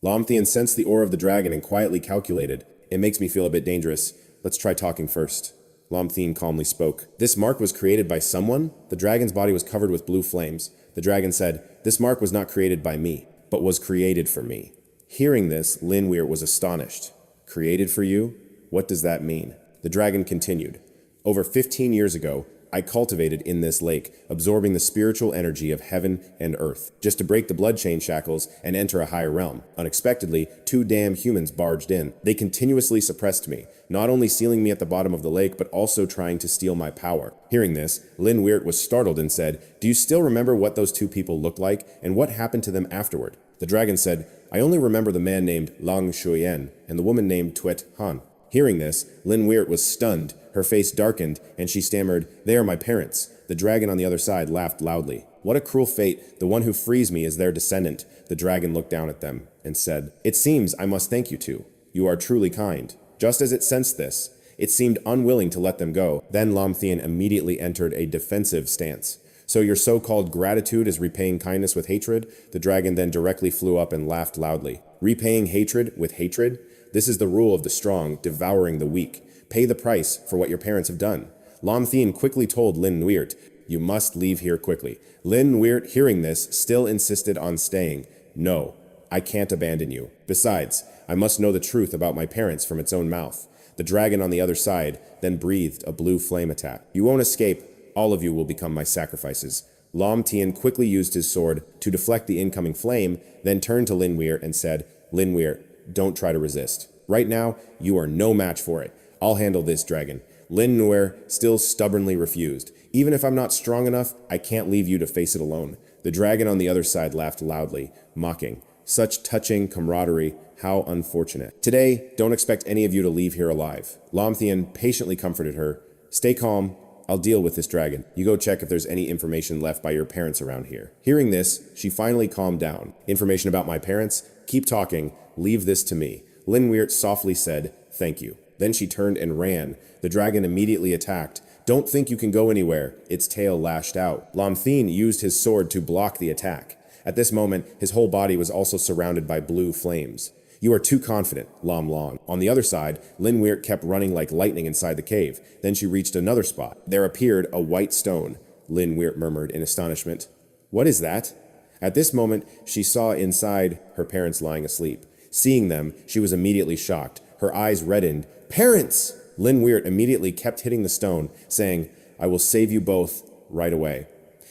S1: Lam Thien sensed the aura of the dragon and quietly calculated. "It makes me feel a bit dangerous. Let's try talking first." Lam Thien calmly spoke. "This mark was created by someone?" The dragon's body was covered with blue flames. The dragon said, "This mark was not created by me, but was created for me." Hearing this, Lin Weert was astonished. "Created for you? What does that mean?" The dragon continued. "Over 15 years ago, I cultivated in this lake, absorbing the spiritual energy of heaven and earth, just to break the blood chain shackles and enter a higher realm. Unexpectedly, 2 damn humans barged in. They continuously suppressed me, not only sealing me at the bottom of the lake, but also trying to steal my power." Hearing this, Lin Weert was startled and said, "Do you still remember what those 2 people looked like, and what happened to them afterward?" The dragon said, "I only remember the man named Liu Ruoyan and the woman named Tuet Han." Hearing this, Lin Weert was stunned. Her face darkened, and she stammered, "They are my parents." The dragon on the other side laughed loudly. "What a cruel fate. The one who frees me is their descendant." The dragon looked down at them and said, "It seems I must thank you two. You are truly kind." Just as it sensed this, It seemed unwilling to let them go. Then Lam Thien immediately entered a defensive stance. So your so-called gratitude is repaying kindness with hatred? The dragon then directly flew up and laughed loudly. Repaying hatred with hatred? This is the rule of the strong, devouring the weak. Pay the price for what your parents have done. Lam Thien quickly told Lin Nuirt, you must leave here quickly. Lin Nuirt, hearing this, still insisted on staying. No, I can't abandon you. Besides, I must know the truth about my parents from its own mouth. The dragon on the other side then breathed a blue flame attack. You won't escape. All of you will become my sacrifices. Lam Thien quickly used his sword to deflect the incoming flame, then turned to Lin Nuirt and said, Lin Nuirt, don't try to resist. Right now, you are no match for it. I'll handle this, dragon. Lin Nuirt still stubbornly refused. Even if I'm not strong enough, I can't leave you to face it alone. The dragon on the other side laughed loudly, mocking. Such touching camaraderie, how unfortunate. Today, don't expect any of you to leave here alive. Lam Thien patiently comforted her. Stay calm. I'll deal with this dragon. You go check if there's any information left by your parents around here. Hearing this, she finally calmed down. Information about my parents? Keep talking. Leave this to me. Lin Nuirt softly said, thank you. Then she turned and ran. The dragon immediately attacked. Don't think you can go anywhere. Its tail lashed out. Lam Thien used his sword to block the attack. At this moment, his whole body was also surrounded by blue flames. You are too confident, Lam Long. On the other side, Lin Nuirt kept running like lightning inside the cave. Then she reached another spot. There appeared a white stone. Lin Nuirt murmured in astonishment. What is that? At this moment, she saw inside her parents lying asleep. Seeing them, she was immediately shocked. Her eyes reddened. Parents! Lin Nuirt immediately kept hitting the stone, saying, I will save you both right away.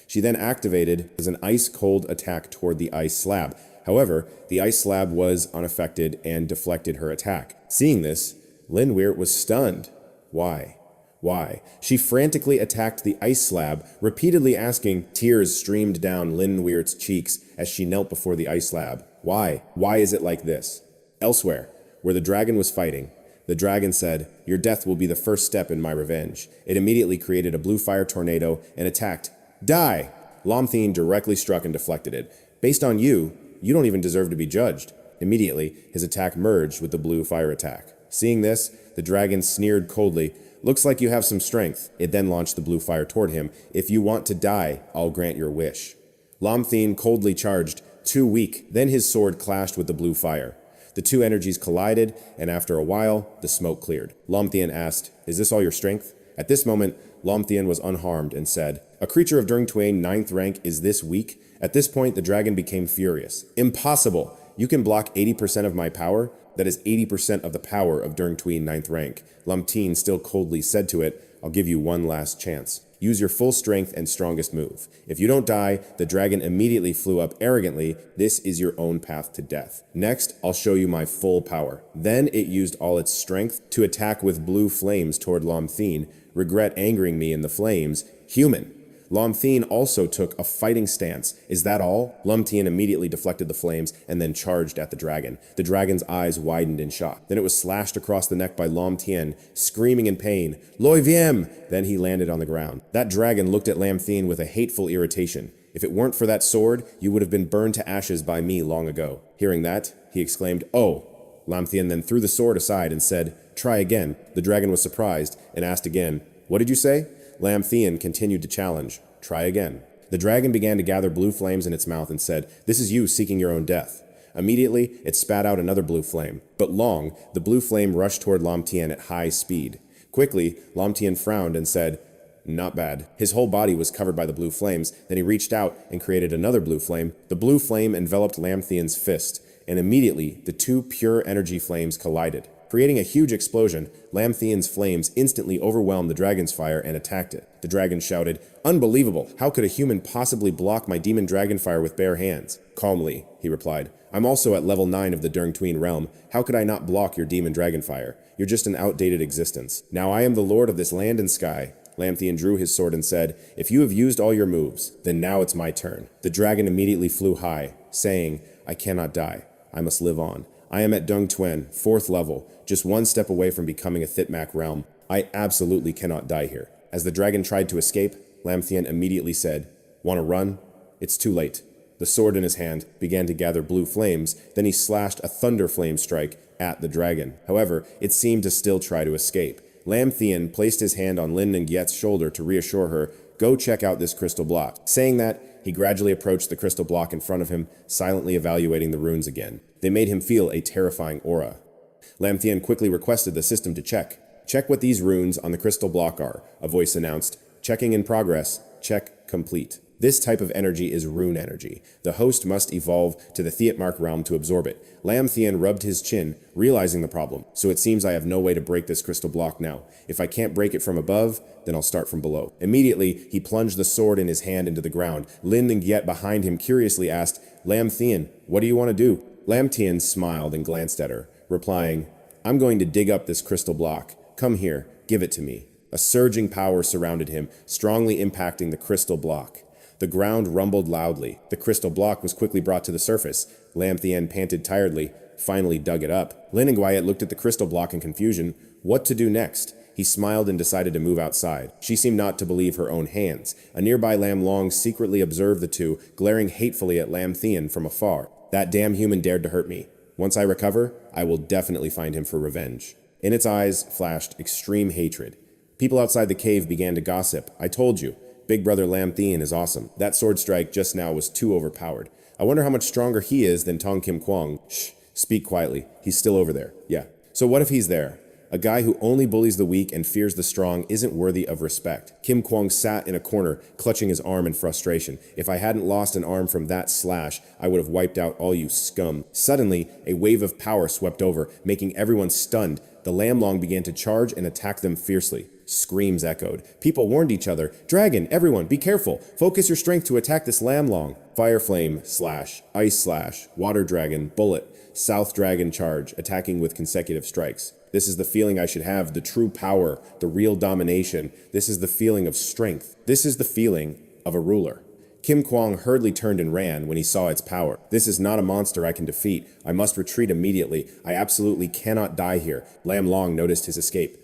S1: She then activated as an ice-cold attack toward the ice slab. However, the ice slab was unaffected and deflected her attack. Seeing this, Lin Nuirt was stunned. Why? Why? She frantically attacked the ice slab, repeatedly asking. Tears streamed down Lin Nuirt's cheeks as she knelt before the ice slab. Why? Why is it like this? Elsewhere, where the dragon was fighting, the dragon said, your death will be the first step in my revenge. It immediately created a blue fire tornado and attacked. Die! Lam Thien directly struck and deflected it. Based on you don't even deserve to be judged. Immediately, his attack merged with the blue fire attack. Seeing this, the dragon sneered coldly. Looks like you have some strength. It then launched the blue fire toward him. If you want to die, I'll grant your wish. Lam Thien coldly charged. Too weak. Then his sword clashed with the blue fire. The two energies collided, and after a while, the smoke cleared. Lam Thien asked, is this all your strength? At this moment, Lam Thien was unharmed and said, a creature of Durng Tuane 9th rank is this weak? At this point, the dragon became furious. Impossible! You can block 80% of my power? That is 80% of the power of Durng Tuane 9th rank. Lam Thien still coldly said to it, I'll give you one last chance. Use your full strength and strongest move. If you don't die, the dragon immediately flew up arrogantly. This is your own path to death. Next, I'll show you my full power. Then it used all its strength to attack with blue flames toward Lam Thien. Regret angering me in the flames. Human. Lam Thien also took a fighting stance. Is that all? Lam Thien immediately deflected the flames and then charged at the dragon. The dragon's eyes widened in shock. Then it was slashed across the neck by Lam Thien, screaming in pain. Loi Wiem! Then he landed on the ground. That dragon looked at Lam Thien with a hateful irritation. If it weren't for that sword, you would have been burned to ashes by me long ago. Hearing that, he exclaimed, oh! Lam Thien then threw the sword aside and said, try again. The dragon was surprised and asked again, what did you say? Lam Thien continued to challenge. Try again. The dragon began to gather blue flames in its mouth and said, this is you seeking your own death. Immediately, it spat out another blue flame. But long, the blue flame rushed toward Lam Thien at high speed. Quickly, Lam Thien frowned and said, not bad. His whole body was covered by the blue flames. Then he reached out and created another blue flame. The blue flame enveloped Lam Thien's fist, and immediately, the two pure energy flames collided. Creating a huge explosion, Lam Thien's flames instantly overwhelmed the dragon's fire and attacked it. The dragon shouted, unbelievable! How could a human possibly block my demon dragon fire with bare hands? Calmly, he replied. I'm also at level 9 of the Durng Tuane realm. How could I not block your demon dragon fire? You're just an outdated existence. Now I am the lord of this land and sky. Lam Thien drew his sword and said, if you have used all your moves, then now it's my turn. The dragon immediately flew high, saying, I cannot die. I must live on. I am at Durng Tuane, 4th level, just one step away from becoming a Thitmak realm. I absolutely cannot die here. As the dragon tried to escape, Lam Thien immediately said, want to run? It's too late. The sword in his hand began to gather blue flames, then he slashed a thunder flame strike at the dragon. However, it seemed to still try to escape. Lam Thien placed his hand on Lin Ngyet's shoulder to reassure her, "Go check out this crystal block." Saying that, he gradually approached the crystal block in front of him, silently evaluating the runes again. They made him feel a terrifying aura. Lam Thien quickly requested the system to check. "Check what these runes on the crystal block are," a voice announced. "Checking in progress. Check complete." This type of energy is rune energy. The host must evolve to the Theatmark realm to absorb it. Lam Thien rubbed his chin, realizing the problem. "So it seems I have no way to break this crystal block now. If I can't break it from above, then I'll start from below." Immediately, he plunged the sword in his hand into the ground. Lin Ngyet behind him curiously asked, "Lam Thien, what do you want to do?" Lam Thien smiled and glanced at her, replying, "I'm going to dig up this crystal block. Come here, give it to me." A surging power surrounded him, strongly impacting the crystal block. The ground rumbled loudly. The crystal block was quickly brought to the surface. Lam Thien panted tiredly, finally dug it up. Lin Ngyet looked at the crystal block in confusion. What to do next? He smiled and decided to move outside. She seemed not to believe her own hands. A nearby Lam Long secretly observed the two, glaring hatefully at Lam Thien from afar. "That damn human dared to hurt me. Once I recover, I will definitely find him for revenge." In its eyes flashed extreme hatred. People outside the cave began to gossip. "I told you. Big brother Lam Thien is awesome. That sword strike just now was too overpowered. I wonder how much stronger he is than Tong Kim Kwang." "Shh, speak quietly. He's still over there." "Yeah. So what if he's there? A guy who only bullies the weak and fears the strong isn't worthy of respect." Kim Kwang sat in a corner, clutching his arm in frustration. "If I hadn't lost an arm from that slash, I would have wiped out all you scum." Suddenly, a wave of power swept over, making everyone stunned. The Lam Long began to charge and attack them fiercely. Screams echoed. People warned each other, "Dragon, everyone, be careful. Focus your strength to attack this Lam Long." Fire flame, slash, ice slash, water dragon, bullet, south dragon charge, attacking with consecutive strikes. This is the feeling I should have, the true power, the real domination. This is the feeling of strength. This is the feeling of a ruler. Kim Kwang hurriedly turned and ran when he saw its power. "This is not a monster I can defeat. I must retreat immediately. I absolutely cannot die here." Lam Long noticed his escape.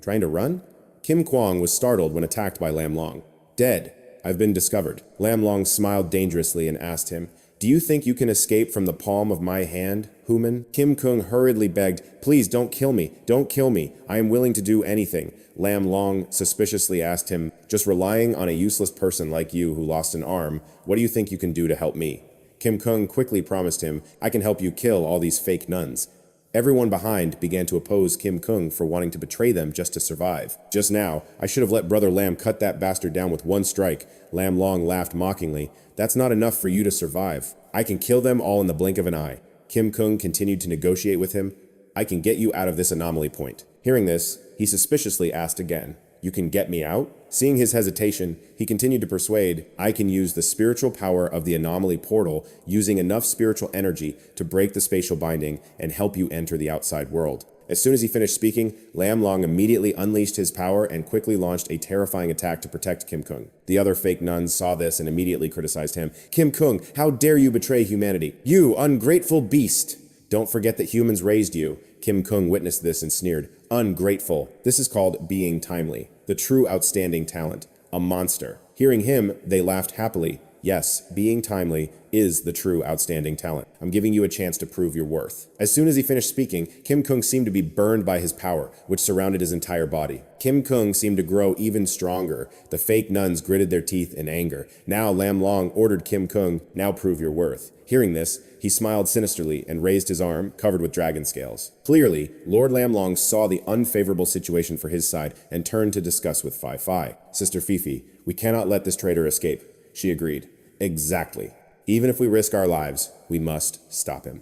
S1: Trying to run? Kim Kwang was startled when attacked by Lam Long. "Dead. I've been discovered." Lam Long smiled dangerously and asked him, "Do you think you can escape from the palm of my hand, human?" Kim Kung hurriedly begged, "Please don't kill me. Don't kill me. I am willing to do anything." Lam Long suspiciously asked him, "Just relying on a useless person like you who lost an arm, what do you think you can do to help me?" Kim Kung quickly promised him, "I can help you kill all these fake nuns." Everyone behind began to oppose Kim Kung for wanting to betray them just to survive. "Just now, I should have let Brother Lam cut that bastard down with one strike." Lam Long laughed mockingly. "That's not enough for you to survive. I can kill them all in the blink of an eye." Kim Kung continued to negotiate with him. "I can get you out of this anomaly point." Hearing this, he suspiciously asked again, "You can get me out?" Seeing his hesitation, he continued to persuade, "I can use the spiritual power of the anomaly portal, using enough spiritual energy to break the spatial binding and help you enter the outside world." As soon as he finished speaking, Lam Long immediately unleashed his power and quickly launched a terrifying attack to protect Kim Kung. The other fake nuns saw this and immediately criticized him. "Kim Kung, how dare you betray humanity? You ungrateful beast! Don't forget that humans raised you." Kim Kung witnessed this and sneered. "Ungrateful. This is called being timely. The true outstanding talent. A monster." Hearing him, they laughed happily. "Yes, being timely is the true outstanding talent. I'm giving you a chance to prove your worth." As soon as he finished speaking, Kim Kung seemed to be burned by his power, which surrounded his entire body. Kim Kung seemed to grow even stronger. The fake nuns gritted their teeth in anger. Now Lam Long ordered Kim Kung, "Now prove your worth." Hearing this, he smiled sinisterly and raised his arm, covered with dragon scales. Clearly, Lord Lam Long saw the unfavorable situation for his side and turned to discuss with Fai Fai. "Sister Fifi, we cannot let this traitor escape." She agreed. "Exactly. Even if we risk our lives, we must stop him."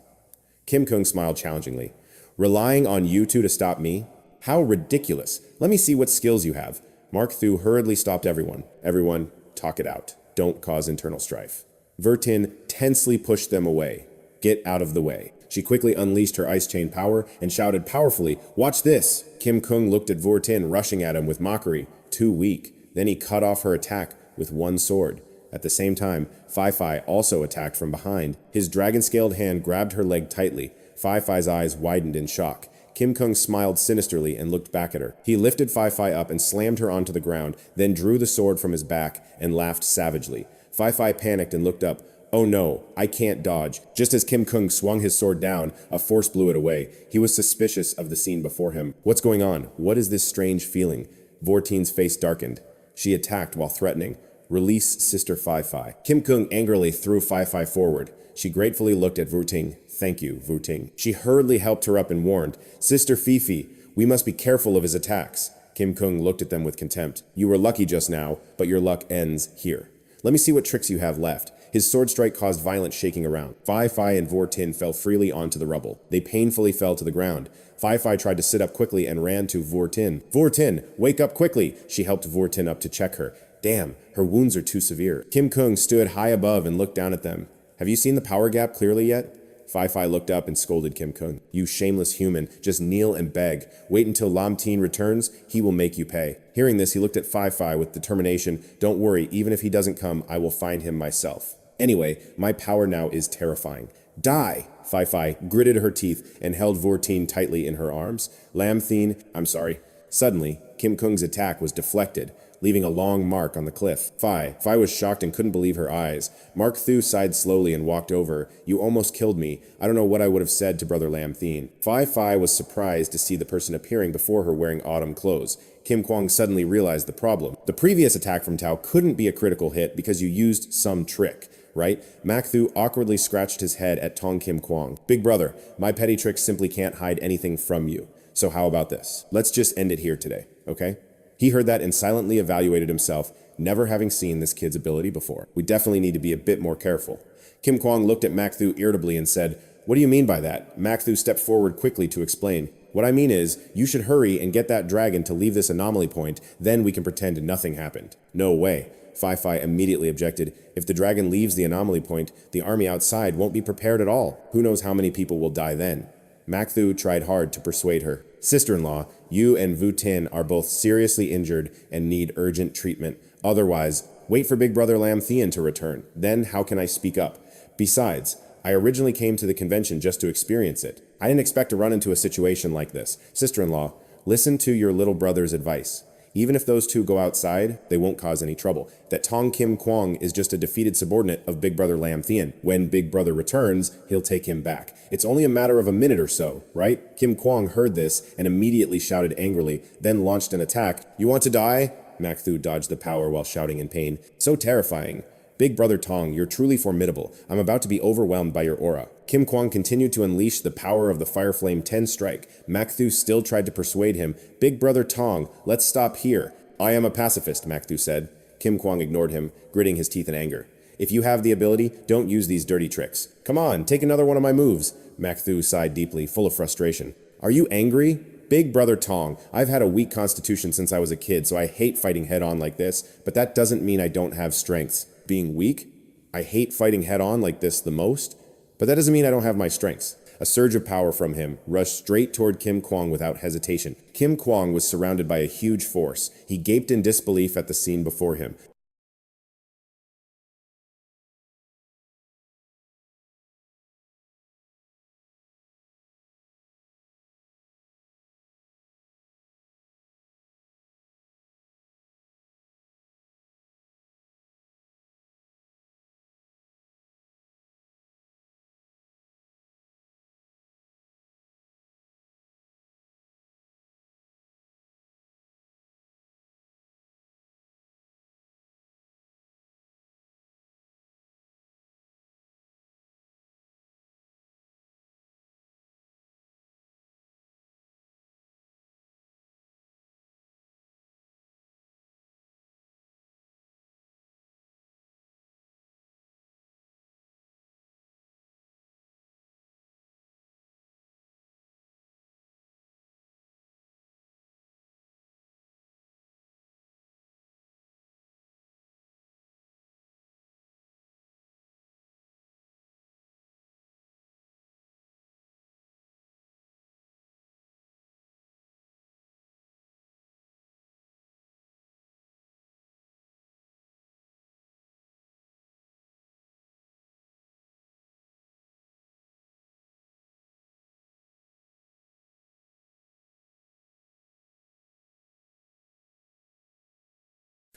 S1: Kim Kung smiled challengingly. "Relying on you two to stop me? How ridiculous. Let me see what skills you have." Mark Thu hurriedly stopped everyone. "Everyone, talk it out. Don't cause internal strife." Vertin tensely pushed them away. "Get out of the way." She quickly unleashed her ice chain power and shouted powerfully, "Watch this!" Kim Kung looked at Vertin, rushing at him with mockery. Too weak. Then he cut off her attack with one sword. At the same time, Fai Fai also attacked from behind. His dragon-scaled hand grabbed her leg tightly. Fai Fai's eyes widened in shock. Kim Kung smiled sinisterly and looked back at her. He lifted Fai Fai up and slammed her onto the ground, then drew the sword from his back and laughed savagely. Fai Fai panicked and looked up. Oh no, I can't dodge. Just as Kim Kung swung his sword down, a force blew it away. He was suspicious of the scene before him. What's going on? What is this strange feeling? Vorteen's face darkened. She attacked while threatening. Release Sister Fi. Kim Kung angrily threw Fi forward. She gratefully looked at Vuting. Thank you, Vuting. She hurriedly helped her up and warned, Sister Fifi, we must be careful of his attacks. Kim Kung looked at them with contempt. You were lucky just now, but your luck ends here. Let me see what tricks you have left. His sword strike caused violent shaking around. Fi and Vortin fell freely onto the rubble. They painfully fell to the ground. Fi tried to sit up quickly and ran to Vortin. Vortin, wake up quickly! She helped Vortin up to check her. Damn, her wounds are too severe. Kim Kung stood high above and looked down at them. Have you seen the power gap clearly yet? Fi looked up and scolded Kim Kung. You shameless human, just kneel and beg. Wait until Lam Thien returns, he will make you pay. Hearing this, he looked at Fi with determination. Don't worry, even if he doesn't come, I will find him myself. Anyway, my power now is terrifying. Die! Fi gritted her teeth and held Vortin tightly in her arms. Lam Thien, I'm sorry. Suddenly, Kim Kung's attack was deflected, leaving a long mark on the cliff. Fi was shocked and couldn't believe her eyes. Mark Thu sighed slowly and walked over. You almost killed me. I don't know what I would have said to Brother Lam Thien. Fi was surprised to see the person appearing before her wearing autumn clothes. Kim Kwang suddenly realized the problem. The previous attack from Tao couldn't be a critical hit because you used some trick, right? Mak Thu awkwardly scratched his head at Tong Kim Kwang. Big brother, my petty tricks simply can't hide anything from you. So how about this? Let's just end it here today, okay? He heard that and silently evaluated himself, never having seen this kid's ability before. We definitely need to be a bit more careful. Kim Kwang looked at Mak Thu irritably and said, What do you mean by that? Mak Thu stepped forward quickly to explain. What I mean is, you should hurry and get that dragon to leave this anomaly point, then we can pretend nothing happened. No way. Fi immediately objected. If the dragon leaves the anomaly point, the army outside won't be prepared at all. Who knows how many people will die then? Mak Thu tried hard to persuade her. Sister-in-law, you and Vu Tin are both seriously injured and need urgent treatment. Otherwise, wait for Big Brother Lam Thien to return. Then how can I speak up? Besides, I originally came to the convention just to experience it. I didn't expect to run into a situation like this. Sister-in-law, listen to your little brother's advice. Even if those two go outside, they won't cause any trouble. That Tong Kim Kwang is just a defeated subordinate of Big Brother Lam Thien. When Big Brother returns, he'll take him back. It's only a matter of a minute or so, right? Kim Kwang heard this and immediately shouted angrily, then launched an attack. You want to die? Mak Thu dodged the power while shouting in pain. So terrifying. Big Brother Tong, you're truly formidable. I'm about to be overwhelmed by your aura. Kim Kwang continued to unleash the power of the Fire Flame 10 strike. Mak Thu still tried to persuade him. Big Brother Tong, let's stop here. I am a pacifist, Mak Thu said. Kim Kwang ignored him, gritting his teeth in anger. If you have the ability, don't use these dirty tricks. Come on, take another one of my moves. Mak Thu sighed deeply, full of frustration. Are you angry? Big Brother Tong, I've had a weak constitution since I was a kid, so I hate fighting head-on like this, but that doesn't mean I don't have strengths. Being weak? I hate fighting head-on like this the most, but that doesn't mean I don't have my strengths. A surge of power from him rushed straight toward Kim Kwang without hesitation. Kim Kwang was surrounded by a huge force. He gaped in disbelief at the scene before him.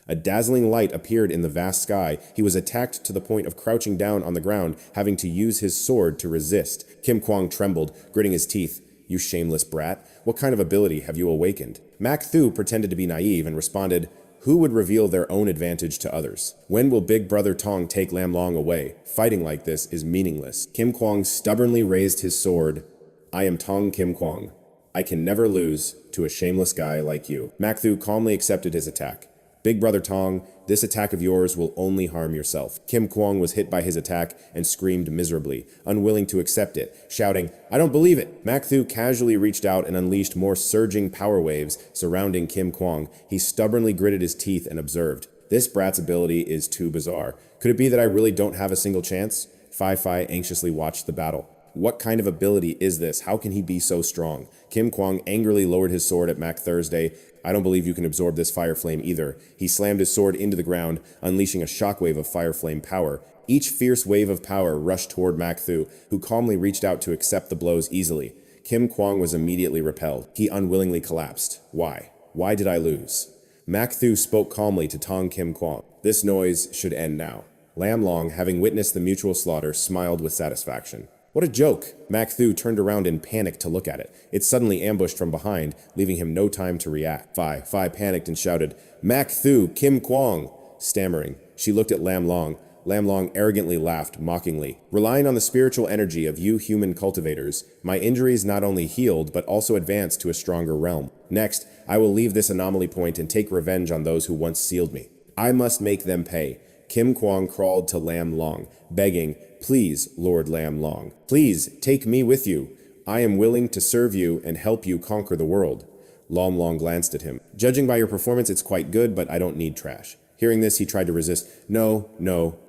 S1: A dazzling light appeared in the vast sky. He was attacked to the point of crouching down on the ground, having to use his sword to resist. Kim Kwang trembled, gritting his teeth. "You shameless brat. What kind of ability have you awakened?" Mak Thu pretended to be naive and responded, "Who would reveal their own advantage to others? When will Big Brother Tong take Lam Long away? Fighting like this is meaningless." Kim Kwang stubbornly raised his sword. "I am Tong Kim Kwang. I can never lose to a shameless guy like you." Mak Thu calmly accepted his attack. "Big Brother Tong, this attack of yours will only harm yourself." Kim Kwang was hit by his attack and screamed miserably, unwilling to accept it, shouting, "I don't believe it!" Mak Thu casually reached out and unleashed more surging power waves surrounding Kim Kwang. He stubbornly gritted his teeth and observed, "This brat's ability is too bizarre. Could it be that I really don't have a single chance?" Fai anxiously watched the battle. What kind of ability is this? How can he be so strong? Kim Kwang angrily lowered his sword at Mak Thursday. "I don't believe you can absorb this fire flame either." He slammed his sword into the ground, unleashing a shockwave of fire flame power. Each fierce wave of power rushed toward Mak Thu, who calmly reached out to accept the blows easily. Kim Kwang was immediately repelled. He unwillingly collapsed. Why? Why did I lose? Mak Thu spoke calmly to Tong Kim Kwang. "This noise should end now." Lam Long, having witnessed the mutual slaughter, smiled with satisfaction. "What a joke!" Mak Thu turned around in panic to look at it. It suddenly ambushed from behind, leaving him no time to react. Fai panicked and shouted, "Mak Thu, Kim Kwang!" Stammering, she looked at Lam Long. Lam Long arrogantly laughed, mockingly. "Relying on the spiritual energy of you human cultivators, my injuries not only healed, but also advanced to a stronger realm. Next, I will leave this anomaly point and take revenge on those who once sealed me. I must make them pay." Kim Kwang crawled to Lam Long, begging, "Please, Lord Lam Long, please take me with you. I am willing to serve you and help you conquer the world." Lam Long glanced at him. "Judging by your performance, it's quite good, but I don't need trash." Hearing this, he tried to resist. No,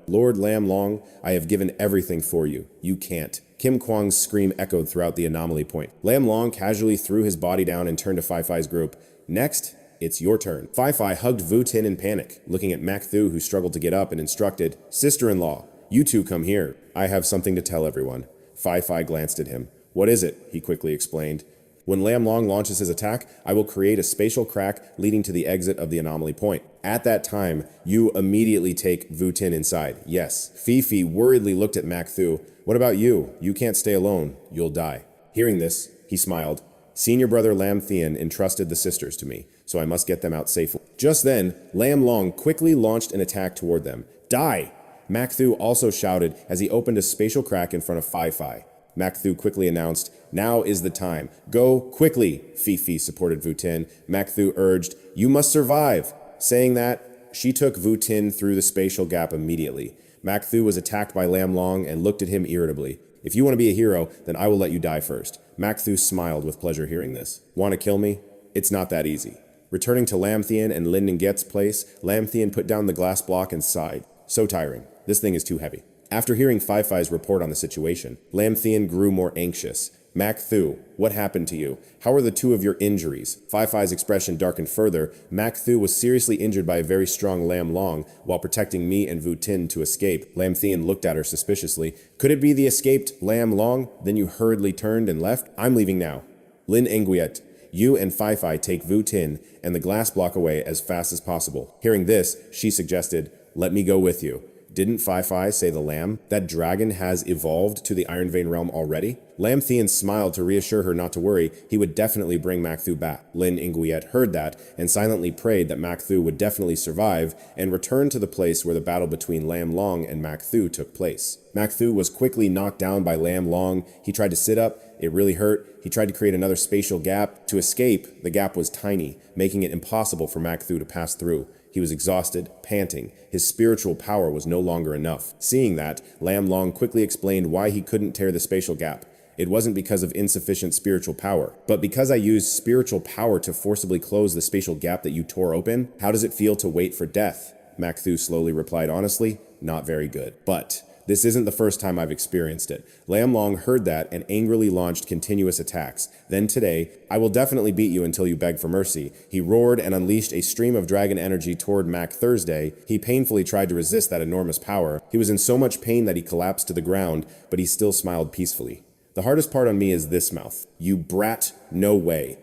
S1: Lord Lam Long, I have given everything for you. You can't." Kim Kwang's scream echoed throughout the anomaly point. Lam Long casually threw his body down and turned to Fai's group. "Next, it's your turn." Fai hugged Vu Tin in panic, looking at Mak Thu, who struggled to get up, and instructed, "Sister-in-law, you two come here. I have something to tell everyone." Fai glanced at him. "What is it?" he quickly explained. "When Lam Long launches his attack, I will create a spatial crack leading to the exit of the anomaly point. At that time, you immediately take Vu Tin inside." "Yes." Fifi worriedly looked at Mak Thu. "What about you? You can't stay alone. You'll die." Hearing this, he smiled. "Senior brother Lam Thien entrusted the sisters to me, so I must get them out safely." Just then, Lam Long quickly launched an attack toward them. "Die!" Mak Thu also shouted as he opened a spatial crack in front of Fai. Mak Thu quickly announced, "Now is the time. Go quickly." Fifi supported Vu Tin. Mak Thu urged, "You must survive." Saying that, she took Vu Tin through the spatial gap immediately. Mak Thu was attacked by Lam Long and looked at him irritably. "If you want to be a hero, then I will let you die first." Mak Thu smiled with pleasure hearing this. "Want to kill me? It's not that easy." Returning to Lam Thien and Lin Nget's place, Lam Thien put down the glass block and sighed. "So tiring. This thing is too heavy." After hearing Fai's report on the situation, Lam Thien grew more anxious. "Mak Thu, what happened to you? How are the two of your injuries?" Fai's expression darkened further. "Mak Thu was seriously injured by a very strong Lam Long while protecting me and Vu Tin to escape." Lam Thien looked at her suspiciously. "Could it be the escaped Lam Long? Then you hurriedly turned and left?" "I'm leaving now." "Lin Nguyen, you and Fai take Vu Tin and the glass block away as fast as possible." Hearing this, she suggested, "Let me go with you." Didn't Fai say the lamb? That dragon has evolved to the Iron Vein realm already? Lam Thien smiled to reassure her not to worry. He would definitely bring Mak Thu back. Lin Nguyen heard that and silently prayed that Mak Thu would definitely survive and return to the place where the battle between Lam Long and Mak Thu took place. Mak Thu was quickly knocked down by Lam Long. He tried to sit up. It really hurt. He tried to create another spatial gap. To escape, the gap was tiny, making it impossible for Mak Thu to pass through. He was exhausted, panting. His spiritual power was no longer enough. Seeing that, Lam Long quickly explained why he couldn't tear the spatial gap. It wasn't because of insufficient spiritual power, but because I used spiritual power to forcibly close the spatial gap that you tore open. How does it feel to wait for death? Mak Thu slowly replied honestly, not very good. But this isn't the first time I've experienced it. Lam Long heard that and angrily launched continuous attacks. Then today, I will definitely beat you until you beg for mercy. He roared and unleashed a stream of dragon energy toward Mak Thursday. He painfully tried to resist that enormous power. He was in so much pain that he collapsed to the ground, but he still smiled peacefully. The hardest part on me is this mouth. You brat, no way.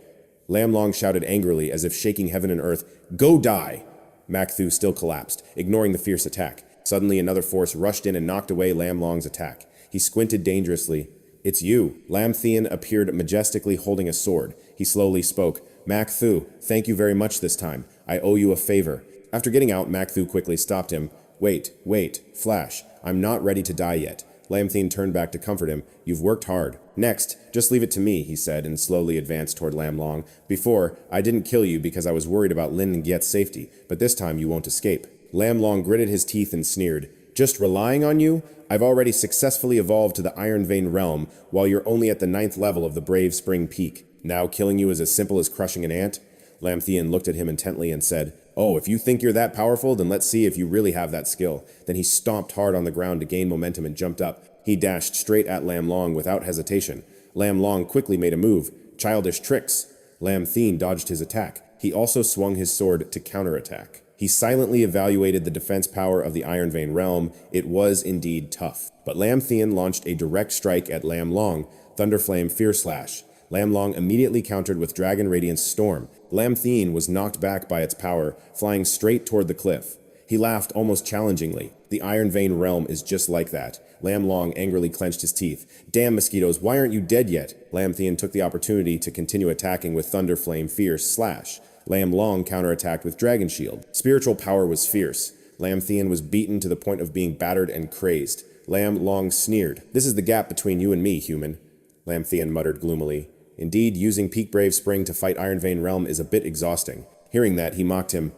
S1: Lam Long shouted angrily as if shaking heaven and earth, go die. Mak Thu still collapsed, ignoring the fierce attack. Suddenly, another force rushed in and knocked away Lam Long's attack. He squinted dangerously. "It's you." Lam Thien appeared majestically holding a sword. He slowly spoke. "Mak Thu, thank you very much this time. I owe you a favor." After getting out, Mak Thu quickly stopped him. Wait, Flash. I'm not ready to die yet." Lam Thien turned back to comfort him. "You've worked hard." "Next, just leave it to me," he said, and slowly advanced toward Lam Long. "Before, I didn't kill you because I was worried about Lin and Gyet's safety, but this time you won't escape." Lam Long gritted his teeth and sneered. "Just relying on you? I've already successfully evolved to the Iron Vein realm, while you're only at the 9th level of the Brave Spring Peak. Now killing you is as simple as crushing an ant?" Lam Thien looked at him intently and said, "Oh, if you think you're that powerful, then let's see if you really have that skill." Then he stomped hard on the ground to gain momentum and jumped up. He dashed straight at Lam Long without hesitation. Lam Long quickly made a move. Childish tricks. Lam Thien dodged his attack. He also swung his sword to counterattack. He silently evaluated the defense power of the Iron Vein realm. It was indeed tough. But Lam Thien launched a direct strike at Lam Long, Thunderflame Fear Slash. Lam Long immediately countered with Dragon Radiance Storm. Lam Thien was knocked back by its power, flying straight toward the cliff. He laughed almost challengingly. The Iron Vein realm is just like that. Lam Long angrily clenched his teeth. "Damn mosquitoes, why aren't you dead yet?" Lam Thien took the opportunity to continue attacking with Thunderflame Fierce Slash. Lam Long counterattacked with Dragon Shield. Spiritual power was fierce. Lam Thien was beaten to the point of being battered and crazed. Lam Long sneered. "This is the gap between you and me, human." Lam Thien muttered gloomily. Indeed, using Peak Brave Spring to fight Iron Vein realm is a bit exhausting. Hearing that, he mocked him.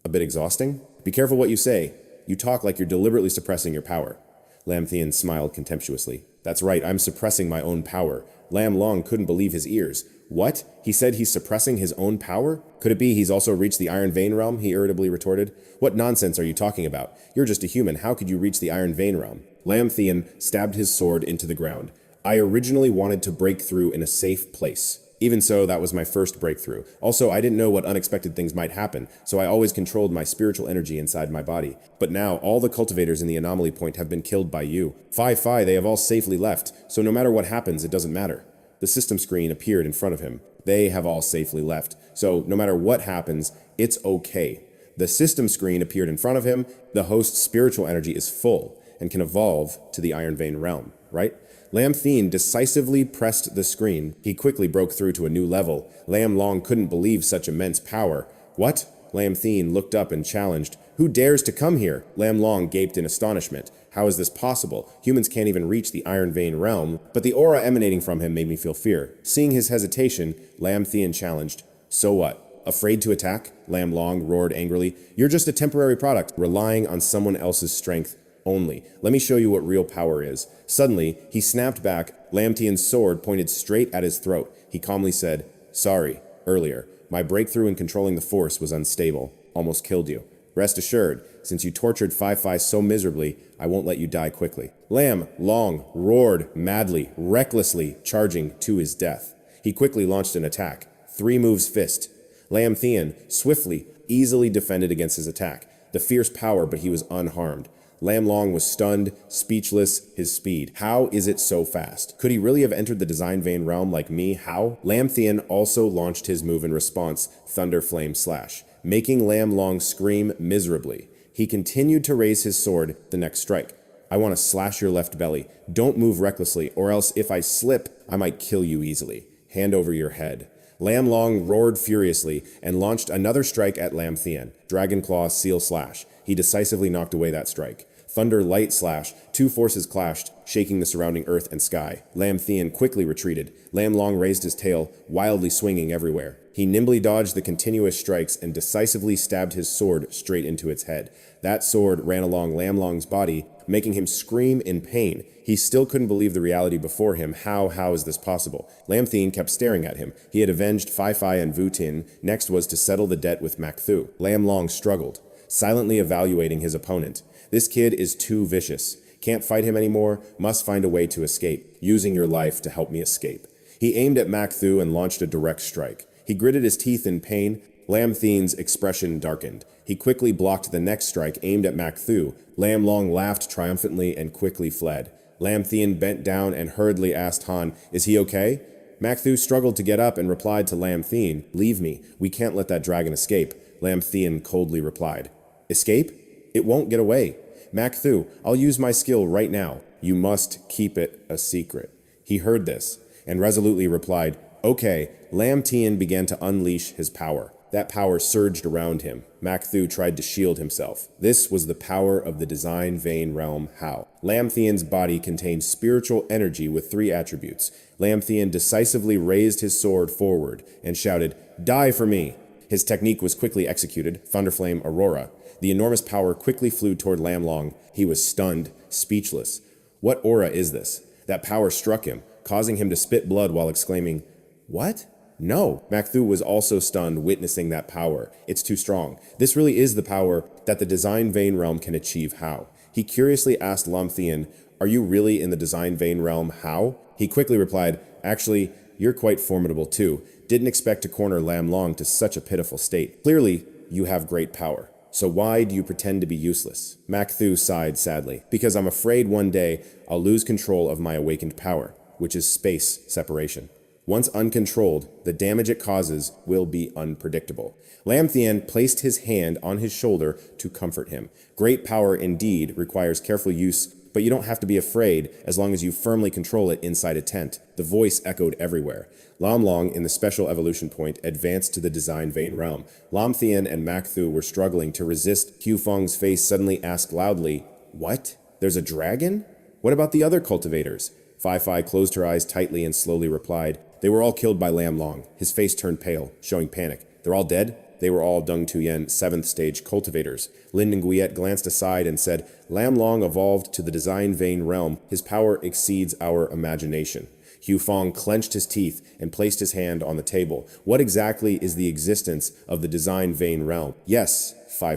S1: "A bit exhausting? Be careful what you say. You talk like you're deliberately suppressing your power." Lam Thien smiled contemptuously. "That's right, I'm suppressing my own power." Lam Long couldn't believe his ears. "What? He said he's suppressing his own power? Could it be he's also reached the Iron Vein realm?" he irritably retorted. "What nonsense are you talking about? You're just a human. How could you reach the Iron Vein realm?" Lam Thien stabbed his sword into the ground. "I originally wanted to break through in a safe place. Even so, that was my first breakthrough. Also, I didn't know what unexpected things might happen, so I always controlled my spiritual energy inside my body. But now, all the cultivators in the anomaly point have been killed by you. Fi, they have all safely left, so no matter what happens, it doesn't matter." The system screen appeared in front of him. "They have all safely left, so no matter what happens, it's okay." The system screen appeared in front of him. The host's spiritual energy is full and can evolve to the Iron Vein realm, right? Lam Thien decisively pressed the screen. He quickly broke through to a new level. Lam Long couldn't believe such immense power. "What?" Lam Thien looked up and challenged. "Who dares to come here?" Lam Long gaped in astonishment. How is this possible? Humans can't even reach the Iron Vein realm. But the aura emanating from him made me feel fear. Seeing his hesitation, Lam Thien challenged. "So what? Afraid to attack?" Lam Long roared angrily. "You're just a temporary product, relying on someone else's strength only. Let me show you what real power is." Suddenly, he snapped back. Lam Thien's sword pointed straight at his throat. He calmly said, "Sorry, earlier. My breakthrough in controlling the force was unstable. Almost killed you. Rest assured, since you tortured Fi so miserably, I won't let you die quickly." Lam Long roared madly, recklessly, charging to his death. He quickly launched an attack. 3 moves fist. Lam Thien swiftly, easily defended against his attack. The fierce power, but he was unharmed. Lam Long was stunned, speechless, his speed. How is it so fast? Could he really have entered the Design Vein realm like me? How? Lam Thien also launched his move in response, Thunder Flame Slash, making Lam Long scream miserably. He continued to raise his sword the next strike. "I want to slash your left belly. Don't move recklessly, or else if I slip, I might kill you easily. Hand over your head." Lam Long roared furiously and launched another strike at Lam Thien. Dragon Claw Seal Slash. He decisively knocked away that strike. Thunder Light Slash. 2 forces clashed, shaking the surrounding earth and sky. Lam Thien quickly retreated. Lam Long raised his tail, wildly swinging everywhere. He nimbly dodged the continuous strikes and decisively stabbed his sword straight into its head. That sword ran along Lam Long's body, making him scream in pain. He still couldn't believe the reality before him. How is this possible? Lam Thien kept staring at him. He had avenged Fi and Vu Tin. Next was to settle the debt with Mak Thu. Lam Long struggled, silently evaluating his opponent. This kid is too vicious. Can't fight him anymore. Must find a way to escape. Using your life to help me escape. He aimed at Mak Thu and launched a direct strike. He gritted his teeth in pain. Lam Thien's expression darkened. He quickly blocked the next strike aimed at Mak Thu. Lam Long laughed triumphantly and quickly fled. Lam Thien bent down and hurriedly asked Han, "Is he okay?" Mak Thu struggled to get up and replied to Lam Thien, "Leave me. We can't let that dragon escape." Lam Thien coldly replied. Escape? It won't get away. Mac Thu, I'll use my skill right now. You must keep it a secret. He heard this and resolutely replied, Okay. Lam Thien began to unleash his power. That power surged around him. Mac Thu tried to shield himself. This was the power of the design vein realm How. Lam Thien's body contained spiritual energy with 3 attributes. Lam Thien decisively raised his sword forward and shouted, Die for me! His technique was quickly executed, Thunderflame Aurora. The enormous power quickly flew toward Lam Long. He was stunned, speechless. What aura is this? That power struck him, causing him to spit blood while exclaiming, What? No. Mac Thu was also stunned witnessing that power. It's too strong. This really is the power that the design vein realm can achieve How. He curiously asked Lam Thien, Are you really in the design vein realm How? He quickly replied, Actually, you're quite formidable too. Didn't expect to corner Lam Long to such a pitiful state. Clearly, you have great power. So why do you pretend to be useless? Mac Thu sighed sadly. Because I'm afraid one day I'll lose control of my awakened power, which is space separation. Once uncontrolled, the damage it causes will be unpredictable. Lam Thien placed his hand on his shoulder to comfort him. Great power indeed requires careful use, but you don't have to be afraid as long as you firmly control it inside a tent. The voice echoed everywhere. Lam Long, in the special evolution point, advanced to the design vein realm. Lam Thien and Mac Thu were struggling to resist. Hu Feng's face suddenly asked loudly, What? There's a dragon? What about the other cultivators? Fei closed her eyes tightly and slowly replied, They were all killed by Lam Long. His face turned pale, showing panic. They're all dead? They were all Deng Tuyen 7th stage cultivators. Lin Nguyen glanced aside and said, Lam Long evolved to the design vein realm. His power exceeds our imagination. Hu Feng clenched his teeth and placed his hand on the table. What exactly is the existence of the design vein realm? Yes, Fei,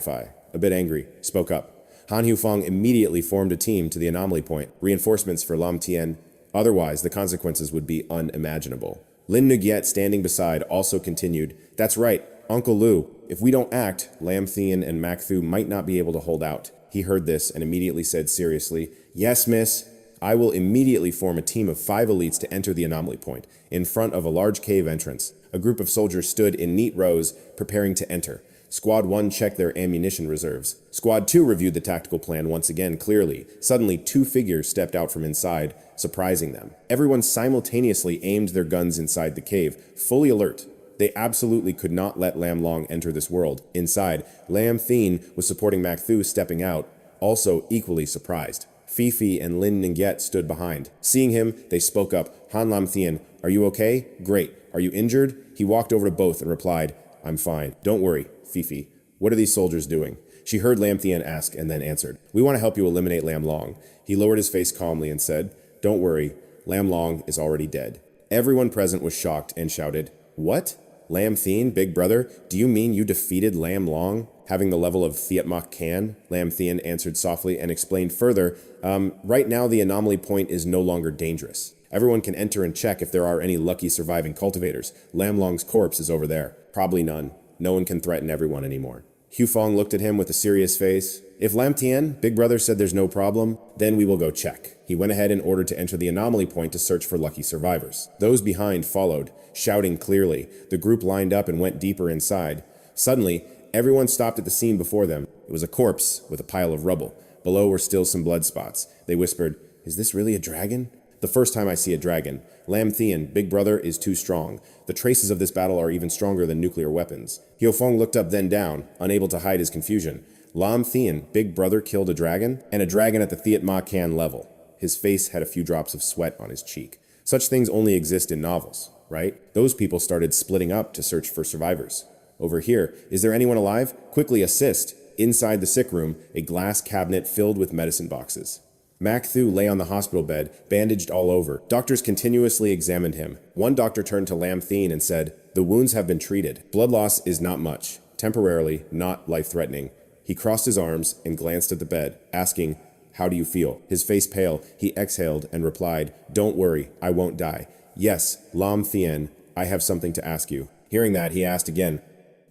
S1: a bit angry, spoke up. Han Hu Feng immediately formed a team to the anomaly point, reinforcements for Lam Thien. Otherwise, the consequences would be unimaginable. Lin Nguyen, standing beside, also continued, That's right, Uncle Liu. If we don't act, Lam Thien and Mac Thu might not be able to hold out. He heard this and immediately said seriously, Yes, miss. I will immediately form a team of 5 elites to enter the anomaly point, in front of a large cave entrance. A group of soldiers stood in neat rows, preparing to enter. Squad 1 checked their ammunition reserves. Squad 2 reviewed the tactical plan once again clearly. Suddenly, 2 figures stepped out from inside, surprising them. Everyone simultaneously aimed their guns inside the cave, fully alert. They absolutely could not let Lam Long enter this world. Inside, Lam Thien was supporting Mac Thu, stepping out, also equally surprised. Fifi and Lin Nguyen stood behind. Seeing him, they spoke up. Han Lam Thien, are you okay? Great. Are you injured? He walked over to both and replied, I'm fine. Don't worry, Fifi. What are these soldiers doing? She heard Lam Thien ask and then answered, We want to help you eliminate Lam Long. He lowered his face calmly and said, Don't worry, Lam Long is already dead. Everyone present was shocked and shouted, What? Lam Thien, big brother, do you mean you defeated Lam Long? Having the level of Thietmok Can, Lam Thien answered softly and explained further, right now the anomaly point is no longer dangerous. Everyone can enter and check if there are any lucky surviving cultivators. Lam Long's corpse is over there. Probably none. No one can threaten everyone anymore. Hu Feng looked at him with a serious face. If Lam Thien, big brother, said there's no problem, then we will go check. He went ahead and ordered to enter the anomaly point to search for lucky survivors. Those behind followed, shouting clearly. The group lined up and went deeper inside. Suddenly, everyone stopped at the scene before them. It was a corpse with a pile of rubble. Below were still some blood spots. They whispered, Is this really a dragon? The first time I see a dragon. Lam Thien, big brother, is too strong. The traces of this battle are even stronger than nuclear weapons. Hu Feng looked up then down, unable to hide his confusion. Lam Thien, big brother, killed a dragon? And a dragon at the Thietmok Can level. His face had a few drops of sweat on his cheek. Such things only exist in novels, right? Those people started splitting up to search for survivors. Over here, is there anyone alive? Quickly assist. Inside the sick room, a glass cabinet filled with medicine boxes. Mac Thu lay on the hospital bed, bandaged all over. Doctors continuously examined him. One doctor turned to Lam Thien and said, The wounds have been treated. Blood loss is not much. Temporarily, not life-threatening. He crossed his arms and glanced at the bed, asking, How do you feel? His face pale, he exhaled and replied, Don't worry, I won't die. Yes, Lam Thien, I have something to ask you. Hearing that, he asked again,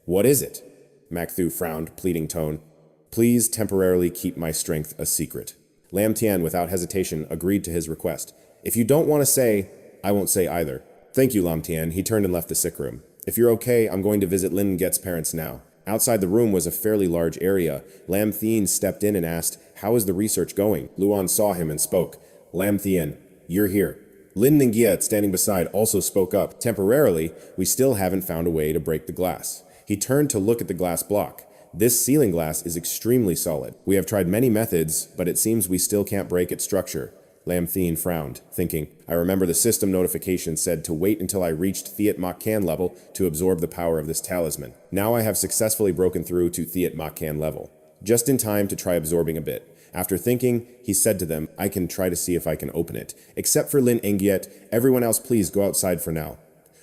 S1: What is it? Mac Thu frowned, pleading tone. Please temporarily keep my strength a secret. Lam Thien, without hesitation, agreed to his request. If you don't want to say, I won't say either. Thank you, Lam Thien. He turned and left the sick room. If you're okay, I'm going to visit Lin Nguyen's parents now. Outside the room was a fairly large area. Lam Thien stepped in and asked, "How is the research going?" Luan saw him and spoke. "Lam Thien, you're here." Lin Ngiet, standing beside, also spoke up. "Temporarily, we still haven't found a way to break the glass." He turned to look at the glass block. "This ceiling glass is extremely solid. We have tried many methods, but it seems we still can't break its structure." Lam Thien frowned, thinking, "I remember the system notification said to wait until I reached Thiet Makkan level to absorb the power of this talisman. Now I have successfully broken through to Thiet Makkan level, just in time to try absorbing a bit." After thinking, he said to them, "I can try to see if I can open it. Except for Lin Ngiet, everyone else please go outside for now."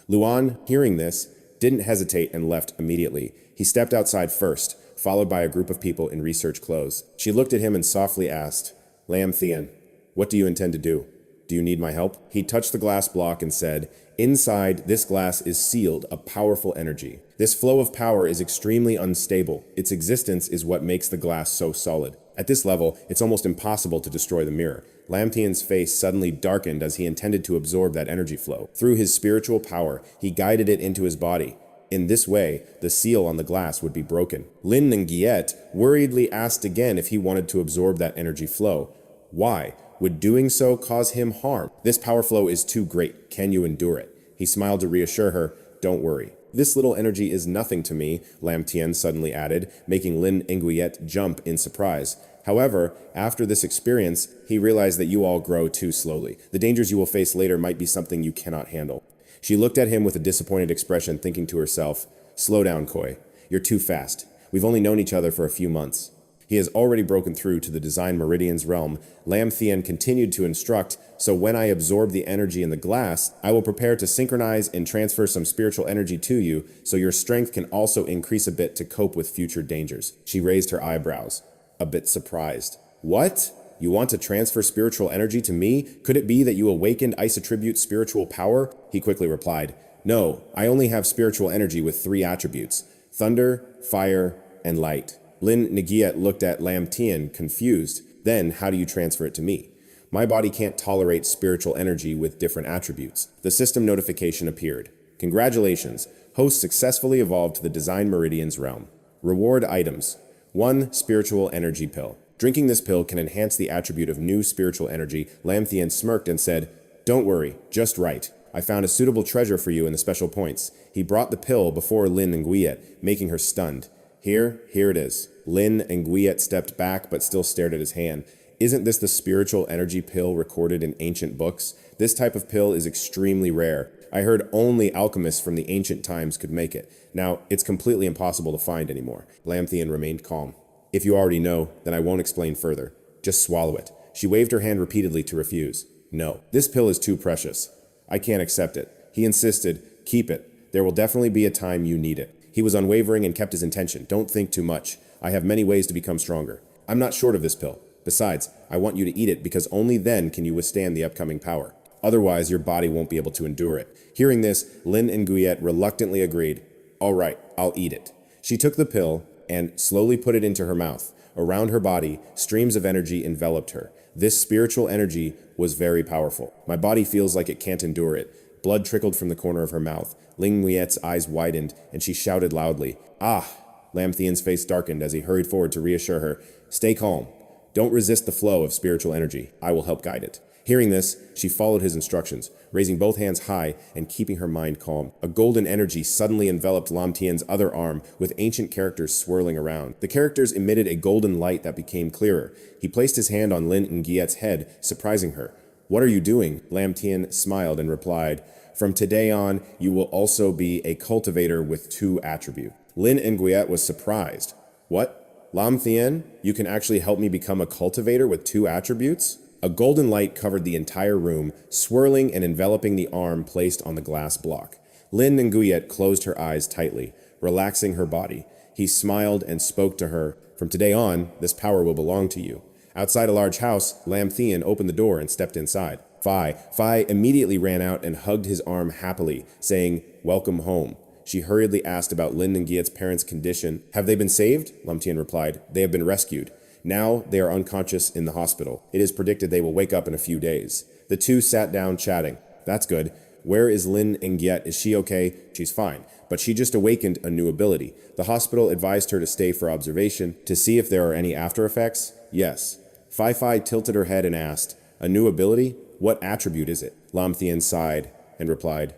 S1: Luan, hearing this, didn't hesitate and left immediately. He stepped outside first, followed by a group of people in research clothes. She looked at him and softly asked, "Lam Thien, what do you intend to do? Do you need my help?" He touched the glass block and said, "Inside this glass is sealed a powerful energy. This flow of power is extremely unstable. Its existence is what makes the glass so solid. At this level, it's almost impossible to destroy the mirror." Lam Thien's face suddenly darkened as he intended to absorb that energy flow. Through his spiritual power, he guided it into his body. In this way, the seal on the glass would be broken. Lin Ngiet worriedly asked again if he wanted to absorb that energy flow. Why? Would doing so cause him harm? "This power flow is too great. Can you endure it?" He smiled to reassure her, "Don't worry. This little energy is nothing to me," Lam Thien suddenly added, making Lin Ngiet jump in surprise. However, after this experience, he realized that you all grow too slowly. The dangers you will face later might be something you cannot handle. She looked at him with a disappointed expression, thinking to herself, "Slow down, Koi. You're too fast. We've only known each other for a few months." He has already broken through to the Design Meridian's realm. Lam Thien continued to instruct, "So when I absorb the energy in the glass, I will prepare to synchronize and transfer some spiritual energy to you, so your strength can also increase a bit to cope with future dangers." She raised her eyebrows, a bit surprised. "What? You want to transfer spiritual energy to me? Could it be that you awakened Ice Attribute spiritual power?" He quickly replied, "No, I only have spiritual energy with 3 attributes: thunder, fire, and light." Lin Ngiet looked at Lam Thien, confused. "Then, how do you transfer it to me? My body can't tolerate spiritual energy with different attributes." The system notification appeared. "Congratulations, host successfully evolved to the Design Meridian's realm. Reward items. 1 spiritual energy pill. Drinking this pill can enhance the attribute of new spiritual energy." Lam Thien smirked and said, "Don't worry, just right. I found a suitable treasure for you in the special points." He brought the pill before Lin Ngiet, making her stunned. Here it is." Lin Ngiet stepped back but still stared at his hand. "Isn't this the spiritual energy pill recorded in ancient books? This type of pill is extremely rare. I heard only alchemists from the ancient times could make it. Now, it's completely impossible to find anymore." Lam Thien remained calm. "If you already know, then I won't explain further. Just swallow it." She waved her hand repeatedly to refuse. "No, this pill is too precious. I can't accept it." He insisted, "Keep it. There will definitely be a time you need it." He was unwavering and kept his intention. "Don't think too much. I have many ways to become stronger. I'm not short of this pill. Besides, I want you to eat it because only then can you withstand the upcoming power. Otherwise, your body won't be able to endure it." Hearing this, Lin Ngiet reluctantly agreed. "All right, I'll eat it." She took the pill and slowly put it into her mouth. Around her body, streams of energy enveloped her. This spiritual energy was very powerful. "My body feels like it can't endure it." Blood trickled from the corner of her mouth. Lin Ngiet's eyes widened, and she shouted loudly, "Ah!" Lam Thien's face darkened as he hurried forward to reassure her. "Stay calm. Don't resist the flow of spiritual energy. I will help guide it." Hearing this, she followed his instructions, raising both hands high and keeping her mind calm. A golden energy suddenly enveloped Lam Thien's other arm, with ancient characters swirling around. The characters emitted a golden light that became clearer. He placed his hand on Lin Ngiet's head, surprising her. "What are you doing?" Lam Thien smiled and replied, "From today on, you will also be a cultivator with 2 attributes." Lin Ngiet was surprised. "What? Lam Thien, you can actually help me become a cultivator with 2 attributes?" A golden light covered the entire room, swirling and enveloping the arm placed on the glass block. Lin Ngiet closed her eyes tightly, relaxing her body. He smiled and spoke to her. "From today on, this power will belong to you." Outside a large house, Lam Thien opened the door and stepped inside. Phi immediately ran out and hugged his arm happily, saying, "Welcome home." She hurriedly asked about Lin Ngiet's parents' condition. "Have they been saved?" Lam Thien replied. "They have been rescued. Now they are unconscious in the hospital. It is predicted they will wake up in a few days." The two sat down chatting. "That's good. Where is Lin Engyet? Is she okay? She's fine, but she just awakened a new ability. The hospital advised her to stay for observation to see if there are any after effects. Yes. Fai tilted her head and asked, a new ability? What attribute is it? Lam Thien sighed and replied,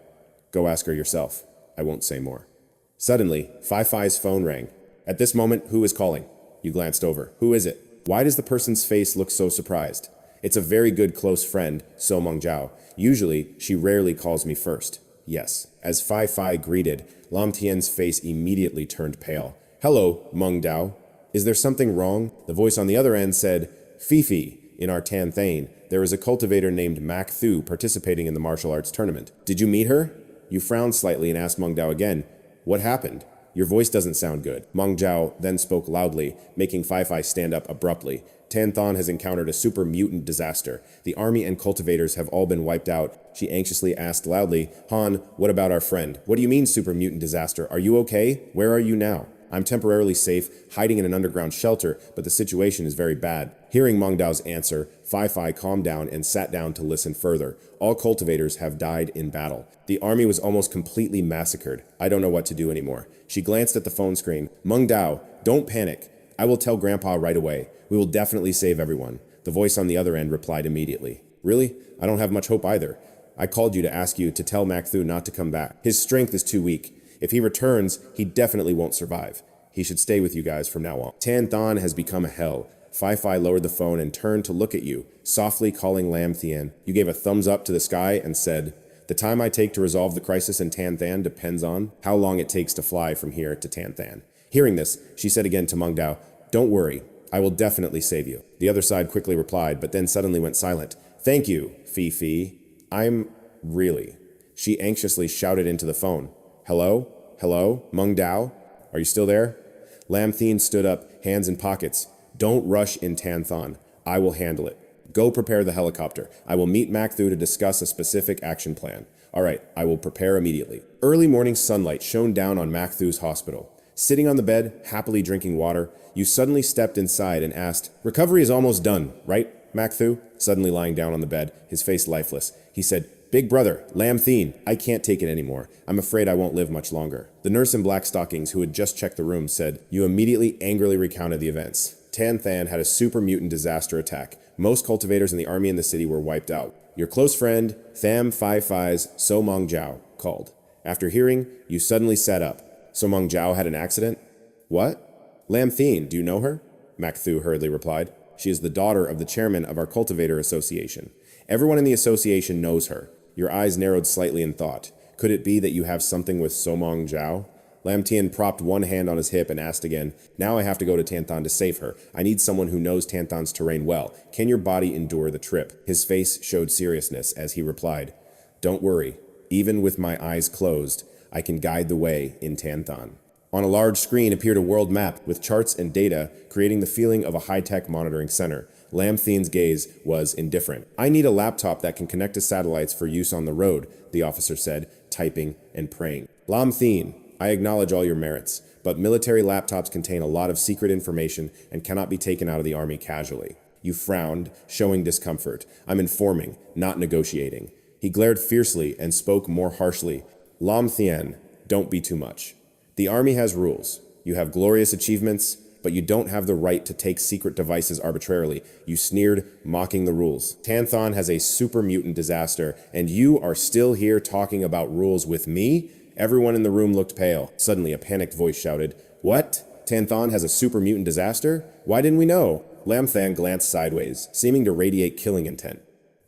S1: go ask her yourself. I won't say more. Suddenly, Fai's phone rang. At this moment, who is calling? You glanced over. Who is it? Why does the person's face look so surprised? It's a very good close friend, So Meng Jiao. Usually, she rarely calls me first. Yes. As Fai greeted, Lam Tien's face immediately turned pale. Hello, Meng Dao. Is there something wrong? The voice on the other end said, Fifi, in our Tan Thane, there is a cultivator named Mac Thu participating in the martial arts tournament. Did you meet her? You frowned slightly and asked Meng Dao again, what happened? Your voice doesn't sound good. Meng Jiao then spoke loudly, making Fai stand up abruptly. Tan Thon has encountered a super mutant disaster. The army and cultivators have all been wiped out. She anxiously asked loudly, Han, what about our friend? What do you mean super mutant disaster? Are you okay? Where are you now? I'm temporarily safe, hiding in an underground shelter, but the situation is very bad. Hearing Meng Dao's answer, Fai calmed down and sat down to listen further. All cultivators have died in battle. The army was almost completely massacred. I don't know what to do anymore. She glanced at the phone screen. Meng Dao, don't panic. I will tell Grandpa right away. We will definitely save everyone. The voice on the other end replied immediately. Really? I don't have much hope either. I called you to ask you to tell Mac Thu not to come back. His strength is too weak. If he returns, he definitely won't survive. He should stay with you guys from now on. Tan Thon has become a hell. Fai lowered the phone and turned to look at you, softly calling Lam Thien. You gave a thumbs up to the sky and said, the time I take to resolve the crisis in Tan Than depends on how long it takes to fly from here to Tan Than. Hearing this, she said again to Meng Dao, don't worry, I will definitely save you. The other side quickly replied, but then suddenly went silent. Thank you, Fifi. I'm really. She anxiously shouted into the phone. Hello? Hello? Meng Dao? Are you still there? Lam Thien stood up, hands in pockets. Don't rush in Tan Thon. I will handle it. Go prepare the helicopter. I will meet Mac Thu to discuss a specific action plan. All right, I will prepare immediately. Early morning sunlight shone down on Mac Thu's hospital. Sitting on the bed, happily drinking water, you suddenly stepped inside and asked, recovery is almost done, right, Mac Thu? Suddenly lying down on the bed, his face lifeless, he said, Big brother, Lam Thien, I can't take it anymore. I'm afraid I won't live much longer. The nurse in black stockings who had just checked the room said, you immediately angrily recounted the events. Tan Than had a super mutant disaster attack. Most cultivators in the army and the city were wiped out. Your close friend, Tham Fai's So Meng Jiao, called. After hearing, you suddenly sat up. So Meng Jiao had an accident? What? Lam Thien, do you know her? Mac Thu hurriedly replied. She is the daughter of the chairman of our cultivator association. Everyone in the association knows her. Your eyes narrowed slightly in thought. Could it be that you have something with So Meng Jiao? Lam Thien propped one hand on his hip and asked again, now I have to go to Tan Thon to save her. I need someone who knows Tan Thon's terrain well. Can your body endure the trip? His face showed seriousness as he replied, don't worry. Even with my eyes closed, I can guide the way in Tan Thon. On a large screen appeared a world map with charts and data, creating the feeling of a high-tech monitoring center. Lam Thien's gaze was indifferent. I need a laptop that can connect to satellites for use on the road, the officer said, typing and praying. Lam Thien, I acknowledge all your merits, but military laptops contain a lot of secret information and cannot be taken out of the army casually. You frowned, showing discomfort. I'm informing, not negotiating. He glared fiercely and spoke more harshly. Lam Thien, don't be too much. The army has rules. You have glorious achievements, but you don't have the right to take secret devices arbitrarily. You sneered, mocking the rules. Tan Thon has a super mutant disaster, and you are still here talking about rules with me? Everyone in the room looked pale. Suddenly, a panicked voice shouted, What? Tan Thon has a super mutant disaster? Why didn't we know? Lam Thien glanced sideways, seeming to radiate killing intent.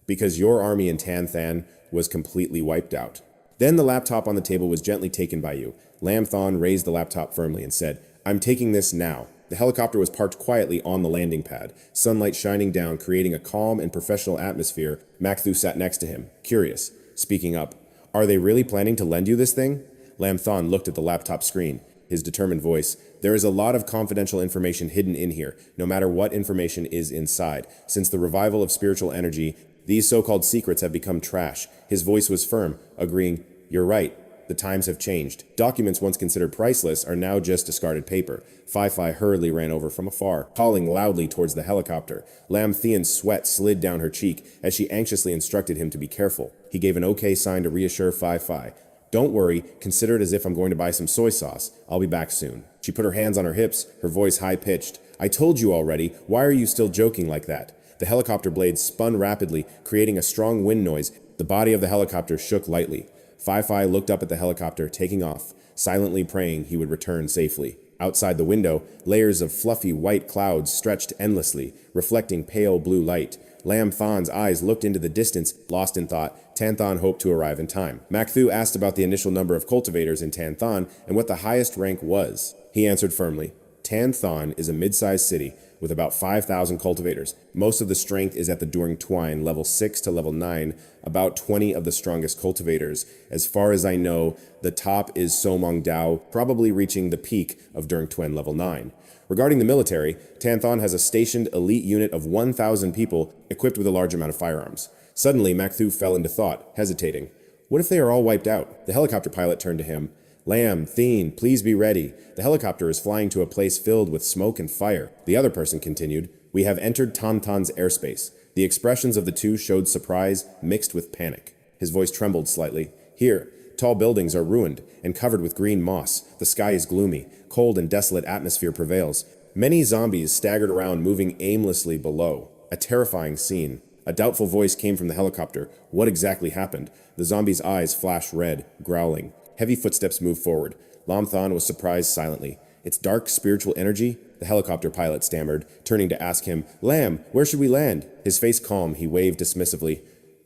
S1: Because your army in Tan Than was completely wiped out. Then the laptop on the table was gently taken by you. Lam Thon raised the laptop firmly and said, I'm taking this now. The helicopter was parked quietly on the landing pad, sunlight shining down, creating a calm and professional atmosphere. Mac Thu sat next to him, curious, speaking up. Are they really planning to lend you this thing? Lam Thon looked at the laptop screen, his determined voice. There is a lot of confidential information hidden in here, no matter what information is inside. Since the revival of spiritual energy, these so-called secrets have become trash. His voice was firm, agreeing, You're right. The times have changed. Documents once considered priceless are now just discarded paper. Phi hurriedly ran over from afar, calling loudly towards the helicopter. Lam Thien's sweat slid down her cheek as she anxiously instructed him to be careful. He gave an okay sign to reassure Phi. Don't worry, consider it as if I'm going to buy some soy sauce. I'll be back soon. She put her hands on her hips, her voice high-pitched. I told you already, why are you still joking like that? The helicopter blade spun rapidly, creating a strong wind noise. The body of the helicopter shook lightly. Phi looked up at the helicopter, taking off, silently praying he would return safely. Outside the window, layers of fluffy white clouds stretched endlessly, reflecting pale blue light. Lam Thien's eyes looked into the distance. Lost in thought, Tan Thien hoped to arrive in time. Makthu asked about the initial number of cultivators in Tan Thien and what the highest rank was. He answered firmly, Tan Thien is a mid-sized city with about 5,000 cultivators. Most of the strength is at the Durng Twine, level 6 to level 9, about 20 of the strongest cultivators. As far as I know, the top is Somong Dao, probably reaching the peak of Durng Twine level 9. Regarding the military, Tan Thien has a stationed elite unit of 1,000 people equipped with a large amount of firearms. Suddenly, Makthu fell into thought, hesitating. What if they are all wiped out? The helicopter pilot turned to him. Lam Thien, please be ready. The helicopter is flying to a place filled with smoke and fire. The other person continued, we have entered Tan Thien's airspace. The expressions of the two showed surprise mixed with panic. His voice trembled slightly. Here, tall buildings are ruined and covered with green moss. The sky is gloomy. Cold and desolate atmosphere prevails. Many zombies staggered around, moving aimlessly below. A terrifying scene. A doubtful voice came from the helicopter. What exactly happened? The zombie's eyes flashed red, growling. Heavy footsteps moved forward. Lam Thien was surprised silently. It's dark spiritual energy? The helicopter pilot stammered, turning to ask him, Lam, where should we land? His face calm, he waved dismissively.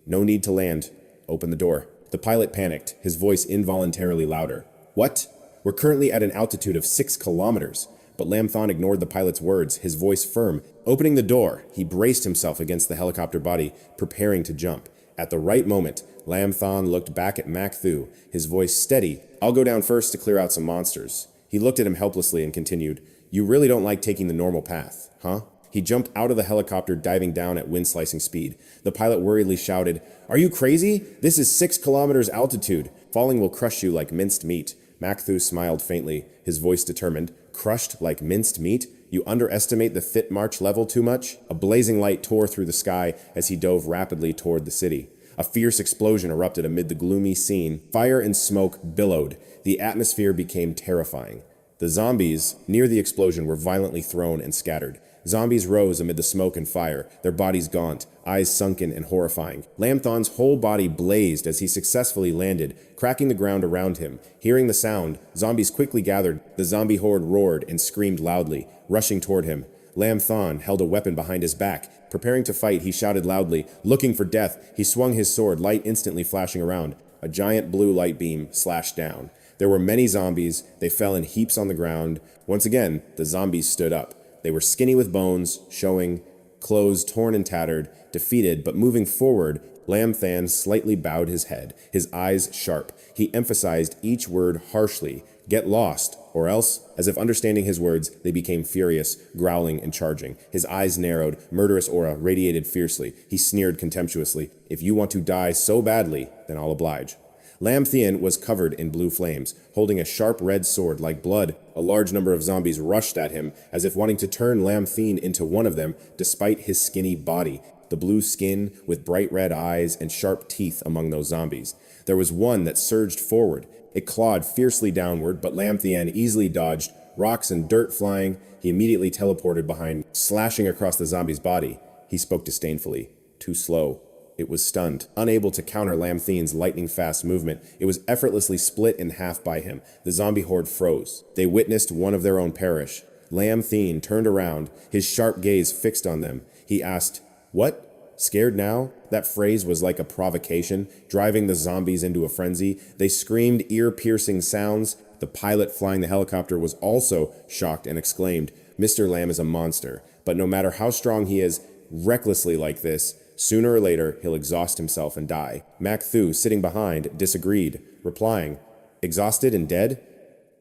S1: No need to land. Open the door. The pilot panicked, his voice involuntarily louder. What? We're currently at an altitude of 6 kilometers. But Lam Thien ignored the pilot's words, his voice firm. Opening the door, he braced himself against the helicopter body, preparing to jump. At the right moment, Lam Thien looked back at Makthu, his voice steady. I'll go down first to clear out some monsters. He looked at him helplessly and continued, You really don't like taking the normal path, huh? He jumped out of the helicopter, diving down at wind-slicing speed. The pilot worriedly shouted, Are you crazy? This is 6 kilometers altitude. Falling will crush you like minced meat. Makthu smiled faintly, his voice determined. Crushed like minced meat? You underestimate the fit march level too much? A blazing light tore through the sky as he dove rapidly toward the city. A fierce explosion erupted amid the gloomy scene. Fire and smoke billowed. The atmosphere became terrifying. The zombies near the explosion were violently thrown and scattered. Zombies rose amid the smoke and fire, their bodies gaunt, eyes sunken and horrifying. Lam Thien's whole body blazed as he successfully landed, cracking the ground around him. Hearing the sound, zombies quickly gathered. The zombie horde roared and screamed loudly, rushing toward him. Lam Thien held a weapon behind his back. Preparing to fight, he shouted loudly, looking for death. He swung his sword, light instantly flashing around. A giant blue light beam slashed down. There were many zombies. They fell in heaps on the ground. Once again, the zombies stood up. They were skinny with bones, showing, clothes torn and tattered, defeated, but moving forward. Lam Thien slightly bowed his head, his eyes sharp. He emphasized each word harshly. Get lost, or else, as if understanding his words, they became furious, growling and charging. His eyes narrowed, murderous aura radiated fiercely. He sneered contemptuously. If you want to die so badly, then I'll oblige. Lam Thien was covered in blue flames, holding a sharp red sword like blood. A large number of zombies rushed at him, as if wanting to turn Lam Thien into one of them, despite his skinny body. The blue skin, with bright red eyes and sharp teeth among those zombies. There was one that surged forward. It clawed fiercely downward, but Lam Thien easily dodged. Rocks and dirt flying, he immediately teleported behind, slashing across the zombie's body. He spoke disdainfully. Too slow. It was stunned, unable to counter Lam Thien's lightning-fast movement. It was effortlessly split in half by him. The zombie horde froze. They witnessed one of their own perish. Lam Thien turned around, his sharp gaze fixed on them. He asked, What? Scared now? That phrase was like a provocation, driving the zombies into a frenzy. They screamed ear-piercing sounds. The pilot flying the helicopter was also shocked and exclaimed, Mr. Lam is a monster, but no matter how strong he is, recklessly like this, sooner or later, he'll exhaust himself and die. Makthu, sitting behind, disagreed, replying, Exhausted and dead?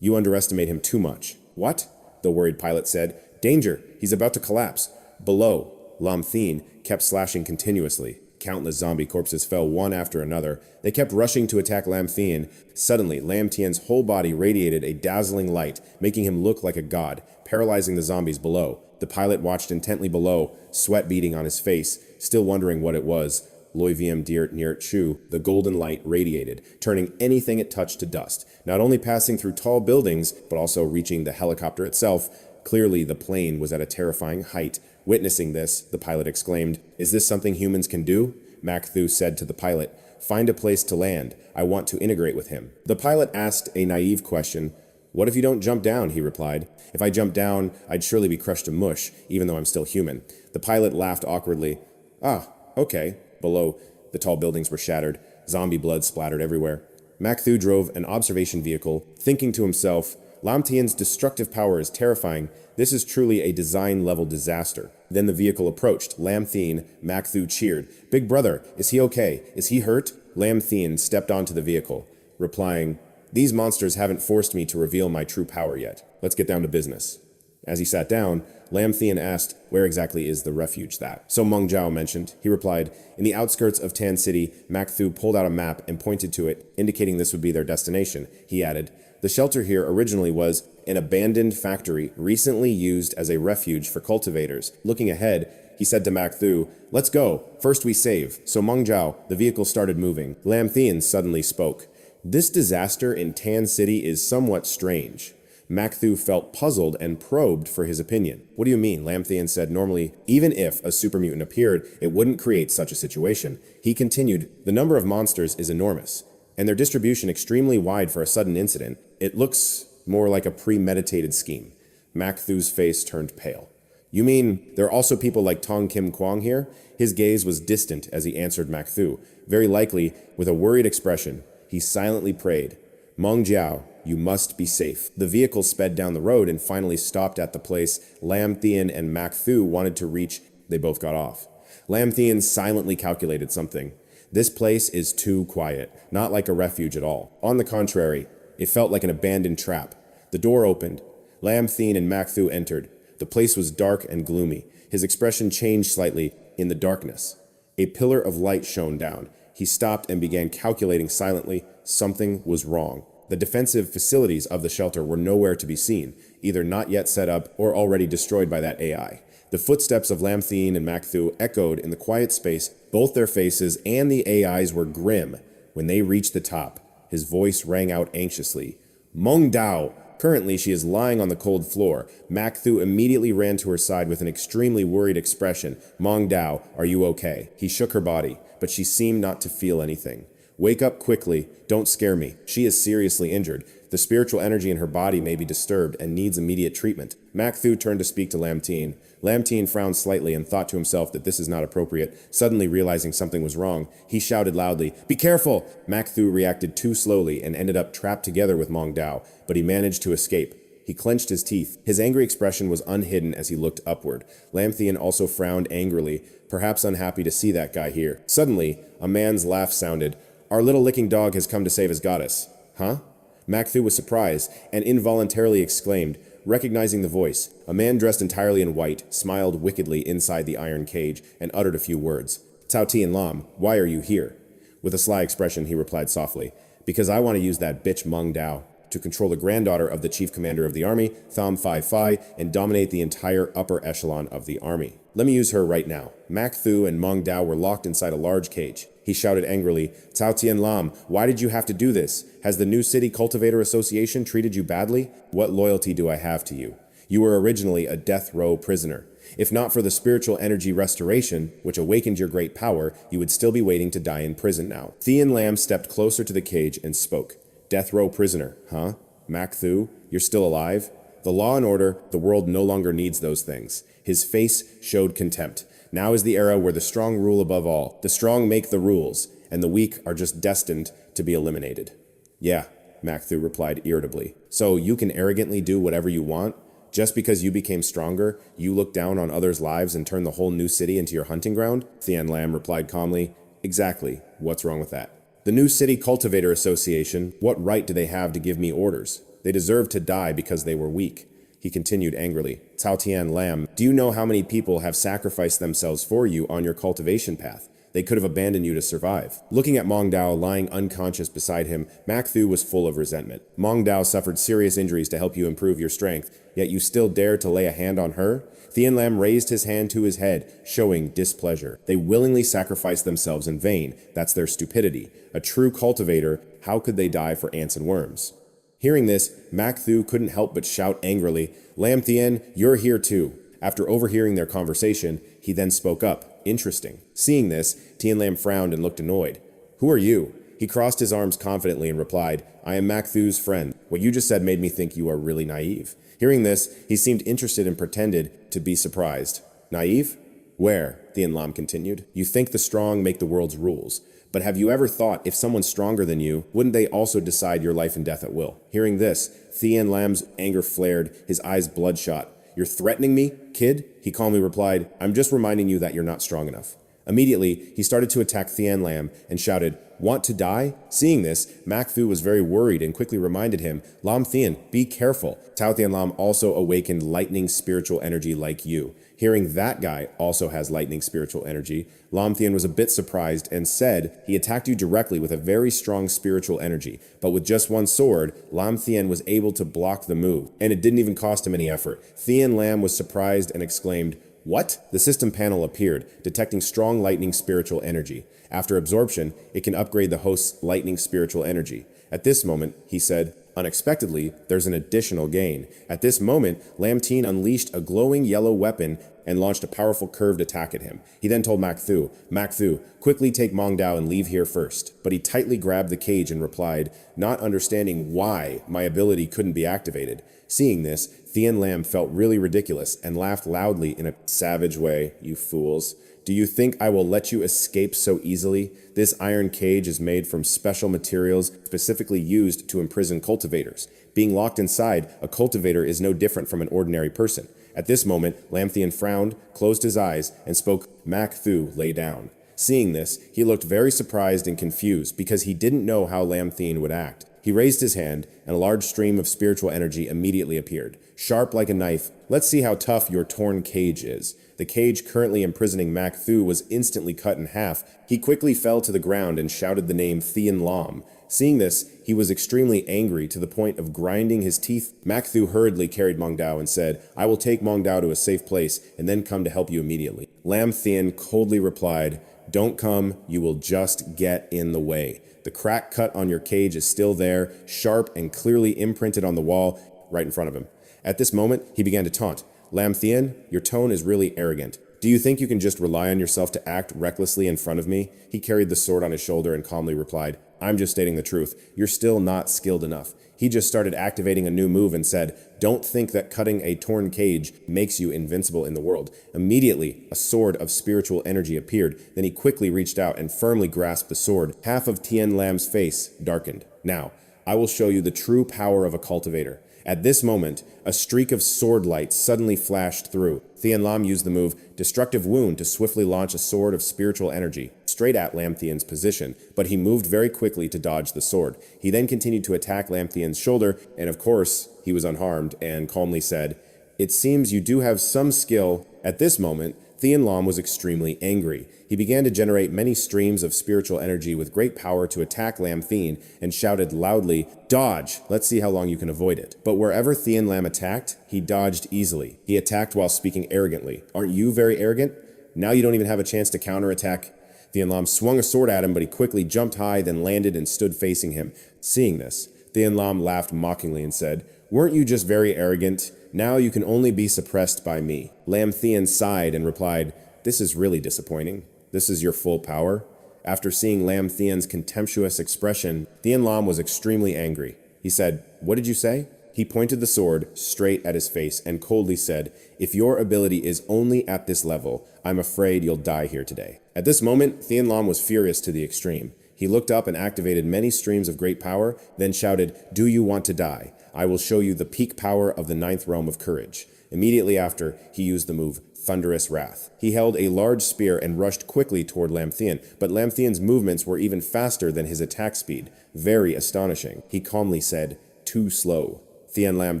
S1: You underestimate him too much. What? The worried pilot said. Danger! He's about to collapse. Below, Lam Thien kept slashing continuously. Countless zombie corpses fell one after another. They kept rushing to attack Lam Thien. Suddenly, Lam Thien's whole body radiated a dazzling light, making him look like a god, paralyzing the zombies below. The pilot watched intently below, sweat beading on his face, still wondering what it was. Loiviem Dirt Near Chu, the golden light radiated, turning anything it touched to dust, not only passing through tall buildings, but also reaching the helicopter itself. Clearly, the plane was at a terrifying height. Witnessing this, the pilot exclaimed, "Is this something humans can do?" Mac Thu said to the pilot, "Find a place to land. I want to integrate with him." The pilot asked a naive question. "What if you don't jump down?" he replied. "If I jump down, I'd surely be crushed to mush, even though I'm still human." The pilot laughed awkwardly. "Ah, okay." Below, the tall buildings were shattered. Zombie blood splattered everywhere. Mac Thu drove an observation vehicle, thinking to himself, Lam Thien's destructive power is terrifying. This is truly a design-level disaster. Then the vehicle approached. Lam Thien, Mac Thu cheered. "Big brother, is he okay? Is he hurt?" Lam Thien stepped onto the vehicle, replying, "These monsters haven't forced me to reveal my true power yet. Let's get down to business." As he sat down, Lam Thien asked, "Where exactly is the refuge that?" So Meng Zhao mentioned. He replied, "In the outskirts of Tan City." Mac Thu pulled out a map and pointed to it, indicating this would be their destination. He added, "The shelter here originally was an abandoned factory, recently used as a refuge for cultivators." Looking ahead, he said to Mac Thu, "Let's go. First we save." So Meng Zhao, the vehicle started moving. Lam Thien suddenly spoke. "This disaster in Tan City is somewhat strange." Mac Thu felt puzzled and probed for his opinion. "What do you mean?" Lam Thien said. "Normally, even if a super mutant appeared, it wouldn't create such a situation." He continued, "The number of monsters is enormous, and their distribution extremely wide for a sudden incident. It looks more like a premeditated scheme." Mac Thu's face turned pale. "You mean there are also people like Tong Kim Kwang here?" His gaze was distant as he answered Mac Thu. Very likely, with a worried expression, he silently prayed, "Meng Zhao, you must be safe." The vehicle sped down the road and finally stopped at the place Lam Thien and Mac Thu wanted to reach. They both got off. Lam Thien silently calculated something. This place is too quiet, not like a refuge at all. On the contrary, it felt like an abandoned trap. The door opened. Lam Thien and Mac Thu entered. The place was dark and gloomy. His expression changed slightly in the darkness. A pillar of light shone down. He stopped and began calculating silently. Something was wrong. The defensive facilities of the shelter were nowhere to be seen, either not yet set up or already destroyed by that AI. The footsteps of Lam Thien and Mac Thu echoed in the quiet space. Both their faces and the AI's were grim. When they reached the top, his voice rang out anxiously. "Meng Dao!" Currently, she is lying on the cold floor. Mac Thu immediately ran to her side with an extremely worried expression. "Meng Dao, are you okay?" He shook her body, but she seemed not to feel anything. "Wake up quickly. Don't scare me. She is seriously injured. The spiritual energy in her body may be disturbed and needs immediate treatment." Mac Thu turned to speak to Lam Thien. Lam Thien frowned slightly and thought to himself that this is not appropriate. Suddenly realizing something was wrong, he shouted loudly, "Be careful!" Mac Thu reacted too slowly and ended up trapped together with Meng Dao, but he managed to escape. He clenched his teeth. His angry expression was unhidden as he looked upward. Lam Thien also frowned angrily, perhaps unhappy to see that guy here. Suddenly, a man's laugh sounded. "Our little licking dog has come to save his goddess." "Huh?" Mac Thu was surprised and involuntarily exclaimed, recognizing the voice. A man dressed entirely in white smiled wickedly inside the iron cage and uttered a few words. "Cao Ti and Lam, why are you here?" With a sly expression, he replied softly, "Because I want to use that bitch Meng Dao to control the granddaughter of the chief commander of the army, Tham Phi Phi, and dominate the entire upper echelon of the army. Let me use her right now." Mac Thu and Meng Dao were locked inside a large cage. He shouted angrily, "Cao Tian Lam, why did you have to do this? Has the New City Cultivator Association treated you badly? What loyalty do I have to you? You were originally a death row prisoner. If not for the spiritual energy restoration, which awakened your great power, you would still be waiting to die in prison now." Thien Lam stepped closer to the cage and spoke. "Death row prisoner, huh? Mac Thu, you're still alive? The law and order, the world no longer needs those things." His face showed contempt. Now is the era where the strong rule above all. The strong make the rules, and the weak are just destined to be eliminated. "Yeah," Mac Thu replied irritably. "So you can arrogantly do whatever you want? Just because you became stronger, you look down on others' lives and turn the whole new city into your hunting ground?" Thien Lam replied calmly. "Exactly. What's wrong with that?" "The New City Cultivator Association, what right do they have to give me orders? They deserve to die because they were weak." He continued angrily. "Cao Tian Lam, do you know how many people have sacrificed themselves for you on your cultivation path? They could have abandoned you to survive. Looking at Mong Dao lying unconscious beside him, Mak Thu was full of resentment. Mong Dao suffered serious injuries to help you improve your strength, yet you still dare to lay a hand on her? Thien Lam raised his hand to his head, showing displeasure. They willingly sacrificed themselves in vain. That's their stupidity. A true cultivator, how could they die for ants and worms? Hearing this, Mak Thu couldn't help but shout angrily, Lam Thien, you're here too. After overhearing their conversation, he then spoke up. Interesting. Seeing this, Thien Lam frowned and looked annoyed. Who are you? He crossed his arms confidently and replied, I am Mak Thu's friend. What you just said made me think you are really naive. Hearing this, he seemed interested and pretended to be surprised. Naive? Where? Thien Lam continued. You think the strong make the world's rules. But have you ever thought if someone's stronger than you, wouldn't they also decide your life and death at will? Hearing this, Thien Lam's anger flared, his eyes bloodshot. You're threatening me, kid? He calmly replied, I'm just reminding you that you're not strong enough. Immediately, he started to attack Thien Lam and shouted, Want to die? Seeing this, Mak Thu was very worried and quickly reminded him, Lam Thien, be careful. Tao Thien Lam also awakened lightning spiritual energy like you. Hearing that guy also has lightning spiritual energy, Lam Thien was a bit surprised and said he attacked you directly with a very strong spiritual energy, but with just one sword, Lam Thien was able to block the move, and it didn't even cost him any effort. Thien Lam was surprised and exclaimed, What? The system panel appeared, detecting strong lightning spiritual energy. After absorption, it can upgrade the host's lightning spiritual energy. At this moment, he said, Unexpectedly, there's an additional gain. At this moment, Lam Thien unleashed a glowing yellow weapon and launched a powerful curved attack at him. He then told Mak Thu, quickly take Mong Dao and leave here first. But he tightly grabbed the cage and replied, not understanding why my ability couldn't be activated. Seeing this, Thien Lam felt really ridiculous and laughed loudly in a savage way. You fools. Do you think I will let you escape so easily? This iron cage is made from special materials specifically used to imprison cultivators. Being locked inside, a cultivator is no different from an ordinary person. At this moment, Lam Thien frowned, closed his eyes, and spoke, Mak Thu, lay down. Seeing this, he looked very surprised and confused because he didn't know how Lam Thien would act. He raised his hand, and a large stream of spiritual energy immediately appeared. Sharp like a knife, let's see how tough your torn cage is. The cage currently imprisoning Mak Thu was instantly cut in half. He quickly fell to the ground and shouted the name Thien Lam. Seeing this, he was extremely angry to the point of grinding his teeth. Mak Thu hurriedly carried Mong Dao and said, I will take Mong Dao to a safe place and then come to help you immediately. Lam Thien coldly replied, Don't come, you will just get in the way. The crack cut on your cage is still there, sharp and clearly imprinted on the wall right in front of him. At this moment, he began to taunt. Lam Thien, your tone is really arrogant. Do you think you can just rely on yourself to act recklessly in front of me? He carried the sword on his shoulder and calmly replied, I'm just stating the truth. You're still not skilled enough. He just started activating a new move and said, Don't think that cutting a torn cage makes you invincible in the world. Immediately, a sword of spiritual energy appeared. Then he quickly reached out and firmly grasped the sword. Half of Thien Lam's face darkened. Now, I will show you the true power of a cultivator. At this moment, a streak of sword light suddenly flashed through. Thien Lam used the move Destructive Wound to swiftly launch a sword of spiritual energy straight at Lam Thien's position, but he moved very quickly to dodge the sword. He then continued to attack Lam Thien's shoulder, and of course, he was unharmed and calmly said, It seems you do have some skill. At this moment, Thien Lam was extremely angry. He began to generate many streams of spiritual energy with great power to attack Lam Thien and shouted loudly, Dodge! Let's see how long you can avoid it. But wherever Thien Lam attacked, he dodged easily. He attacked while speaking arrogantly. Aren't you very arrogant? Now you don't even have a chance to counterattack. Thien Lam swung a sword at him, but he quickly jumped high, then landed and stood facing him. Seeing this, Thien Lam laughed mockingly and said, Weren't you just very arrogant? Now you can only be suppressed by me. Lam Thien sighed and replied, This is really disappointing. This is your full power? After seeing Lam Thien's contemptuous expression, Thien Lam was extremely angry. He said, What did you say? He pointed the sword straight at his face and coldly said, If your ability is only at this level, I'm afraid you'll die here today. At this moment, Thien Lam was furious to the extreme. He looked up and activated many streams of great power, then shouted, Do you want to die? I will show you the peak power of the 9th realm of courage. Immediately after, he used the move Thunderous Wrath. He held a large spear and rushed quickly toward Lam Thien, but Lam Thien's movements were even faster than his attack speed. Very astonishing. He calmly said, Too slow. Thien Lam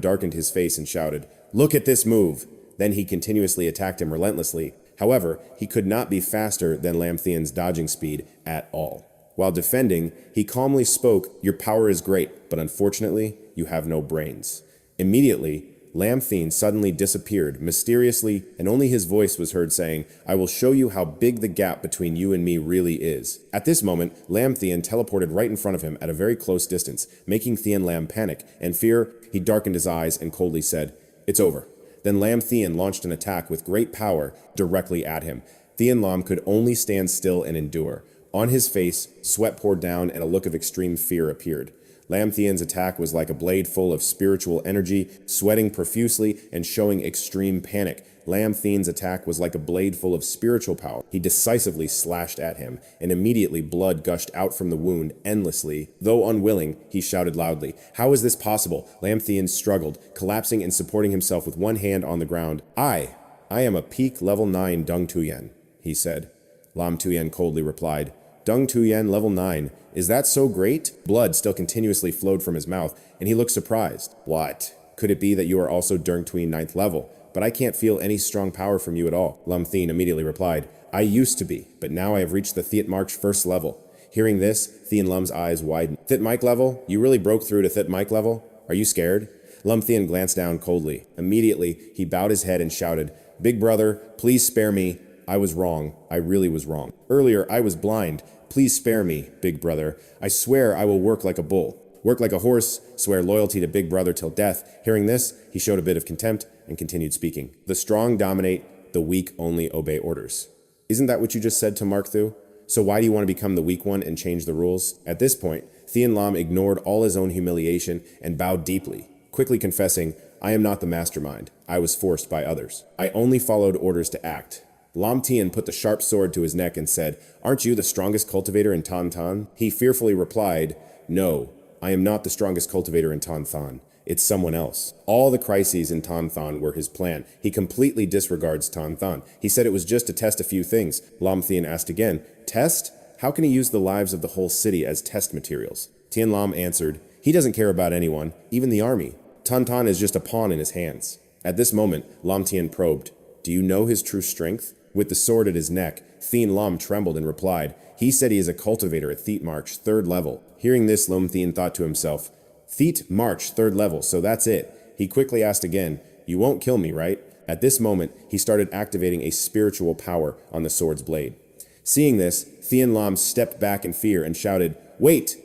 S1: darkened his face and shouted, Look at this move! Then he continuously attacked him relentlessly. However, he could not be faster than Lam Thien's dodging speed at all. While defending, he calmly spoke, "Your power is great, but unfortunately, you have no brains." Immediately, Lam Thien suddenly disappeared, mysteriously, and only his voice was heard saying, "I will show you how big the gap between you and me really is." At this moment, Lam Thien teleported right in front of him at a very close distance, making Thien Lam panic. In fear, he darkened his eyes and coldly said, "It's over." Then Lam Thien launched an attack with great power directly at him. Thien Lam could only stand still and endure. On his face, sweat poured down and a look of extreme fear appeared. Lam Thien's attack was like a blade full of spiritual energy, sweating profusely and showing extreme panic. Lam Thien's attack was like a blade full of spiritual power. He decisively slashed at him, and immediately blood gushed out from the wound endlessly. Though unwilling, he shouted loudly, "How is this possible?" Lam Thien struggled, collapsing and supporting himself with one hand on the ground. I am a peak level 9 Dung Tuyen," he said. Lam Thien coldly replied, "Dung Tuyen level 9. Is that so great?" Blood still continuously flowed from his mouth, and he looked surprised. "What? Could it be that you are also Dung Tuyen 9th level? But I can't feel any strong power from you at all." Lam Thien immediately replied, "I used to be, but now I have reached the Thitmark 1st level." Hearing this, Thien Lam's eyes widened. "Thitmark level? You really broke through to Thitmark level? Are you scared?" Lam Thien glanced down coldly. Immediately, he bowed his head and shouted, "Big brother, please spare me. I was wrong. I really was wrong. Earlier, I was blind. Please spare me, big brother. I swear I will work like a bull. Work like a horse, swear loyalty to big brother till death." Hearing this, he showed a bit of contempt and continued speaking. "The strong dominate, the weak only obey orders." Isn't that what you just said to Mark Thu? So why do you want to become the weak one and change the rules? At this point, Thien Lam ignored all his own humiliation and bowed deeply, quickly confessing, "I am not the mastermind. I was forced by others. I only followed orders to act." Lam Thien put the sharp sword to his neck and said, "Aren't you the strongest cultivator in Tan Tan?" He fearfully replied, "No, I am not the strongest cultivator in Tan Tan. It's someone else." All the crises in Tan Tan were his plan. He completely disregards Tan Tan. He said it was just to test a few things. Lam Thien asked again, "Test? How can he use the lives of the whole city as test materials?" Thien Lam answered, "He doesn't care about anyone, even the army. Tan Tan is just a pawn in his hands." At this moment, Lam Thien probed, "Do you know his true strength?" With the sword at his neck, Thien Lam trembled and replied, "He said he is a cultivator at Thitmark's 3rd level." Hearing this, Lam Thien thought to himself, "Thitmark's 3rd level, so that's it." He quickly asked again, "You won't kill me, right?" At this moment, he started activating a spiritual power on the sword's blade. Seeing this, Thien Lam stepped back in fear and shouted, Wait,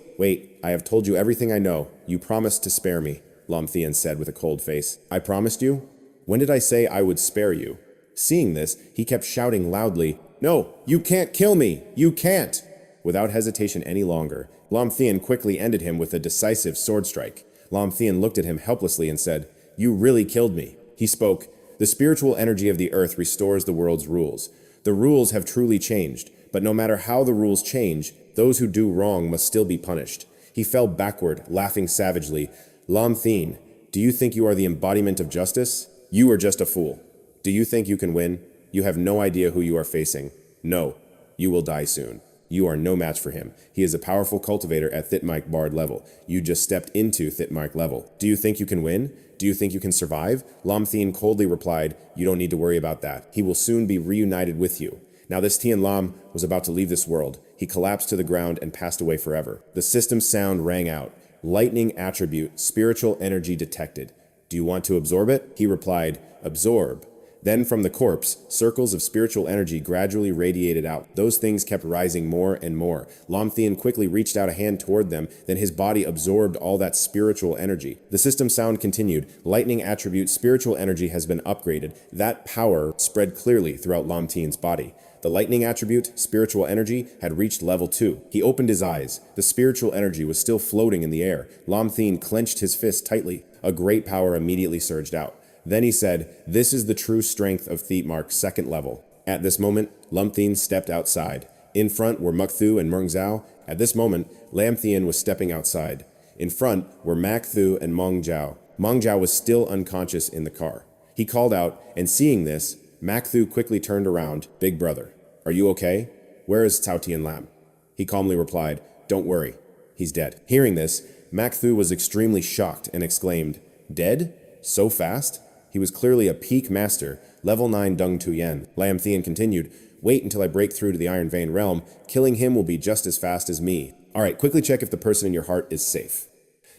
S1: I have told you everything I know. You promised to spare me," Lam Thien said with a cold face. "I promised you? When did I say I would spare you?" Seeing this, he kept shouting loudly, "No, you can't kill me! You can't!" Without hesitation any longer, Lam Thien quickly ended him with a decisive sword strike. Lam Thien looked at him helplessly and said, "You really killed me." He spoke, "The spiritual energy of the earth restores the world's rules. The rules have truly changed, but no matter how the rules change, those who do wrong must still be punished." He fell backward, laughing savagely. "Lam Thien, do you think you are the embodiment of justice? You are just a fool. Do you think you can win? You have no idea who you are facing. No, you will die soon. You are no match for him. He is a powerful cultivator at Thitmark Bard level. You just stepped into Thitmark level. Do you think you can win? Do you think you can survive?" Lam Thien coldly replied, "You don't need to worry about that. He will soon be reunited with you." Now this Thien Lam was about to leave this world. He collapsed to the ground and passed away forever. The system sound rang out. "Lightning attribute, spiritual energy detected. Do you want to absorb it?" He replied, "Absorb." Then from the corpse, circles of spiritual energy gradually radiated out. Those things kept rising more and more. Lam Thien quickly reached out a hand toward them, then his body absorbed all that spiritual energy. The system sound continued. "Lightning attribute, spiritual energy has been upgraded." That power spread clearly throughout Lam Thien's body. The lightning attribute, spiritual energy, had reached level 2. He opened his eyes. The spiritual energy was still floating in the air. Lam Thien clenched his fist tightly. A great power immediately surged out. Then he said, "This is the true strength of Thitmark's 2nd level." At this moment, Lam Thien stepped outside. In front were Muk Thu and Meng Zhao. At this moment, Lam Thien was stepping outside. In front were Mak Thu and Meng Zhao. Meng Zhao was still unconscious in the car. He called out, and seeing this, Mak Thu quickly turned around. "Big brother, are you okay? Where is Cao Tien Lam?" He calmly replied, "Don't worry, he's dead." Hearing this, Mak Thu was extremely shocked and exclaimed, "Dead? So fast?" He was clearly a peak master, level 9 Dung Tuyen. Lam Thien continued, wait until I break through to the Iron Vein realm. Killing him will be just as fast as me. Alright, quickly check if the person in your heart is safe.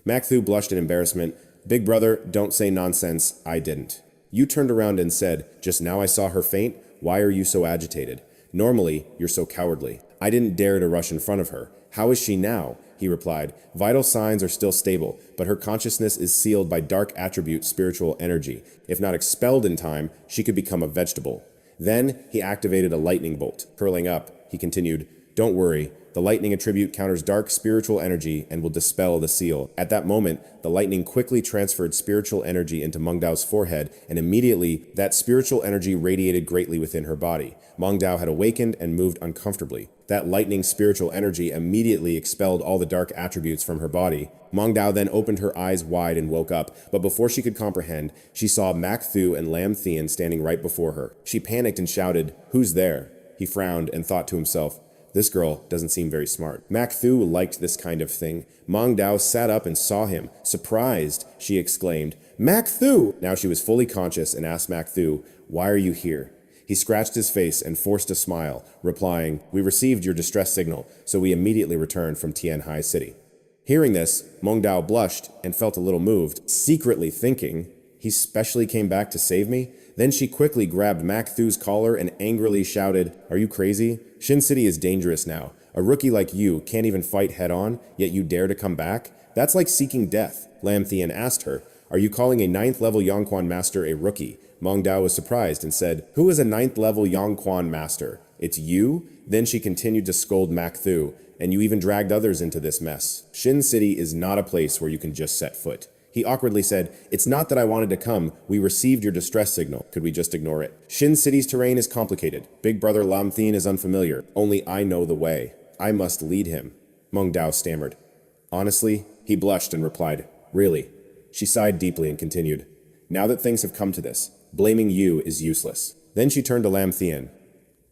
S1: Mak Thu blushed in embarrassment. Big brother, don't say nonsense, I didn't. You turned around and said, just now I saw her faint. Why are you so agitated? Normally, you're so cowardly. I didn't dare to rush in front of her. How is she now? He replied. Vital signs are still stable, but her consciousness is sealed by dark attribute spiritual energy. If not expelled in time, she could become a vegetable. Then he activated a lightning bolt. Curling up, he continued, don't worry. The lightning attribute counters dark spiritual energy and will dispel the seal. At that moment, the lightning quickly transferred spiritual energy into Meng Dao's forehead, and immediately that spiritual energy radiated greatly within her body. Meng Dao had awakened and moved uncomfortably. That lightning spiritual energy immediately expelled all the dark attributes from her body. Meng Dao then opened her eyes wide and woke up, but before she could comprehend, she saw Mak Thu and Lam Thien standing right before her. She panicked and shouted, "Who's there?" He frowned and thought to himself, this girl doesn't seem very smart. Mak Thu liked this kind of thing. Meng Dao sat up and saw him. Surprised, she exclaimed, Mak Thu! Now she was fully conscious and asked Mak Thu, why are you here? He scratched his face and forced a smile, replying, we received your distress signal, so we immediately returned from Tianhai City. Hearing this, Meng Dao blushed and felt a little moved, secretly thinking, he specially came back to save me? Then she quickly grabbed Mak Thu's collar and angrily shouted, are you crazy? Xin City is dangerous now. A rookie like you can't even fight head-on, yet you dare to come back? That's like seeking death. Lam Thien asked her, are you calling a 9th level Yongquan master a rookie? Meng Dao was surprised and said, who is a 9th level Yongquan master? It's you? Then she continued to scold Mak Thu, and you even dragged others into this mess. Xin City is not a place where you can just set foot. He awkwardly said, it's not that I wanted to come, we received your distress signal, could we just ignore it? Xin City's terrain is complicated, big brother Lam Thien is unfamiliar, only I know the way. I must lead him. Meng Dao stammered. Honestly, he blushed and replied, really? She sighed deeply and continued, now that things have come to this, blaming you is useless. Then she turned to Lam Thien.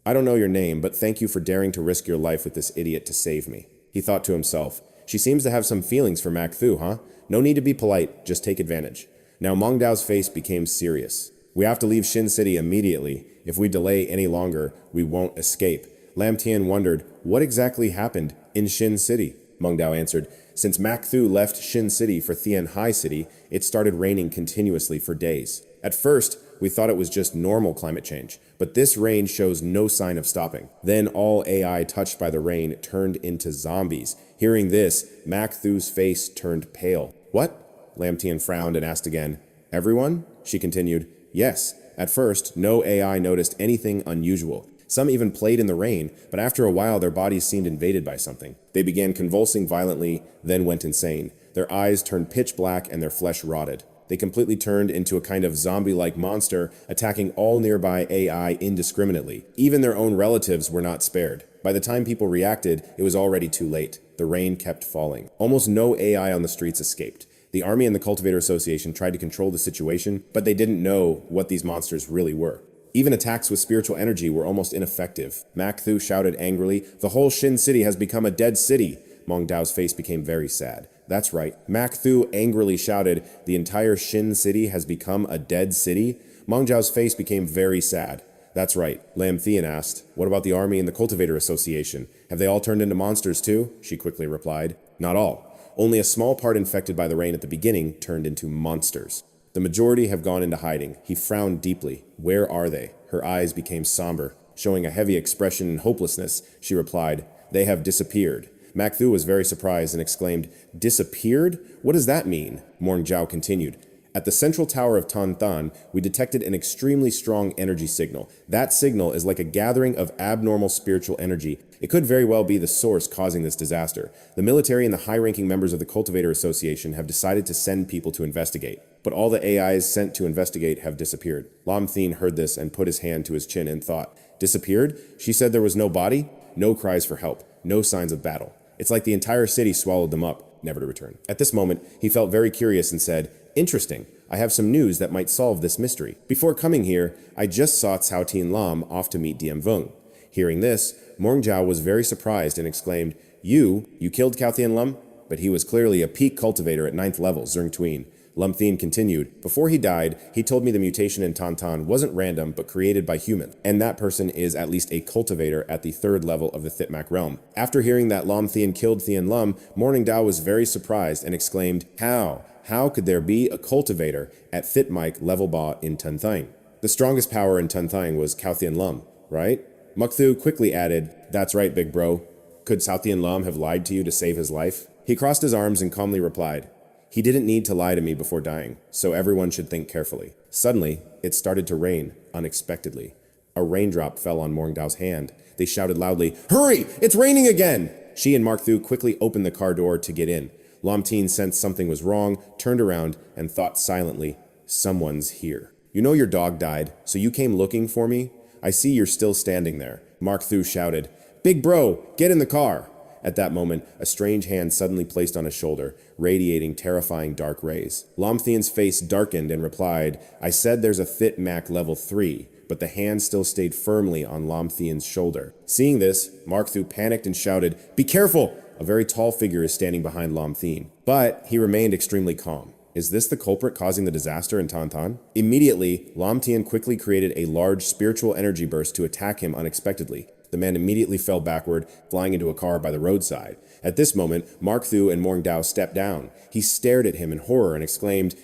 S1: I don't know your name, but thank you for daring to risk your life with this idiot to save me. He thought to himself, she seems to have some feelings for Mak Thu, huh? No need to be polite, just take advantage. Now Meng Dao's face became serious. We have to leave Xin City immediately. If we delay any longer, we won't escape. Lam Thien wondered, what exactly happened in Xin City? Meng Dao answered, since Mak Thu left Xin City for Tianhai City, it started raining continuously for days. At first, we thought it was just normal climate change, but this rain shows no sign of stopping. Then all AI touched by the rain turned into zombies. Hearing this, Mak Thu's face turned pale. What? Lam Thien frowned and asked again. Everyone? She continued. Yes. At first, no AI noticed anything unusual. Some even played in the rain, but after a while their bodies seemed invaded by something. They began convulsing violently, then went insane. Their eyes turned pitch black and their flesh rotted. They completely turned into a kind of zombie-like monster, attacking all nearby AI indiscriminately. Even their own relatives were not spared. By the time people reacted, it was already too late. The rain kept falling. Almost no AI on the streets escaped. The Army and the Cultivator Association tried to control the situation, but they didn't know what these monsters really were. Even attacks with spiritual energy were almost ineffective. Mak Thu shouted angrily, the whole Xin City has become a dead city. Meng Dao's face became very sad. That's right. Mak Thu angrily shouted, the entire Xin City has become a dead city? Meng Dao's face became very sad. That's right. Lam Thien asked, what about the Army and the Cultivator Association? Have they all turned into monsters too? She quickly replied, not all. Only a small part infected by the rain at the beginning turned into monsters. The majority have gone into hiding. He frowned deeply. Where are they? Her eyes became somber. Showing a heavy expression and hopelessness, she replied, they have disappeared. Mak Thu was very surprised and exclaimed, disappeared? What does that mean? Meng Dao continued. At the central tower of Tan Than, we detected an extremely strong energy signal. That signal is like a gathering of abnormal spiritual energy. It could very well be the source causing this disaster. The military and the high-ranking members of the Cultivator Association have decided to send people to investigate. But all the AIs sent to investigate have disappeared. Lam Thien heard this and put his hand to his chin and thought, disappeared? She said there was no body? No cries for help. No signs of battle. It's like the entire city swallowed them up, never to return. At this moment, he felt very curious and said, interesting. I have some news that might solve this mystery. Before coming here, I just saw Cao Tin Lam off to meet Diem Veng. Hearing this, Meng Dao was very surprised and exclaimed, you killed Cao Tin Lam? But he was clearly a peak cultivator at 9th level, Zheng Tuyen. Lam Thien continued, before he died, he told me the mutation in Tantan wasn't random but created by humans, and that person is at least a cultivator at the 3rd level of the Thitmak realm. After hearing that Lam Thien killed Thien Lum, Morning Dao was very surprised and exclaimed, How? How could there be a cultivator at Thitmak level ba in Tanthang? The strongest power in Tanthang was Cao Thien Lum, right? Mukthu quickly added, That's right, big bro. Could Cao Thien Lum have lied to you to save his life? He crossed his arms and calmly replied, He didn't need to lie to me before dying, so everyone should think carefully. Suddenly, it started to rain, unexpectedly. A raindrop fell on Morning Dao's hand. They shouted loudly, Hurry! It's raining again! She and Markthu quickly opened the car door to get in. Lam Thien sensed something was wrong, turned around, and thought silently, Someone's here. You know your dog died, so you came looking for me? I see you're still standing there. Markthu shouted, Big bro, get in the car! At that moment, a strange hand suddenly placed on his shoulder, radiating terrifying dark rays. Lam Thien's face darkened and replied, I said there's a Thitmak level 3, but the hand still stayed firmly on Lam Thien's shoulder. Seeing this, Markthu panicked and shouted, Be careful! A very tall figure is standing behind Lam Thien. But he remained extremely calm. Is this the culprit causing the disaster in Tantan? Immediately, Lam Thien quickly created a large spiritual energy burst to attack him unexpectedly. The man immediately fell backward, flying into a car by the roadside. At this moment, Markthu and Morning Dao stepped down. He stared at him in horror and exclaimed,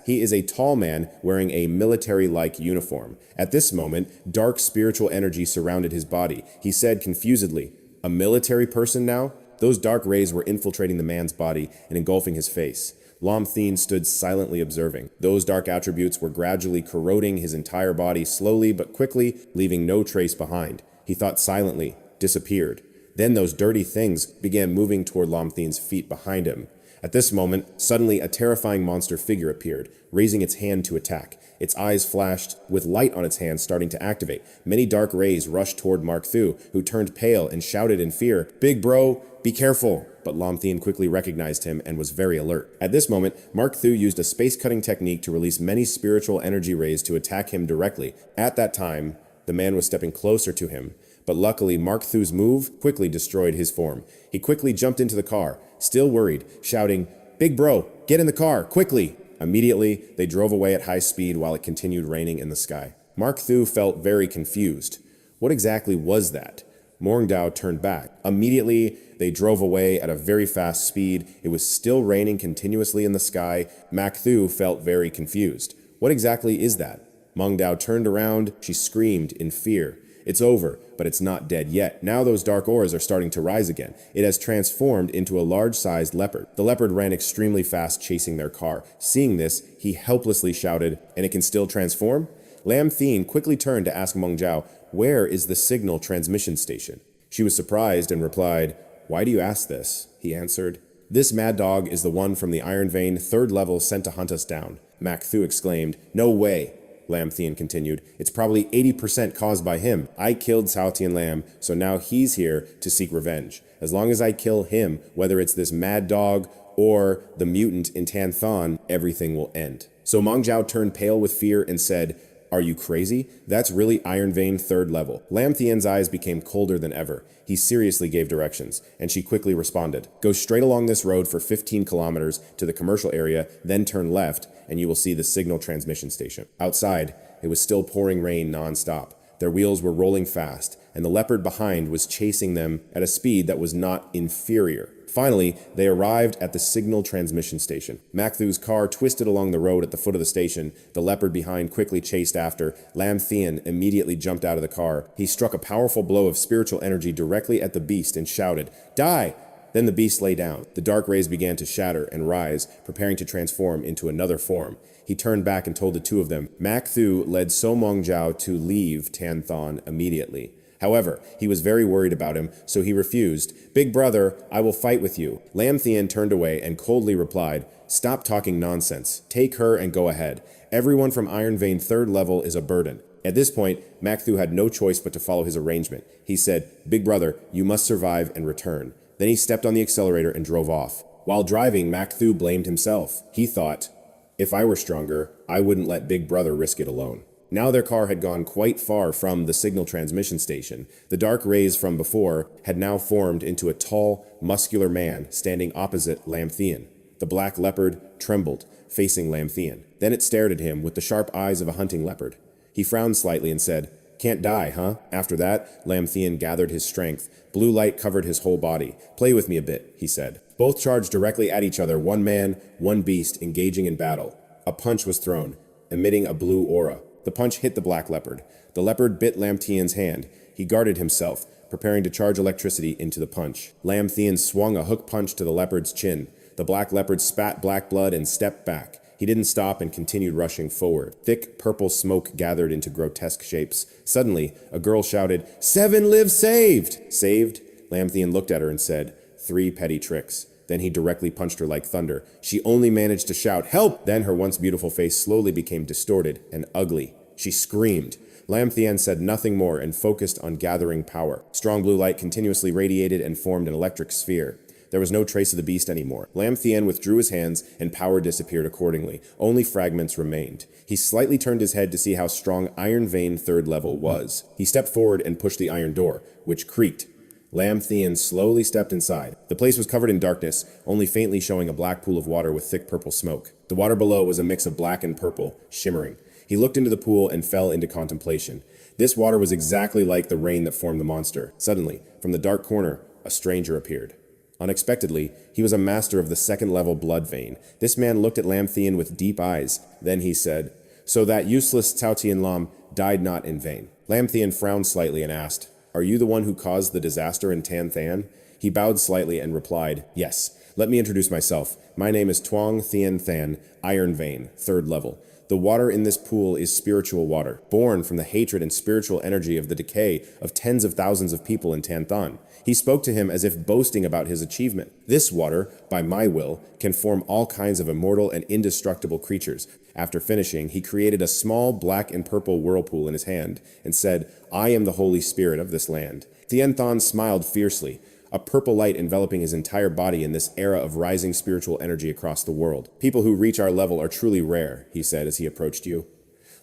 S1: He is a tall man wearing a military-like uniform. At this moment, dark spiritual energy surrounded his body. He said confusedly, A military person now? Those dark rays were infiltrating the man's body and engulfing his face. Lam Thien stood silently observing. Those dark attributes were gradually corroding his entire body slowly but quickly, leaving no trace behind. He thought silently, disappeared. Then those dirty things began moving toward Lam Thien's feet behind him. At this moment, suddenly a terrifying monster figure appeared, raising its hand to attack. Its eyes flashed, with light on its hand starting to activate. Many dark rays rushed toward Markthu, who turned pale and shouted in fear, Big bro, be careful! But Lam Thien quickly recognized him and was very alert. At this moment, Markthu used a space-cutting technique to release many spiritual energy rays to attack him directly. At that time, the man was stepping closer to him, but luckily Markthu's move quickly destroyed his form. He quickly jumped into the car, still worried, shouting, Big bro, get in the car, quickly! Immediately, they drove away at high speed while it continued raining in the sky. Markthu felt very confused. What exactly was that? Morning Dao turned back. Immediately, they drove away at a very fast speed. It was still raining continuously in the sky. Markthu felt very confused. What exactly is that? Morning Dao turned around. She screamed in fear. It's over, but it's not dead yet. Now those dark auras are starting to rise again. It has transformed into a large-sized leopard. The leopard ran extremely fast, chasing their car. Seeing this, he helplessly shouted, And it can still transform? Lam Thien quickly turned to ask Meng Zhao, Where is the signal transmission station? She was surprised and replied, Why do you ask this? He answered, This mad dog is the one from the Iron Vein 3rd level sent to hunt us down. Markthu exclaimed, No way. Lam Thien continued, It's probably 80% caused by him. I killed Cao Tian Lam, so now he's here to seek revenge. As long as I kill him, whether it's this mad dog or the mutant in Tanthan, everything will end. So Meng Zhao turned pale with fear and said, Are you crazy? That's really Iron Vein 3rd level. Lam Thien's eyes became colder than ever. He seriously gave directions, and she quickly responded, Go straight along this road for 15 kilometers to the commercial area, then turn left, and you will see the signal transmission station. Outside, it was still pouring rain non-stop. Their wheels were rolling fast, and the leopard behind was chasing them at a speed that was not inferior. Finally, they arrived at the signal transmission station. Markthu's car twisted along the road at the foot of the station. The leopard behind quickly chased after. Lam Thien immediately jumped out of the car. He struck a powerful blow of spiritual energy directly at the beast and shouted, Die! Then the beast lay down. The dark rays began to shatter and rise, preparing to transform into another form. He turned back and told the two of them. Markthu led So Meng Zhao to leave Tanthan immediately. However, he was very worried about him, so he refused. Big brother, I will fight with you. Lam Thien turned away and coldly replied, Stop talking nonsense. Take her and go ahead. Everyone from Iron Vein 3rd level is a burden. At this point, Markthu had no choice but to follow his arrangement. He said, Big brother, you must survive and return. Then he stepped on the accelerator and drove off. While driving, Markthu blamed himself. He thought, If I were stronger, I wouldn't let Big brother risk it alone. Now their car had gone quite far from the signal transmission station. The dark rays from before had now formed into a tall, muscular man standing opposite Lam Thien. The black leopard trembled, facing Lam Thien. Then it stared at him with the sharp eyes of a hunting leopard. He frowned slightly and said, "Can't die, huh?" After that, Lam Thien gathered his strength. Blue light covered his whole body. "Play with me a bit," he said. Both charged directly at each other, one man, one beast, engaging in battle. A punch was thrown, emitting a blue aura. The punch hit the black leopard. The leopard bit Lam Thien's hand. He guarded himself, preparing to charge electricity into the punch. Lam Thien swung a hook punch to the leopard's chin. The black leopard spat black blood and stepped back. He didn't stop and continued rushing forward. Thick purple smoke gathered into grotesque shapes. Suddenly, a girl shouted, "7 lives saved!" Saved? Lam Thien looked at her and said, "3 petty tricks." Then he directly punched her like thunder. She only managed to shout, "Help!" Then her once beautiful face slowly became distorted and ugly. She screamed. Lam Thien said nothing more and focused on gathering power. Strong blue light continuously radiated and formed an electric sphere. There was no trace of the beast anymore. Lam Thien withdrew his hands, and power disappeared accordingly. Only fragments remained. He slightly turned his head to see how strong Iron Vein 3rd level was. He stepped forward and pushed the iron door, which creaked. Lam Thien slowly stepped inside. The place was covered in darkness, only faintly showing a black pool of water with thick purple smoke. The water below was a mix of black and purple, shimmering. He looked into the pool and fell into contemplation. This water was exactly like the rain that formed the monster. Suddenly, from the dark corner, a stranger appeared. Unexpectedly, he was a master of the 2nd level blood vein. This man looked at Lam Thien with deep eyes. Then he said, "So that useless Cao Tian Lam died not in vain." Lam Thien frowned slightly and asked, "Are you the one who caused the disaster in Tan Than?" He bowed slightly and replied, "Yes. Let me introduce myself. My name is Tuong Thien Than, Iron Vein, 3rd level. The water in this pool is spiritual water, born from the hatred and spiritual energy of the decay of tens of thousands of people in Tan Than." He spoke to him as if boasting about his achievement. "This water, by my will, can form all kinds of immortal and indestructible creatures." After finishing, he created a small black and purple whirlpool in his hand and said, "I am the Holy Spirit of this land." Thien Than smiled fiercely, a purple light enveloping his entire body in this era of rising spiritual energy across the world. "People who reach our level are truly rare," he said as he approached you.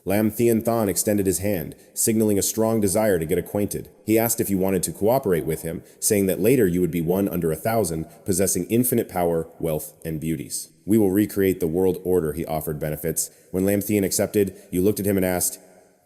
S1: Lam Thien Than extended his hand, signaling a strong desire to get acquainted. He asked if you wanted to cooperate with him, saying that later you would be one under 1,000, possessing infinite power, wealth, and beauties. "We will recreate the world order," he offered benefits. When Lam Thien accepted, you looked at him and asked,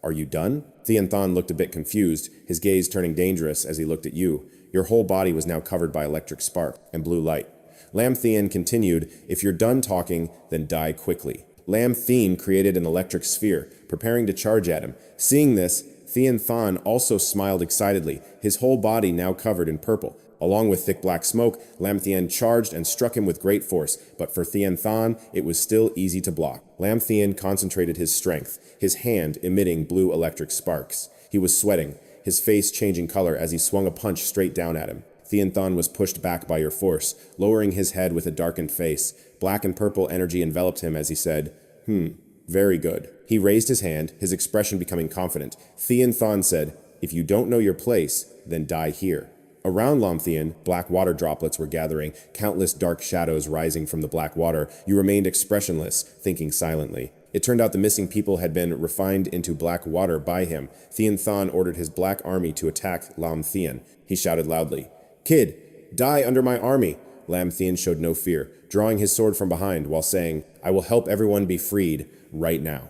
S1: "Are you done?" Thien Than looked a bit confused, his gaze turning dangerous as he looked at you. Your whole body was now covered by electric spark and blue light. Lam Thien continued, "If you're done talking, then die quickly." Lam Thien created an electric sphere, preparing to charge at him. Seeing this, Thien Than also smiled excitedly, his whole body now covered in purple. Along with thick black smoke, Lam Thien charged and struck him with great force, but for Thien Than, it was still easy to block. Lam Thien concentrated his strength, his hand emitting blue electric sparks. He was sweating, his face changing color as he swung a punch straight down at him. Thien Than was pushed back by your force, lowering his head with a darkened face. Black and purple energy enveloped him as he said, very good." He raised his hand, his expression becoming confident. Thien Than said, "If you don't know your place, then die here." Around Lam Thien, black water droplets were gathering, countless dark shadows rising from the black water. You remained expressionless, thinking silently. It turned out the missing people had been refined into black water by him. Thien Than ordered his black army to attack Lam Thien. He shouted loudly, "Kid, die under my army!" Lam Thien showed no fear, drawing his sword from behind while saying, "I will help everyone be freed right now."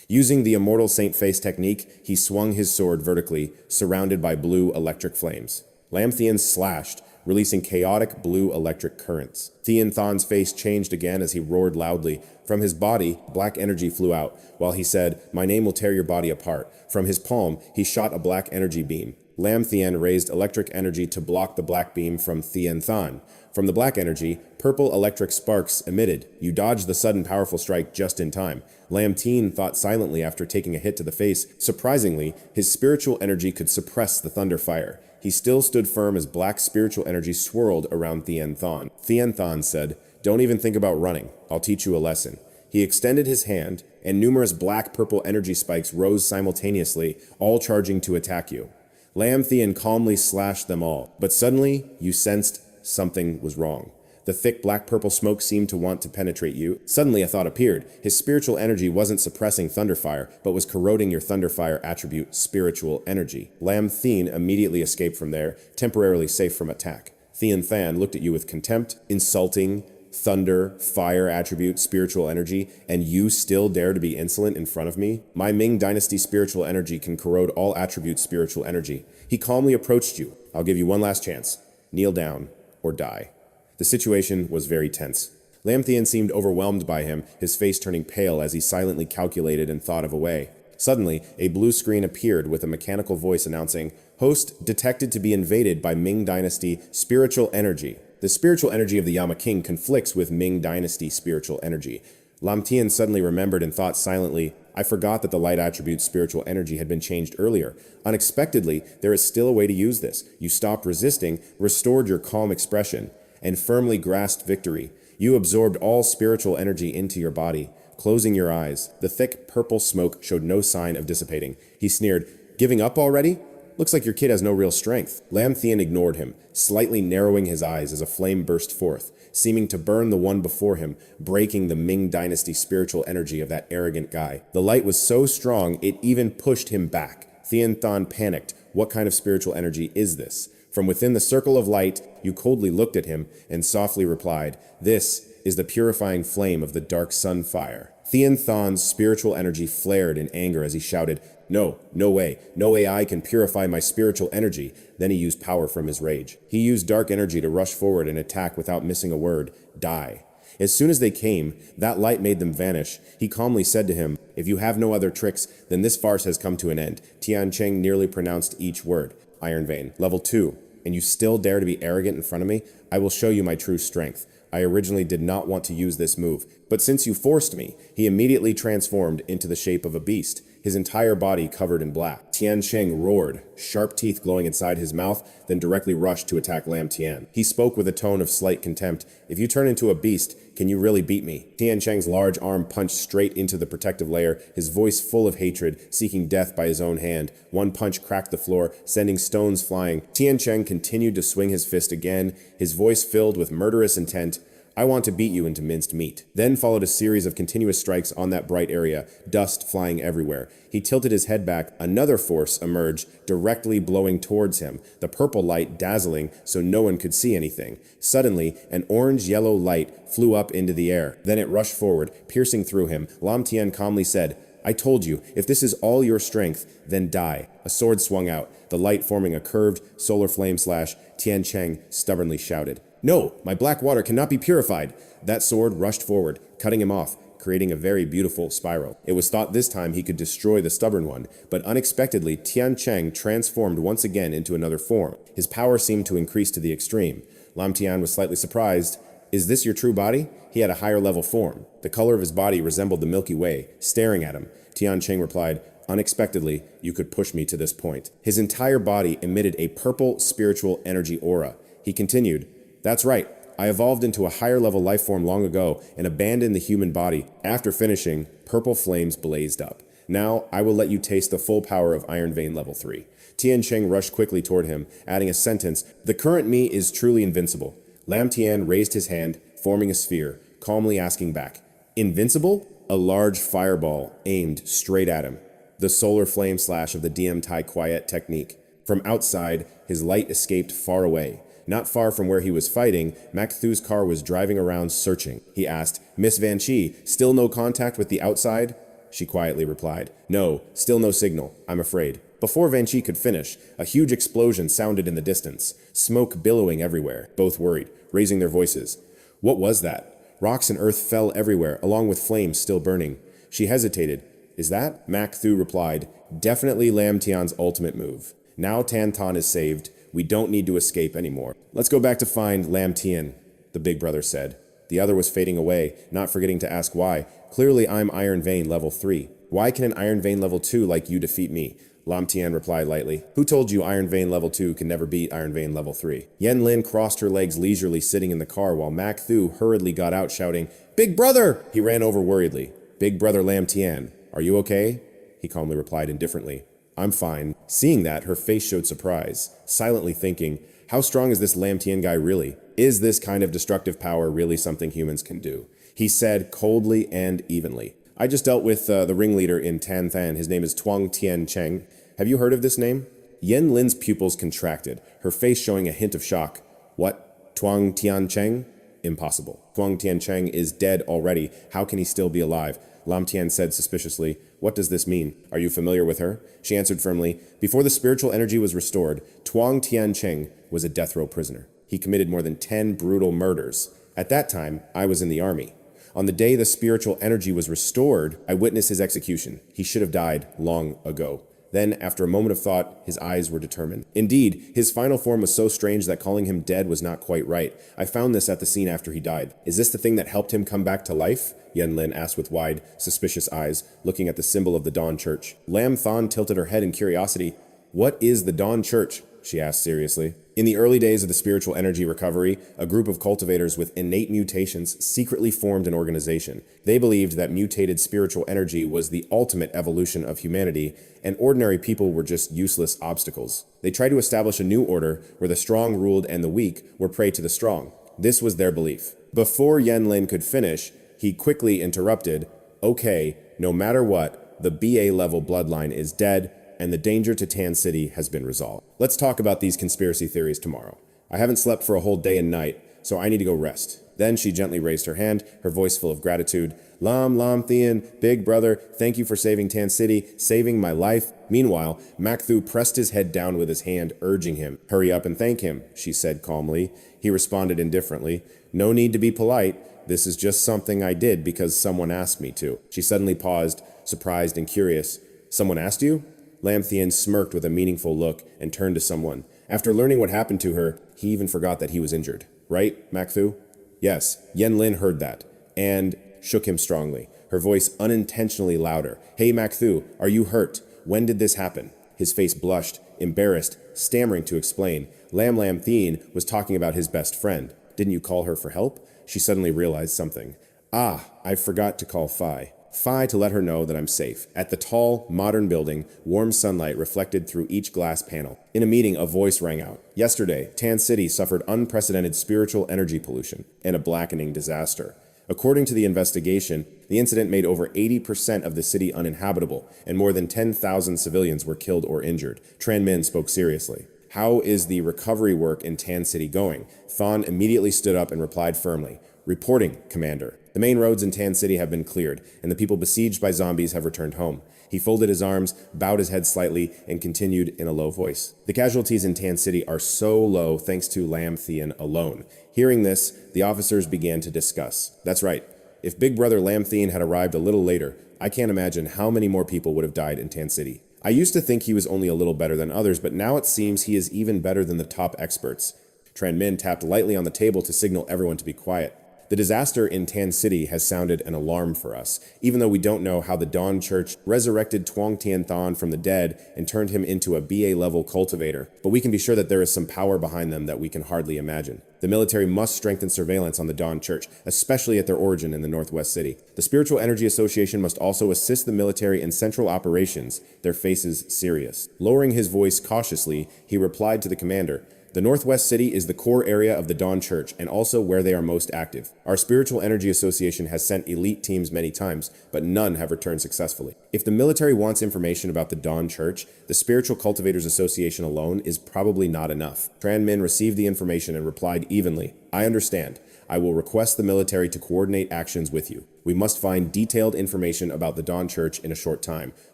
S1: Using the immortal saint face technique, he swung his sword vertically, surrounded by blue electric flames. Lam Thien slashed, releasing chaotic blue electric currents. Thien Than's face changed again as he roared loudly. From his body, black energy flew out, while he said, "My name will tear your body apart." From his palm, he shot a black energy beam. Lam Thien raised electric energy to block the black beam from Thien Than. From the black energy, purple electric sparks emitted. You dodged the sudden powerful strike just in time. Lam Thien thought silently after taking a hit to the face. Surprisingly, his spiritual energy could suppress the thunder fire. He still stood firm as black spiritual energy swirled around Thien Than. Thien Than said, "Don't even think about running. I'll teach you a lesson." He extended his hand, and numerous black-purple energy spikes rose simultaneously, all charging to attack you. Lam Thien calmly slashed them all, but suddenly you sensed something was wrong. The thick black-purple smoke seemed to want to penetrate you. Suddenly a thought appeared. His spiritual energy wasn't suppressing thunderfire, but was corroding your thunderfire attribute, spiritual energy. Lam Thien immediately escaped from there, temporarily safe from attack. Thien Than looked at you with contempt, insulting, thunder, fire attribute, spiritual energy, and you still dare to be insolent in front of me? My Ming Dynasty spiritual energy can corrode all attributes spiritual energy. He calmly approached you. I'll give you one last chance. Kneel down or die. The situation was very tense. Lam Thien seemed overwhelmed by him, his face turning pale as he silently calculated and thought of a way. Suddenly, a blue screen appeared with a mechanical voice announcing, "Host detected to be invaded by Ming Dynasty spiritual energy." The spiritual energy of the Yama King conflicts with Ming Dynasty spiritual energy. Lam Thien suddenly remembered and thought silently, I forgot that the light attribute spiritual energy had been changed earlier. Unexpectedly, there is still a way to use this. You stopped resisting, restored your calm expression, and firmly grasped victory. You absorbed all spiritual energy into your body. Closing your eyes, the thick purple smoke showed no sign of dissipating. He sneered, "Giving up already? Looks like your kid has no real strength." Lam Thien ignored him, slightly narrowing his eyes as a flame burst forth, seeming to burn the one before him, breaking the Ming Dynasty spiritual energy of that arrogant guy. The light was so strong, it even pushed him back. Thien Thon panicked. What kind of spiritual energy is this? From within the circle of light, you coldly looked at him and softly replied, "This is the purifying flame of the dark sun fire." Thien Thon's spiritual energy flared in anger as he shouted, "No, no way. No AI can purify my spiritual energy." Then he used power from his rage. He used dark energy to rush forward and attack without missing a word. Die. As soon as they came, that light made them vanish. He calmly said to him, "If you have no other tricks, then this farce has come to an end." Tian Cheng nearly pronounced each word. Iron Vein, level 2. And you still dare to be arrogant in front of me? I will show you my true strength. I originally did not want to use this move, but since you forced me, he immediately transformed into the shape of a beast, his entire body covered in black. Tian Cheng roared, sharp teeth glowing inside his mouth, then directly rushed to attack Lam Thien. He spoke with a tone of slight contempt. "If you turn into a beast, can you really beat me?" Tian Cheng's large arm punched straight into the protective layer, his voice full of hatred, seeking death by his own hand. One punch cracked the floor, sending stones flying. Tian Cheng continued to swing his fist again, his voice filled with murderous intent. "I want to beat you into minced meat." Then followed a series of continuous strikes on that bright area, dust flying everywhere. He tilted his head back. Another force emerged, directly blowing towards him, the purple light dazzling so no one could see anything. Suddenly, an orange-yellow light flew up into the air. Then it rushed forward, piercing through him. Lam Thien calmly said, "I told you, if this is all your strength, then die." A sword swung out, the light forming a curved solar flame slash. Tian Cheng stubbornly shouted, "No, my black water cannot be purified." That sword rushed forward, cutting him off, creating a very beautiful spiral. It was thought this time he could destroy the stubborn one, but unexpectedly Tian Cheng transformed once again into another form. His power seemed to increase to the extreme. Lam Thien was slightly surprised. "Is this your true body?" He had a higher level form. The color of his body resembled the Milky Way, staring at him. Tian Cheng replied, "Unexpectedly, you could push me to this point." His entire body emitted a purple spiritual energy aura. He continued, "That's right. I evolved into a higher level life form long ago and abandoned the human body. After finishing, purple flames blazed up. Now, I will let you taste the full power of Iron Vein level 3. Tian Cheng rushed quickly toward him, adding a sentence, "The current me is truly invincible." Lam Thien raised his hand, forming a sphere, calmly asking back, "Invincible?" A large fireball aimed straight at him. The solar flame slash of the DM Tai Quiet technique. From outside, his light escaped far away. Not far from where he was fighting, Mac Thu's car was driving around searching. He asked, "Miss Van Chi, still no contact with the outside?" She quietly replied, "No, still no signal, I'm afraid." Before Van Chi could finish, a huge explosion sounded in the distance, smoke billowing everywhere. Both worried, raising their voices. What was that? Rocks and earth fell everywhere, along with flames still burning. She hesitated. "Is that?" Mac Thu replied, "Definitely Lam Thien's ultimate move. Now Tan Tan is saved. We don't need to escape anymore. Let's go back to find Lam Thien," the big brother said. The other was fading away, not forgetting to ask why. "Clearly I'm Iron Vein level 3. Why can an Iron Vein level 2 like you defeat me?" Lam Thien replied lightly. "Who told you Iron Vein level 2 can never beat Iron Vein level 3? Yen Lin crossed her legs leisurely sitting in the car while Mac Thu hurriedly got out shouting, "Big brother!" He ran over worriedly. "Big brother Lam Thien, are you okay?" He calmly replied indifferently, "I'm fine." Seeing that, her face showed surprise, silently thinking, how strong is this Lam Thien guy really? Is this kind of destructive power really something humans can do? He said coldly and evenly, "I just dealt with the ringleader in Tan Than. His name is Tuang Tian Cheng. Have you heard of this name?" Yen Lin's pupils contracted, her face showing a hint of shock. "What? Tuang Tian Cheng?" Impossible. Tuang Tiancheng is dead already. How can he still be alive? Lam Thien said suspiciously. What does this mean? Are you familiar with her? She answered firmly. Before the spiritual energy was restored, Tuang Tiancheng was a death row prisoner. He committed more than 10 brutal murders. At that time, I was in the army. On the day the spiritual energy was restored, I witnessed his execution. He should have died long ago. Then, after a moment of thought, his eyes were determined. Indeed, his final form was so strange that calling him dead was not quite right. I found this at the scene after he died. Is this the thing that helped him come back to life? Yanlin asked with wide, suspicious eyes, looking at the symbol of the Dawn Church. Lam Thien tilted her head in curiosity. What is the Dawn Church? She asked seriously. In the early days of the spiritual energy recovery, a group of cultivators with innate mutations secretly formed an organization. They believed that mutated spiritual energy was the ultimate evolution of humanity, and ordinary people were just useless obstacles. They tried to establish a new order where the strong ruled and the weak were prey to the strong. This was their belief. Before Yanlin could finish, he quickly interrupted. Okay, no matter what, the BA level bloodline is dead, and the danger to Tan City has been resolved. Let's talk about these conspiracy theories tomorrow. I haven't slept for a whole day and night, so I need to go rest. Then she gently raised her hand, her voice full of gratitude. Lam Thien, big brother, thank you for saving Tan City, saving my life. Meanwhile, Makthu pressed his head down with his hand, urging him. Hurry up and thank him, she said calmly. He responded indifferently. No need to be polite. This is just something I did because someone asked me to. She suddenly paused, surprised and curious. Someone asked you? Lam Thien smirked with a meaningful look and turned to someone. After learning what happened to her, he even forgot that he was injured. Right, Makthu? Yes, Yanlin heard that, and shook him strongly, her voice unintentionally louder. Hey Makthu, are you hurt? When did this happen? His face blushed, embarrassed, stammering to explain. Lam Thien was talking about his best friend. Didn't you call her for help? She suddenly realized something. Ah, I forgot to call Phi. Phi to let her know that I'm safe. At the tall, modern building, warm sunlight reflected through each glass panel. In a meeting, a voice rang out. Yesterday, Tan City suffered unprecedented spiritual energy pollution and a blackening disaster. According to the investigation, the incident made over 80% of the city uninhabitable, and more than 10,000 civilians were killed or injured. Tran Min spoke seriously. How is the recovery work in Tan City going? Thon immediately stood up and replied firmly. Reporting, Commander. The main roads in Tan City have been cleared, and the people besieged by zombies have returned home. He folded his arms, bowed his head slightly, and continued in a low voice. The casualties in Tan City are so low thanks to Lam Thien alone. Hearing this, the officers began to discuss. That's right. If Big Brother Lam Thien had arrived a little later, I can't imagine how many more people would have died in Tan City. I used to think he was only a little better than others, but now it seems he is even better than the top experts. Tran Min tapped lightly on the table to signal everyone to be quiet. The disaster in Tan City has sounded an alarm for us, even though we don't know how the Dawn Church resurrected Tuang Tian from the dead and turned him into a BA-level cultivator, but we can be sure that there is some power behind them that we can hardly imagine. The military must strengthen surveillance on the Dawn Church, especially at their origin in the Northwest City. The Spiritual Energy Association must also assist the military in central operations. Their fate is serious. Lowering his voice cautiously, he replied to the commander, The Northwest City is the core area of the Dawn Church and also where they are most active. Our Spiritual Energy Association has sent elite teams many times, but none have returned successfully. If the military wants information about the Dawn Church, the Spiritual Cultivators Association alone is probably not enough. Tran Min received the information and replied evenly, I understand. I will request the military to coordinate actions with you. We must find detailed information about the Dawn Church in a short time.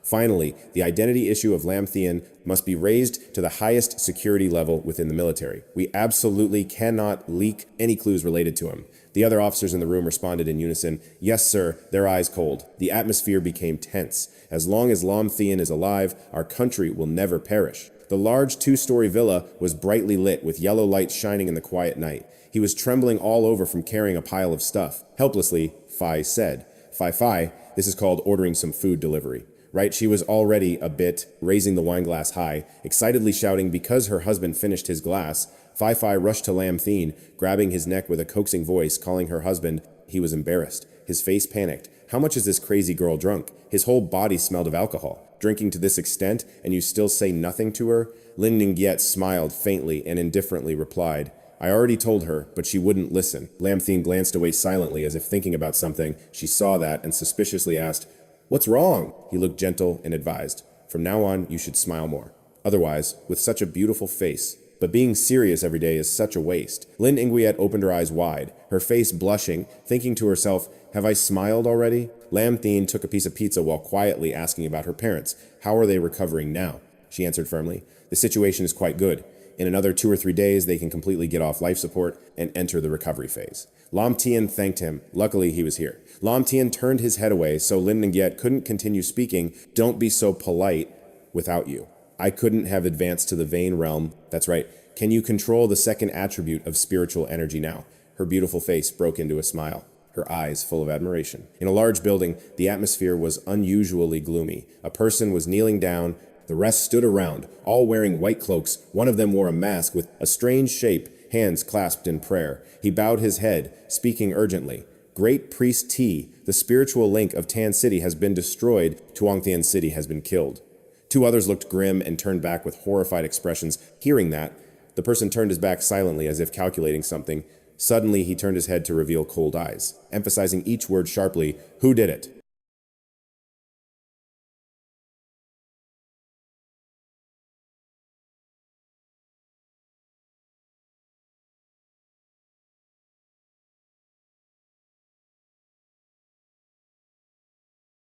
S1: Finally, the identity issue of Lam Thien must be raised to the highest security level within the military. We absolutely cannot leak any clues related to him. The other officers in the room responded in unison, Yes, sir, their eyes cold. The atmosphere became tense. As long as Lam Thien is alive, our country will never perish. The large two-story villa was brightly lit with yellow lights shining in the quiet night. He was trembling all over from carrying a pile of stuff. Helplessly, Phi said, Phi, this is called ordering some food delivery. Right? She was already a bit, raising the wine glass high, excitedly shouting because her husband finished his glass. Phi rushed to Lam Thien, grabbing his neck with a coaxing voice, calling her husband. He was embarrassed. His face panicked. How much is this crazy girl drunk? His whole body smelled of alcohol. Drinking to this extent, and you still say nothing to her? Lin Ningyiet smiled faintly and indifferently replied, I already told her, but she wouldn't listen. Lam Thien glanced away silently as if thinking about something. She saw that and suspiciously asked, What's wrong? He looked gentle and advised, From now on, you should smile more. Otherwise, with such a beautiful face. but being serious every day is such a waste. Lin Ingwiet opened her eyes wide, her face blushing, thinking to herself, have I smiled already? Lam Thien took a piece of pizza while quietly asking about her parents. How are they recovering now? She answered firmly, the situation is quite good. In another 2 or 3 days, they can completely get off life support and enter the recovery phase. Lam Thien thanked him. Luckily, he was here. Lam Thien turned his head away so Lin Ingwiet couldn't continue speaking. Don't be so polite without you. I couldn't have advanced to the Vane realm. That's right. Can you control the second attribute of spiritual energy now? Her beautiful face broke into a smile, her eyes full of admiration. In a large building, the atmosphere was unusually gloomy. A person was kneeling down. The rest stood around, all wearing white cloaks. One of them wore a mask with a strange shape, hands clasped in prayer. He bowed his head, speaking urgently. Great Priest T, the spiritual link of Tan City has been destroyed. Tuong Thien City has been killed. 2 others looked grim and turned back with horrified expressions. Hearing that, the person turned his back silently as if calculating something. Suddenly, he turned his head to reveal cold eyes, emphasizing each word sharply. Who did it?